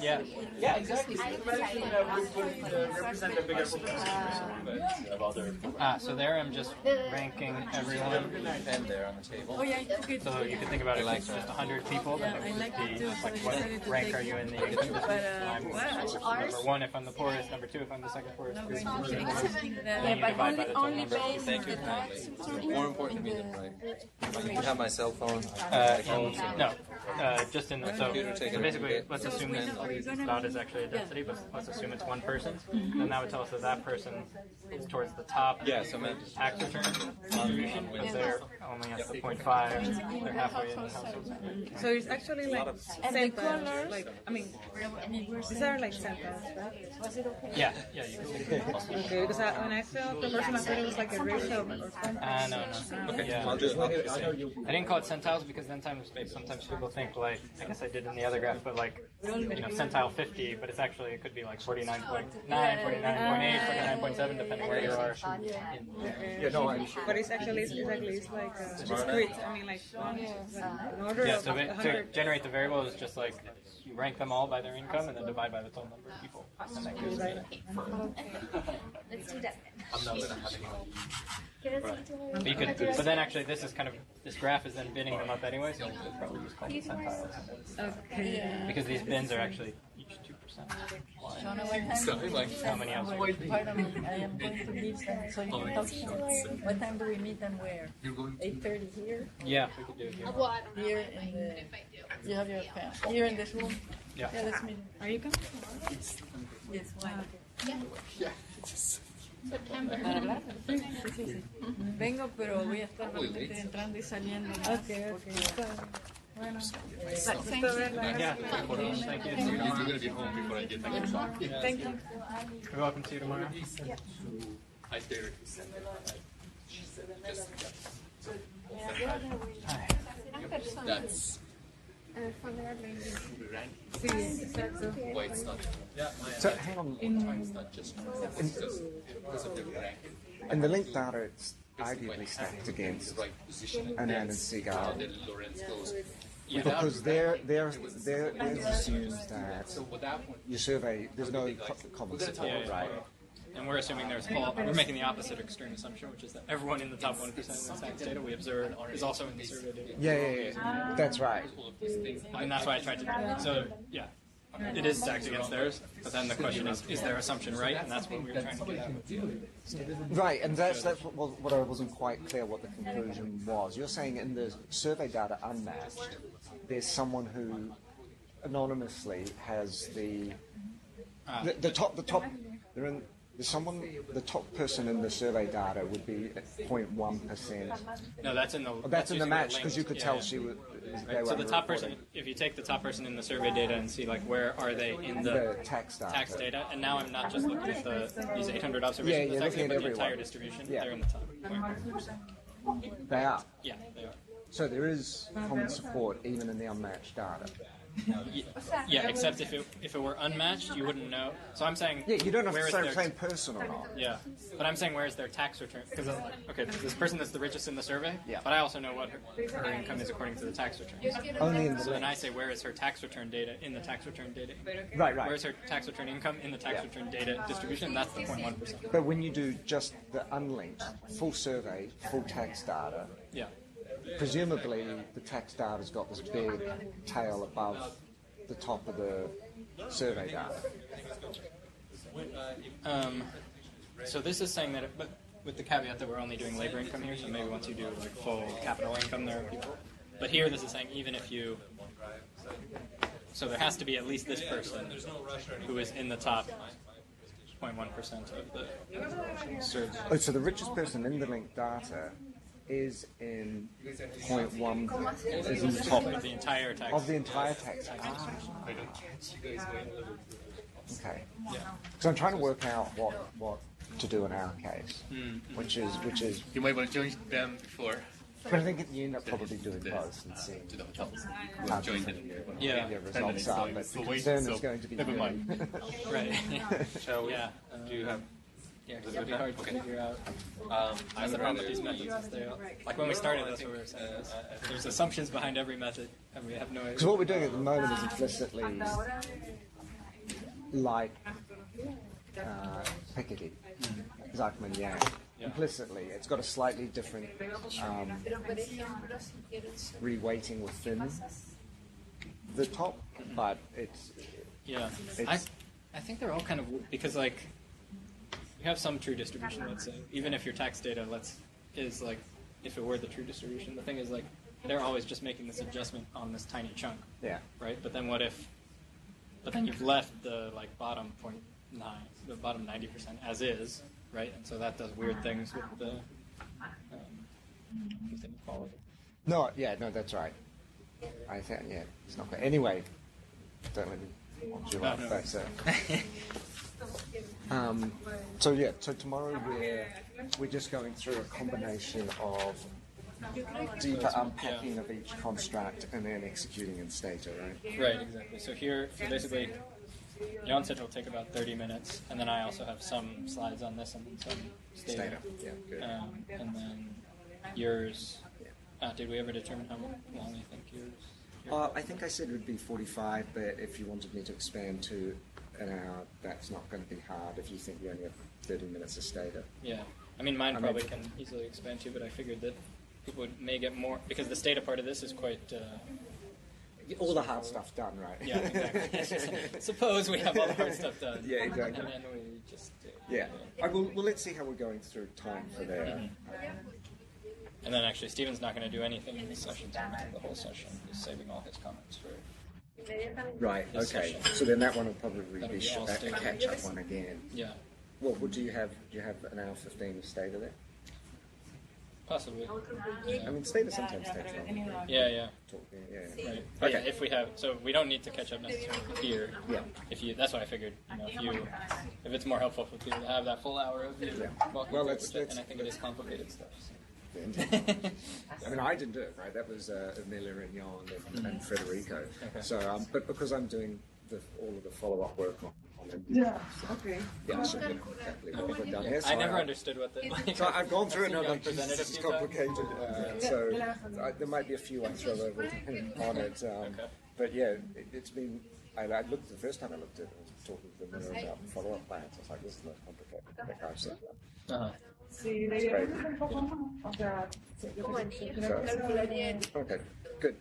Yeah. Yeah, exactly. Represent a bigger So there I'm just ranking everyone and there on the table. Oh, yeah, I took it. So you can think about it like just 100 people. Yeah, Then I it like would it be too. like So I what decided to rank take are you in the I'm number one if I'm the poorest, number two if I'm the second poorest. Not going to take something that. Then you divide by the total number. Thank you. More important to me than you can have my cell phone. No, just in the, so take it. basically, let's assume that cloud is actually a density, but let's assume it's one person. Then that would tell us that that person is towards the top tax return distribution, because they're only at the 0.5, they're halfway in the household. So it's actually like centers, like, I mean, these are like centers, right? Yeah, you can see it. Okay, because when I saw the person, I thought it was like a ratio or something. No. Okay. Yeah. I didn't call it centiles because then sometimes people think like, I guess I did in the other graph, but like, centile 50, but it's actually, it could be like 49.9, 49.8, 49.7, depending where you are. But it's actually it's like discrete. I mean, like in order Yeah, of so to 100. generate the variable is just like, you rank them all by their income and then divide by the total number of people. And that gives Let's do that then. I'm not going to have But you could, but then actually this graph is then binning them up anyway, so you could probably just call them centiles. Okay. Because these bins are actually each 2%. How many else? Pardon me, I am going to leave them, so you can talk to me. What time do we meet and where? 8:30 here? Yeah, we could do it here. Here in the, you have your pen. Here in this room? Yeah. Let's meet. Are you coming? Yes, why? Para hablar. Sí. Vengo, pero voy a estar realmente entrando y saliendo. Okay. Bueno. Thank you. Yeah, thank you. You're going to be home before I get back. Thank you. You're welcome to see you tomorrow. I directly sent it. That's Sí, exacto. why it's not. So hang on. It's not just because of the rank. In the linked data, it's arguably stacked against Anand and Seagal. Lorenz goes. Because there assumes that your survey, there's no common support, right? And we're assuming we're making the opposite extreme assumption, which is that everyone in the top 1% in the tax data we observed is also in the survey data. Yeah. That's right. And that's why I tried to, so yeah, it is stacked against theirs, but then the question is their assumption right? And that's what we were trying to get at. Right, and that's what I wasn't quite clear what the conclusion was. You're saying in the survey data unmatched, there's someone who anonymously has the top, the top person in the survey data would be at 0.1%. No, that's in the... That's in the match, because you could tell she was... Right. So the top person, if you take the top person in the survey data and see like where are they in the tax data, and now I'm not just looking at these 800 observations, but the entire distribution, they're in the top. They are? Yeah, they are. So there is common support even in the unmatched data. Yeah, except if it were unmatched, you wouldn't know. So I'm saying... Yeah, you don't have where to is say their the same person or not. Yeah, but I'm saying where is their tax return? Because, okay, this person that's the richest in the survey, but I also know what her income is according to the tax return. Only in the... So then I say where is her tax return data in the tax return data? Right. Where's her tax return income in the tax return data distribution? That's the 0.1%. But when you do just the unlinked, full survey, full tax data, presumably the tax data's got this big tail above the top of the survey data? So this is saying that, but with the caveat that we're only doing labor income here, so maybe once you do like full capital income, there are people. But here, this is saying even if you, so there has to be at least this person who is in the top 0.1% of the survey. Oh, so the richest person in the linked data is in 0.1, is in the top of the entire tax. Of the entire tax. Okay. So I'm trying to work out what to do in our case, which is you might want to join them before. But I think you end up probably doing both and seeing how different your results are. But the concern is going to be never mind. Right. Shall we? Do you have? Yeah, it's gonna be hard to figure out. That's the problem with these methods. Is they, like when we started, that's what we were saying. There's assumptions behind every method, and we have no idea. Because what we're doing at the moment is implicitly like Piketty, Zachman Yang. Implicitly, it's got a slightly different reweighting within the top, but it's I think they're all kind of because like you have some true distribution. Let's say even if your tax data is like if it were the true distribution, the thing is like they're always just making this adjustment on this tiny chunk. Yeah. Right. But then what if? But then you've left the like bottom 0.9, the bottom 90% as is. Right, and so that does weird things with the inequality. No, that's right. I think, it's not good. Anyway, don't let me want you up. So tomorrow we're just going through a combination of deeper unpacking of each construct and then executing in Stata, right? Right, exactly. So here, basically. Jan said it'll take about 30 minutes, and then I also have some slides on this and some Stata. Yeah, good. And then yours, did we ever determine how long you think yours? I think I said it would be 45, but if you wanted me to expand to an hour, that's not going to be hard if you think you only have 30 minutes of Stata. Yeah. I mean, mine probably can easily expand too, but I figured that people may get more, because the Stata part of this is quite... all the hard stuff done, right? Yeah, exactly. Suppose we have all the hard stuff done. Yeah, exactly. And then we just... Well, let's see how we're going through time for that. And then actually, Stephen's not going to do anything in this session, the whole session. He's saving all his comments for... Right, okay. Session. So then that one will probably be a catch-up one again. Yeah. Well, do you have an hour 15 of Stata there? Possibly. I mean, Stata sometimes takes long. Yeah. Right. But okay. If we have, so we don't need to catch up necessarily here. Yeah. That's what I figured. If it's more helpful for people to have that full hour of you. Well, and I think it is complicated stuff. So. I mean, I didn't do it, right? That was Amelia and Jan and Federico. Okay. So, but because I'm doing all of the follow-up work on it. Yeah. Okay. Yeah. So exactly what we've done here. So I never understood what the. So I've gone through it and I'm like, this is complicated. So there might be a few I throw over on it. But yeah, it's been. I looked the first time I looked at it. I was talking to them about follow-up plans. I was like, this is the most complicated thing I've seen. Sí, un poco más. Okay, good.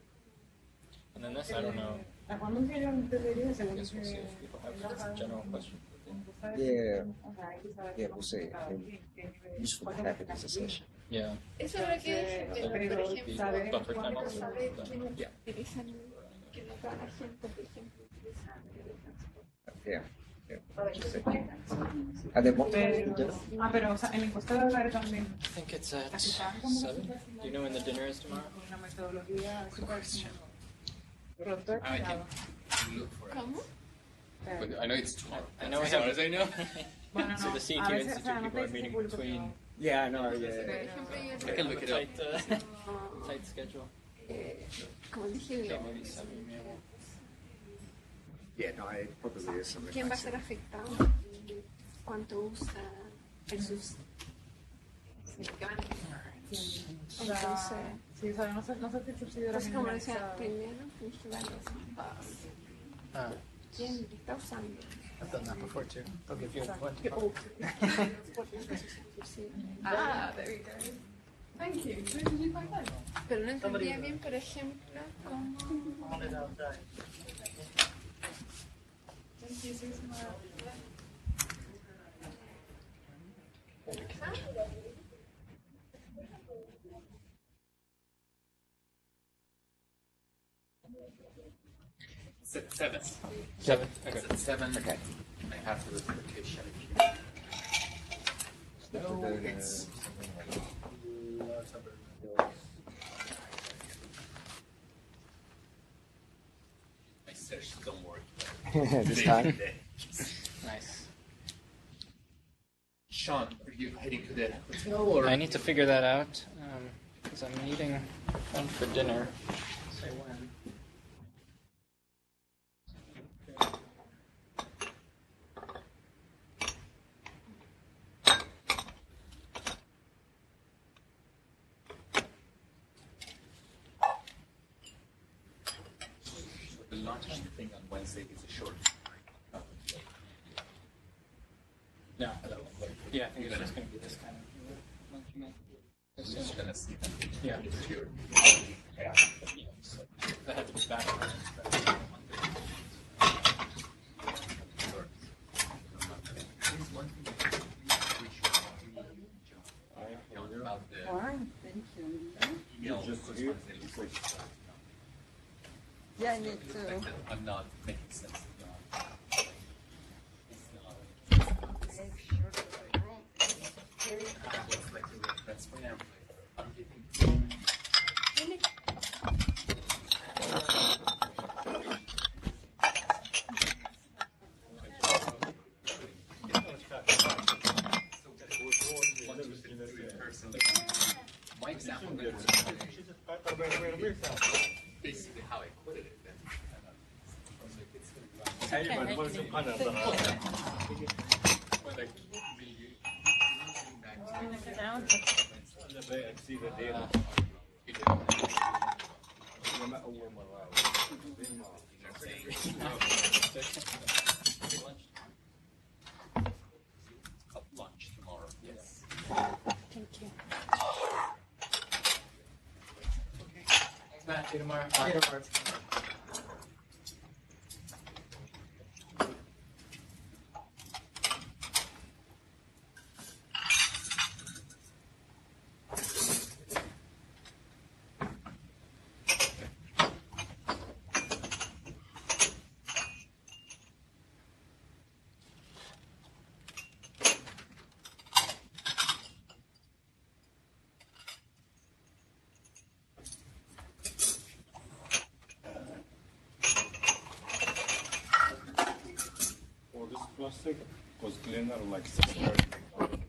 And then this, I don't know. I guess we'll see if people have general questions. Yeah, we'll see. I mean, useful to have it as a session. Yeah. Eso es lo que es, Buffer time also. Yeah. Yeah. And then what time do you do? Pero en el costo de hablar también. I think it's at 7. Do you know when the dinner is tomorrow? I can look for it. But I know it's tomorrow. I know as far as I know. So the CEQ Institute people are meeting between. Yeah, I know. Yeah. I can look it up. Tight schedule. Maybe 7. Yeah, no, it probably is something. ¿Quién va a ser afectado? ¿Cuánto usa versus? Entonces, sí, o sea, no sé qué subsidio entonces como decía, primero tienes que darle base. ¿Quién está usando? I've done that before too. I'll give you one. There you go. Thank you. Pero no entendía bien, por ejemplo, cómo... Seven. Seven. Okay. It's at 7. Okay. I have to look at the case sheet. No, it's. My search don't work. This time? Nice. Sean, are you heading to the hotel or? I need to figure that out because I'm meeting them for dinner. Say when. The lunch thing on Wednesday is a short. No. Yeah, I think it's just going to be this kind of lunch meal. I'm just gonna see them. Yeah. Yeah. So that had to be back. Fine, thank you. Yeah, I need to. I'm not making sense. That's for now. I'm getting. My example basically how I put it. Lunch tomorrow. Yes. Thank you. Thanks, Matt. See you tomorrow. See you tomorrow. Plastic was cleaner like 630.